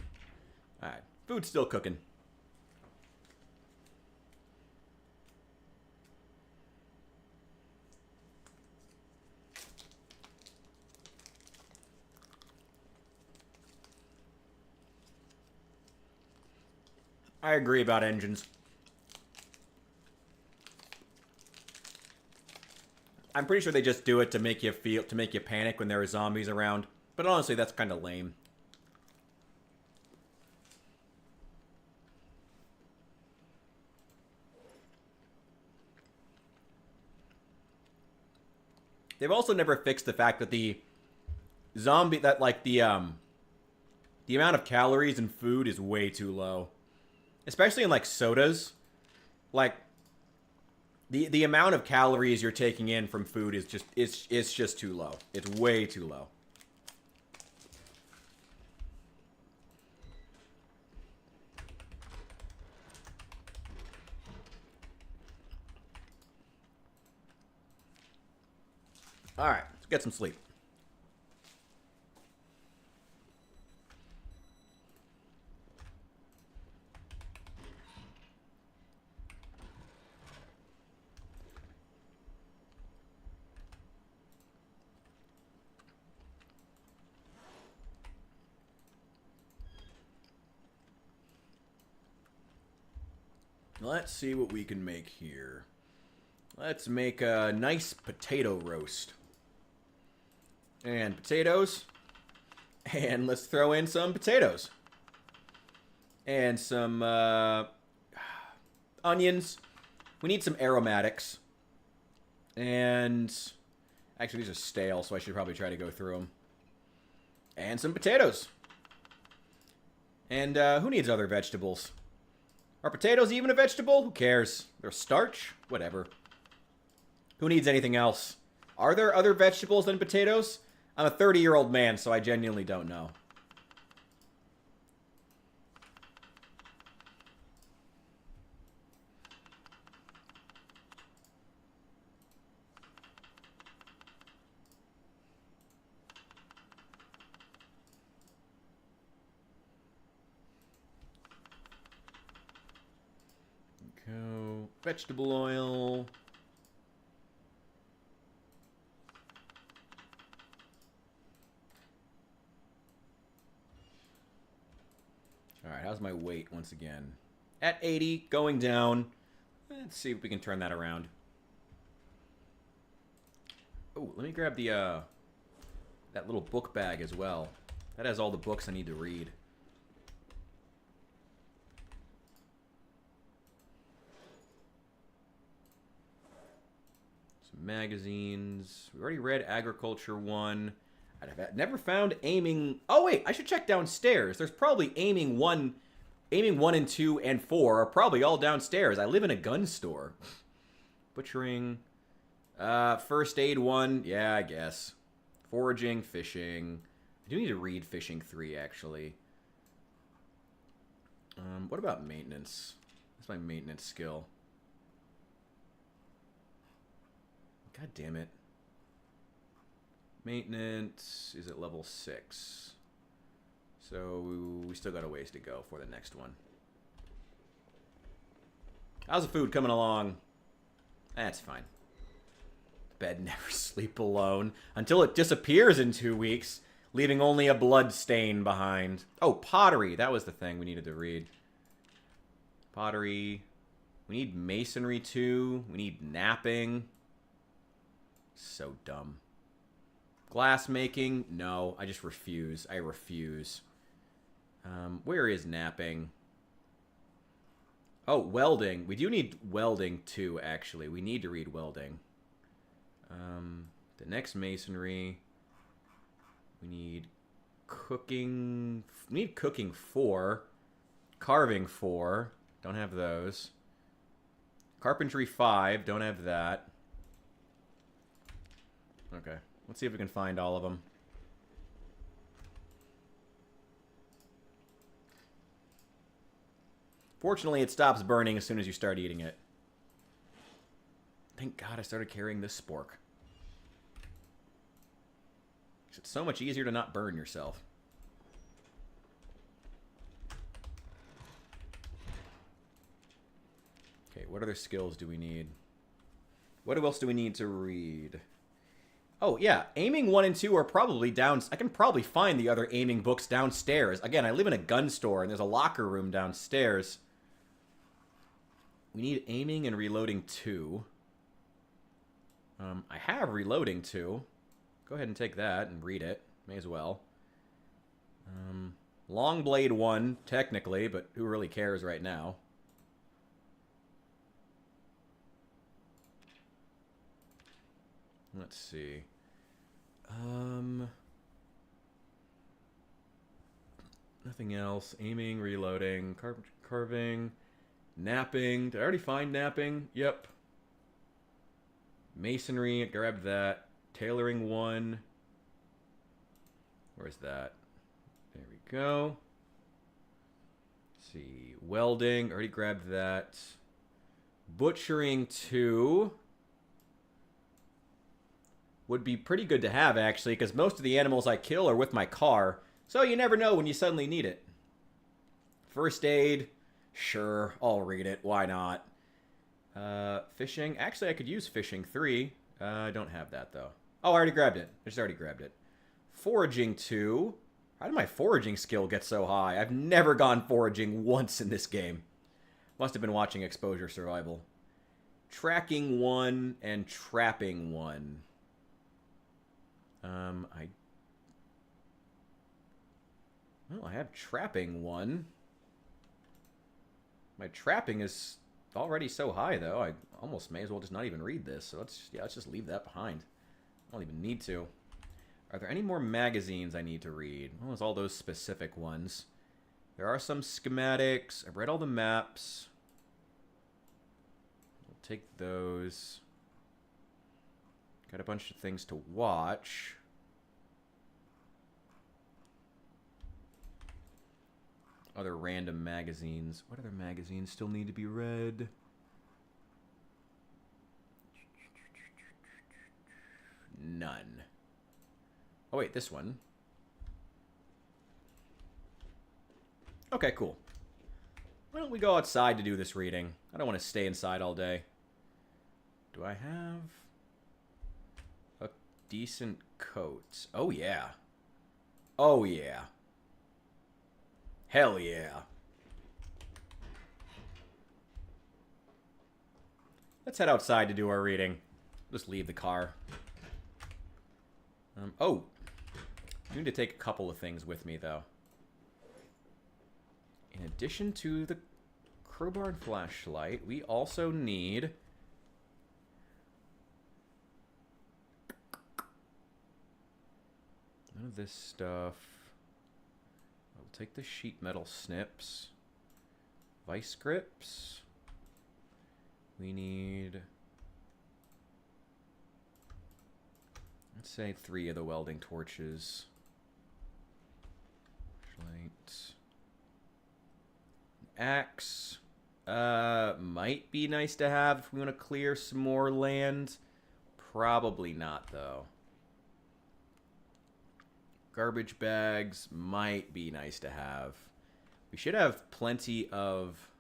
Alright. Food's still cooking. I agree about engines. I'm pretty sure they just do it to make you panic when there are zombies around. But honestly, that's kind of lame. They've also never fixed the fact that the amount of calories in food is way too low. Especially in like sodas. Like the amount of calories you're taking in from food is just it's just too low. It's way too low. All right, let's get some sleep. Let's see what we can make here. Let's make a nice potato roast. And potatoes. And let's throw in some potatoes. And some onions. We need some aromatics. And actually, these are stale, so I should probably try to go through them. And some potatoes. And who needs other vegetables? Are potatoes even a vegetable? Who cares? They're starch? Whatever. Who needs anything else? Are there other vegetables than potatoes? I'm a 30-year-old man, so I genuinely don't know. Go vegetable oil. All right, how's my weight once again? At 80, going down. Let's see if we can turn that around. Oh, let me grab the that little book bag as well. That has all the books I need to read. Some magazines. We already read Agriculture 1. I've never found Aiming... Oh, wait. I should check downstairs. There's probably Aiming 1... Aiming 1 and 2 and 4 are probably all downstairs. I live in a gun store. Butchering... First Aid 1. Yeah, I guess. Foraging, Fishing... I do need to read Fishing 3, actually. What about Maintenance? That's my maintenance skill. God damn it. Maintenance is at level 6. So we still got a ways to go for the next one. How's the food coming along? That's fine. Bed never sleep alone until it disappears in 2 weeks, leaving only a blood stain behind. Oh, pottery. That was the thing we needed to read. Pottery. We need masonry too. We need napping. So dumb. Glass making? No, I just refuse. I refuse. Where is napping? Oh, welding. We do need welding too, actually. We need to read welding. The next masonry. We need cooking. We need cooking 4. Carving 4. Don't have those. Carpentry 5. Don't have that. Okay. Let's see if we can find all of them. Fortunately, it stops burning as soon as you start eating it. Thank God I started carrying this spork. It's so much easier to not burn yourself. Okay, what other skills do we need? What else do we need to read? Oh, yeah. Aiming 1 and 2 are probably down... I can probably find the other aiming books downstairs. Again, I live in a gun store, and there's a locker room downstairs. We need aiming and reloading 2. I have reloading 2. Go ahead and take that and read it. May as well. Long blade 1, technically, but who really cares right now? Let's see. Nothing else. Aiming, reloading, carving, napping. Did I already find napping? Yep. Masonry, grabbed that. Tailoring 1. Where's that? There we go. Let's see. Welding, already grabbed that. Butchering 2. Would be pretty good to have, actually, because most of the animals I kill are with my car, so you never know when you suddenly need it. First aid, sure, I'll read it, why not? Fishing, actually I could use Fishing 3, I don't have that though. Oh, I already grabbed it, I just already grabbed it. Foraging 2, how did my foraging skill get so high? I've never gone foraging once in this game. Must have been watching Exposure Survival. Tracking 1 and Trapping 1. I have trapping 1. My trapping is already so high, though. I almost may as well just not even read this. So let's just leave that behind. I don't even need to. Are there any more magazines I need to read? Well, there's all those specific ones. There are some schematics. I've read all the maps. We'll take those. Got a bunch of things to watch. Other random magazines. What other magazines still need to be read? None. Oh wait, this one. Okay, cool. Why don't we go outside to do this reading? I don't want to stay inside all day. Do I have a decent coat? Oh yeah. Oh yeah. Hell yeah. Let's head outside to do our reading. Just leave the car. Oh. I need to take a couple of things with me, though. In addition to the crowbar and flashlight, we also need... none of this stuff. I'll take the sheet metal snips. Vice grips. We need... let's say 3 of the welding torches. Flashlight. Axe. Might be nice to have if we want to clear some more land. Probably not, though. Garbage bags might be nice to have. We should have plenty of...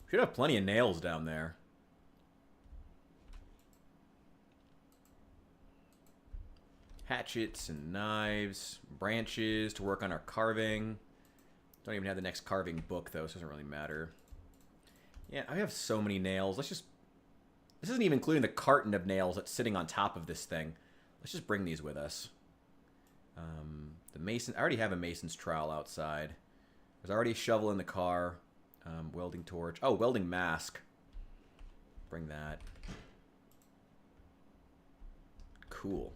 should have plenty of nails down there. Hatchets and knives, branches to work on our carving. Don't even have the next carving book, though, so it doesn't really matter. Yeah, I have so many nails. Let's just... this isn't even including the carton of nails that's sitting on top of this thing. Let's just bring these with us. The mason... I already have a mason's trowel outside. There's already a shovel in the car. Welding torch. Oh, welding mask. Bring that. Cool.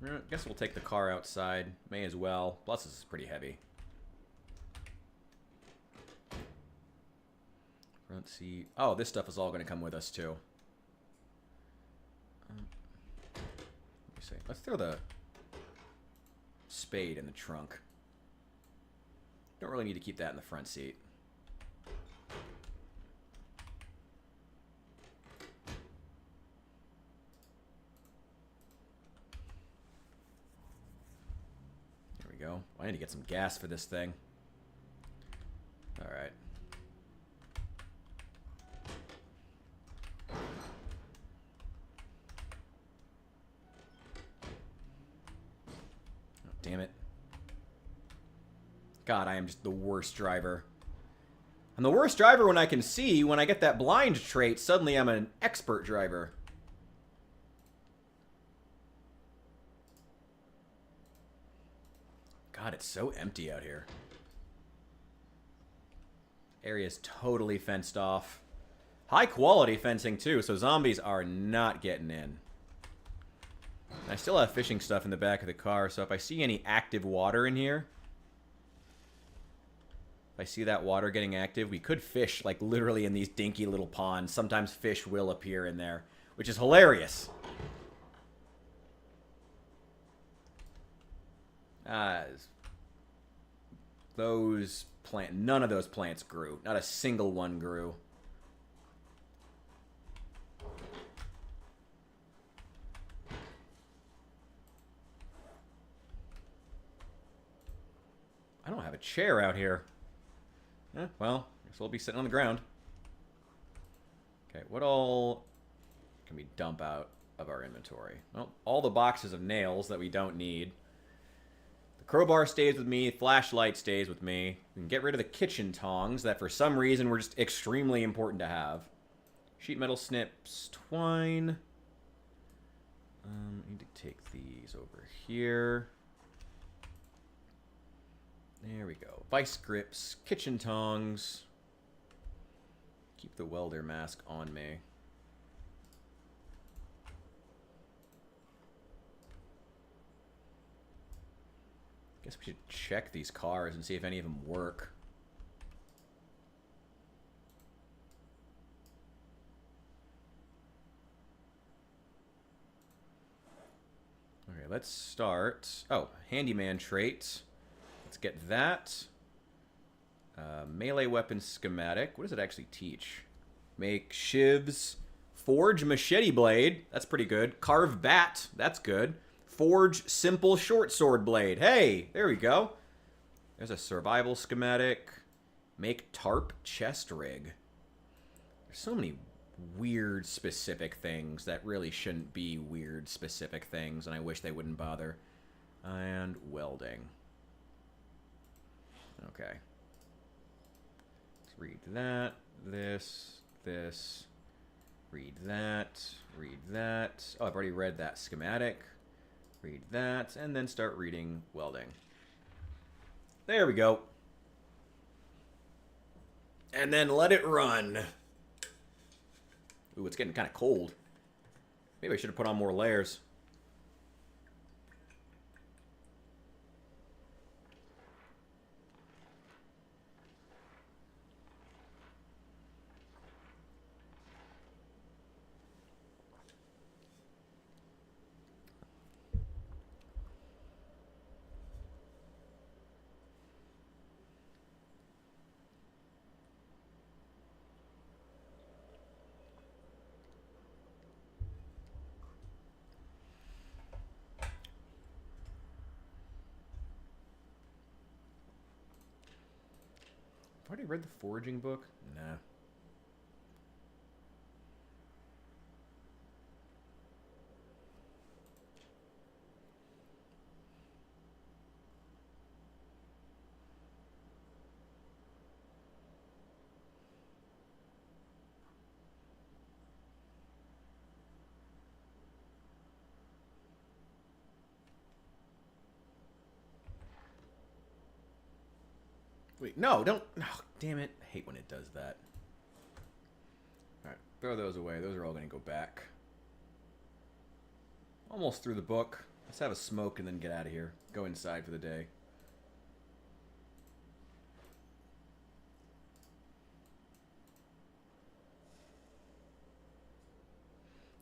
I guess we'll take the car outside. May as well. Plus, this is pretty heavy. Front seat. Oh, this stuff is all going to come with us, too. Let me see. Let's throw the spade in the trunk. Don't really need to keep that in the front seat. Go. I need to get some gas for this thing. Alright. Oh, damn it. God, I am just the worst driver. I'm the worst driver when I can see. When I get that blind trait, suddenly I'm an expert driver. God, it's so empty out here. Area's totally fenced off. High quality fencing too, so zombies are not getting in. I still have fishing stuff in the back of the car, so if I see any active water in here, if I see that water getting active, we could fish like literally in these dinky little ponds. Sometimes fish will appear in there, which is hilarious. Those plant, none of those plants grew. Not a single one grew. I don't have a chair out here. Well, I guess we'll be sitting on the ground. Okay, what all can we dump out of our inventory? Well, all the boxes of nails that we don't need. The crowbar stays with me. Flashlight stays with me. We can get rid of the kitchen tongs that for some reason were just extremely important to have. Sheet metal snips, twine. I need to take these over here. There we go. Vice grips, kitchen tongs. Keep the welder mask on me. Guess we should check these cars and see if any of them work. Okay, let's start. Oh, handyman trait. Let's get that. Melee weapon schematic. What does it actually teach? Make shivs. Forge machete blade. That's pretty good. Carve bat. That's good. Forge simple short sword blade. Hey, there we go. There's a survival schematic. Make tarp chest rig. There's so many weird specific things that really shouldn't be weird specific things, and I wish they wouldn't bother. And welding. Okay. Let's read that, this, read that, read that. Oh, I've already read that schematic. Read that, and then start reading welding. There we go. And then let it run. Ooh, it's getting kind of cold. Maybe I should have put on more layers. I've already read the foraging book. Nah. Wait, no, don't. Oh, damn it. I hate when it does that. Alright, throw those away. Those are all going to go back. Almost through the book. Let's have a smoke and then get out of here. Go inside for the day.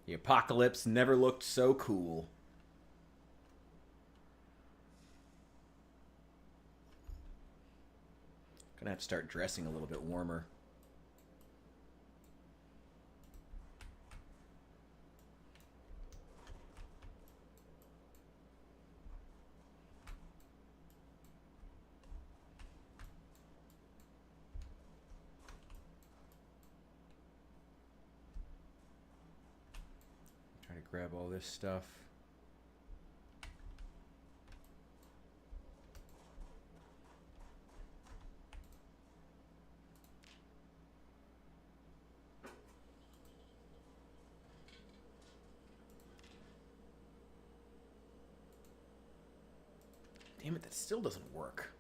The apocalypse never looked so cool. Gonna have to start dressing a little bit warmer. Try to grab all this stuff. Damn it, that still doesn't work.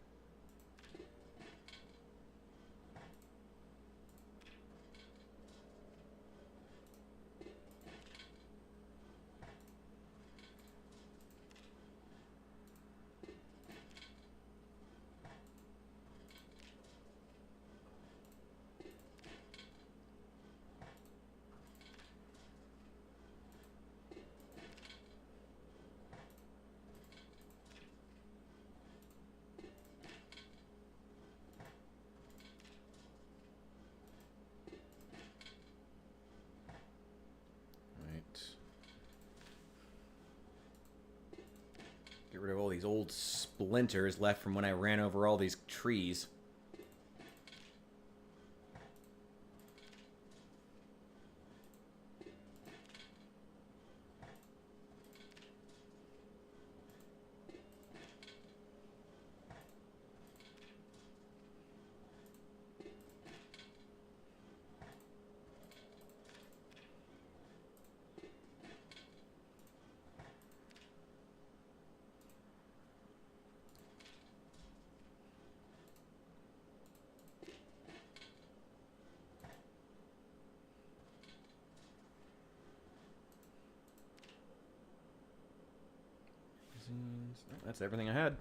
Get rid of all these old splinters left from when I ran over all these trees. That's everything I had.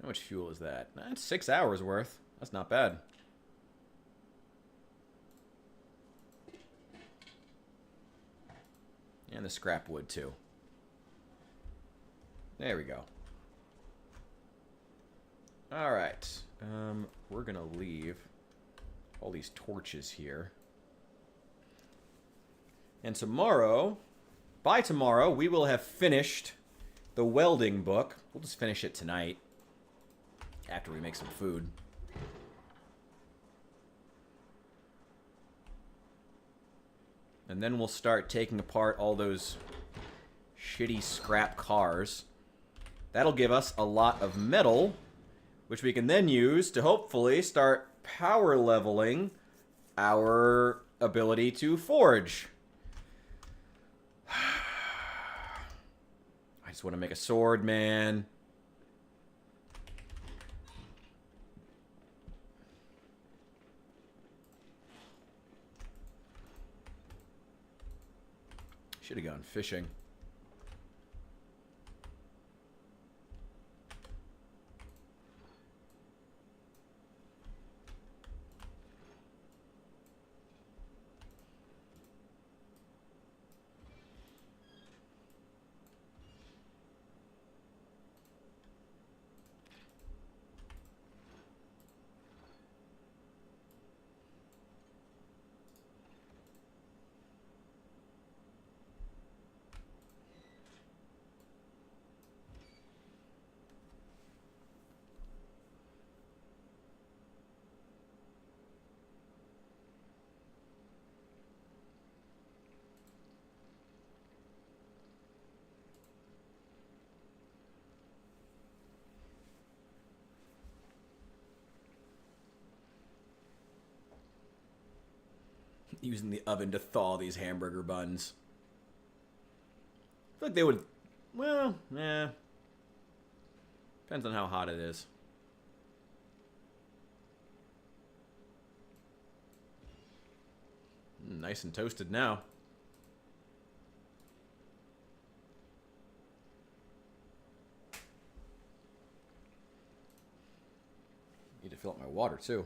How much fuel is that? That's 6 hours worth. That's not bad. And the scrap wood, too. There we go. Alright. We're gonna leave all these torches here. And tomorrow, by tomorrow, we will have finished the welding book. We'll just finish it tonight after we make some food. And then we'll start taking apart all those shitty scrap cars. That'll give us a lot of metal, which we can then use to hopefully start power leveling our ability to forge. I just want to make a sword, man. Should have gone fishing. Using the oven to thaw these hamburger buns. I feel like they would... Well, yeah. Depends on how hot it is. Nice and toasted now. Need to fill up my water, too.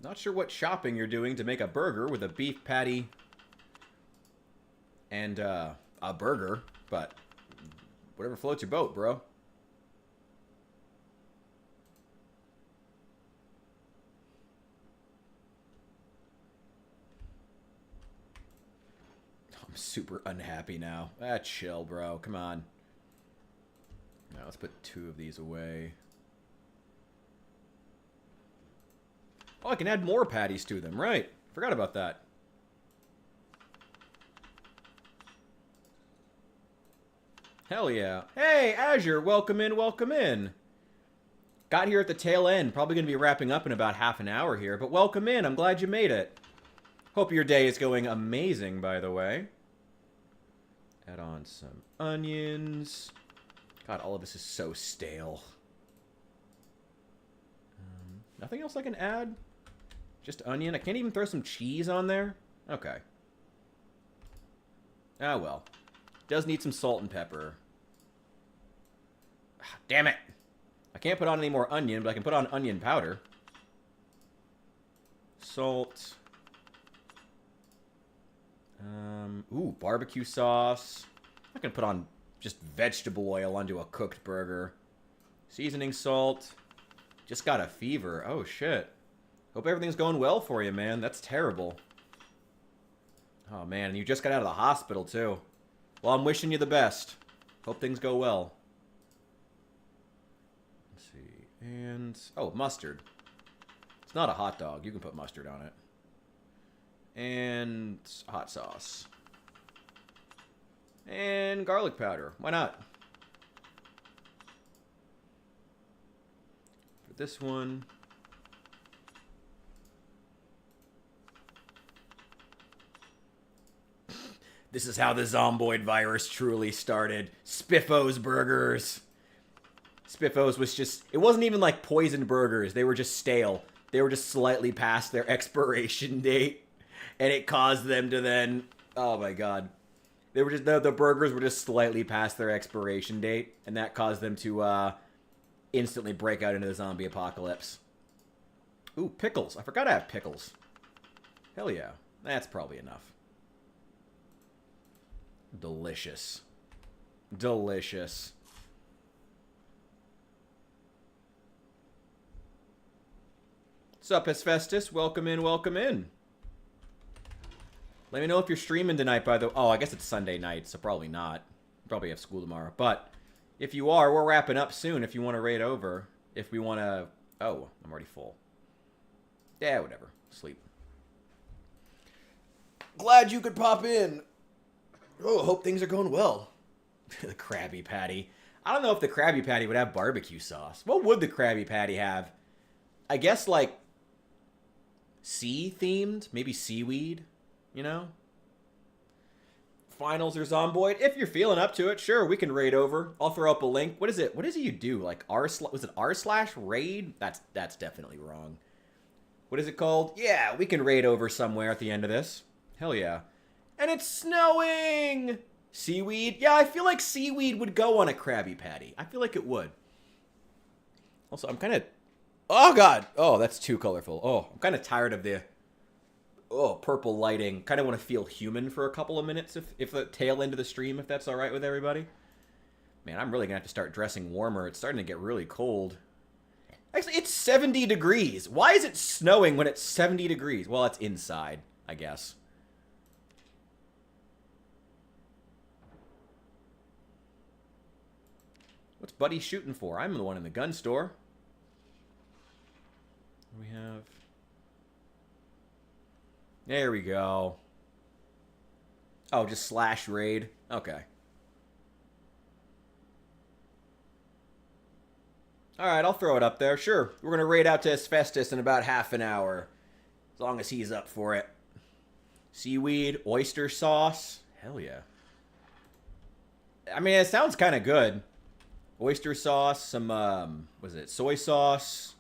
Not sure what shopping you're doing to make a burger with a beef patty and a burger, but whatever floats your boat, bro. I'm super unhappy now. Chill, bro. Come on. Now let's put 2 of these away. Oh, I can add more patties to them. Right. Forgot about that. Hell yeah. Hey, Azure, welcome in, welcome in. Got here at the tail end. Probably going to be wrapping up in about half an hour here, but welcome in. I'm glad you made it. Hope your day is going amazing, by the way. Add on some onions. God, all of this is so stale. Nothing else I can add? Just onion? I can't even throw some cheese on there? Okay. Ah, well. Does need some salt and pepper. Ah, damn it! I can't put on any more onion, but I can put on onion powder. Salt. Ooh, barbecue sauce. I'm gonna put on just vegetable oil onto a cooked burger. Seasoning salt. Just got a fever. Oh, shit. Hope everything's going well for you, man. That's terrible. Oh, man. And you just got out of the hospital, too. Well, I'm wishing you the best. Hope things go well. Let's see. And... oh, mustard. It's not a hot dog. You can put mustard on it. And hot sauce. And garlic powder. Why not? For this one... This is how the Zomboid virus truly started. Spiffos burgers. Spiffos was just... it wasn't even like poisoned burgers. They were just stale. They were just slightly past their expiration date, and it caused them to then. Oh my god. They were just the burgers were just slightly past their expiration date, and that caused them to instantly break out into the zombie apocalypse. Ooh, pickles. I forgot I have pickles. Hell yeah. That's probably enough. Delicious. Delicious. What's up, Hesphestus? Welcome in, welcome in. Let me know if you're streaming tonight, by the way. Oh, I guess it's Sunday night, so probably not. Probably have school tomorrow. But if you are, we're wrapping up soon if you want to raid over. If we want to... Oh, I'm already full. Yeah, whatever. Sleep. Glad you could pop in. Oh, hope things are going well. The Krabby Patty. I don't know if the Krabby Patty would have barbecue sauce. What would the Krabby Patty have? I guess, like, sea-themed? Maybe seaweed? You know? Finals or Zomboid. If you're feeling up to it, sure, we can raid over. I'll throw up a link. What is it? What is it you do? Like, was it r/raid? That's definitely wrong. What is it called? Yeah, we can raid over somewhere at the end of this. Hell yeah. And it's snowing! Seaweed? Yeah, I feel like seaweed would go on a Krabby Patty. I feel like it would. Also, I'm kind of... Oh, God! Oh, that's too colorful. Oh, I'm kind of tired of the... Oh, purple lighting. Kind of want to feel human for a couple of minutes if the tail end of the stream, if that's all right with everybody. Man, I'm really going to have to start dressing warmer. It's starting to get really cold. Actually, it's 70 degrees. Why is it snowing when it's 70 degrees? Well, it's inside, I guess. What's Buddy shooting for? I'm the one in the gun store. We have... There we go. Oh, just /raid. Okay. Alright, I'll throw it up there. Sure. We're going to raid out to Hesphestus in about half an hour. As long as he's up for it. Seaweed, oyster sauce. Hell yeah. I mean, it sounds kind of good. Oyster sauce, some, was it soy sauce?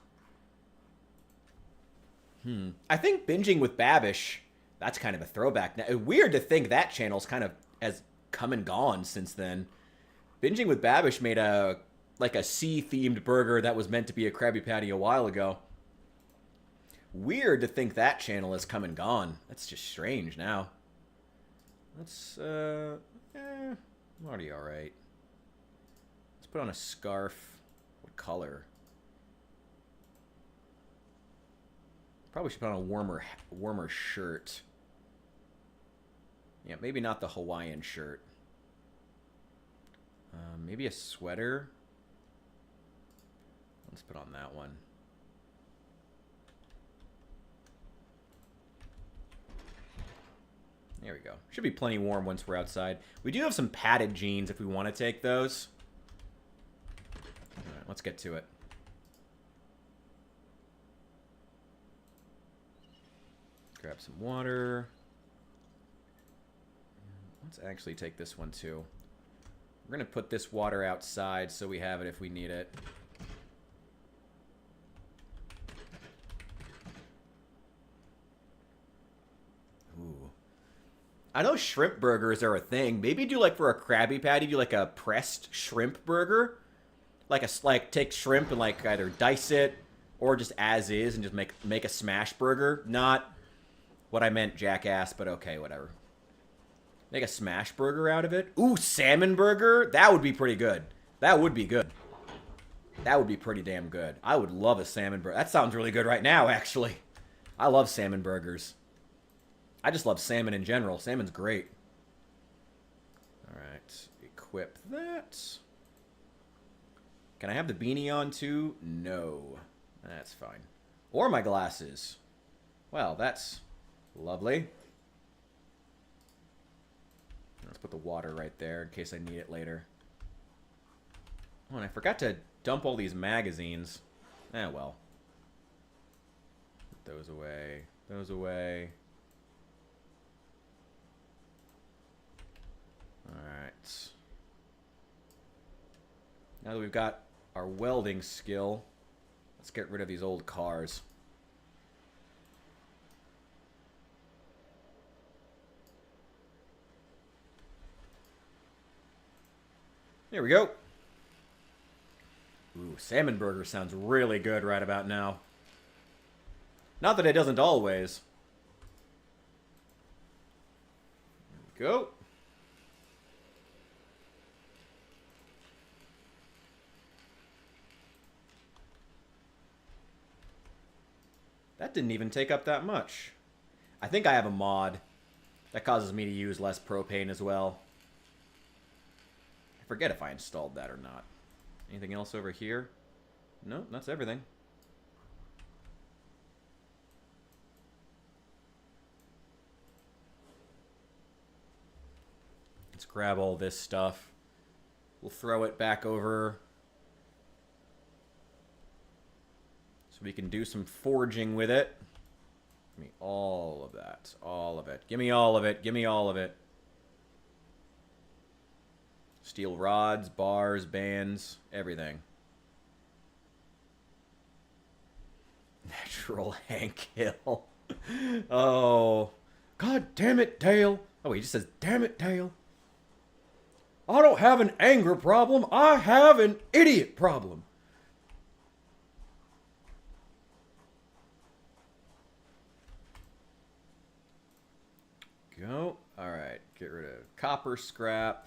I think Binging with Babish, that's kind of a throwback. Now, weird to think that channel's kind of has come and gone since then. Binging with Babish made a sea-themed burger that was meant to be a Krabby Patty a while ago. Weird to think that channel has come and gone. That's just strange now. Let's, I'm already alright. Let's put on a scarf. What color? Probably should put on a warmer shirt. Yeah, maybe not the Hawaiian shirt. Maybe a sweater. Let's put on that one. There we go. Should be plenty warm once we're outside. We do have some padded jeans if we want to take those. All right, let's get to it. Grab some water. Let's actually take this one too. We're going to put this water outside so we have it if we need it. Ooh. I know shrimp burgers are a thing. Maybe do like for a Krabby Patty, do like a pressed shrimp burger. Like take shrimp and like either dice it or just as is and just make a smash burger. Not what I meant, jackass, but okay, whatever. Make a smash burger out of it. Ooh, salmon burger? That would be pretty good. That would be good. That would be pretty damn good. I would love a salmon burger. That sounds really good right now, actually. I love salmon burgers. I just love salmon in general. Salmon's great. Alright, equip that. Can I have the beanie on too? No. That's fine. Or my glasses. Well, that's... lovely. Let's put the water right there in case I need it later. Oh, and I forgot to dump all these magazines. Eh, well. Put those away. Those away. Alright. Now that we've got our welding skill, let's get rid of these old cars. There we go. Ooh, salmon burger sounds really good right about now. Not that it doesn't always. There we go. That didn't even take up that much. I think I have a mod that causes me to use less propane as well. I forget if I installed that or not. Anything else over here? No, that's everything. Let's grab all this stuff. We'll throw it back over so we can do some forging with it. Give me all of that. All of it. Give me all of it. Give me all of it. Steel rods, bars, bands, everything. Natural Hank Hill. Oh. God damn it, Dale. Oh, he just says, damn it, Dale. I don't have an anger problem. I have an idiot problem. Go. All right. Get rid of copper scrap,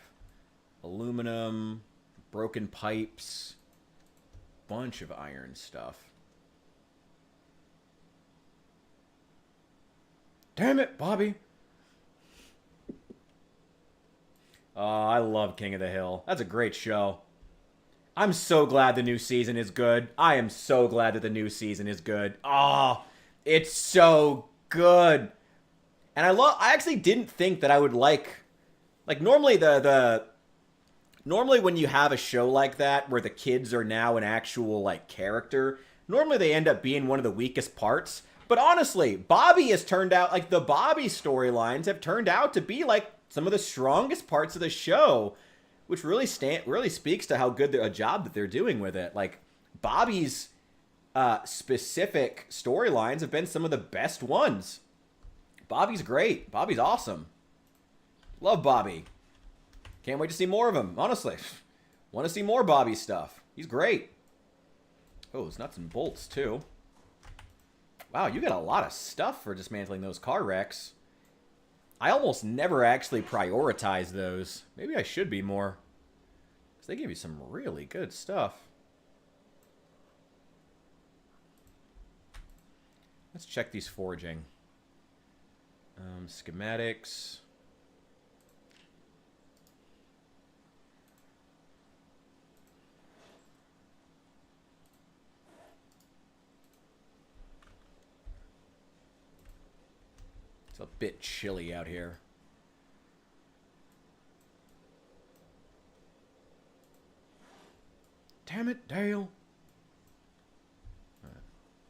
aluminum, broken pipes, bunch of iron stuff. Damn it, Bobby. Oh, I love King of the Hill. That's a great show. I'm so glad the new season is good. I am so glad that the new season is good. Oh, it's so good. And I actually didn't think that I would like normally normally when you have a show like that where the kids are now an actual like character, normally they end up being one of the weakest parts. But honestly, Bobby has turned out like the Bobby storylines have turned out to be like some of the strongest parts of the show, which really speaks to how good a job that they're doing with it. Like Bobby's specific storylines have been some of the best ones. Bobby's great. Bobby's awesome. Love Bobby. Can't wait to see more of him, honestly. Want to see more Bobby stuff. He's great. Oh, there's nuts and bolts, too. Wow, you got a lot of stuff for dismantling those car wrecks. I almost never actually prioritize those. Maybe I should be more. Because they give you some really good stuff. Let's check these forging. Schematics. It's a bit chilly out here. Damn it, Dale.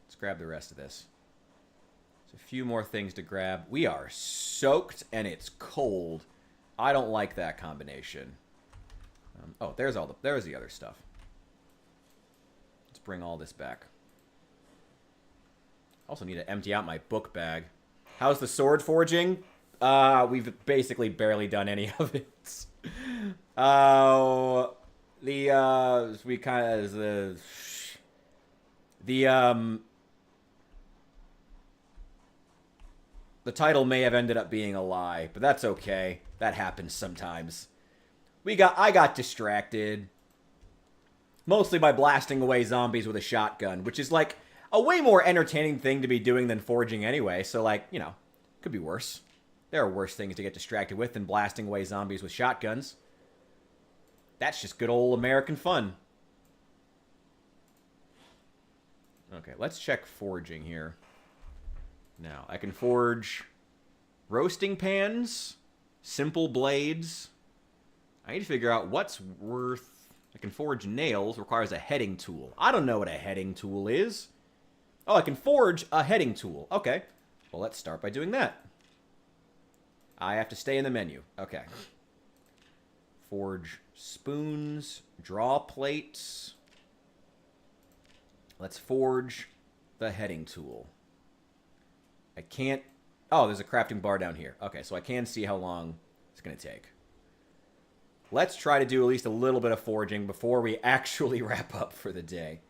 Let's grab the rest of this. There's a few more things to grab. We are soaked and it's cold. I don't like that combination. Oh, there's the other stuff. Let's bring all this back. Also need to empty out my book bag. How's the sword forging? We've basically barely done any of it. We kind of the title may have ended up being a lie, but that's okay. That happens sometimes. I got distracted. Mostly by blasting away zombies with a shotgun, which is like a way more entertaining thing to be doing than forging anyway. So like, you know, could be worse. There are worse things to get distracted with than blasting away zombies with shotguns. That's just good old American fun. Okay, let's check forging here. Now, I can forge roasting pans, simple blades. I need to figure out what's worth... I can forge nails, requires a heading tool. I don't know what a heading tool is. Oh, I can forge a heading tool. Okay. Well, let's start by doing that. I have to stay in the menu. Okay. Forge spoons, draw plates. Let's forge the heading tool. I can't... Oh, there's a crafting bar down here. Okay, so I can see how long it's going to take. Let's try to do at least a little bit of forging before we actually wrap up for the day.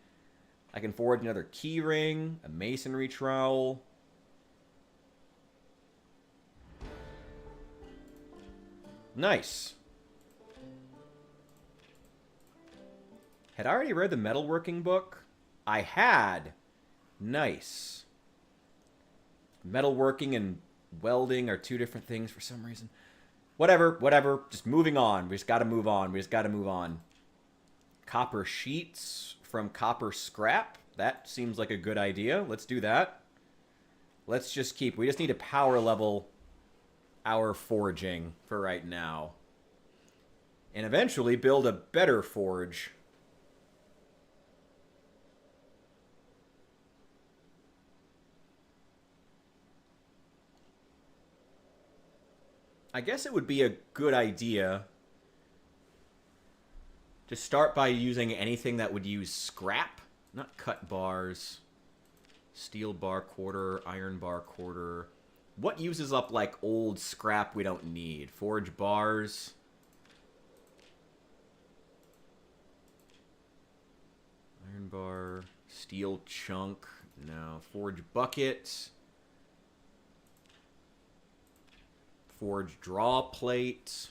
I can forge another key ring, a masonry trowel. Nice. Had I already read the metalworking book? I had. Nice. Metalworking and welding are two different things for some reason. Whatever. Just moving on. We just gotta move on. Copper sheets from copper scrap. That seems like a good idea. Let's do that. Let's just keep... We just need to power level our forging for right now. And eventually build a better forge. I guess it would be a good idea to start by using anything that would use scrap, not cut bars, steel bar quarter, iron bar quarter. What uses up like old scrap we don't need? Forge bars. Iron bar, steel chunk, no. Forge bucket. Forge draw plate.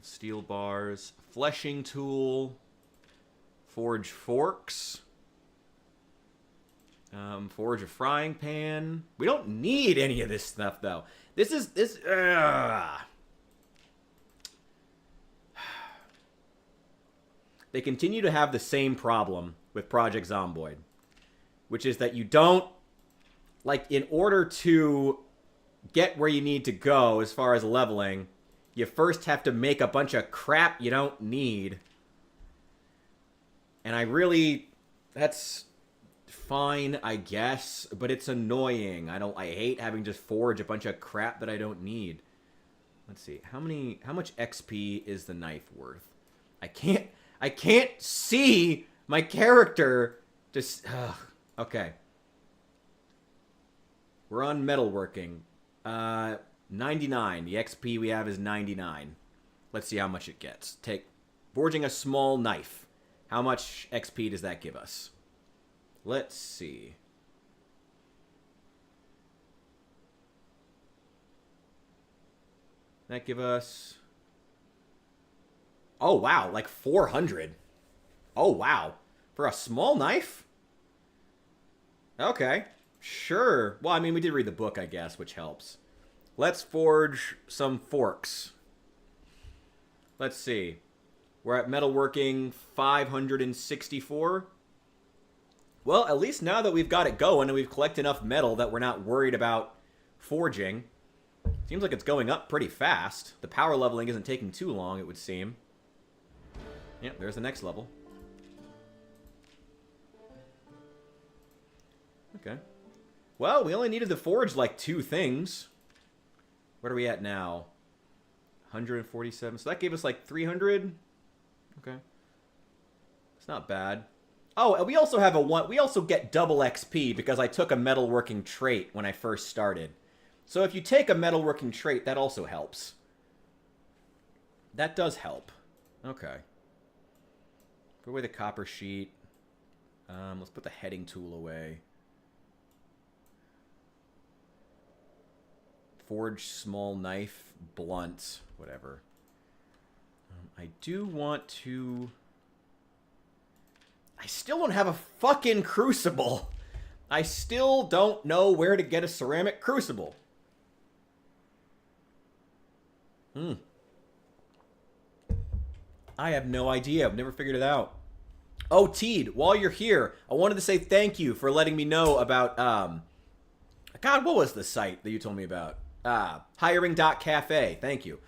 Steel bars. Fleshing tool. Forge forks. Forge a frying pan. We don't need any of this stuff, though. This. They continue to have the same problem with Project Zomboid, which is that you don't, like, in order to get where you need to go as far as leveling, you first have to make a bunch of crap you don't need. And that's fine, I guess, but it's annoying. I hate having to forge a bunch of crap that I don't need. Let's see. How much XP is the knife worth? I can't see my character. Just okay. We're on metalworking. 99. The XP we have is 99. Let's see how much it gets. Forging a small knife. How much XP does that give us? Let's see. That give us... Oh, wow. Like 400. Oh, wow. For a small knife? Okay. Sure. Well, I mean, we did read the book, I guess, which helps. Let's forge some forks. Let's see. We're at metalworking 564. Well, at least now that we've got it going and we've collected enough metal that we're not worried about forging. Seems like it's going up pretty fast. The power leveling isn't taking too long, it would seem. Yep, there's the next level. Okay. Well, we only needed to forge like 2 things. What are we at now? 147. So that gave us like 300. Okay. It's not bad. Oh, and we also have we also get double XP because I took a metalworking trait when I first started. So if you take a metalworking trait, that also helps. That does help. Okay. Put away the copper sheet. Let's put the heading tool away. Forge small knife, blunt, whatever. I do want to... I still don't have a fucking crucible. I still don't know where to get a ceramic crucible. I have no idea. I've never figured it out. Oh, Teed, while you're here, I wanted to say thank you for letting me know about, God, what was the site that you told me about? Hiring.cafe. Thank you.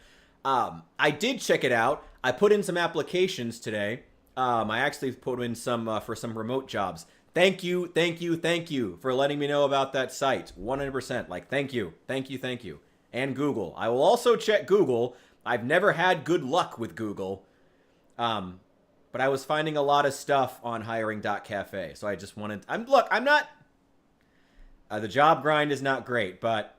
I did check it out. I put in some applications today. I actually put in some for some remote jobs. Thank you for letting me know about that site. 100%. Like, thank you. And Google. I will also check Google. I've never had good luck with Google. But I was finding a lot of stuff on hiring.cafe. So I just wanted... I'm not... the job grind is not great, but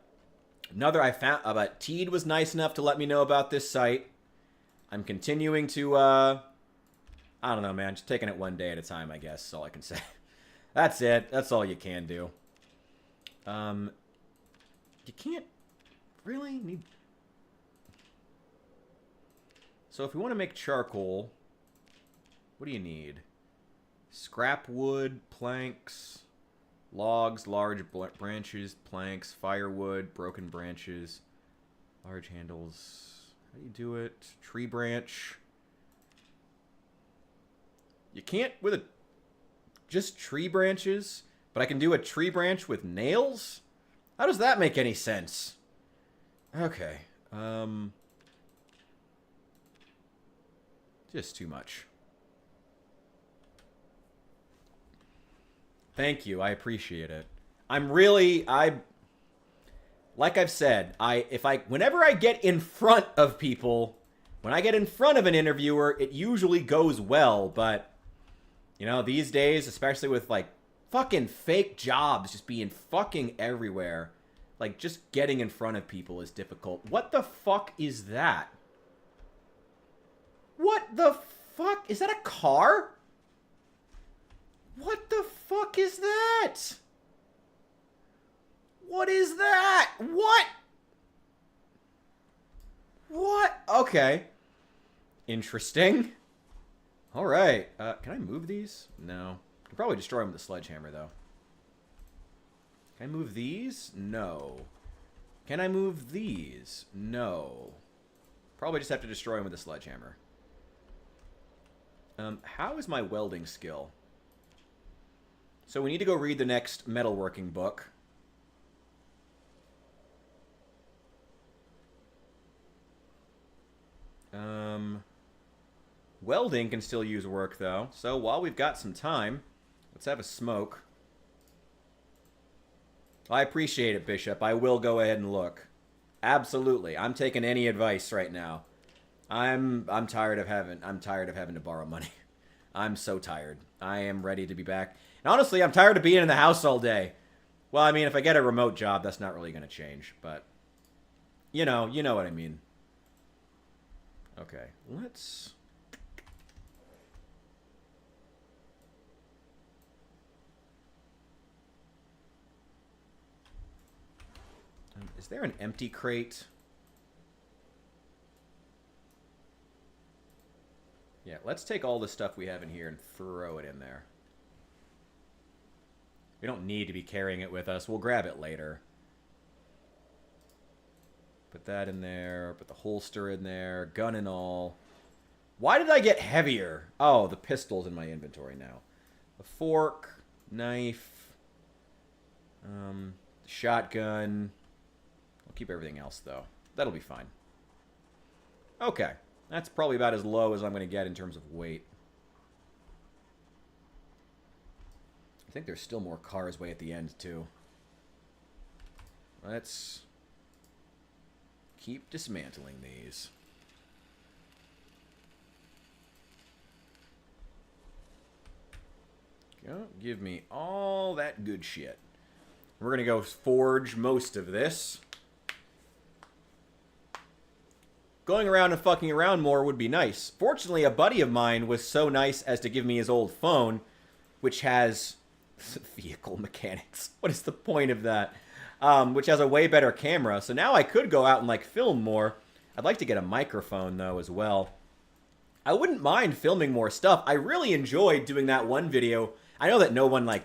Another I found, but Teed was nice enough to let me know about this site. I'm continuing to, I don't know, man. Just taking it one day at a time, I guess, is all I can say. That's it. That's all you can do. You can't really need... So if we want to make charcoal, what do you need? Scrap wood, planks, logs, large branches, planks, firewood, broken branches, large handles. How do you do it? Tree branch. You can't with a just tree branches, but I can do a tree branch with nails? How does that make any sense? Okay. Just too much. Thank you. I appreciate it. Like I've said, whenever I get in front of people, when I get in front of an interviewer, it usually goes well, but you know, these days, especially with like fucking fake jobs just being fucking everywhere, like just getting in front of people is difficult. What the fuck is that? What the fuck? Is that a car? What the fuck is that? What is that? What? What? Okay. Interesting. All right. Can I move these? No. I can probably destroy them with a sledgehammer, though. Can I move these? No. Can I move these? No. Probably just have to destroy them with a sledgehammer. How is my welding skill? So we need to go read the next metalworking book. Welding can still use work, though. So while we've got some time, let's have a smoke. I appreciate it, Bishop. I will go ahead and look. Absolutely. I'm taking any advice right now. I'm tired of having to borrow money. I'm so tired. I am ready to be back. And honestly, I'm tired of being in the house all day. Well, I mean, if I get a remote job, that's not really going to change, but you know what I mean. Okay, let's... is there an empty crate? Yeah, let's take all the stuff we have in here and throw it in there. We don't need to be carrying it with us. We'll grab it later. Put that in there. Put the holster in there. Gun and all. Why did I get heavier? Oh, the pistol's in my inventory now. A fork. Knife. Shotgun. I'll keep everything else, though. That'll be fine. Okay. That's probably about as low as I'm going to get in terms of weight. I think there's still more cars way at the end, too. Let's keep dismantling these. Go, give me all that good shit. We're going to go forge most of this. Going around and fucking around more would be nice. Fortunately, a buddy of mine was so nice as to give me his old phone, which has... vehicle mechanics. What is the point of that? Which has a way better camera. So now I could go out and, like, film more. I'd like to get a microphone, though, as well. I wouldn't mind filming more stuff. I really enjoyed doing that one video. I know that no one, like...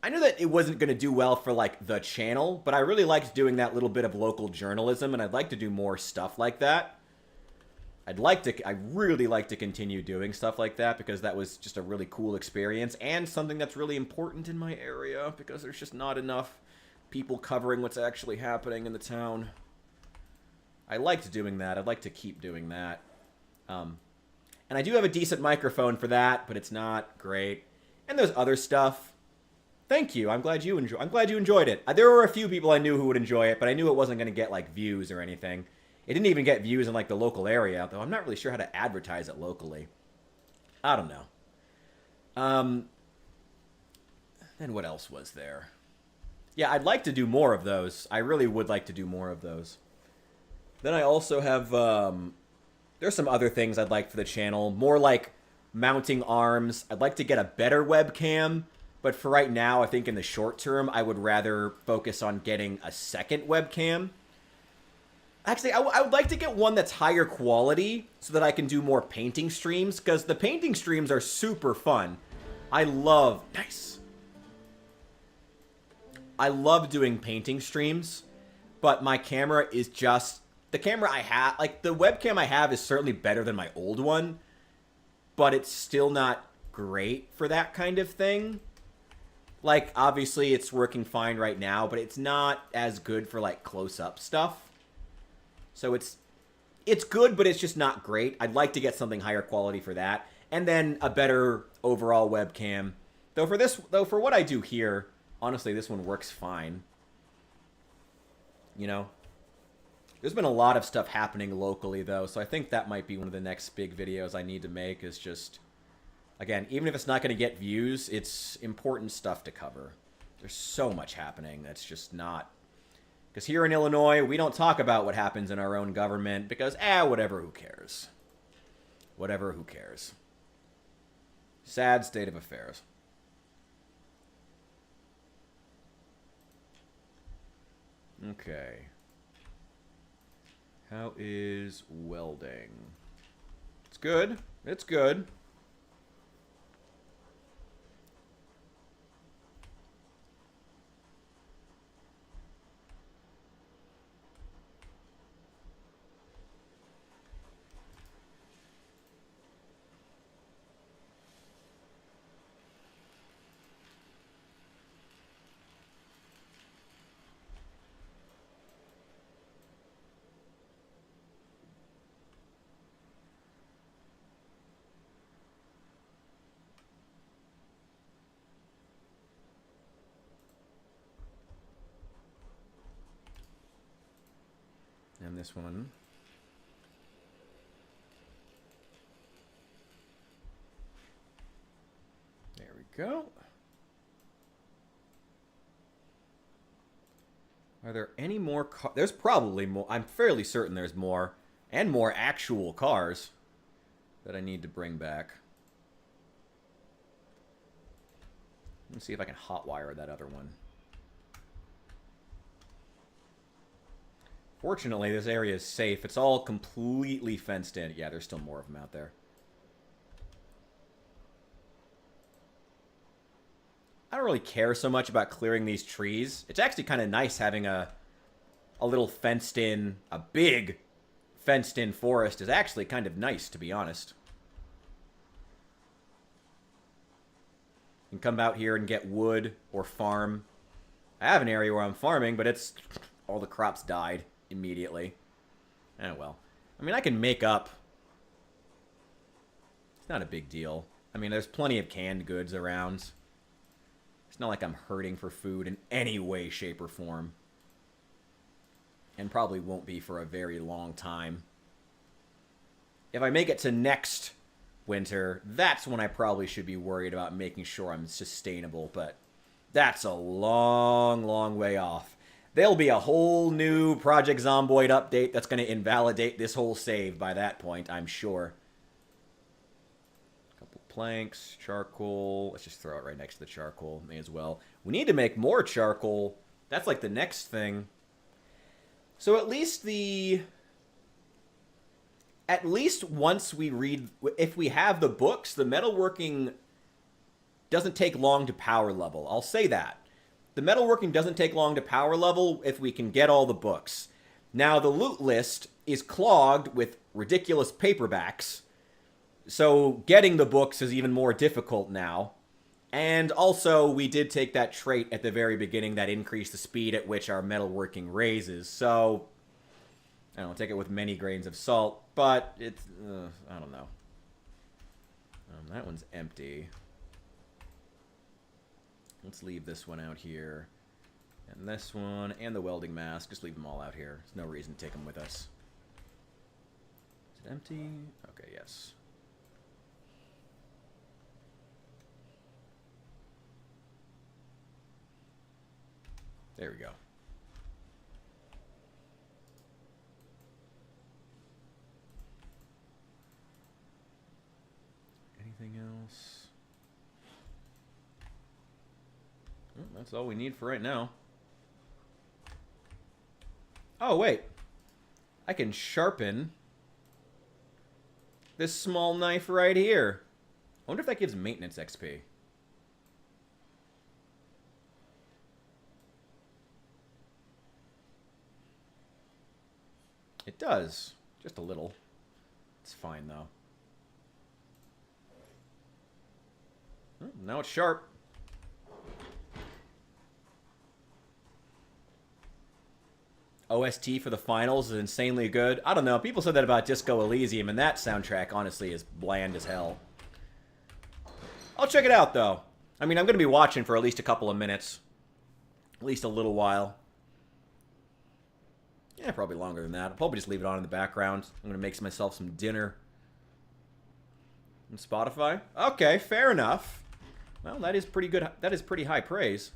I knew that it wasn't going to do well for, like, the channel, but I really liked doing that little bit of local journalism, and I'd like to do more stuff like that. I really like to continue doing stuff like that, because that was just a really cool experience, and something that's really important in my area, because there's just not enough people covering what's actually happening in the town. I liked doing that. I'd like to keep doing that. And I do have a decent microphone for that, but it's not great. And there's other stuff. Thank you. I'm glad you enjoyed it. There were a few people I knew who would enjoy it, but I knew it wasn't going to get, like, views or anything. It didn't even get views in, like, the local area, though I'm not really sure how to advertise it locally. I don't know. Then what else was there? Yeah, I'd like to do more of those. I really would like to do more of those. Then I also have there's some other things I'd like for the channel. More like mounting arms. I'd like to get a better webcam, but for right now, I think in the short term, I would rather focus on getting a second webcam. Actually, I would like to get one that's higher quality so that I can do more painting streams, because the painting streams are super fun. I love... Nice! I love doing painting streams, but my camera is just... The camera I have... Like, the webcam I have is certainly better than my old one, but it's still not great for that kind of thing. Like, obviously, it's working fine right now, but it's not as good for, like, close-up stuff. So it's good, but it's just not great. I'd like to get something higher quality for that, and then a better overall webcam. Though for what I do here, honestly, this one works fine. You know, there's been a lot of stuff happening locally though, so I think that might be one of the next big videos I need to make. Is just, again, even if it's not going to get views, it's important stuff to cover. There's so much happening that's just not. Because here in Illinois, we don't talk about what happens in our own government because, whatever, who cares? Whatever, who cares? Sad state of affairs. Okay. How is welding? It's good. It's good. And this one. There we go. Are there any more cars? There's probably more. I'm fairly certain there's more. And more actual cars that I need to bring back. Let's see if I can hotwire that other one. Fortunately, this area is safe. It's all completely fenced in. Yeah, there's still more of them out there. I don't really care so much about clearing these trees. It's actually kind of nice having a little fenced-in, a big fenced-in forest is actually kind of nice, to be honest. You can come out here and get wood or farm. I have an area where I'm farming, but it's... all the crops died immediately. Oh, well. I mean, I can make up. It's not a big deal. I mean, there's plenty of canned goods around. It's not like I'm hurting for food in any way, shape, or form. And probably won't be for a very long time. If I make it to next winter, that's when I probably should be worried about making sure I'm sustainable, but that's a long, long way off. There'll be a whole new Project Zomboid update that's going to invalidate this whole save by that point, I'm sure. A couple planks, charcoal. Let's just throw it right next to the charcoal. May as well. We need to make more charcoal. That's like the next thing. So at least once we read... If we have the books, the metalworking doesn't take long to power level. I'll say that. The metalworking doesn't take long to power level if we can get all the books. Now, the loot list is clogged with ridiculous paperbacks, so getting the books is even more difficult now. And also, we did take that trait at the very beginning that increased the speed at which our metalworking raises, so... I don't know, take it with many grains of salt, but it's... I don't know. That one's empty. Let's leave this one out here. And this one, and the welding mask. Just leave them all out here. There's no reason to take them with us. Is it empty? Okay, yes. There we go. Anything else? Well, that's all we need for right now. Oh, wait. I can sharpen this small knife right here. I wonder if that gives maintenance XP. It does. Just a little. It's fine, though. Now it's sharp. OST for the finals is insanely good. I don't know. People said that about Disco Elysium, and that soundtrack, honestly, is bland as hell. I'll check it out, though. I mean, I'm going to be watching for at least a couple of minutes. At least a little while. Yeah, probably longer than that. I'll probably just leave it on in the background. I'm going to make myself some dinner. On Spotify? Okay, fair enough. Well, that is pretty good. That is pretty high praise.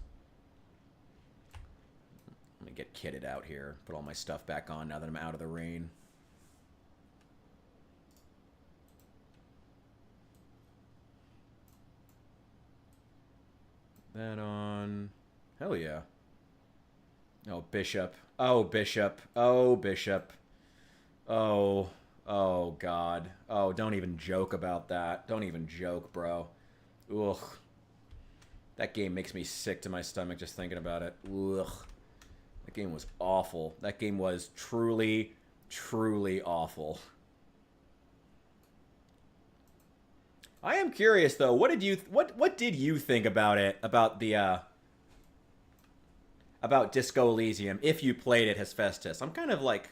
Let me get kitted out here. Put all my stuff back on now that I'm out of the rain. That on. Hell yeah. Oh, Bishop. Oh, Bishop. Oh, Bishop. Oh. Oh, God. Oh, don't even joke about that. Don't even joke, bro. Ugh. That game makes me sick to my stomach just thinking about it. Ugh. That game was awful. That game was truly, truly awful. I am curious though. What did you think about it? About the about Disco Elysium? If you played it, Hephaestus, I'm kind of like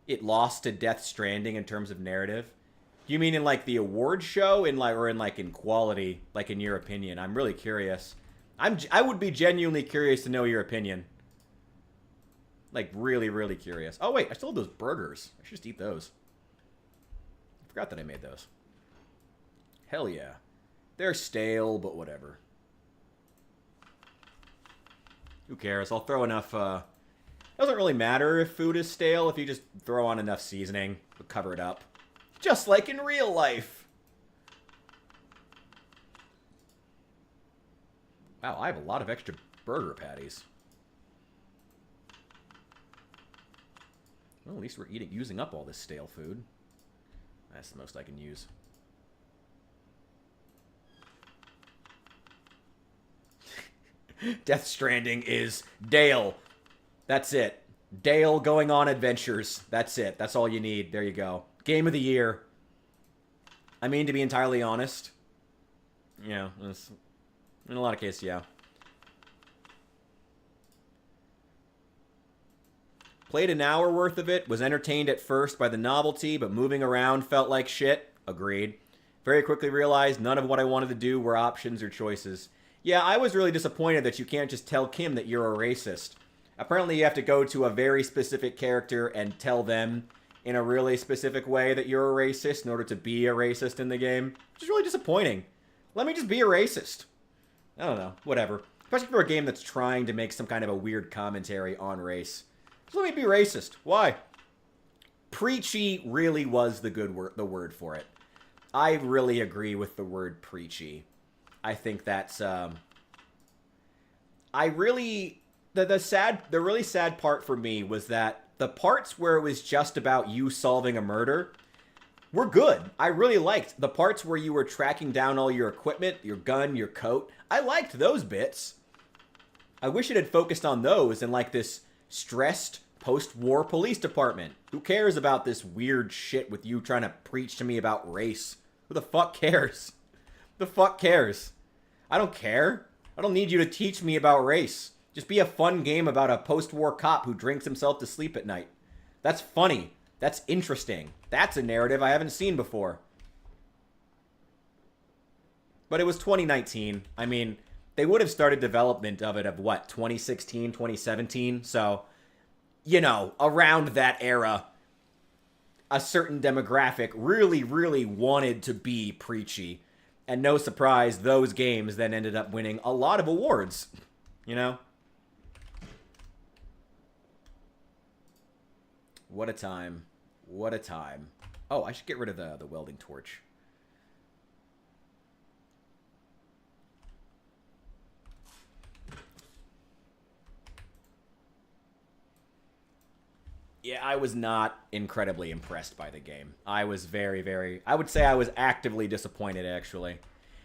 it lost to Death Stranding in terms of narrative. You mean in like the award show, or in quality, like in your opinion? I'm really curious. I would be genuinely curious to know your opinion. Like really, really curious. Oh wait, I still have those burgers. I should just eat those. I forgot that I made those. Hell yeah. They're stale, but whatever. Who cares? I'll throw enough, It doesn't really matter if food is stale if you just throw on enough seasoning to cover it up. Just like in real life. Wow, I have a lot of extra burger patties. Well, at least we're using up all this stale food. That's the most I can use. Death Stranding is Dale. That's it. Dale going on adventures. That's it. That's all you need. There you go. Game of the year. I mean, to be entirely honest. Yeah, in a lot of cases, yeah. Played an hour worth of it. Was entertained at first by the novelty, but moving around felt like shit. Agreed. Very quickly realized none of what I wanted to do were options or choices. Yeah, I was really disappointed that you can't just tell Kim that you're a racist. Apparently you have to go to a very specific character and tell them in a really specific way that you're a racist in order to be a racist in the game. Which is really disappointing. Let me just be a racist. I don't know. Whatever. Especially for a game that's trying to make some kind of a weird commentary on race. Just let me be racist. Why? Preachy really was the word for it. I really agree with the word preachy. I think that's the really sad part for me was that the parts where it was just about you solving a murder were good. I really liked the parts where you were tracking down all your equipment, your gun, your coat. I liked those bits. I wish it had focused on those and like this stressed post-war police department. Who cares about this weird shit with you trying to preach to me about race? Who the fuck cares? The fuck cares? I don't care. I don't need you to teach me about race. Just be a fun game about a post-war cop who drinks himself to sleep at night. That's funny. That's interesting. That's a narrative I haven't seen before. But it was 2019. I mean, they would have started development of it of what, 2016, 2017? So, you know, around that era, a certain demographic really, really wanted to be preachy. And no surprise, those games then ended up winning a lot of awards. You know? What a time. What a time. Oh, I should get rid of the welding torch. Yeah, I was not incredibly impressed by the game. I was I would say I was actively disappointed, actually.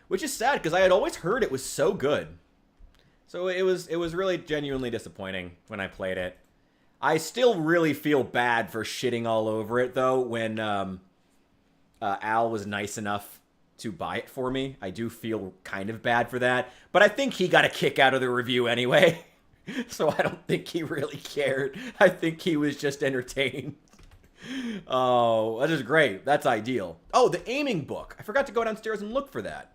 Which is sad, because I had always heard it was so good. So it was really genuinely disappointing when I played it. I still really feel bad for shitting all over it, though, when Al was nice enough to buy it for me. I do feel kind of bad for that. But I think he got a kick out of the review anyway. So I don't think he really cared. I think he was just entertained. Oh, that is great. That's ideal. Oh, the aiming book. I forgot to go downstairs and look for that.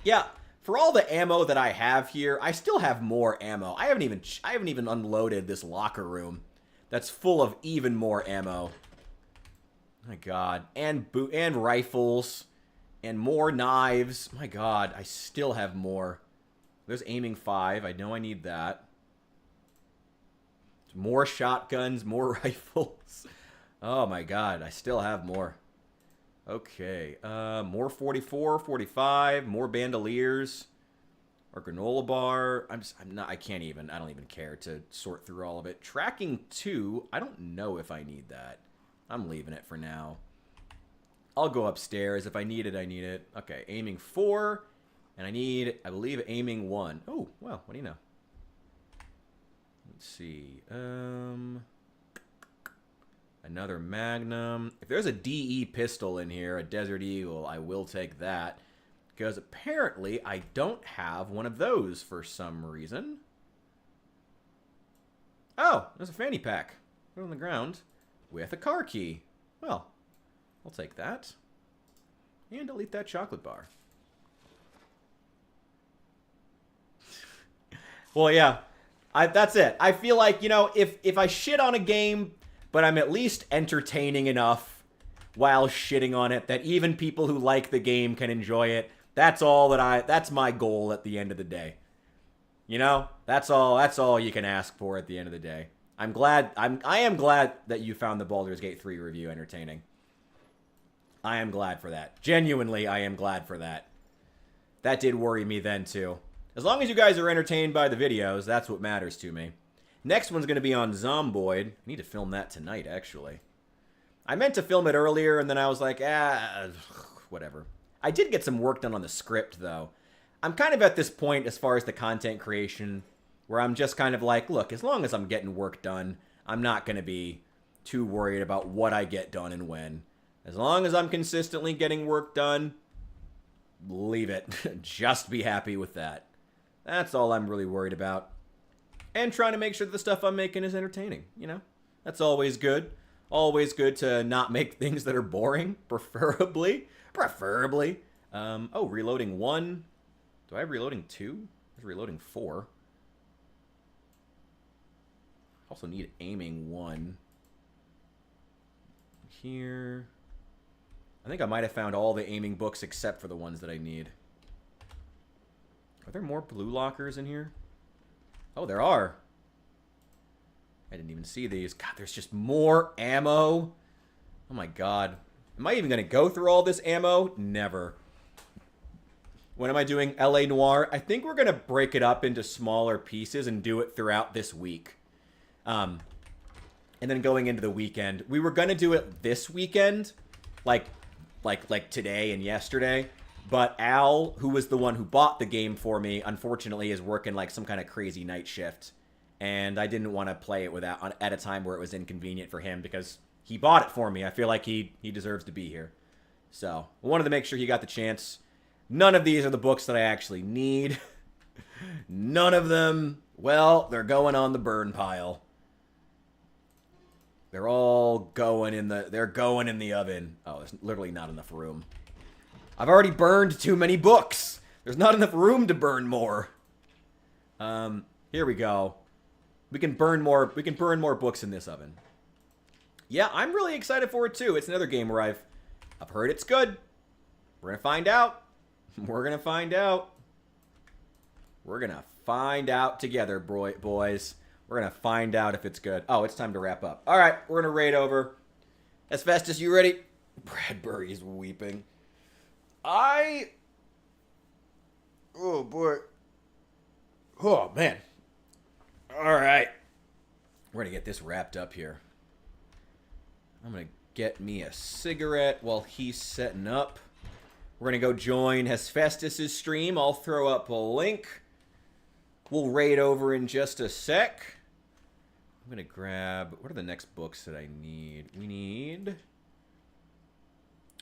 Yeah, for all the ammo that I have here, I still have more ammo. I haven't even unloaded this locker room that's full of even more ammo. My God. And rifles and more knives. My God, I still have more. There's aiming 5. I know I need that. More shotguns, more rifles. Oh my God, I still have more. Okay, more 44, 45, more bandoliers. Or granola bar. I don't even care to sort through all of it. Tracking 2, I don't know if I need that. I'm leaving it for now. I'll go upstairs. If I need it, I need it. Okay, aiming 4. And I need, I believe, aiming 1. Oh, well, what do you know? Let's see. Another Magnum. If there's a DE pistol in here, a Desert Eagle, I will take that. Because apparently I don't have one of those for some reason. Oh, there's a fanny pack. Put it on the ground with a car key. Well, I'll take that. And delete that chocolate bar. Well, yeah. That's it. I feel like, you know, if I shit on a game, but I'm at least entertaining enough while shitting on it that even people who like the game can enjoy it, that's my goal at the end of the day. You know? That's all you can ask for at the end of the day. I am glad that you found the Baldur's Gate 3 review entertaining. I am glad for that. Genuinely, I am glad for that. That did worry me then, too. As long as you guys are entertained by the videos, that's what matters to me. Next one's going to be on Zomboid. I need to film that tonight, actually. I meant to film it earlier, and then I was like, whatever. I did get some work done on the script, though. I'm kind of at this point as far as the content creation where I'm just kind of like, look, as long as I'm getting work done, I'm not going to be too worried about what I get done and when. As long as I'm consistently getting work done, leave it. Just be happy with that. That's all I'm really worried about. And trying to make sure that the stuff I'm making is entertaining, you know? That's always good. Always good to not make things that are boring, preferably. Oh, reloading 1. Do I have reloading 2? There's reloading 4. Also need aiming 1. Here. I think I might have found all the aiming books except for the ones that I need. Are there more blue lockers in here? Oh, there are. I didn't even see these. God, there's just more ammo. Oh my God. Am I even going to go through all this ammo? Never. When am I doing LA Noire? I think we're going to break it up into smaller pieces and do it throughout this week. And then going into the weekend. We were going to do it this weekend. Like today and yesterday. But Al, who was the one who bought the game for me, unfortunately is working like some kind of crazy night shift. And I didn't want to play it at a time where it was inconvenient for him because he bought it for me. I feel like he deserves to be here. So I wanted to make sure he got the chance. None of these are the books that I actually need. None of them, well, they're going on the burn pile. They're all going in the oven. Oh, there's literally not enough room. I've already burned too many books. There's not enough room to burn more. Here we go. We can burn more books in this oven. Yeah, I'm really excited for it too. It's another game where I've heard it's good. We're gonna find out. We're gonna find out. We're gonna find out together, boys. We're going to find out if it's good. Oh, it's time to wrap up. All right, we're going to raid over. Hesfestus, you ready? Bradbury's weeping. Oh, boy. Oh, man. All right. We're going to get this wrapped up here. I'm going to get me a cigarette while he's setting up. We're going to go join Hesfestus' stream. I'll throw up a link. We'll raid over in just a sec. I'm going to grab... What are the next books that I need? We need...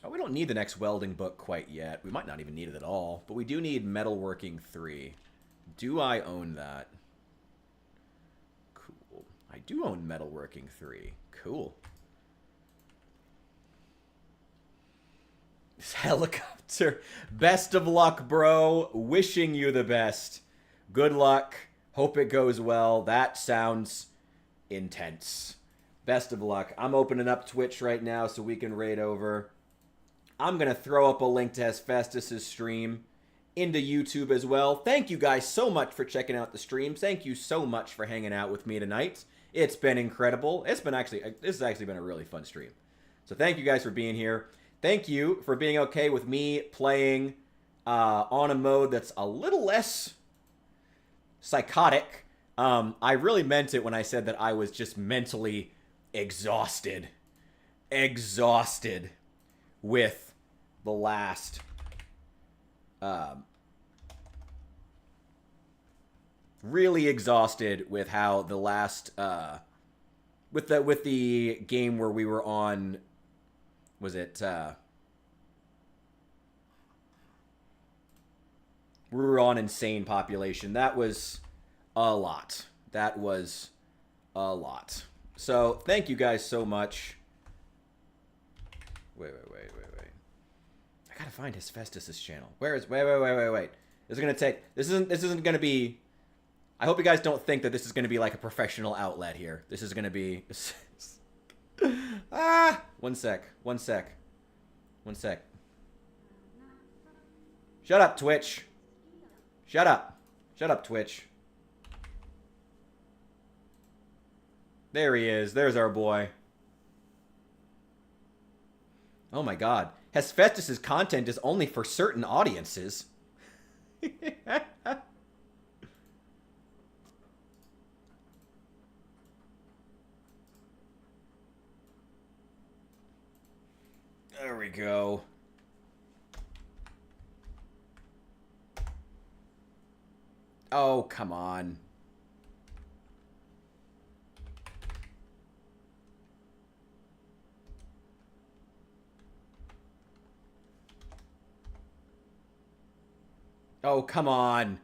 Oh, we don't need the next welding book quite yet. We might not even need it at all. But we do need Metalworking 3. Do I own that? Cool. I do own Metalworking 3. Cool. This helicopter. Best of luck, bro. Wishing you the best. Good luck. Hope it goes well. That sounds intense. Best of luck. I'm opening up Twitch right now so we can raid over. I'm going to throw up a link to Hesfestus' stream into YouTube as well. Thank you guys so much for checking out the stream. Thank you so much for hanging out with me tonight. It's been incredible. This has actually been a really fun stream. So thank you guys for being here. Thank you for being okay with me playing on a mode that's a little less psychotic. I really meant it when I said that I was just mentally exhausted. Exhausted with the last... really exhausted with how the last... with the game where we were on... Was it... we were on Insane Population. That was a lot. That was a lot. So, thank you guys so much. Wait. I gotta find Hesfestus' channel. Where is... Wait. This is gonna take... This isn't gonna be... I hope you guys don't think that this is gonna be like a professional outlet here. This is gonna be... One sec. Shut up, Twitch. Shut up, Twitch. There he is. There's our boy. Oh my god. Hesfestus' content is only for certain audiences. There we go. Oh, come on. Oh, come on.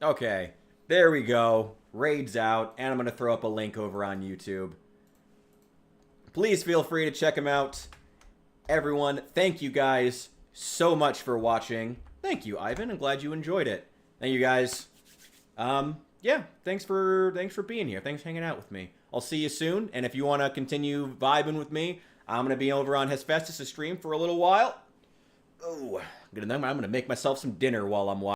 Okay, there we go. Raid's out, and I'm going to throw up a link over on YouTube. Please feel free to check them out. Everyone, thank you guys so much for watching. Thank you, Ivan. I'm glad you enjoyed it. Thank you guys. Yeah, thanks for being here. Thanks for hanging out with me. I'll see you soon, and if you want to continue vibing with me, I'm going to be over on Hesfestus' stream for a little while. Oh, I'm going to make myself some dinner while I'm watching.